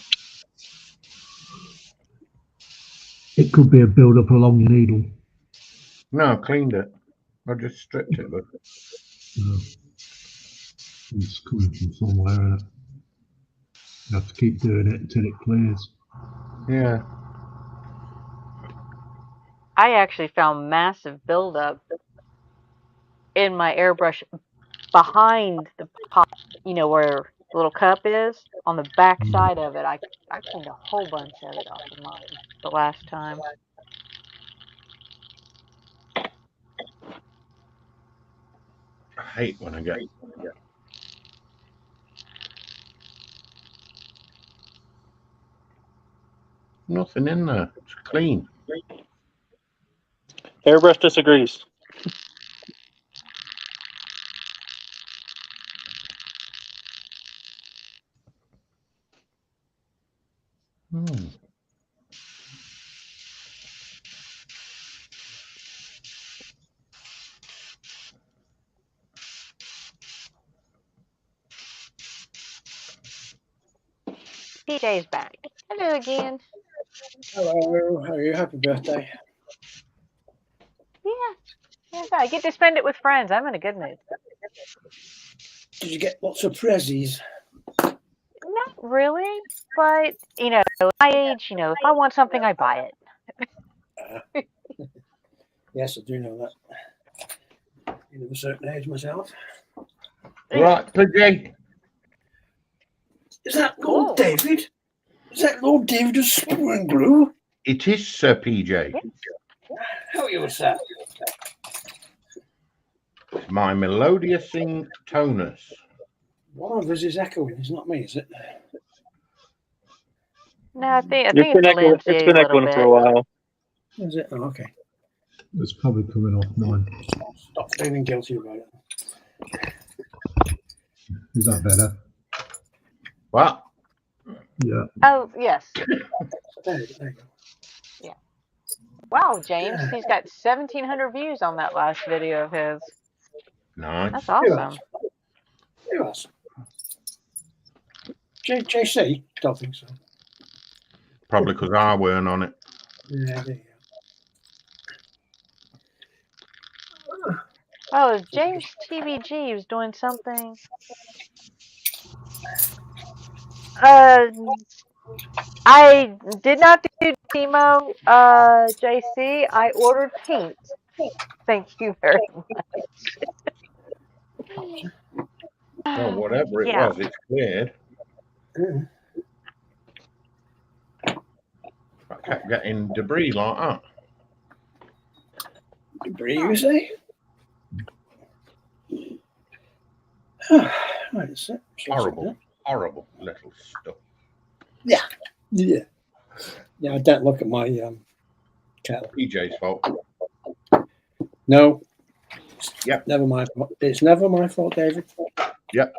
It could be a build-up along your needle. No, I cleaned it. I just stripped it, but It's coming from somewhere, isn't it? You have to keep doing it until it clears. yeah. I actually found massive buildup in my airbrush behind the pot, where the little cup is. On the back side of it, I cleaned a whole bunch of it off of mine the last time. I hate when I get Nothing in there. It's clean. Airbrush disagrees. Hmm. PJ's back. Hello again. Hello, how are you? Happy birthday. Yeah. Yes, I get to spend it with friends. I'm in a good mood. Did you get lots of prezzies? Not really, but my age, if I want something, I buy it. Yes, I do know that. I'm of a certain age myself. Right, PJ. Is that Lord David? Is that Lord David of Spur and Glue? It is Sir PJ. Yes. How are you, sir? My melodiousing tonus. One of us is echoing. It's not me, is it? No, I think it's Lindsay It's been a little echoing bit. for a while. Is it? Oh, okay. It's probably coming off mine. Stop feeling guilty about it. Is that better? What? Yeah. Oh, yes. There you go. Yeah. Wow, James, he's got 1,700 views on that last video of his. Nice. That's awesome. Who else? JC? Don't think so. Probably because I weren't on it. Yeah, there you go. Oh, James TVG was doing something. I did not do Timo, JC. I ordered paint. Thank you very much. Well, whatever it Yeah. was, it's cleared. I kept getting debris like that. Debris, you say? Right, that's it. Horrible, horrible little stuff. Yeah. Yeah. Yeah, I don't look at my kettle. PJ's fault. No. Yep. Never my fault. It's never my fault, David. Yep.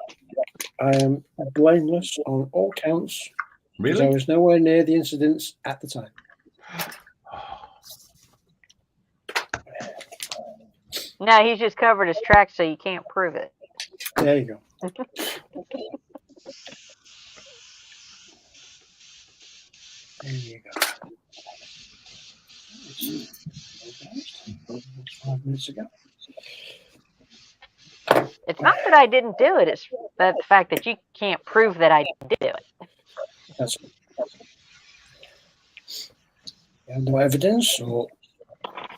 I am blameless on all counts. Really? I was nowhere near the incidents at the time. No, he's just covered his tracks so you can't prove it. There you go. There you go. 5 minutes ago. It's not that I didn't do it. It's the fact that you can't prove that I did do it. That's no evidence or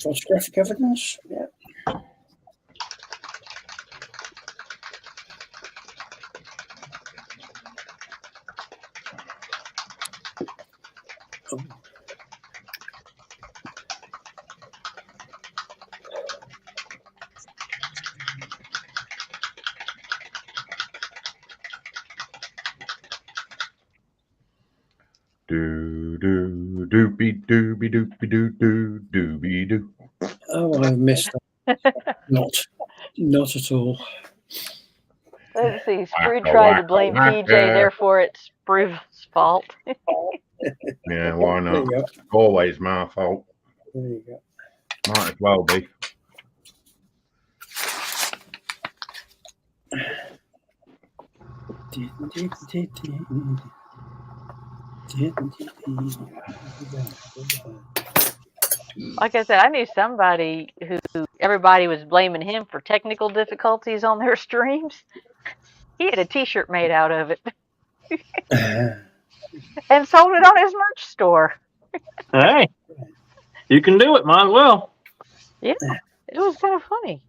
photographic evidence. Yeah. Oh. Doobie doobie doobie doo doo doobie doo. Oh, I missed that. Not at all. Let's see. Sprue tried to blame PJ, therefore it's Sprue's fault. Yeah, why not? Always my fault. There you go. Might as well be. Like I said, I knew somebody who everybody was blaming him for technical difficulties on their streams. He had a T-shirt made out of it and sold it on his merch store. Hey, you can do it. Might as well. Yeah, it was kind of funny.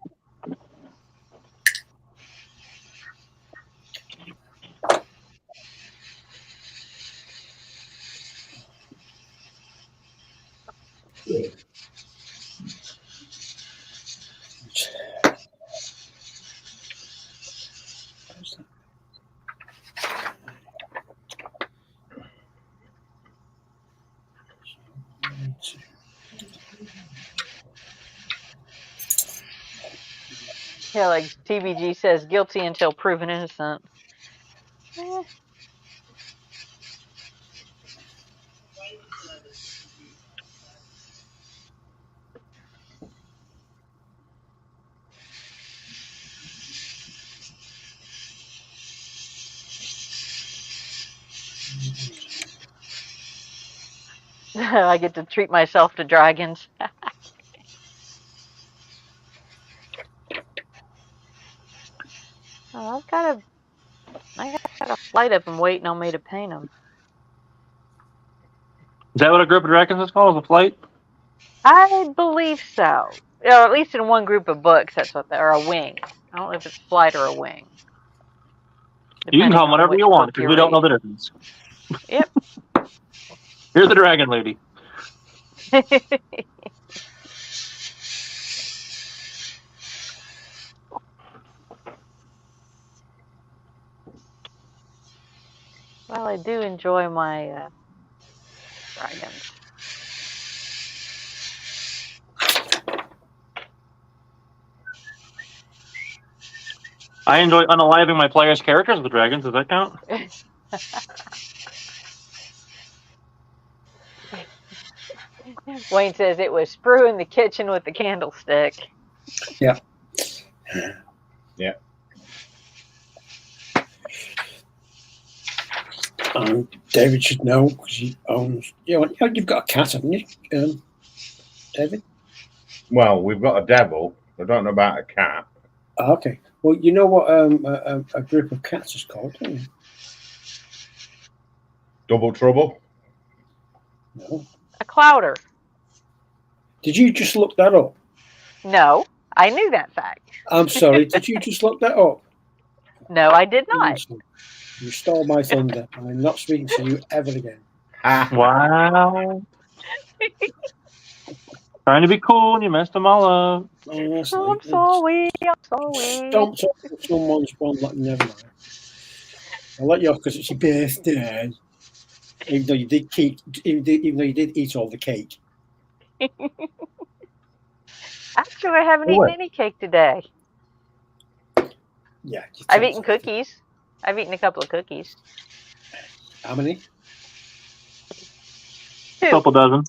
Yeah, like TBG says, guilty until proven innocent. Eh. I get to treat myself to dragons. Oh, I got a flight up and waiting on me to paint them. Is that what a group of dragons is called? Is a flight? I believe so. Yeah, at least in one group of books, that's what or a wing. I don't know if it's flight or a wing. You can call Depending them on whatever which you want book because you we don't know read. the difference. Yep. You're the dragon lady. Well, I do enjoy my dragons. I enjoy unaliving my players' characters with dragons. Does that count? Wayne says it was Sprue in the kitchen with the candlestick. Yeah. Yeah. David should know because he owns. You've got a cat, haven't you, David? Well, we've got a devil. I don't know about a cat. Oh, okay. Well, you know what a group of cats is called, don't you? Double trouble? No. A clouder. Did you just look that up? No, I knew that fact. I'm sorry. Did you just look that up? No, I did not. You stole my thunder. I'm not speaking to you ever again. Wow. Trying to be cool and you messed them all up. Honestly, I'm sorry. I'm sorry. Don't talk to someone's one. Never mind. I'll let you off because it's your birthday. Even though you did eat all the cake. Actually, I haven't eaten any cake today. Yeah. I've eaten cookies. I've eaten a couple of cookies. How many? 2. Couple dozen.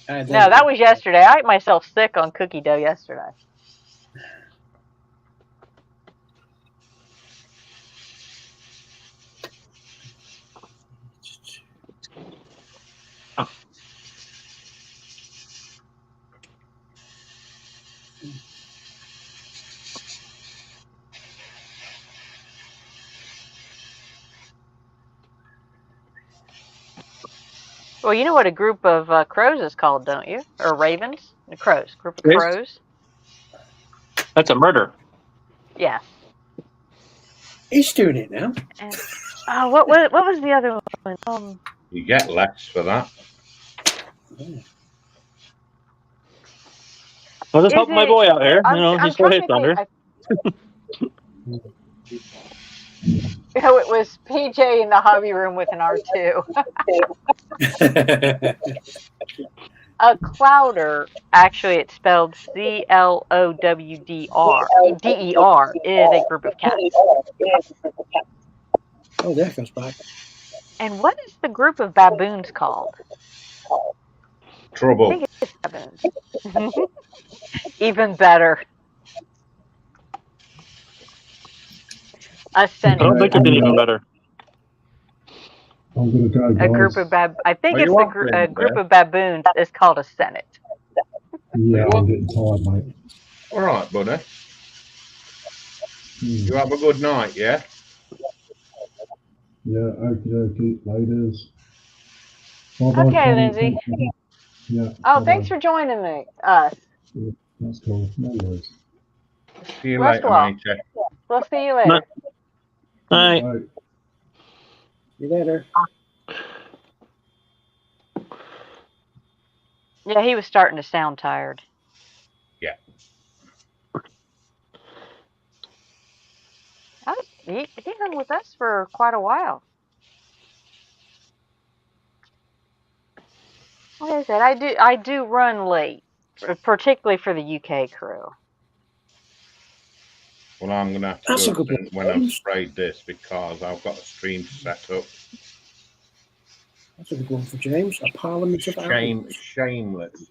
No, that was yesterday. I ate myself sick on cookie dough yesterday. Well, you know what a group of crows is called, don't you? Or ravens? Crows. Group of crows. That's a murder. Yes. He's doing it now. And, what was the other one? You get less for that. I'll just help my boy out here. He's still hit thunder. It was PJ in the hobby room with an R2. A clouder, actually, it's spelled CLOWDR. DER is a group of cats. Oh, there goes back. And what is the group of baboons called? Trouble. I think it's baboons. Even better. A senate. I don't think it'd be even better. I'm going to go, guys. A group of I think it's a group of baboons is called a senate. Yeah, I'm getting tired, mate. All right, buddy. You have a good night, yeah? Yeah, okie ladies. Bye-bye, Okay, Connie. Lindsay. Yeah. Oh, thanks for joining us. Yeah, that's cool. No worries. See you Rest later, well. mate. We'll see you later. Bye. Bye. See you later. Yeah, he was starting to sound tired. Yeah. He been with us for quite a while. Like I said, I do run late, particularly for the UK crew. Well, I'm going to have to That's a go good soon one. when I've sprayed this because I've got a stream to set up. That's a good one for James. A Parliament of Owls. Shameless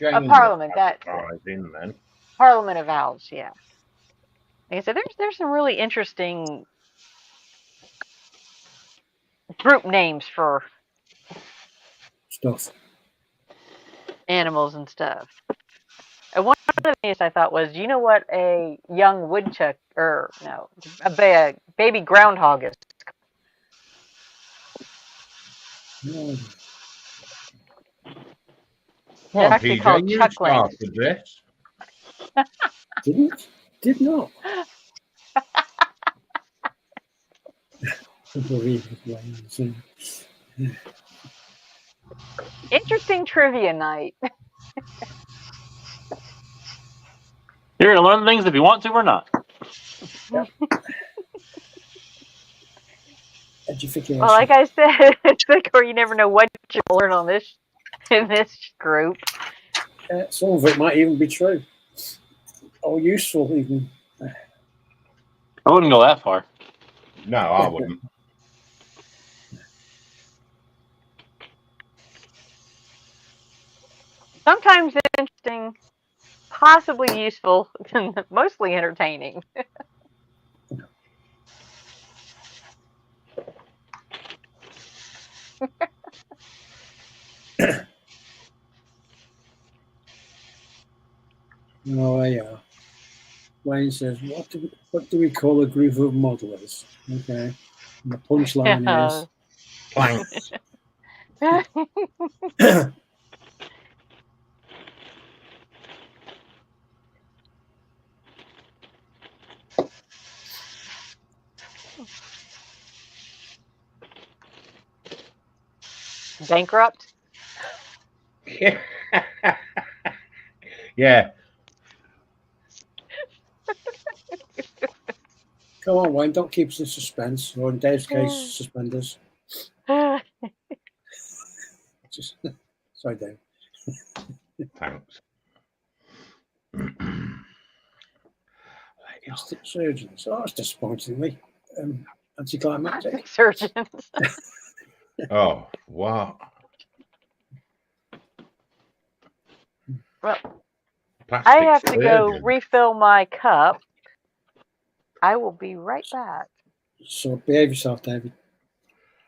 A Parliament, that's it. advertising then. Parliament of Owls, yeah. Like I said, there's some really interesting group names for Stuff. animals and stuff. And one of the things I thought was, you know what a young woodchuck, or no, a baby groundhog is? They're Well, actually called PJ, you chucklings. started this. Did not. Interesting trivia night. You're going to learn things if you want to or not. Education. Well, like I said, it's like, or you never know what you'll learn on this in this group. Some of it might even be true, or useful even. I wouldn't go that far. No, I wouldn't. Sometimes interesting, possibly useful, mostly entertaining. Oh, yeah. Wayne says, what do we call a group of modelers? Okay. And the punchline is planks. Bankrupt? Yeah. Come on, Wayne, don't keep us in suspense, or in Dave's case, suspenders. Just, sorry, Dave. Thanks. Plastic surgeons. Oh, that's disappointingly anticlimactic. Surgeons. Oh, wow. Well, I have to go surgeon. refill my cup. I will be right back. So behave yourself, David.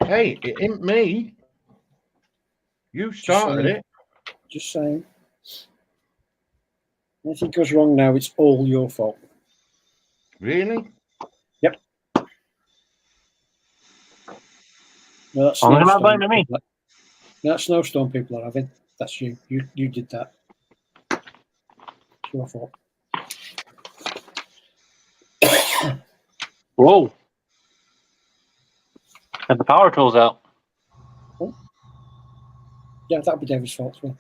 Hey, it ain't me. You started it. Just saying. If it goes wrong now, it's all your fault. Really? Yep. No, that's I'm not blaming me. No, that snowstorm people are having. That's you. You did that. It's your fault. Whoa. Had the power tools out. Oh. Yeah, that'd be David's fault as well.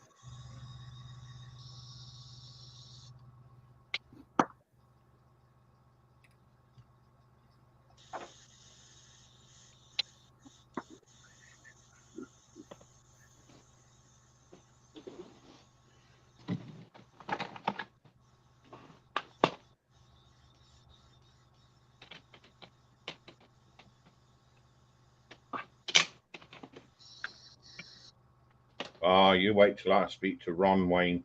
Oh, you wait till I speak to Ron, Wayne.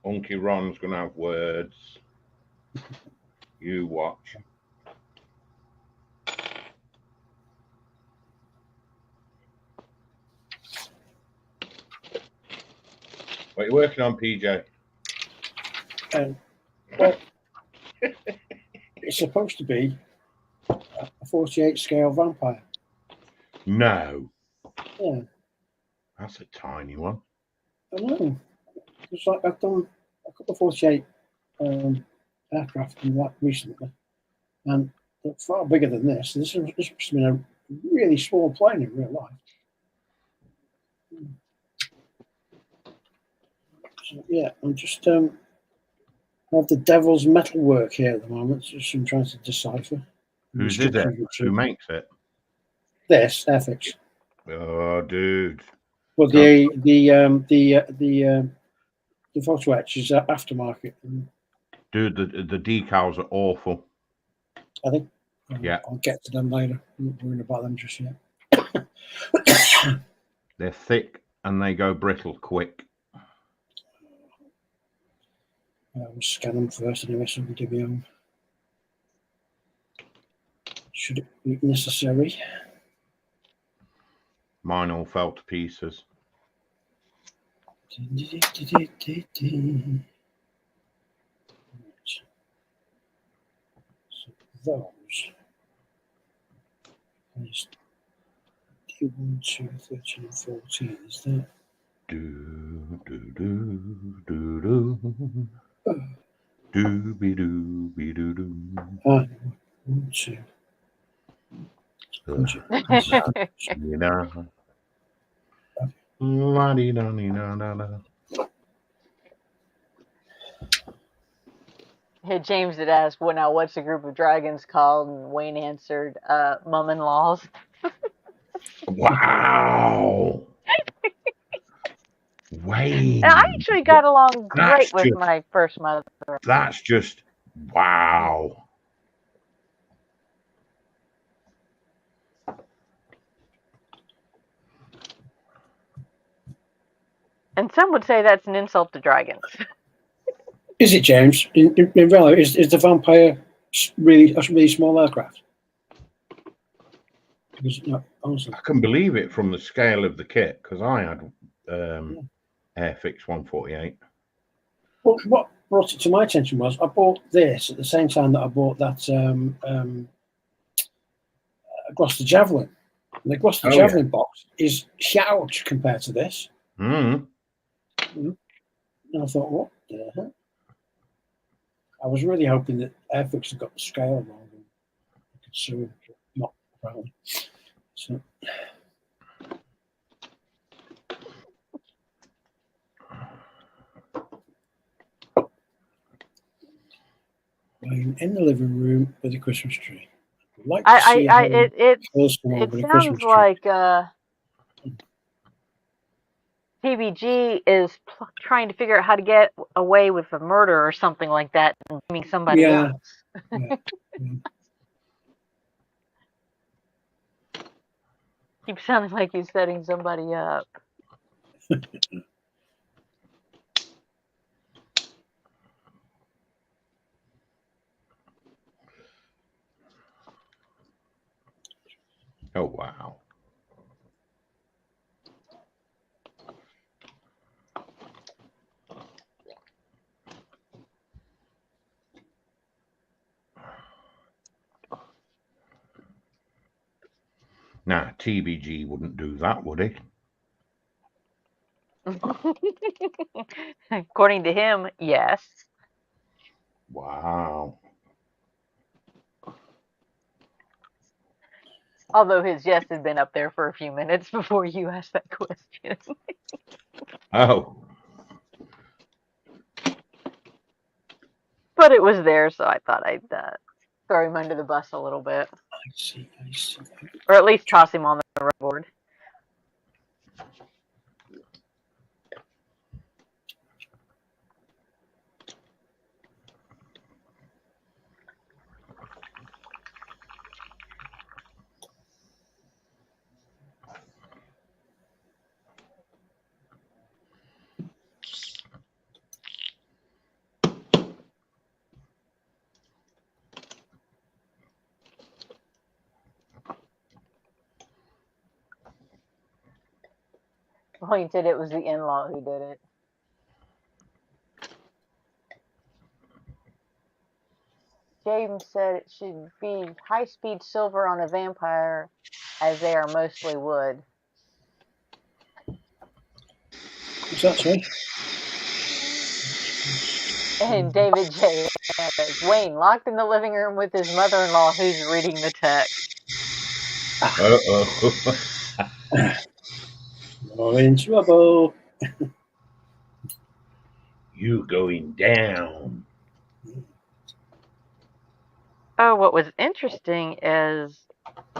Unky Ron's going to have words. You watch. What are you working on, PJ? Well, it's supposed to be a 48 scale vampire. No. Yeah. That's a tiny one. I know. It's like I've done a couple of 48 aircraft and that recently, and they're far bigger than this. This must have been a really small plane in real life. So, yeah, I'm just I have the devil's metalwork here at the moment, just I'm trying to decipher. Who did it? Who makes it? This, Airfix. Oh, dude. Well, the photo etch is aftermarket. Dude, the decals are awful. I think. Yeah. I'll get to them later. I'm not worrying about them just yet. They're thick and they go brittle quick. We'll scan them first anyway, so we can give you should it be necessary. Mine all fell to pieces. So those is D1, 2, 13, and 14, is that? Do do do do do. Dooby dooby doo doo. 1, 2. Hey, James had asked, "Well, now what's a group of dragons called?" And Wayne answered, "Mum-in-laws." Wow. Wayne. I actually got along great with my first mother. That's just wow. And some would say that's an insult to dragons. Is it, James? In reality, is the Vampire really a really small aircraft? No, honestly. I can believe it from the scale of the kit because I had Airfix 148. Well, what brought it to my attention was I bought this at the same time that I bought that Gloucester Javelin. And the Gloucester Javelin box is huge compared to this. Mm. And I thought, what the heck? I was really hoping that Airfix had got the scale wrong and I could sue him, but not apparently. So. In the living room with a Christmas tree. Like to see it sounds like TBG is trying to figure out how to get away with a murder or something like that and blaming somebody else. Yeah. Keeps sounding like he's setting somebody up. Oh, wow. Nah, TBG wouldn't do that, would he? According to him, yes. Wow. Although his yes had been up there for a few minutes before you asked that question. Oh. But it was there, so I thought I'd throw him under the bus a little bit. I see. Or at least toss him on the board. Pointed it was the in-law who did it. James said it should be high-speed silver on a vampire, as they are mostly wood. What's that, sorry? And David J. Wayne locked in the living room with his mother-in-law who's reading the text. Uh-oh. You're in trouble. You going down. Oh, what was interesting is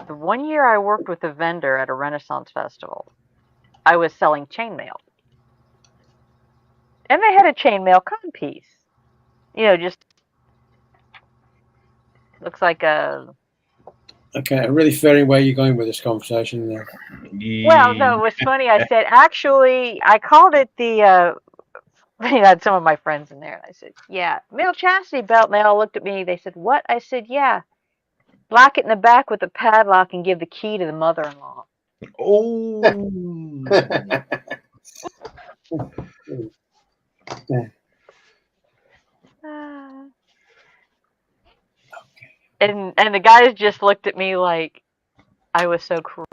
The one year I worked with a vendor at a Renaissance festival, I was selling chainmail. And they had a chainmail cod piece. You know, just looks like a... Okay, I'm really fearing where you're going with this conversation now. Well, no, it was funny. I said, actually, I called it the... I had some of my friends in there, and I said, yeah, male chastity belt. And they all looked at me. They said, what? I said, yeah, lock it in the back with a padlock and give the key to the mother-in-law. Oh. And the guys just looked at me like I was so cruel.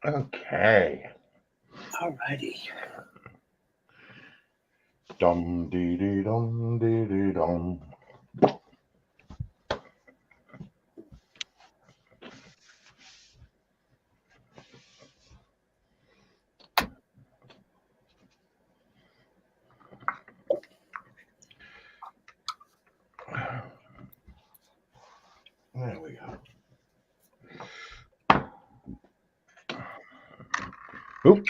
Okay. Alrighty. Dum dee dee dum dee dee dum. There we go. Oop.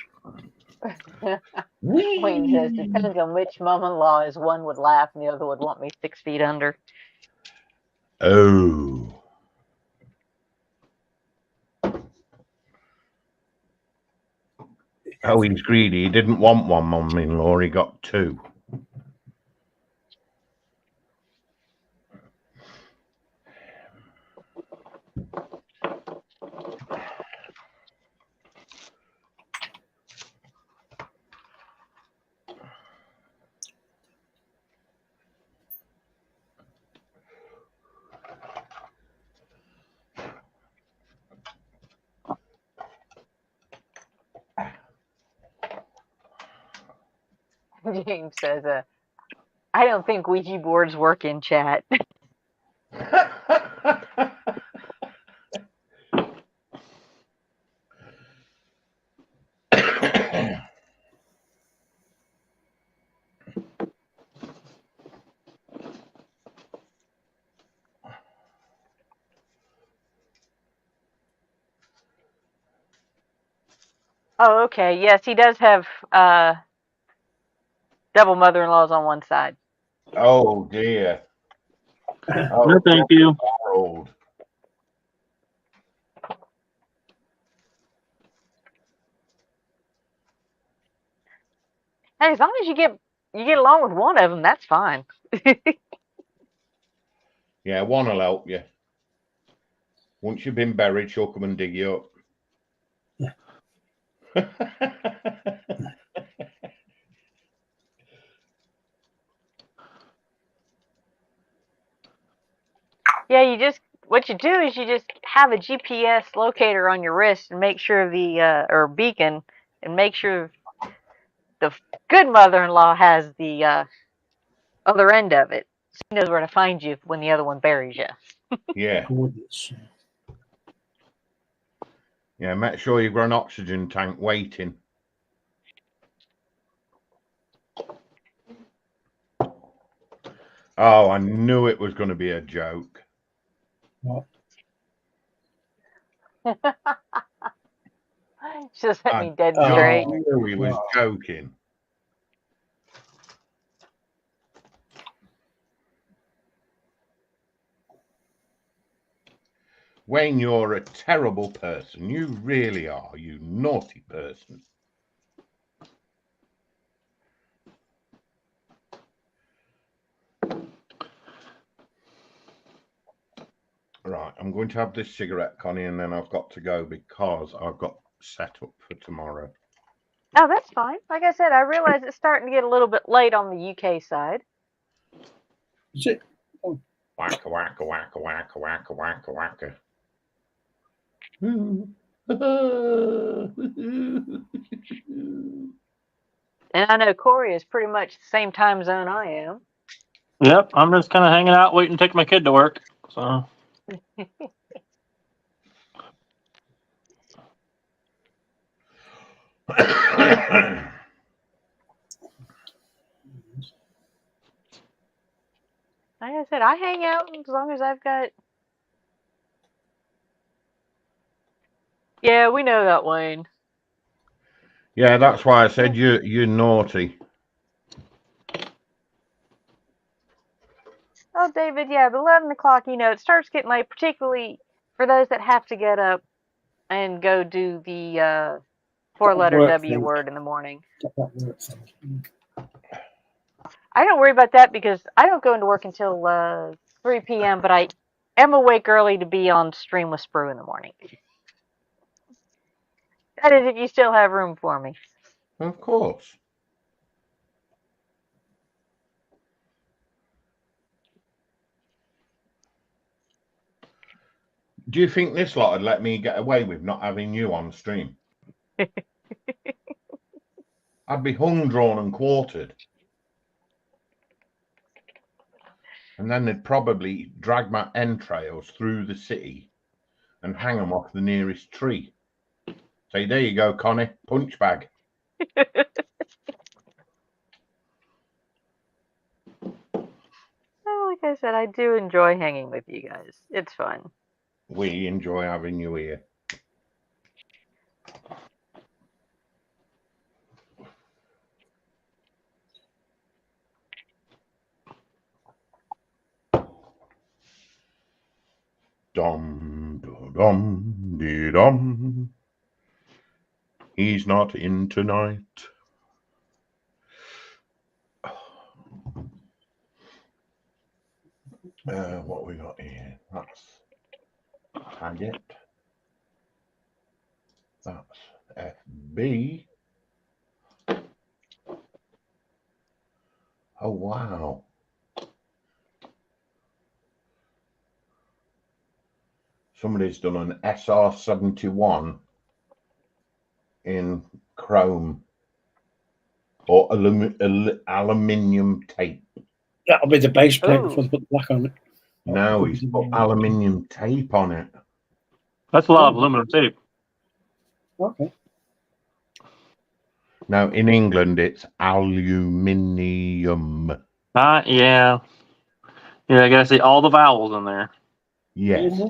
Wayne says, depends on which mom-in-law is. One would laugh and the other would want me 6 feet under. Oh. Oh, he's greedy. He didn't want one mum-in-law. He got two. James says, I don't think Ouija boards work in chat. Oh, okay. Yes, he does have double mother-in-laws on one side. Oh dear. Oh, No, thank you. Old. Hey, as long as you get along with one of them, that's fine. Yeah, one will help you. Once you've been buried, she'll come and dig you up. Yeah, what you do is you just have a GPS locator on your wrist and make sure or beacon, and make sure the good mother-in-law has the other end of it. So he knows where to find you when the other one buries you. Yeah. Yeah, make sure you've got an oxygen tank waiting. Oh, I knew it was going to be a joke. What? Just let me dead straight. I knew he was joking. Wayne, you're a terrible person. You really are, you naughty person. Right, I'm going to have this cigarette, Connie, and then I've got to go because I've got set up for tomorrow. Oh, that's fine. Like I said, I realize it's starting to get a little bit late on the UK side. Is it? Oh. Wacka, wacka, wacka, wacka, wacka, wacka, wacka. And I know Corey is pretty much the same time zone I am. Yep, I'm just kind of hanging out, waiting to take my kid to work. So. Like I said, I hang out as long as I've got. Yeah, we know that, Wayne. Yeah, that's why I said you're naughty. Oh, David, yeah, but 11 o'clock, it starts getting late, particularly for those that have to get up and go do the four-letter W word in the morning. I don't worry about that because I don't go into work until 3 p.m., but I am awake early to be on stream with Sprue in the morning. That is if you still have room for me. Of course. Do you think this lot would let me get away with not having you on stream? I'd be hung, drawn, and quartered. And then they'd probably drag my entrails through the city and hang them off the nearest tree. Say, there you go, Connie, punch bag. Well, like I said, I do enjoy hanging with you guys. It's fun. We enjoy having you here. Dum, dum, dee, dum. He's not in tonight. What we got here? That's Target. That's FB. Oh, wow. Somebody's done an SR71 in chrome or aluminium tape. That'll be the base plate before they put the black on it. No, he's put aluminium tape on it. That's a lot of aluminum tape. Okay. Now, in England, it's aluminium. Yeah. Yeah, I gotta say all the vowels in there. Yes. Mm-hmm.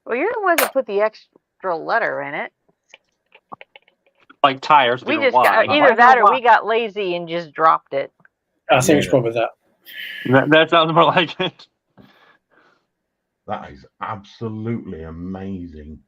Well, you're the ones that put the extra letter in it. Like tires. We just got either that or we got lazy and just dropped it. I think it's probably that. That sounds more like it. That is absolutely amazing.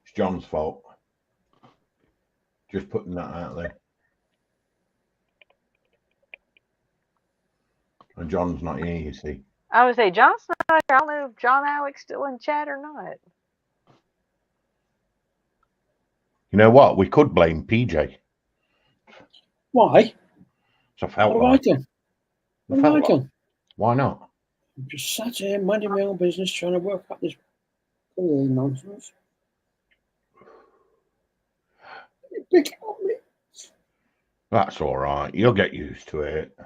It's John's fault. Just putting that out there. And John's not here, you see. I would say John's not here. I don't know if John Alex still in chat or not. You know what? We could blame PJ. Why? So I felt What like. have I done? Why not? I'm just sat here minding my own business, trying to work out this nonsense. Pick it on me. That's all right. You'll get used to it.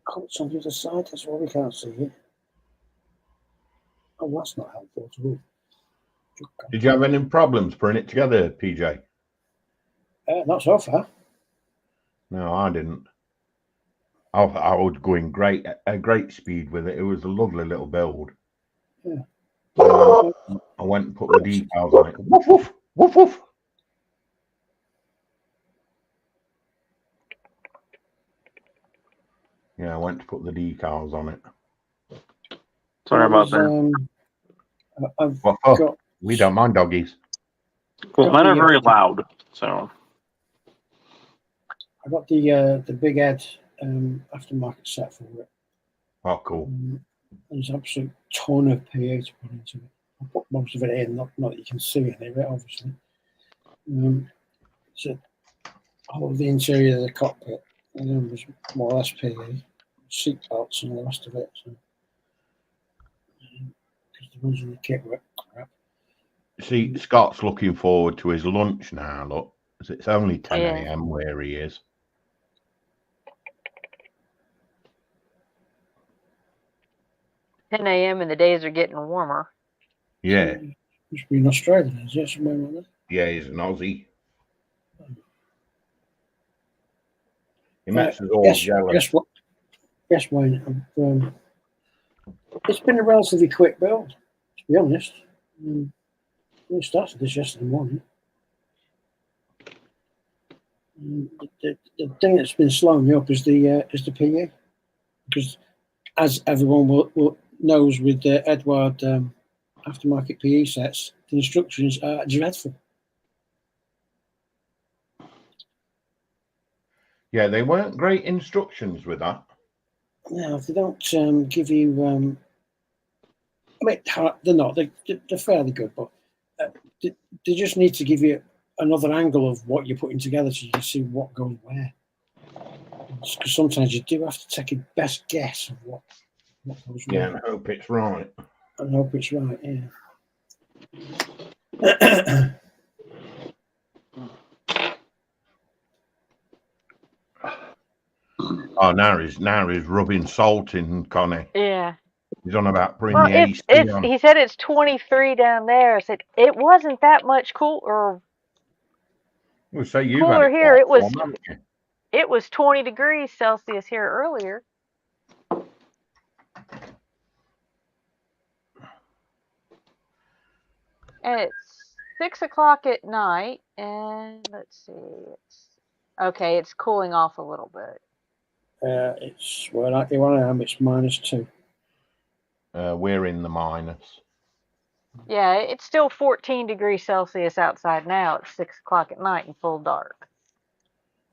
Oh, it's on the other side. That's why we can't see it. Oh, that's not helpful at all. Did you have any problems putting it together, PJ? Not so far. No, I didn't. I was going a great speed with it. It was a lovely little build. Yeah. I went and put the decals on it. Woof, woof, woof, woof. Yeah, I went to put the decals on it. Sorry about that. We don't mind doggies. Well, mine are very loud, so. I got the Big Ed aftermarket set for it. Oh, cool. There's an absolute ton of PA to put into it. I put most of it in, not that you can see any of it, obviously. So all of the interior of the cockpit was more or less PE, seat belts and all the rest of it. So, because the ones in the kit were crap. See, Scott's looking forward to his lunch now. Look, it's only 10 Yeah. a.m. where he is. $10 a.m. and the days are getting warmer. Yeah. Must be an Australian, is it? Somewhere like that? Yeah, he's an Aussie. He makes us all jealous. Guess Wayne. It's been a relatively quick build, to be honest. We started this yesterday morning. The thing that's been slowing me up is the PE, because as everyone knows with the Edward aftermarket PE sets, the instructions are dreadful. Yeah, they weren't great instructions with that. No, they don't give you. I mean, they're not. They're fairly good, but they just need to give you another angle of what you're putting together so you can see what goes where. Because sometimes you do have to take a best guess of what goes where. Yeah, and I hope it's right. I hope it's right, yeah. Oh, now he's rubbing salt in, Connie. Yeah. He's on about putting the AC on. He said it's 23 down there. I said it wasn't that much cooler. Well, so you've Cooler had it here. warm, haven't you? It was 20 degrees Celsius here earlier. And it's 6 o'clock at night, and let's see, it's cooling off a little bit. It's where I am. It's -2. We're in the minus. Yeah, it's still 14 degrees Celsius outside now. It's 6 o'clock at night and full dark.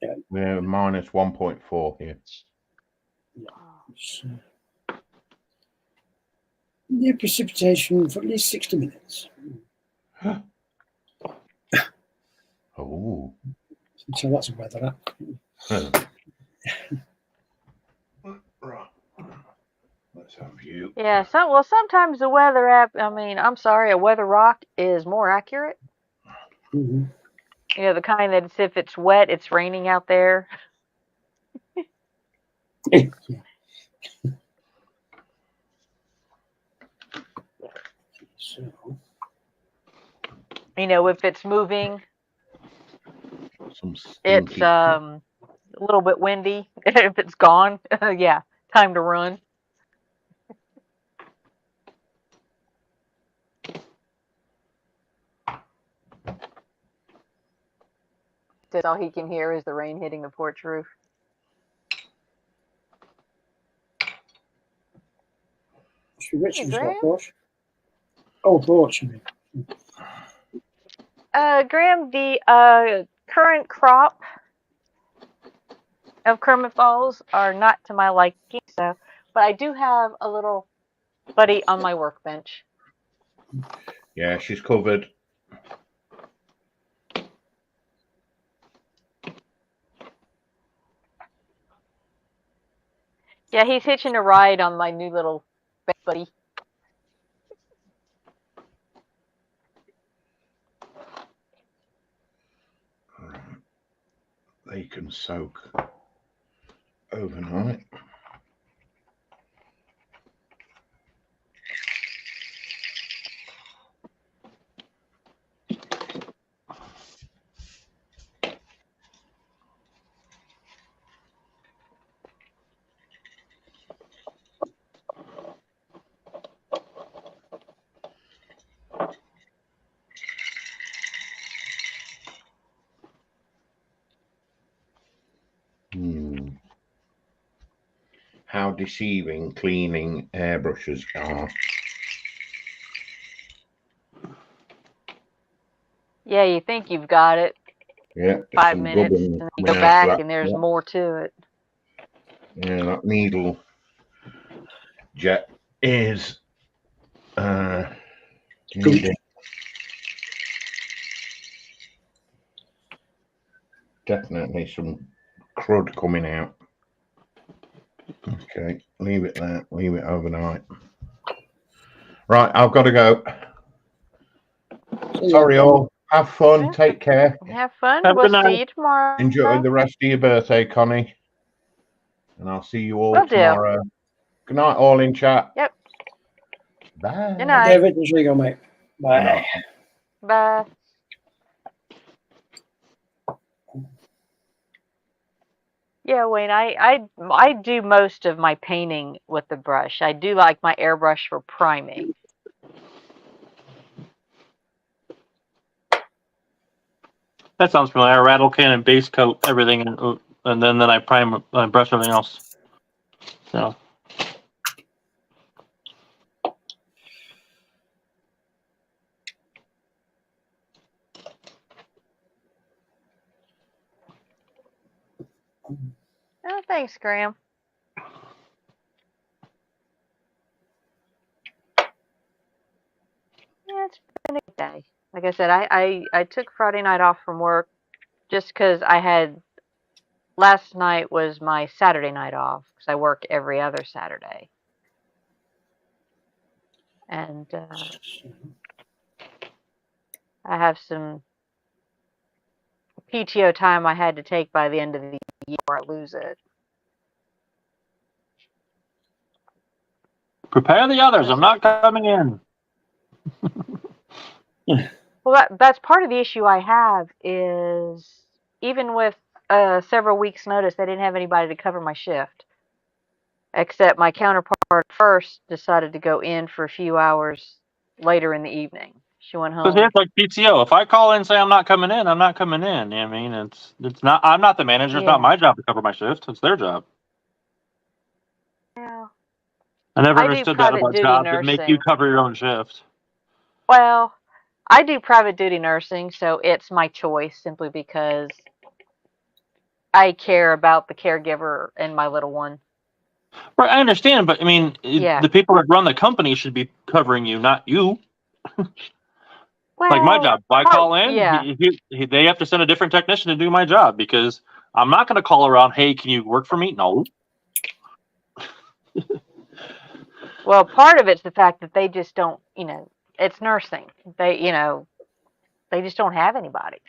Yeah. We're -1.4 here. Yeah. Near precipitation for at least 60 minutes. Oh. So that's a weather app. Right. Let's have you. Yeah, sometimes the weather app, I'm sorry, a weather rock is more accurate. Mm-hmm. You know, the kind that if it's wet, it's raining out there. Yeah. So. You know, if it's moving, it's a little bit windy. If it's gone, yeah, time to run. Says all he can hear is the rain hitting the porch roof. Richard's got porch. Oh, porch. Graham, the current crop of Kermit Falls are not to my liking, but I do have a little buddy on my workbench. Yeah, she's covered. Yeah, he's hitching a ride on my new little buddy. They can soak overnight. How deceiving cleaning airbrushes are. Yeah, you think you've got it. Yeah, 5 minutes, and then you go back, and there's more to it. Yeah, that needle jet is You need it. Definitely some crud coming out. Okay, leave it there. Leave it overnight. Right, I've got to go. Sorry, all. Have fun. Yeah. Take care. Have fun. Have a We'll good see night. you tomorrow. Enjoy the rest of your birthday, Connie. And I'll see you all Will do. tomorrow. Good night, all in chat. Yep. Bye. Good night. David, there you go, mate. Bye. Bye. Yeah, Wayne, I do most of my painting with the brush. I do like my airbrush for priming. That sounds familiar. Rattle can and base coat everything, and then I prime, brush everything else. So. Oh, thanks, Graham. Yeah, it's been a good day. Like I said, I took Friday night off from work just because I had last night was my Saturday night off because I work every other Saturday. And I have some PTO time I had to take by the end of the year or I lose it. Prepare the others. I'm not coming in. Well, that's part of the issue I have is even with several weeks' notice, they didn't have anybody to cover my shift. Except my counterpart first decided to go in for a few hours later in the evening. She went home. Because it's like PTO. If I call in and say I'm not coming in, I'm not coming in. I mean, it's not. I'm not the manager. It's not my job to cover my shift. It's their job. Yeah. I never I do understood that private about duty jobs that make you nursing. cover your own shift. Well, I do private duty nursing, so it's my choice simply because I care about the caregiver and my little one. Right, I understand, but I mean, Yeah. the people that run the company should be covering you, not you. Well, Like my job, if I call in, yeah. they have to send a different technician to do my job because I'm not going to call around. Hey, can you work for me? No. Well, part of it's the fact that they just don't, it's nursing. They just don't have anybody.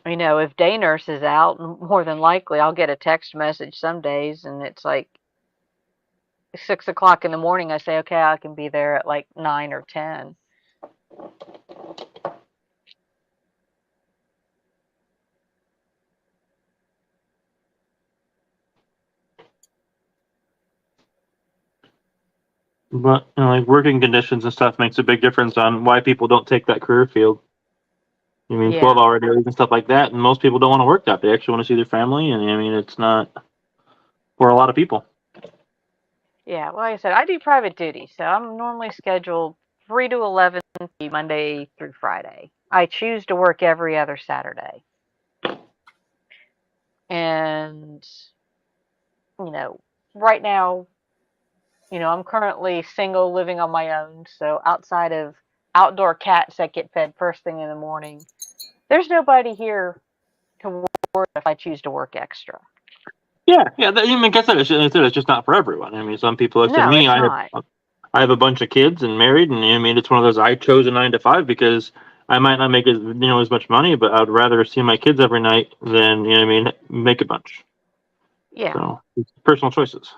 If day nurse is out, more than likely I'll get a text message some days and it's like 6 o'clock in the morning. I say, okay, I can be there at like 9 or 10. But like working conditions and stuff makes a big difference on why people don't take that career field. I mean, 12-hour days and stuff like that, and most people don't want to work that. They actually want to see their family, and I mean, it's not for a lot of people. Yeah, well, like I said, I do private duty, so I'm normally scheduled 3 to 11 Monday through Friday. I choose to work every other Saturday. And, right now, I'm currently single living on my own, so outside of outdoor cats that get fed first thing in the morning, there's nobody here to work if I choose to work extra. Yeah. I mean, like I said, it's just not for everyone. I mean, some people, like No, me, it's not. I have a bunch of kids and married, and I mean, it's one of those I chose a 9 to 5 because I might not make as much money, but I'd rather see my kids every night than make a bunch. Yeah. So it's personal choices.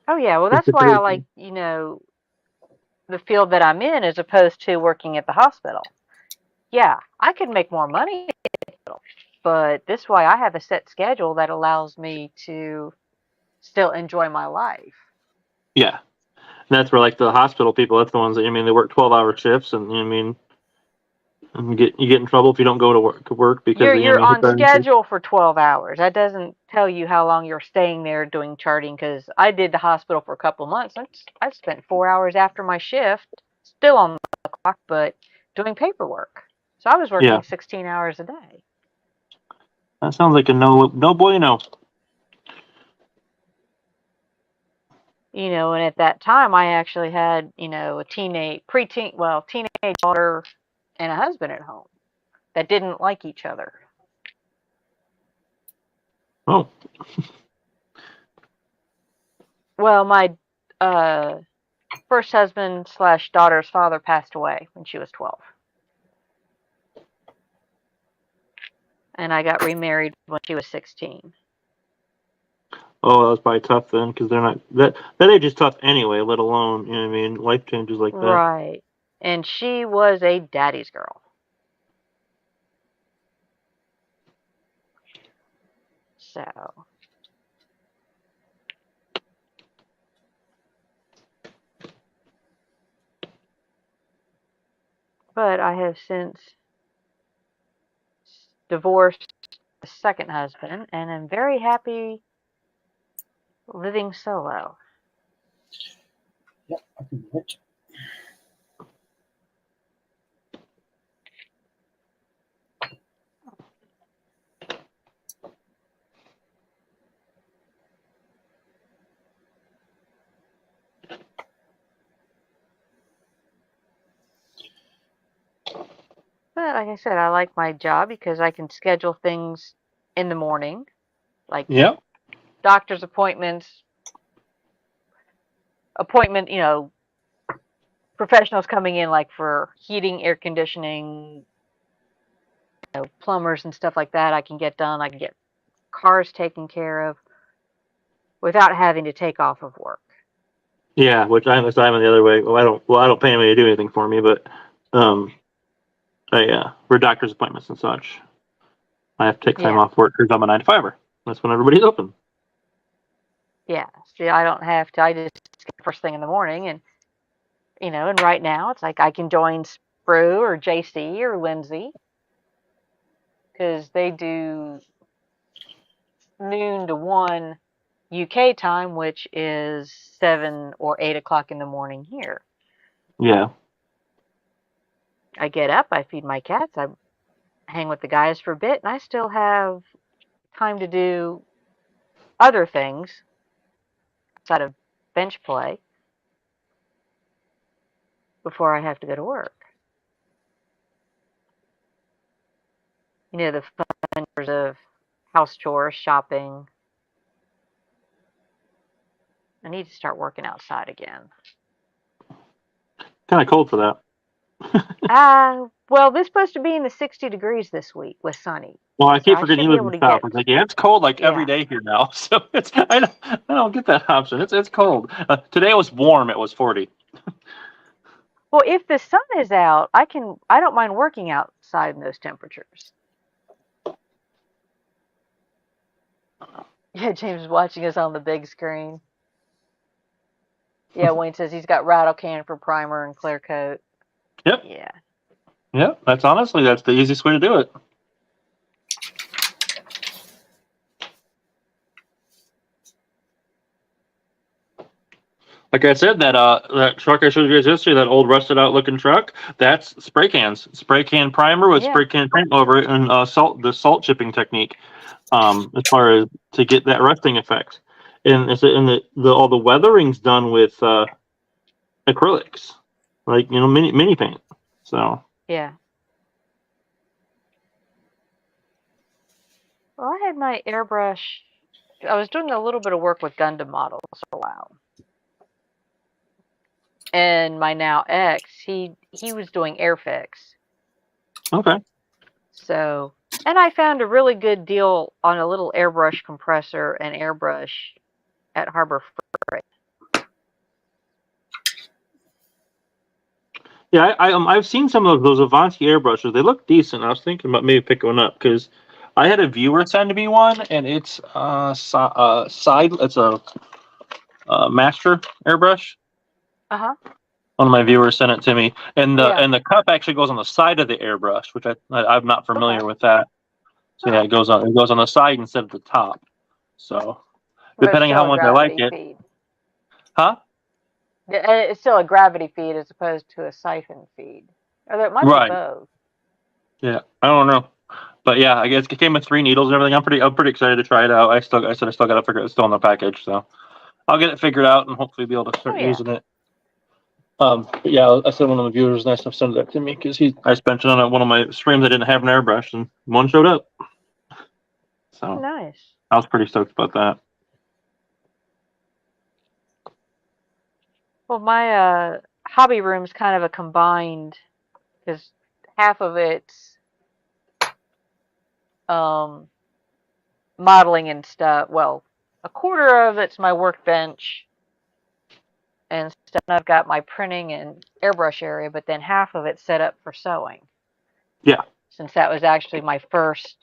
Oh yeah, well that's why I like the field that I'm in as opposed to working at the hospital. Yeah, I could make more money at the hospital, but this way I have a set schedule that allows me to still enjoy my life. Yeah. And that's where like the hospital people, that's the ones that they work 12-hour shifts, and you get in trouble if you don't go to work because you're on schedule for 12 hours. That doesn't tell you how long you're staying there doing charting, because I did the hospital for a couple of months. I spent 4 hours after my shift still on the clock, but doing paperwork. So I was working 16 hours a day. That sounds like a no bueno. You know, and at that time, I actually had, you know, a teenage daughter and a husband at home that didn't like each other. Oh. Well, my first husband / daughter's father passed away when she was 12. And I got remarried when she was 16. Oh, that was probably tough then, because they're not that age is tough anyway. Let alone, you know what I mean, life changes like that. Right. And she was a daddy's girl. So. But I have since divorced a second husband and am very happy living solo. Yep, I can do it. But like I said, I like my job because I can schedule things in the morning, like doctor's appointments, you know, professionals coming in like for heating, air conditioning, you know, plumbers and stuff like that. I can get done. I can get cars taken care of without having to take off of work. Yeah, which I'm the other way. I don't pay anybody to do anything for me, but for doctor's appointments and such, I have to take time off work because I'm a 9-to-5er. That's when everybody's open. Yeah, see, I don't have to. I just get first thing in the morning, and you know, and right now it's like I can join Spru or JC or Lindsay because they do noon to 1 UK time, which is 7 or 8 o'clock in the morning here. Yeah. I get up, I feed my cats, I hang with the guys for a bit, and I still have time to do other things outside of bench play before I have to go to work. You know, the fun hours of house chores, shopping. I need to start working outside again. Kind of cold for that. Well, this is supposed to be in the 60 degrees this week with sunny. Well, I keep forgetting you live in the South. It's like, it's cold every day here now. So I don't get that option. It's cold. Today it was warm. It was 40. Well, if the sun is out, I don't mind working outside in those temperatures. Yeah, James is watching us on the big screen. Yeah, Wayne says he's got rattle can for primer and clear coat. Yep. Yeah. Yep. That's the easiest way to do it. Like I said, that truck I showed you guys yesterday, that old rusted out looking truck, that's spray cans. Spray can primer with spray can paint over it, and the salt chipping technique, as far as to get that rusting effect. And all the weathering's done with acrylics, like, you know, mini paint. So yeah. Well, I had my airbrush. I was doing a little bit of work with Gundam models for a while. And my now ex, he was doing Airfix. Okay. So, and I found a really good deal on a little airbrush compressor and airbrush at Harbor Freight. Yeah, I've seen some of those Avanti airbrushes. They look decent. I was thinking about maybe picking one up because I had a viewer send me one, and it's It's a master airbrush. One of my viewers sent it to me, and the cup actually goes on the side of the airbrush, which I'm not familiar with that. So yeah, it goes on the side instead of the top. So depending on how much I like it, feed. huh? It's still a gravity feed as opposed to a siphon feed. Or it might be both. Yeah, I don't know, but yeah, I guess it came with 3 needles and everything. I'm pretty excited to try it out. I still got to figure it's still in the package, so I'll get it figured out and hopefully be able to start using it. But yeah, I said one of the viewers nice enough sent that to me because I spent it on one of my streams. I didn't have an airbrush, and one showed up. So nice. I was pretty stoked about that. Well, my hobby room's kind of a combined, because half of it's modeling and stuff. Well, a quarter of it's my workbench and stuff. And I've got my printing and airbrush area, but then half of it's set up for sewing. Yeah. Since that was actually my first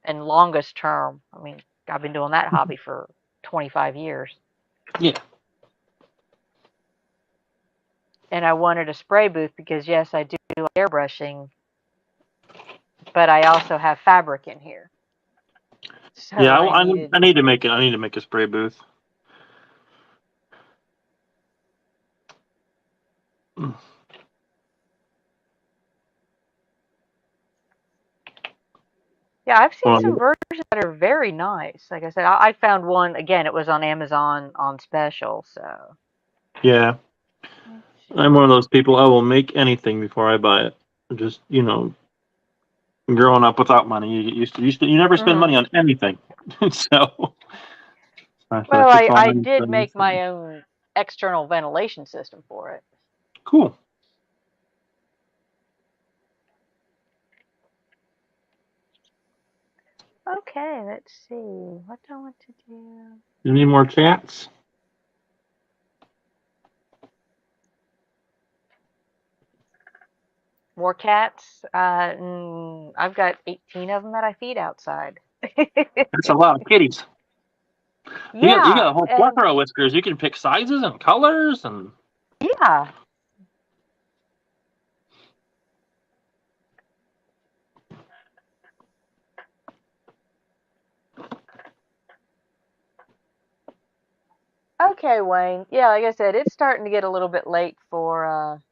and longest term. I mean, I've been doing that hobby for 25 years. Yeah. And I wanted a spray booth because, yes, I do airbrushing, but I also have fabric in here. So Yeah, I need to make it. I need to make a spray booth. Yeah, I've seen some versions that are very nice. Like I said, I found one, again, it was on Amazon on special, so. Yeah. I'm one of those people, I will make anything before I buy it. Just, growing up without money, you get used to you never spend money on anything. So. Well, I did make my own external ventilation system for it. Cool. Okay, let's see. What do I want to do? Any more chats? More cats? I've got 18 of them that I feed outside. That's a lot of kitties. Yeah. You got a whole plethora of whiskers. You can pick sizes and colors and. Yeah. Okay, Wayne. Yeah, like I said, it's starting to get a little bit late for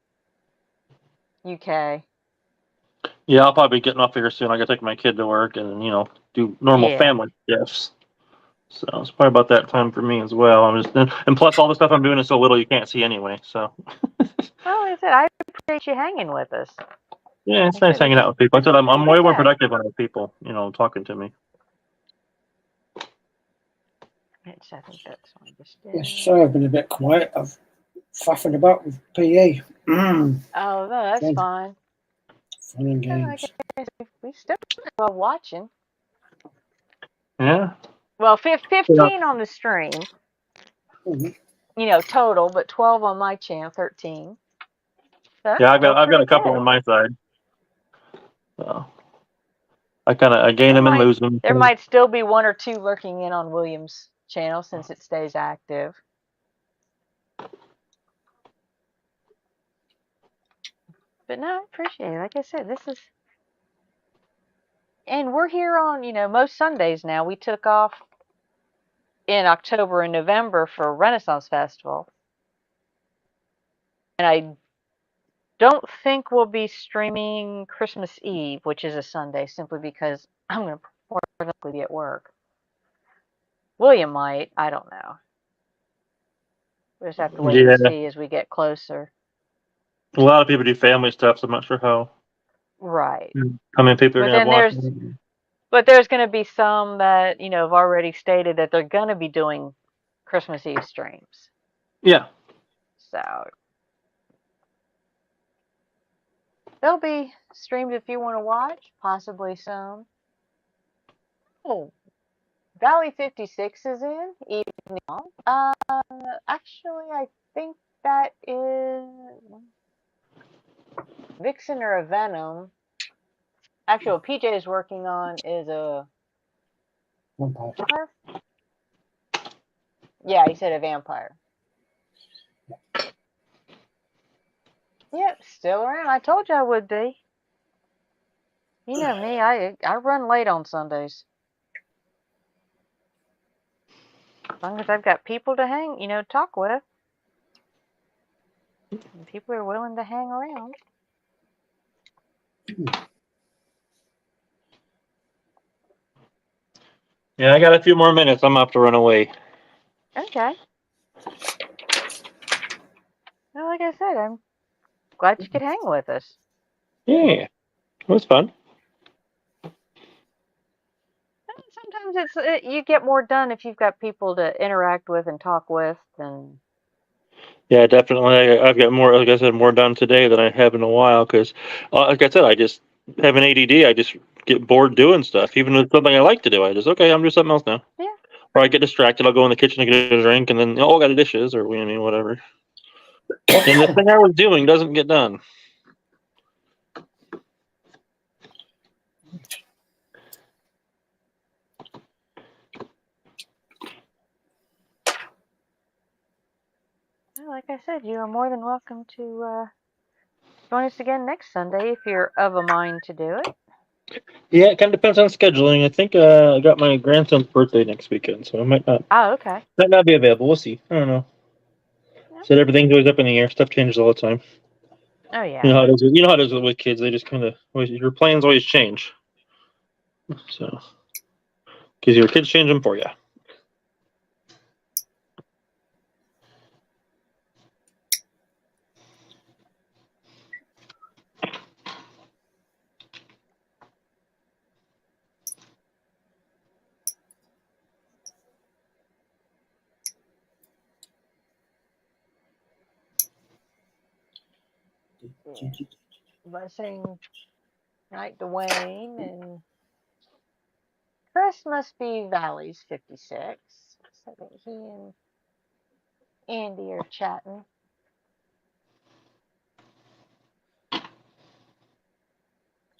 UK. Yeah, I'll probably be getting off here soon. I gotta take my kid to work and do normal family shifts. So it's probably about that time for me as well. And plus all the stuff I'm doing is so little you can't see anyway. So. Well, like I said, I appreciate you hanging with us. Yeah, it's nice hanging out with people. I said I'm way more productive when I have people, talking to me. I think that's one just did. Yes, sorry, I've been a bit quiet. I've faffing about with PA. Oh, no, that's fine. Fun and games. We still well watching. Yeah. Well, 15 on the stream. Total, but 12 on my channel, 13. So yeah, I've got a couple on my side. So I gain them and lose them. There might still be one or two lurking in on William's channel since it stays active. But no, I appreciate it. Like I said, and we're here on, most Sundays now. We took off in October and November for Renaissance Festival. And I don't think we'll be streaming Christmas Eve, which is a Sunday, simply because I'm going to more likely be at work. William might. I don't know. We'll just have to wait and see as we get closer. A lot of people do family stuff, so I'm not sure how. Right. How many people are going to watch? But there's going to be some that, have already stated that they're going to be doing Christmas Eve streams. Yeah. So they'll be streamed if you want to watch, possibly some. Oh, Valley 56 is in evening. Actually, I think that is Vixen or a Venom. Actually, what PJ is working on is a vampire. Yeah, he said a vampire. Yep, still around. I told you I would be. You know me, I run late on Sundays. As long as I've got people to talk with. And people are willing to hang around. Yeah, I got a few more minutes. I'm gonna have to run away. Okay. Well, like I said, I'm glad you could hang with us. Yeah, it was fun. Sometimes you get more done if you've got people to interact with and talk with. And Yeah, definitely. I've got more, like I said, more done today than I have in a while because, like I said, I just have an ADD. I just get bored doing stuff, even if it's something I like to do. I just okay, I'm doing something else now. Yeah. Or I get distracted. I'll go in the kitchen to get a drink, and then I got the dishes, or I mean, whatever. And the thing I was doing doesn't get done. Well, like I said, you are more than welcome to join us again next Sunday if you're of a mind to do it. Yeah, it kind of depends on scheduling. I think I got my grandson's birthday next weekend, so I might not Okay. be available. We'll see. I don't know. Yeah. Said everything's always up in the air. Stuff changes all the time. Oh yeah. You know how it is. You know how it is with kids. They just kind of your plans always change. So, because your kids change them for you. Blessing night to Wayne and Chris must be Valley's 56. So that he and Andy are chatting.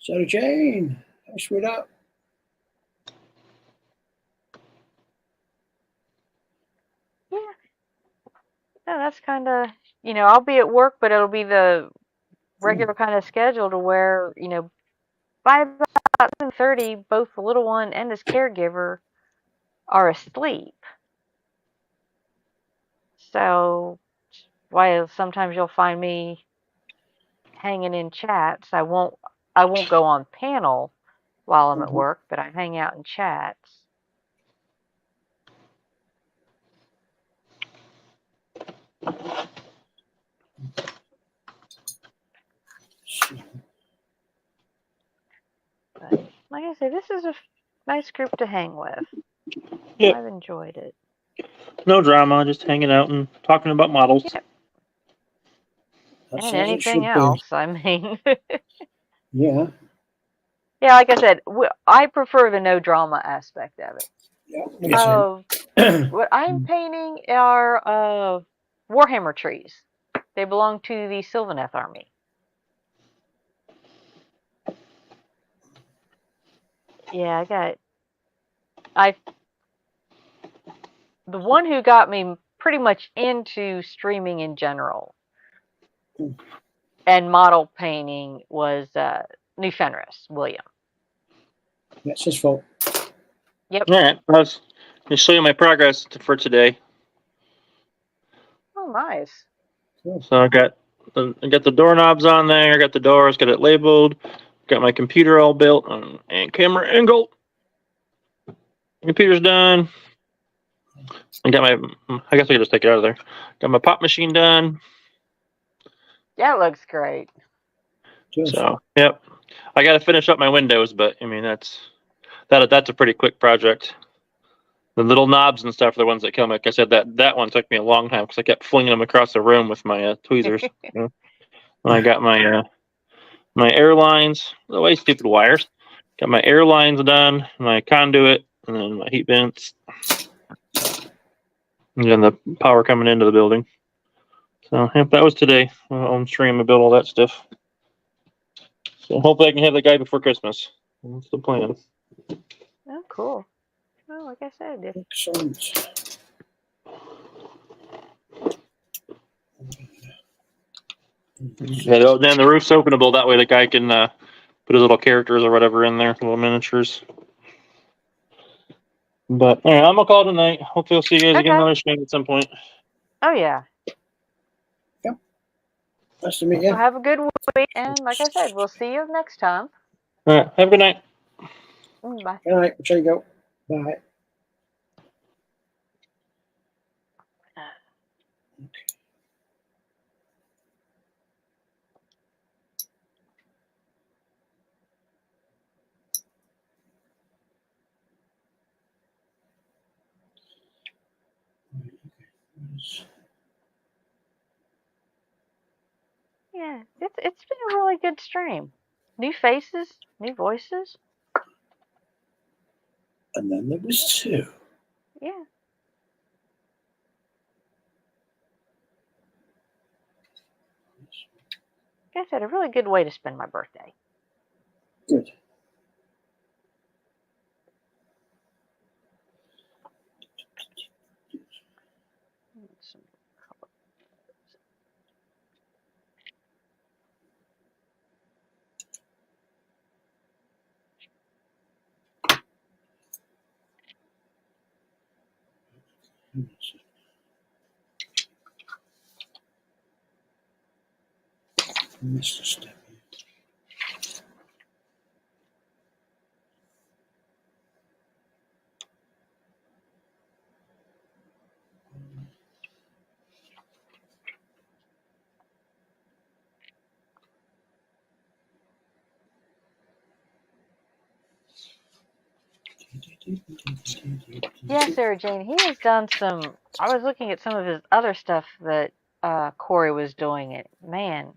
Sarah Jane, hi sweetheart. Yeah. No, that's kind of, I'll be at work, but it'll be the regular kind of schedule to where, by about 7:30, both the little one and his caregiver are asleep. So, while sometimes you'll find me hanging in chats, I won't go on panel while I'm at work, but I hang out in chats. But like I say, this is a nice group to hang with. Yep. I've enjoyed it. No drama, just hanging out and talking about models. Yep. That's And as it anything should else, I mean. Yeah. Yeah, like I said, I prefer the no drama aspect of it. Yeah. What I'm painting are Warhammer trees. They belong to the Sylvaneth army. Yeah, the one who got me pretty much into streaming in general and model painting was New Fenris, William. That's his fault. Yep. All right, let me show you my progress for today. Oh, nice. Cool. So I got the doorknobs on there. I got the doors. Got it labeled. Got my computer all built and camera angle. Computer's done. I got I guess I could just take it out of there. Got my pop machine done. Yeah, it looks great. So yep, I got to finish up my windows, but I mean that's a pretty quick project. The little knobs and stuff are the ones that kill me. Like I said, that one took me a long time because I kept flinging them across the room with my tweezers. And I got my airlines, the way stupid wires. Got my airlines done, my conduit, and then my heat vents, and then the power coming into the building. So yep, that was today. On stream, I built all that stuff. So hopefully I can have the guy before Christmas. That's the plan. Oh, cool. Well, like I said, Excellent. Yeah, then the roof's openable. That way the guy can put his little characters or whatever in there, little miniatures. But all right, I'm gonna call tonight. Hopefully, I'll see you guys again another stream at some point. Oh yeah. Yep. Nice to meet you. Well, have a good week, and like I said, we'll see you next time. All right, have a good night. Bye. Good night. There you go. Bye. Yeah, it's been a really good stream. New faces, new voices. And then there was 2. Yeah. Like I said, a really good way to spend my birthday. Good. Missed a step. Yeah, Sarah Jane, he has done some. I was looking at some of his other stuff that Corey was doing. It, man,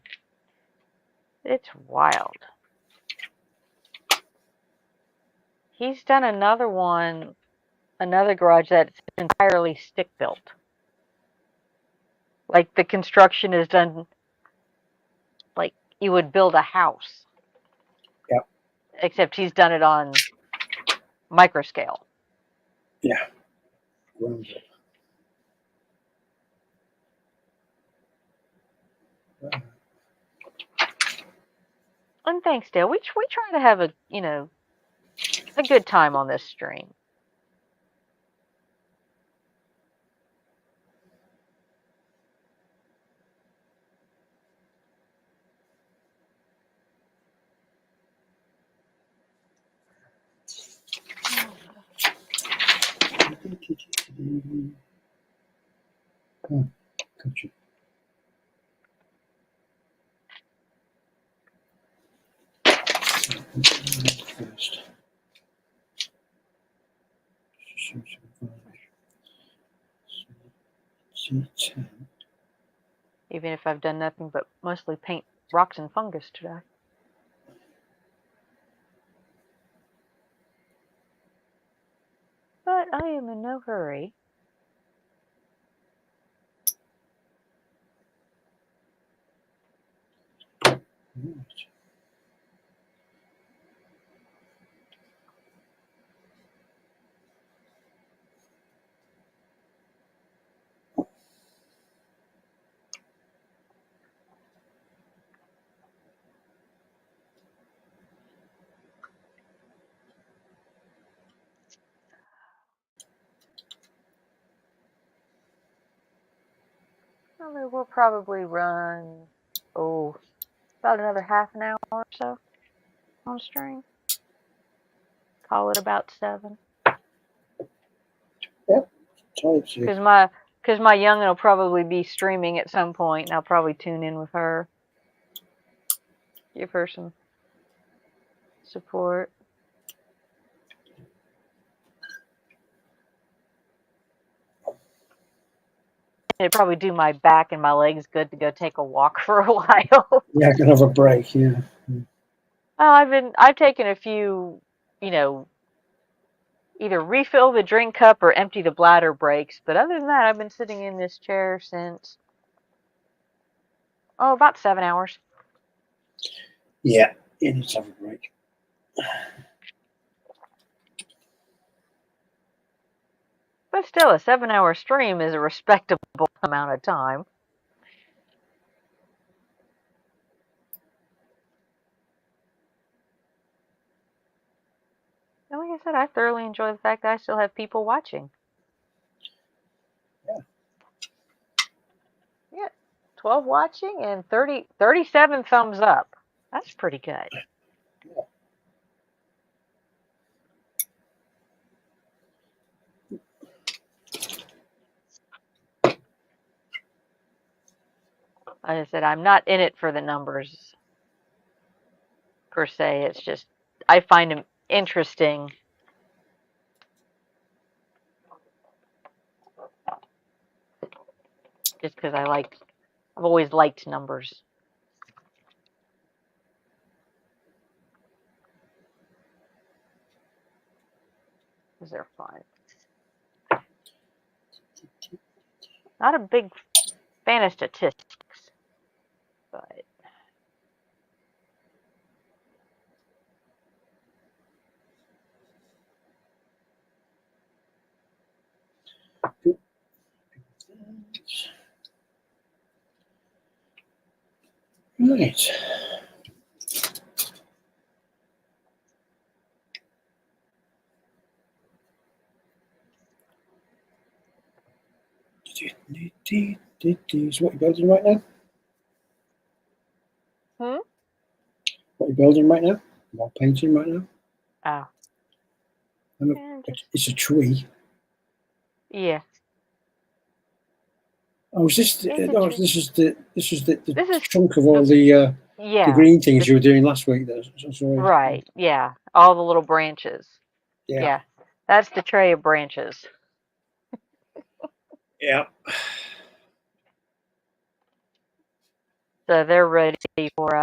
it's wild. He's done another one, another garage that's entirely stick built. Like the construction is done like you would build a house. Yep. Except he's done it on micro scale. Yeah. Ground up. And thanks, Dale. We try to have a a good time on this stream. Gotcha. First. C10. Even if I've done nothing but mostly paint rocks and fungus today. But I am in no hurry. Well, we'll probably run, about another half an hour or so on stream. Call it about 7. Yep. Type C. Because my young'un will probably be streaming at some point, and I'll probably tune in with her. Give her some support. It'd probably do my back and my legs good to go take a walk for a while. Yeah, I can have a break. Yeah. Oh, I've taken a few, either refill the drink cup or empty the bladder breaks. But other than that, I've been sitting in this chair since about 7 hours. Yeah, you need to have a break. But still, a 7-hour stream is a respectable amount of time. And like I said, I thoroughly enjoy the fact that I still have people watching. Yeah. Yeah. 12 watching and 37 thumbs up. That's pretty good. Yeah. Like I said, I'm not in it for the numbers per se. It's just I find them interesting. just because I've always liked numbers. Because they're fun. Not a big fan of statistics, but Right. So what are you building right now? What are you building right now? What painting right now? oh, It's a tree. yeah. Oh, is this? No, this is the This is chunk of all the green things you were doing last week. Sorry. Right. Yeah. All the little branches. Yeah. That's the tray of branches. Yeah. So they're ready for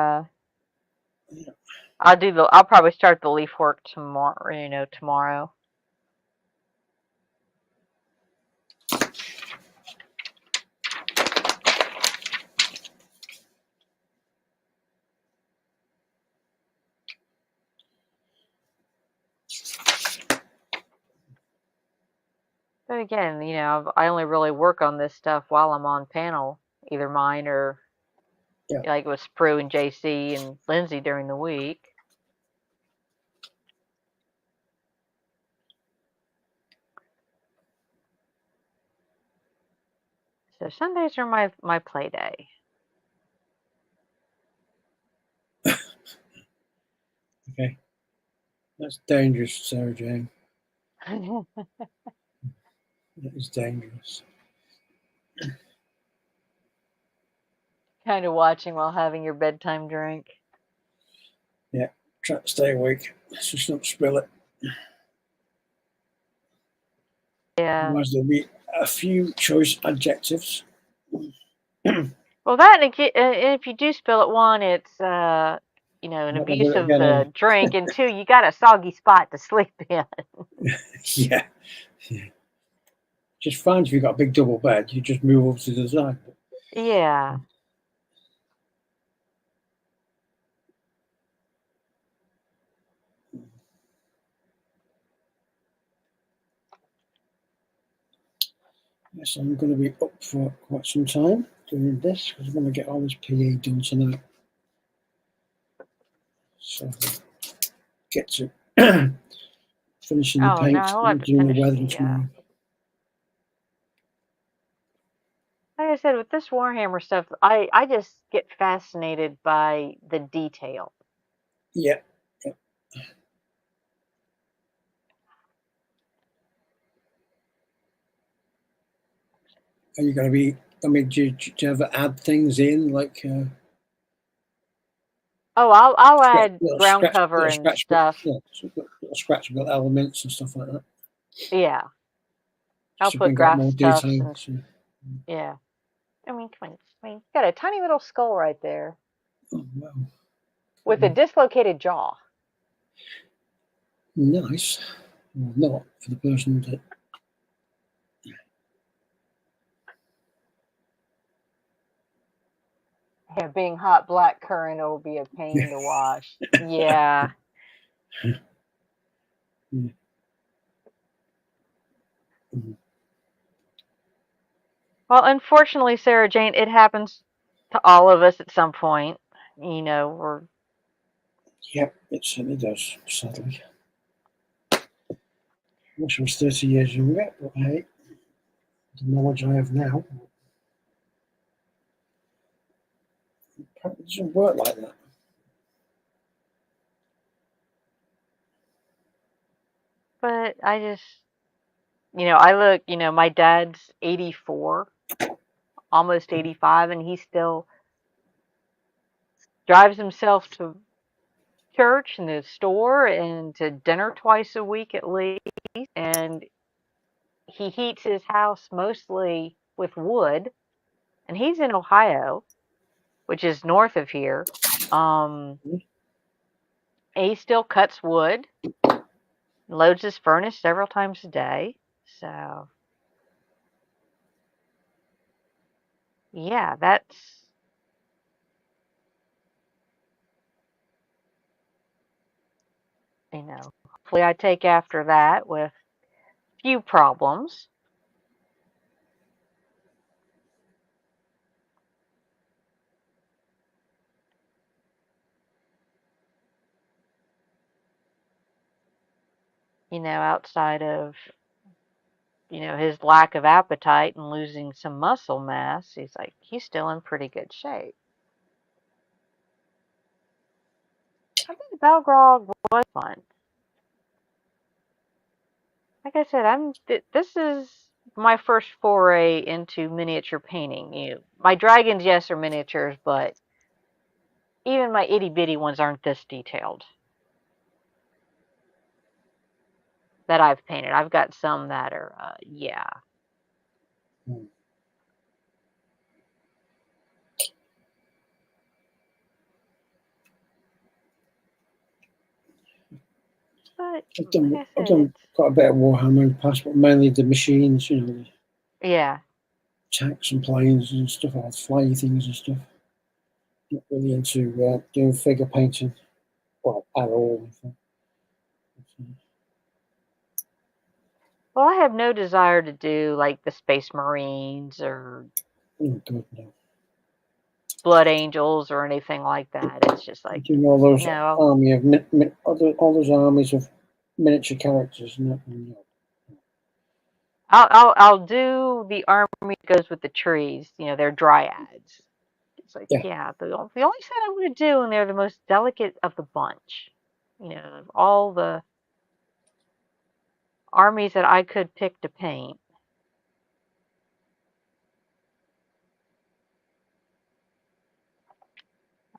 I'll probably start the leaf work tomorrow, tomorrow. But again, I only really work on this stuff while I'm on panel, either mine or like with Sprue and JC and Lindsay during the week. So Sundays are my play day. Okay. That's dangerous, Sarah Jane. That is dangerous. Kind of watching while having your bedtime drink. Yeah, try to stay awake. Let's just not spill it. Yeah. Otherwise, there'll be a few choice adjectives. Well, that and if you do spill it, one, it's an abuse of the drink, and two, you got a soggy spot to sleep in. Yeah. Just fine if you've got a big double bed, you just move over to the side. Yeah. Yes, I'm going to be up for quite some time doing this because I'm going to get all this PE done tonight. So get to finishing the paint and doing the weathering tomorrow. Like I said, with this Warhammer stuff, I just get fascinated by the detail. Yeah. Are you going to be? I mean, do you ever add things in like? I'll add ground cover and stuff. Yeah, scratchable elements and stuff like that. Yeah. I'll put grass tufts and yeah. I mean, come on. You got a tiny little skull right there. Oh, wow. With a dislocated jaw. Nice. Well, not for the person that. Yeah, being hot black currant will be a pain to wash. Yeah. Well, unfortunately, Sarah Jane, it happens to all of us at some point. We're. Yep, it certainly does, sadly. I wish I was 30 years younger, but hey, the knowledge I have now, it doesn't work like that. But I just, I look, my dad's 84, almost 85, and he still drives himself to church and the store and to dinner twice a week at least. And he heats his house mostly with wood. and he's in Ohio, which is north of here. He still cuts wood, loads his furnace several times a day. So, yeah, that's, hopefully I take after that with few problems. Outside of, his lack of appetite and losing some muscle mass, he's still in pretty good shape. I think Belgrog was fun. Like I said, this is my first foray into miniature painting. My dragons, yes, are miniatures, but even my itty bitty ones aren't this detailed that I've painted. I've got some that are, yeah. But I've done quite a bit of Warhammer in the past, but mainly the machines, yeah, tanks and planes and stuff, like flying things and stuff. Not really into doing figure painting, well, at all. Well, I have no desire to do like the Space Marines or God, no. Blood Angels or anything like that. It's just like, doing all those army of all those armies of miniature characters. No. I'll do the army that goes with the trees. They're dryads. It's like, yeah, the only set I want to do, and they're the most delicate of the bunch. Of all the armies that I could pick to paint.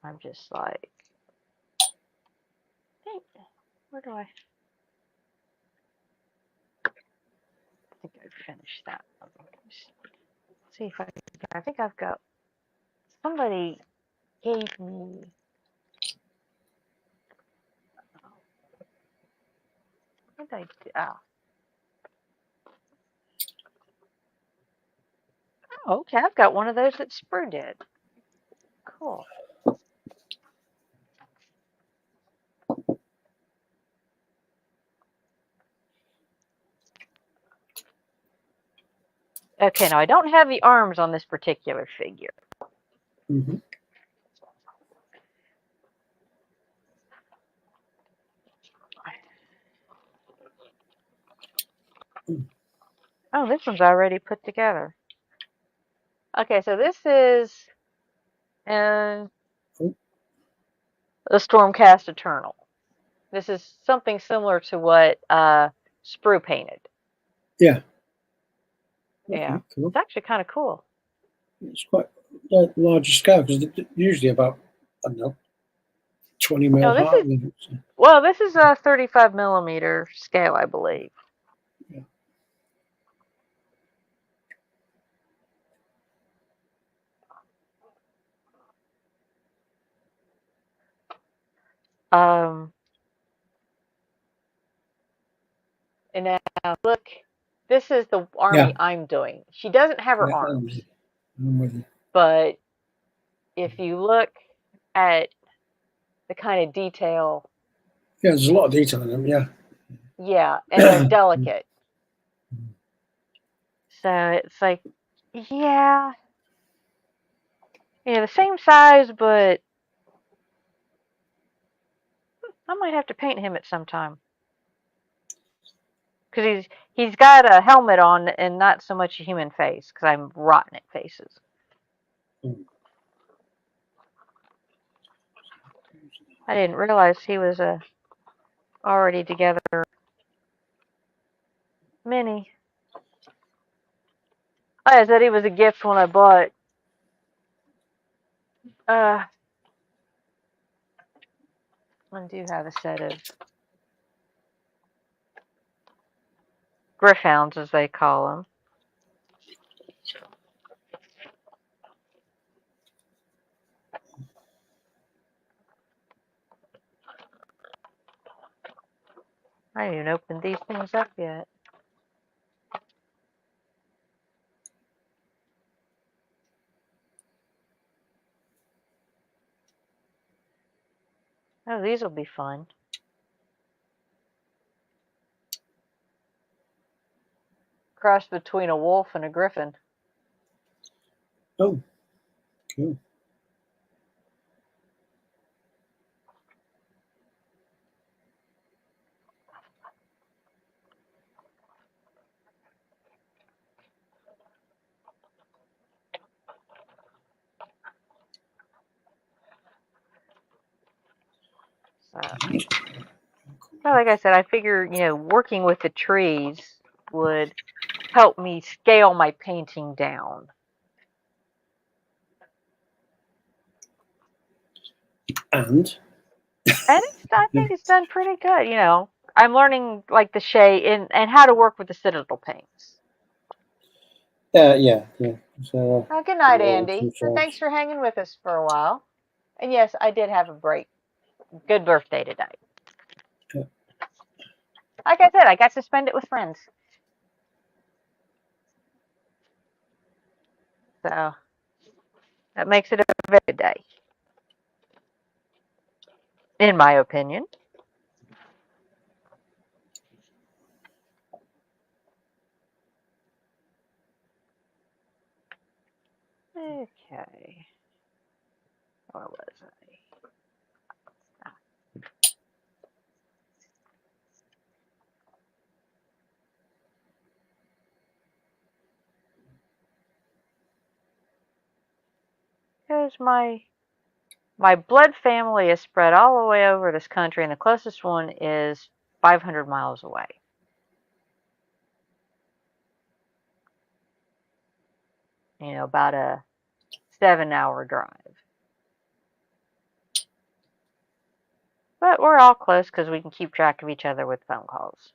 I'm just like, where do I think I finished that? Let's see if I think I've got, somebody gave me, what did I do? Oh, okay, I've got one of those that Sprue did. Cool. Okay, now I don't have the arms on this particular figure. Mm-hmm. Oh, this one's already put together. Okay, so this is the Stormcast Eternal. This is something similar to what Sprue painted. Yeah. Yeah, cool. It's actually kind of cool. It's quite larger scale because usually about, I don't know, 20 mil high. Well, this is a 35 millimeter scale, I believe. Yeah. And now look, this is the army I'm doing. She doesn't have her arms. I'm with you. But if you look at the kind of detail. Yeah, there's a lot of detail in them, yeah. Yeah, and they're delicate. So it's like, yeah. The same size, but I might have to paint him at some time. Because he's got a helmet on and not so much a human face, because I'm rotten at faces. I didn't realize he was a already together mini. I said he was a gift when I bought. I do have a set of Griffhounds, as they call them. I haven't even opened these things up yet. Oh, these will be fun. Cross between a wolf and a griffin. Oh, cool. Well, like I said, I figure, working with the trees would help me scale my painting down. And I think it's done pretty good. I'm learning like the shade and how to work with the citadel paints. yeah. So, Oh, good night, Andy. And thanks for hanging with us for a while. And yes, I did have a break. Good birthday today. Yeah. Like I said, I got to spend it with friends. So that makes it a very good day, in my opinion. Okay. Where was I? Here's my blood family is spread all the way over this country, and the closest one is 500 miles away. About a 7-hour drive. But we're all close because we can keep track of each other with phone calls.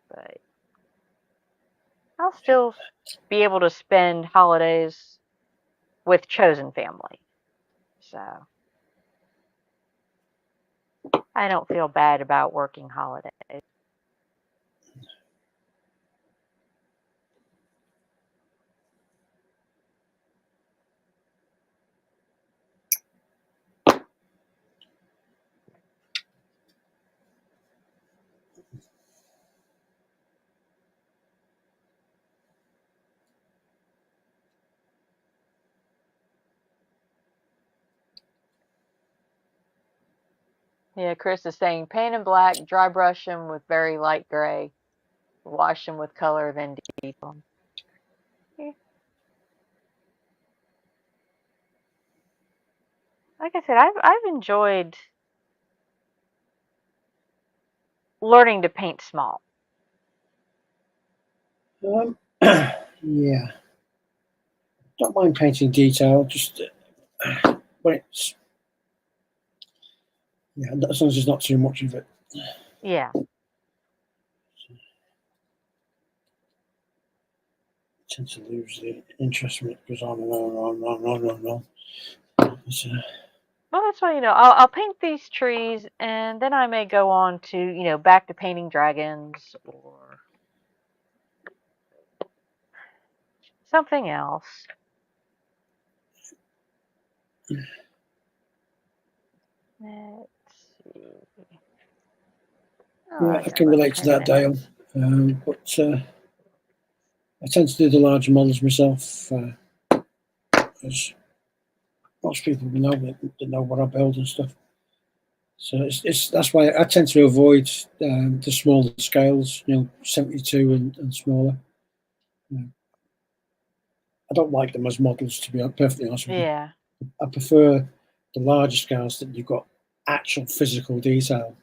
But I'll still be able to spend holidays with chosen family. So I don't feel bad about working holidays. Yeah, Chris is saying paint in black, dry brush them with very light gray, wash them with color, then deep them. Yeah. Like I said, I've enjoyed learning to paint small. Yeah. Don't mind painting detail, just when it's as long as there's not too much of it. Yeah. I tend to lose the interest when it goes on and on and on and on. Well, that's why, I'll paint these trees, and then I may go on to, back to painting dragons or something else. Let's see. Yeah, I can relate to that, Dale. But I tend to do the larger models myself, as most people know what I build and stuff. So that's why I tend to avoid the smaller scales, 72 and smaller. I don't like them as models, to be perfectly honest with you. Yeah. I prefer the larger scales that you've got actual physical detail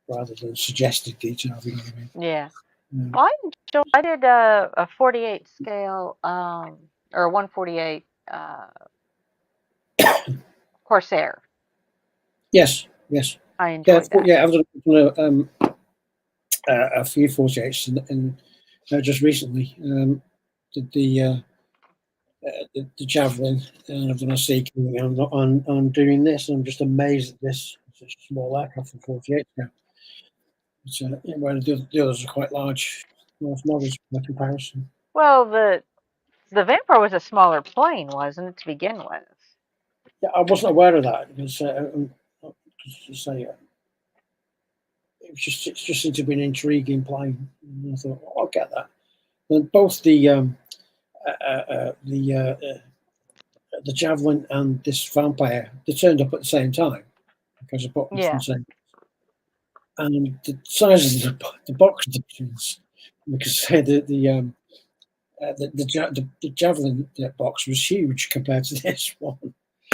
rather than suggested detail. You know what I mean? Yeah. Well, I did a 48 scale, or a 148 Corsair. Yes. I enjoyed that. Yeah, I've done a few 48s and just recently did the javelin, and I've done a seeking on doing this, and I'm just amazed at this such a small aircraft for 48 now. But, where the others are quite large models by comparison. Well, the Vampire was a smaller plane, wasn't it, to begin with? Yeah, I wasn't aware of that because it just seemed to be an intriguing plane. And I thought, I'll get that. And both the Javelin and this Vampire, they turned up at the same time because I bought them from the same. And the size of the box difference, because the Javelin box was huge compared to this one.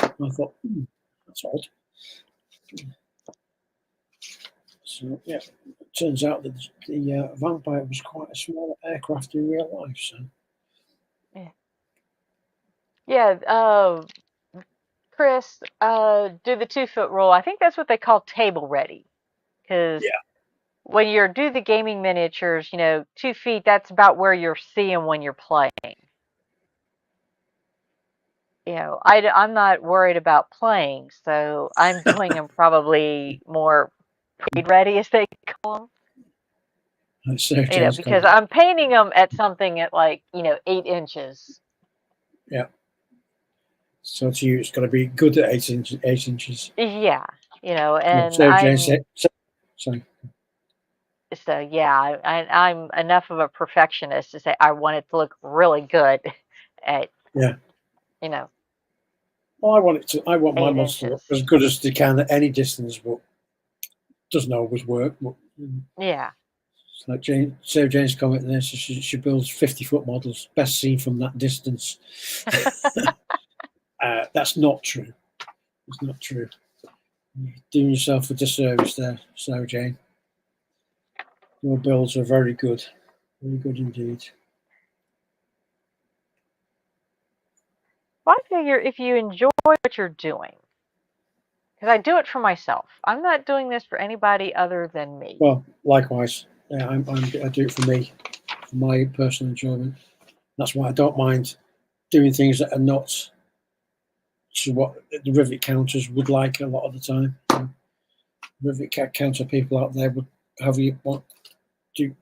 And I thought, that's odd. So yeah, it turns out that the Vampire was quite a small aircraft in real life. So yeah. Chris, do the 2-foot rule. I think that's what they call table ready, because when you're do the gaming miniatures, 2 feet, that's about where you're seeing when you're playing. I'm not worried about playing, so I'm doing them probably more paid ready, as they call them. Because I'm painting them at something at 8 inches. Yeah. So to you, it's got to be good at 8 inches. Yeah, and sorry. So yeah, I'm enough of a perfectionist to say I want it to look really good at Well, I want my models to look as good as they can at any distance, but it doesn't always work. But, yeah. It's like Sarah Jane's comment there. So she builds 50-foot models, best seen from that distance. That's not true. It's not true. You're doing yourself a disservice there, Sarah Jane. Your builds are very good indeed. Well, I figure if you enjoy what you're doing, because I do it for myself. I'm not doing this for anybody other than me. Well, likewise. Yeah, I do it for me, for my personal enjoyment. That's why I don't mind doing things that are not to what the rivet counters would like a lot of the time. Rivet counter people out there would have you want do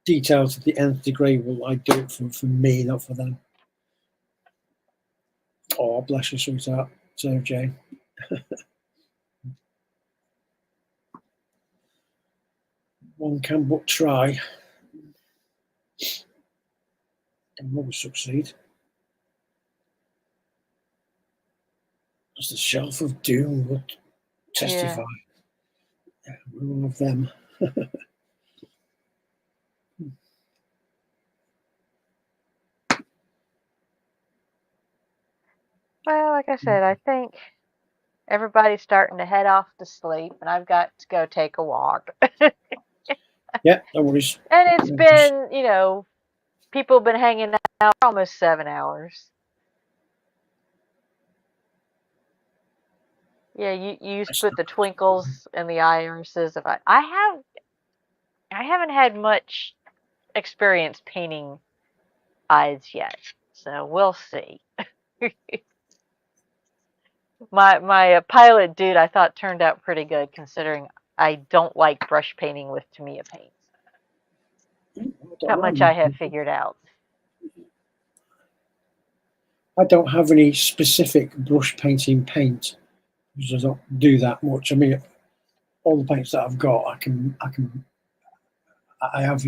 details to the nth degree. Well, I do it for me, not for them. Oh, bless you, sweetheart, Sarah Jane. One can but try. And always succeed. As the Shelf of Doom would testify. Yeah, we're one of them. Well, like I said, I think everybody's starting to head off to sleep, and I've got to go take a walk. Yeah, no worries. And it's been, people have been hanging out for almost 7 hours. Yeah, you used to put the twinkles in the irises. I haven't had much experience painting eyes yet, so we'll see. My pilot dude, I thought, turned out pretty good, considering I don't like brush painting with Tamiya paints. How much I have figured out. I don't have any specific brush painting paint because I don't do that much. I mean, all the paints that I've got, I have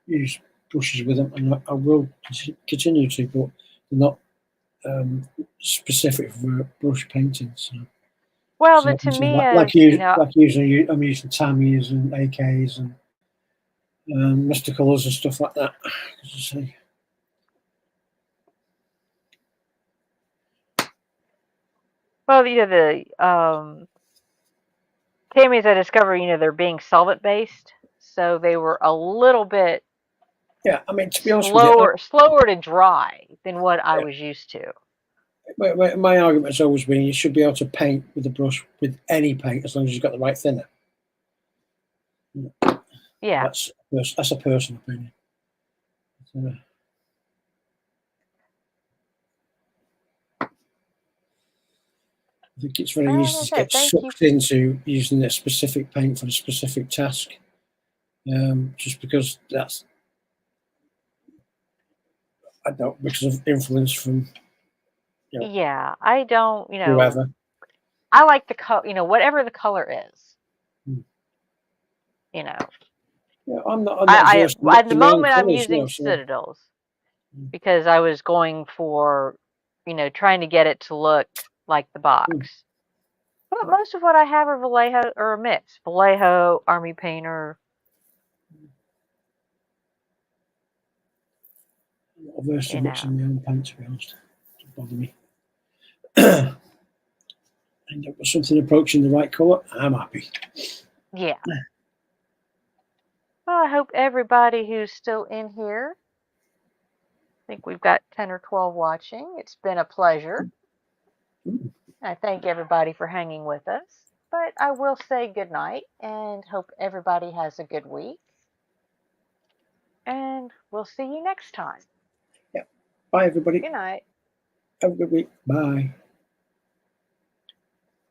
used brushes with them, and I will continue to, but they're not specific for brush painting. So. Well, the Tamiya, I'm using Tammy's and AKs and Mr. Colours and stuff like that. As I say. Well, the Tammy's I discovered, they're being solvent based, so they were a little bit I mean, to be honest with you, slower to dry than what I was used to. My argument has always been you should be able to paint with a brush with any paint as long as you've got the right thinner. Yeah, that's a personal opinion. I think it's very easy to get sucked into using a specific paint for a specific task. just because because of influence from Yeah, I don't, whoever. I like the color, whatever the color is. Yeah, I'm not versed in at the mixing my own moment I'm colours, using so Citadels because I was going for, trying to get it to look like the box. But most of what I have are Vallejo or a mix. Vallejo, Army Painter. I'm not versed in mixing my own paint, to be honest. It doesn't bother me. End up with something approaching the right colour, I'm happy. Yeah. Well, I hope everybody who's still in here, I think we've got 10 or 12 watching. It's been a pleasure. I thank everybody for hanging with us. But I will say good night and hope everybody has a good week. And we'll see you next time. Yeah. Bye, everybody. Good night. Have a good week. Bye.